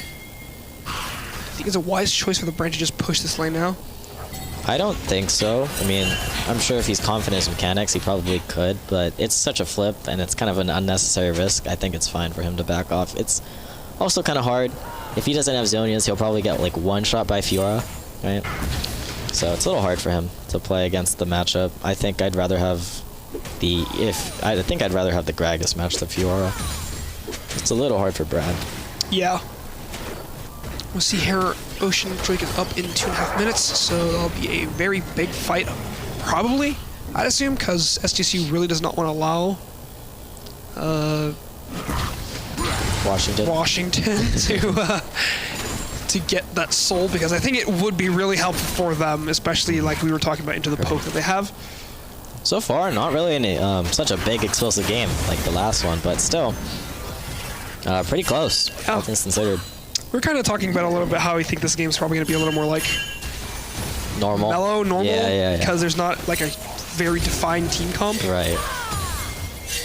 I think it's a wise choice for the Brand to just push this lane now. I don't think so. I mean, I'm sure if he's confident in his mechanics, he probably could, but it's such a flip, and it's kind of an unnecessary risk. I think it's fine for him to back off. It's also kind of hard. If he doesn't have Zonias, he'll probably get like one shot by Fiora, right? So it's a little hard for him to play against the matchup. I think I'd rather have the Gragas match the Fiora. It's a little hard for Brad. Yeah. We'll see here. Ocean Drake is up in 2.5 minutes, so that'll be a very big fight, probably, I'd assume, because SDSU really does not want to allow Washington to get that soul, because I think it would be really helpful for them, especially like we were talking about into the poke that they have. So far, not really any such a big explosive game like the last one, but still pretty close, all things considered. We're kind of talking about a little bit how we think this game's probably going to be a little more like normal, because there's not like a very defined team comp. Right.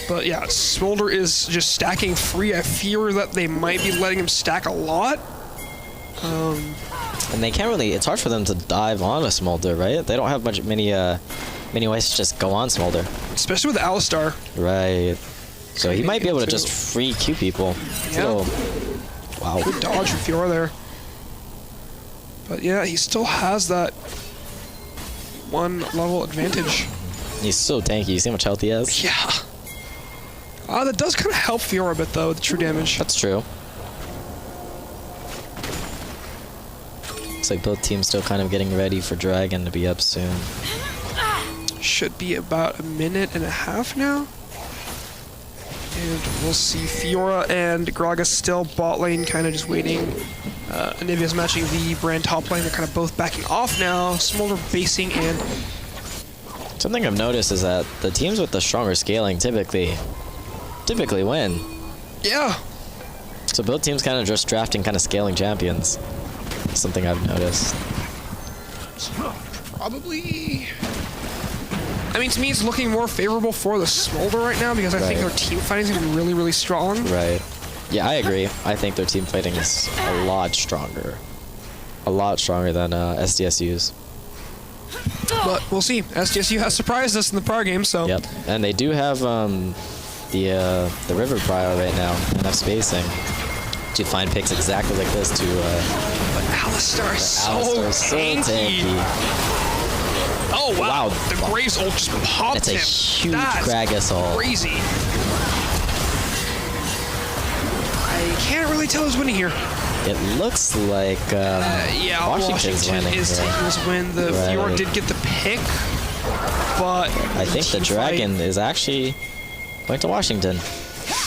But yeah, Smolder is just stacking free. I fear that they might be letting him stack a lot. And they can't really. It's hard for them to dive on a Smolder, right? They don't have many ways to just go on Smolder. Especially with Alistar. Right. So he might be able to just free Q people. Yeah. Wow. Good dodge from Fiora there. But yeah, he still has that 1 level advantage. He's so tanky. You see how much health he has? Yeah. That does kind of help Fiora a bit, though, with the true damage. That's true. Looks like both teams still kind of getting ready for Dragon to be up soon. Should be about 1.5 minutes now. And we'll see Fiora and Gragas still bot lane, kind of just waiting. Anivia's matching the Brand top lane. They're kind of both backing off now. Smolder basing, and something I've noticed is that the teams with the stronger scaling typically win. Yeah. So both teams kind of just drafting kind of scaling champions. Something I've noticed. Probably. I mean, to me, it's looking more favorable for the Smolder right now because I think their team fighting is going to be really, really strong. Right. Yeah, I agree. I think their team fighting is a lot stronger. A lot stronger than SDSU's. But we'll see. SDSU has surprised us in the prior game, so. Yep. And they do have the River Prior right now, enough spacing to find picks exactly like this to. But Alistar is so tanky. Oh wow! The Graves ult just popped him. It's a huge Gragas ult. Crazy. I can't really tell who's winning here. It looks like yeah, Washington's winning. Is taking this win. The Fiora did get the pick, but I think the Dragon is actually going to Washington.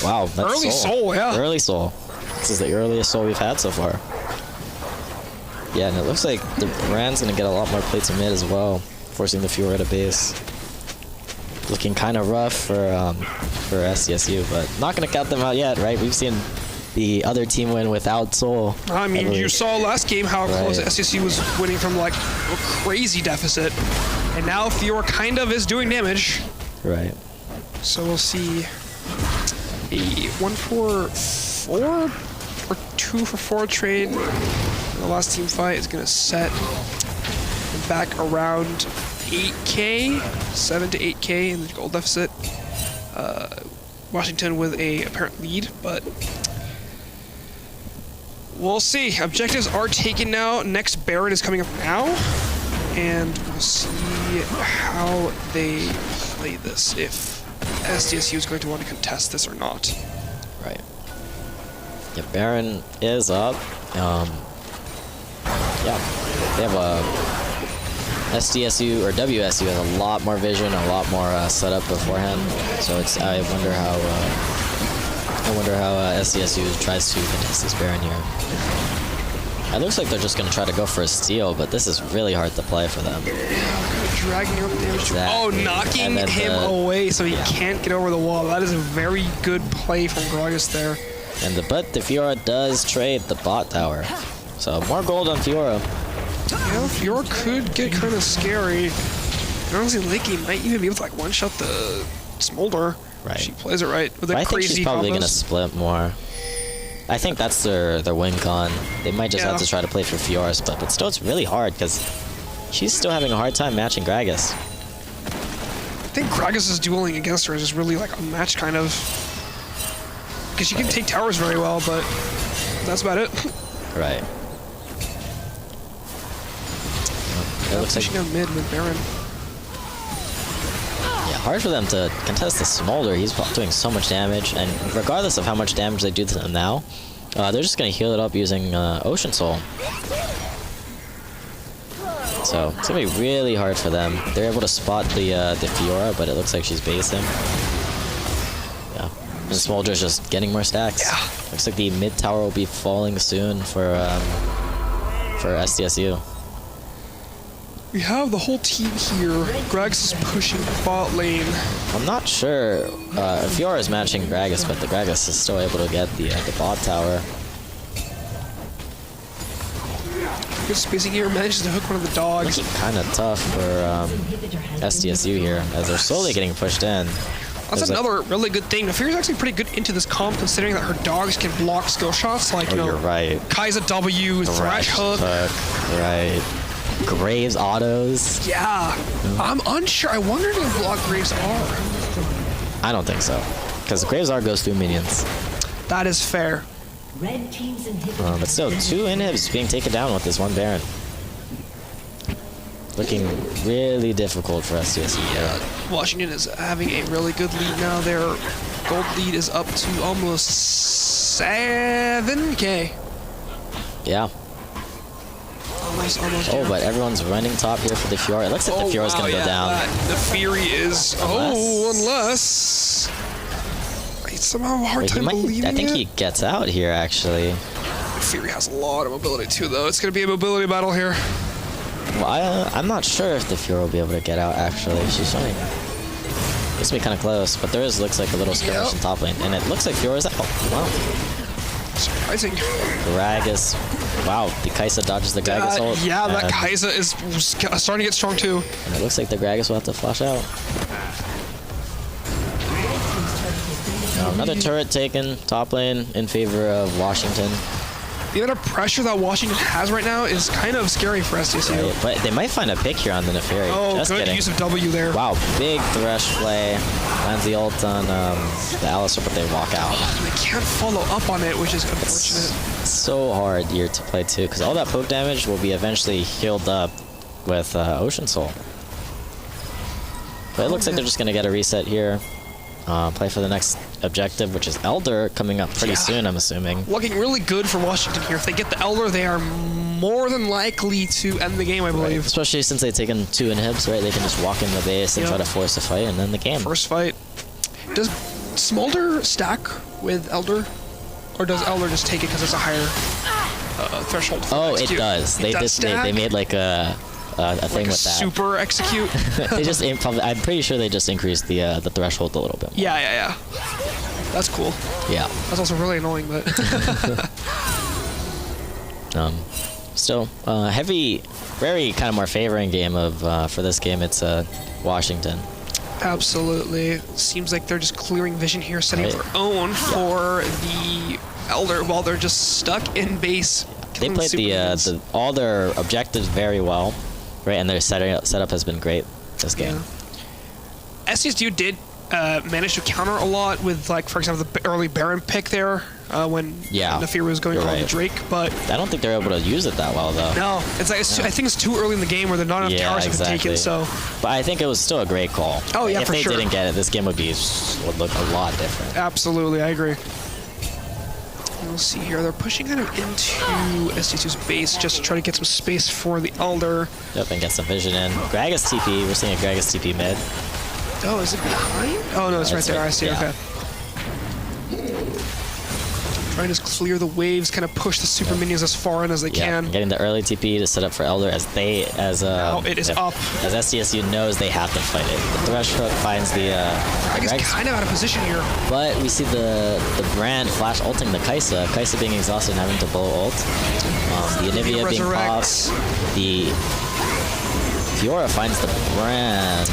Wow, that's early soul, yeah. Early soul. This is the earliest soul we've had so far. Yeah, and it looks like the Brand's gonna get a lot more plates of mid as well, forcing the Fiora to base. Looking kind of rough for SDSU, but not gonna count them out yet, right? We've seen the other team win without soul. I mean, you saw last game how close SDSU was winning from like a crazy deficit, and now Fiora kind of is doing damage. Right. So we'll see a 1-4-4 or 2-for-4 trade. The last team fight is gonna set back around 8K, 7 to 8K in the goal deficit. Washington with a apparent lead, but we'll see. Objectives are taken now. Next Baron is coming up now, and we'll see how they play this, if SDSU is going to want to contest this or not. Right. Yeah, Baron is up. Yeah, they have a SDSU or WSU has a lot more vision, a lot more setup beforehand. So it's I wonder how SDSU tries to contest this Baron here. It looks like they're just going to try to go for a steal, but this is really hard to play for them. Dragging out the damage. Exactly. Oh, knocking him away so he can't get over the wall. That is a very good play from Gragas there. But the Fiora does trade the bot tower. So more gold on Fiora. Yeah, Fiora could get kind of scary. Honestly, Licky might even be able to like one-shot the Smolder. Right. She plays it right with the I crazy think she's probably combos. going to split more. I think that's their win con. They might just have to try to play for Fiora split, but still it's really hard because she's still having a hard time matching Gragas. I think Gragas' dueling against her is just really like unmatched kind of. Because she can take towers very well, but that's about it. Right. It looks like pushing out mid with Baron. Yeah, hard for them to contest the Smolder. He's doing so much damage, and regardless of how much damage they do to him now, they're just going to heal it up using Ocean Soul. So it's going to be really hard for them. They're able to spot the Fiora, but it looks like she's basing. Yeah, and Smolder's just getting more stacks. Yeah. Looks like the mid tower will be falling soon for SDSU. We have the whole team here. Gragas is pushing bot lane. I'm not sure if Fiora is matching Gragas, but the Gragas is still able to get the bot tower. Good spacing here, manages to hook one of the dogs. Looking kind of tough for SDSU here, as they're slowly getting pushed in. That's another really good thing. Neferi's actually pretty good into this comp, considering that her dogs can block skill shots, like, you know, you're right. Kai'Sa W, Thresh Hook. Right. Graves autos. Yeah. I'm unsure. I wonder if they block Graves R. I don't think so, because Graves R goes through minions. That is fair. Red team's inhibitor. But still, 2 inhibs being taken down with this one Baron. Looking really difficult for SDSU. Yeah, Washington is having a really good lead now. Their gold lead is up to almost 7K. Yeah. Almost oh, but everyone's running top here for the Fiora. It looks like the Fiora's going to go down. The Fury is... unless... It's somehow a hard time believing I think he gets out here, actually. The Fury has a lot of mobility, too, though. It's going to be a mobility battle here. Well, I'm not sure if the Fiora will be able to get out, actually. She's running. This will be kind of close, but there looks like a little skirmish in top lane. And it looks like Fiora's out. Wow. Surprising. Gragas. Wow, the Kai'Sa dodges the Gragas ult. Yeah, that Kai'Sa is starting to get strong, too. And it looks like the Gragas will have to flash out. Another turret taken, top lane, in favor of Washington. The amount of pressure that Washington has right now is kind of scary for SDSU. Right, but they might find a pick here on the Neferi. Oh, just good kidding. use of W there. Wow, big Thresh play. Lands the ult on the Alistar, but they walk out. They can't follow up on it, which is unfortunate. It's so hard here to play too, because all that poke damage will be eventually healed up with Ocean Soul. But it looks like they're just going to get a reset here. Play for the next objective, which is Elder, coming up pretty soon, I'm assuming. Looking really good for Washington here. If they get the Elder, they are more than likely to end the game, I believe. Right. Especially since they've taken 2 inhibs, right? They can just walk in the base and try to force a fight and end the game. First fight. Does Smolder stack with Elder? Or does Elder just take it because it's a higher threshold for execute? It does. They made like a thing with that. Super execute. They just I'm pretty sure they just increased the threshold a little bit more. Yeah. That's cool. Yeah. That's also really annoying, but still heavy, very kind of more favoring game of for this game. It's Washington. Absolutely. Seems like they're just clearing vision here, setting up their own for the Elder while they're just stuck in base. They played all their objectives very well. Right, and their setup has been great this game. Yeah. SDSU did manage to counter a lot with, like, for example, the early Baron pick there when Neferi was going on the Drake, but I don't think they're able to use it that well, though. No, it's like I think it's too early in the game where they're not enough towers to take it. So, but I think it was still a great call. Oh yeah, if for they didn't get it, this game would look a lot different. Absolutely, I agree. We'll see here. They're pushing kind of into SDSU's base just to try to get some space for the Elder. Yep, and get some vision in. Gragas TP. We're seeing a Gragas TP mid. Oh, is it behind? Oh, no, it's right there. I see. Yeah. Okay. Trying to just clear the waves, kind of push the super minions as far in as they can. Getting the early TP to set up for Elder as now it is up. As SDSU knows they have to fight it. The Thresh Hook finds the Gragas kind of out of position here. But we see the Brand flash ulting the Kai'Sa. Kai'Sa being exhausted and having to blow ult. The Anivia being popped. The Fiora finds the Brand.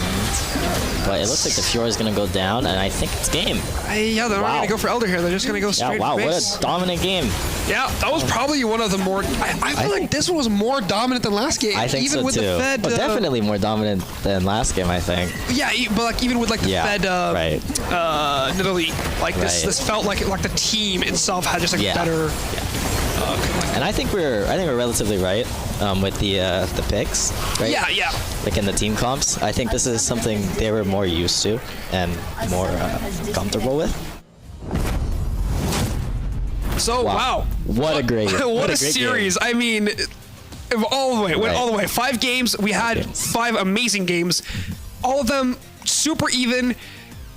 But it looks like the Fiora is going to go down, and I think it's game. Yeah, they're not going to go for Elder here. They're just going to go straight wow, to base. what a dominant game. Yeah, that was probably one of the more... I feel like this one was more dominant than last game. I think even so, with too. the Fed... But definitely more dominant than last game, I think. Yeah, but like even with like the Fed Nidalee, like this felt like the team itself had just like better... And I think we're relatively right with the picks, right? Yeah. Like in the team comps, I think this is something they were more used to and more comfortable with. So wow, what a great what a series! Game. I mean, all the way went all the way. 5 games. We had 5 amazing games. All of them super even.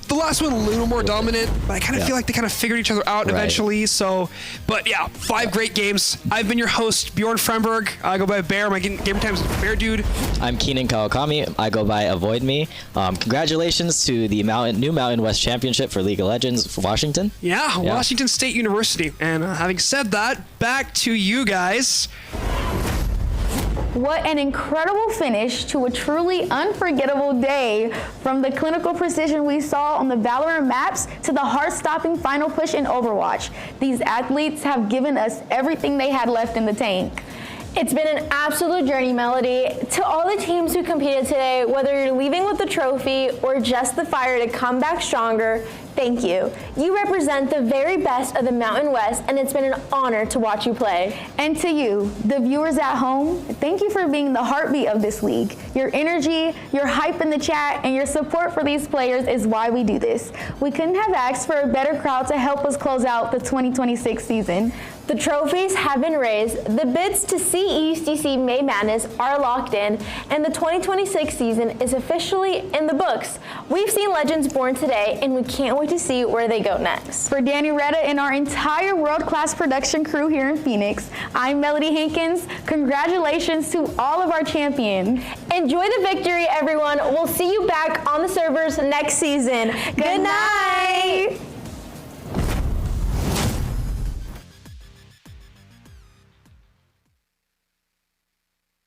The last one a little more dominant, but I kind of feel like they kind of figured each other out eventually. So, but yeah, 5 great games. I've been your host, Bjorn Fremberg. I go by Bear. My gamer time is Bear Dude. I'm Keenan Kawakami. I go by Avoid Me. Congratulations to the new Mountain West Championship for League of Legends for Washington. Yeah, Washington State University. And having said that, back to you guys. What an incredible finish to a truly unforgettable day, from the clinical precision we saw on the Valorant maps to the heart-stopping final push in Overwatch. These athletes have given us everything they had left in the tank. It's been an absolute journey, Melody. To all the teams who competed today, whether you're leaving with the trophy or just the fire to come back stronger, thank you. You represent the very best of the Mountain West, and it's been an honor to watch you play. And to you, the viewers at home, thank you for being the heartbeat of this league. Your energy, your hype in the chat, and your support for these players is why we do this. We couldn't have asked for a better crowd to help us close out the 2026 season. The trophies have been raised, the bids to see ESTC May Madness are locked in, and the 2026 season is officially in the books. We've seen legends born today, and we can't wait to see where they go next. For Danny Retta and our entire world-class production crew here in Phoenix, I'm Melody Hankins. Congratulations to all of our champions. Enjoy the victory, everyone. We'll see you back on the servers next season. Good night.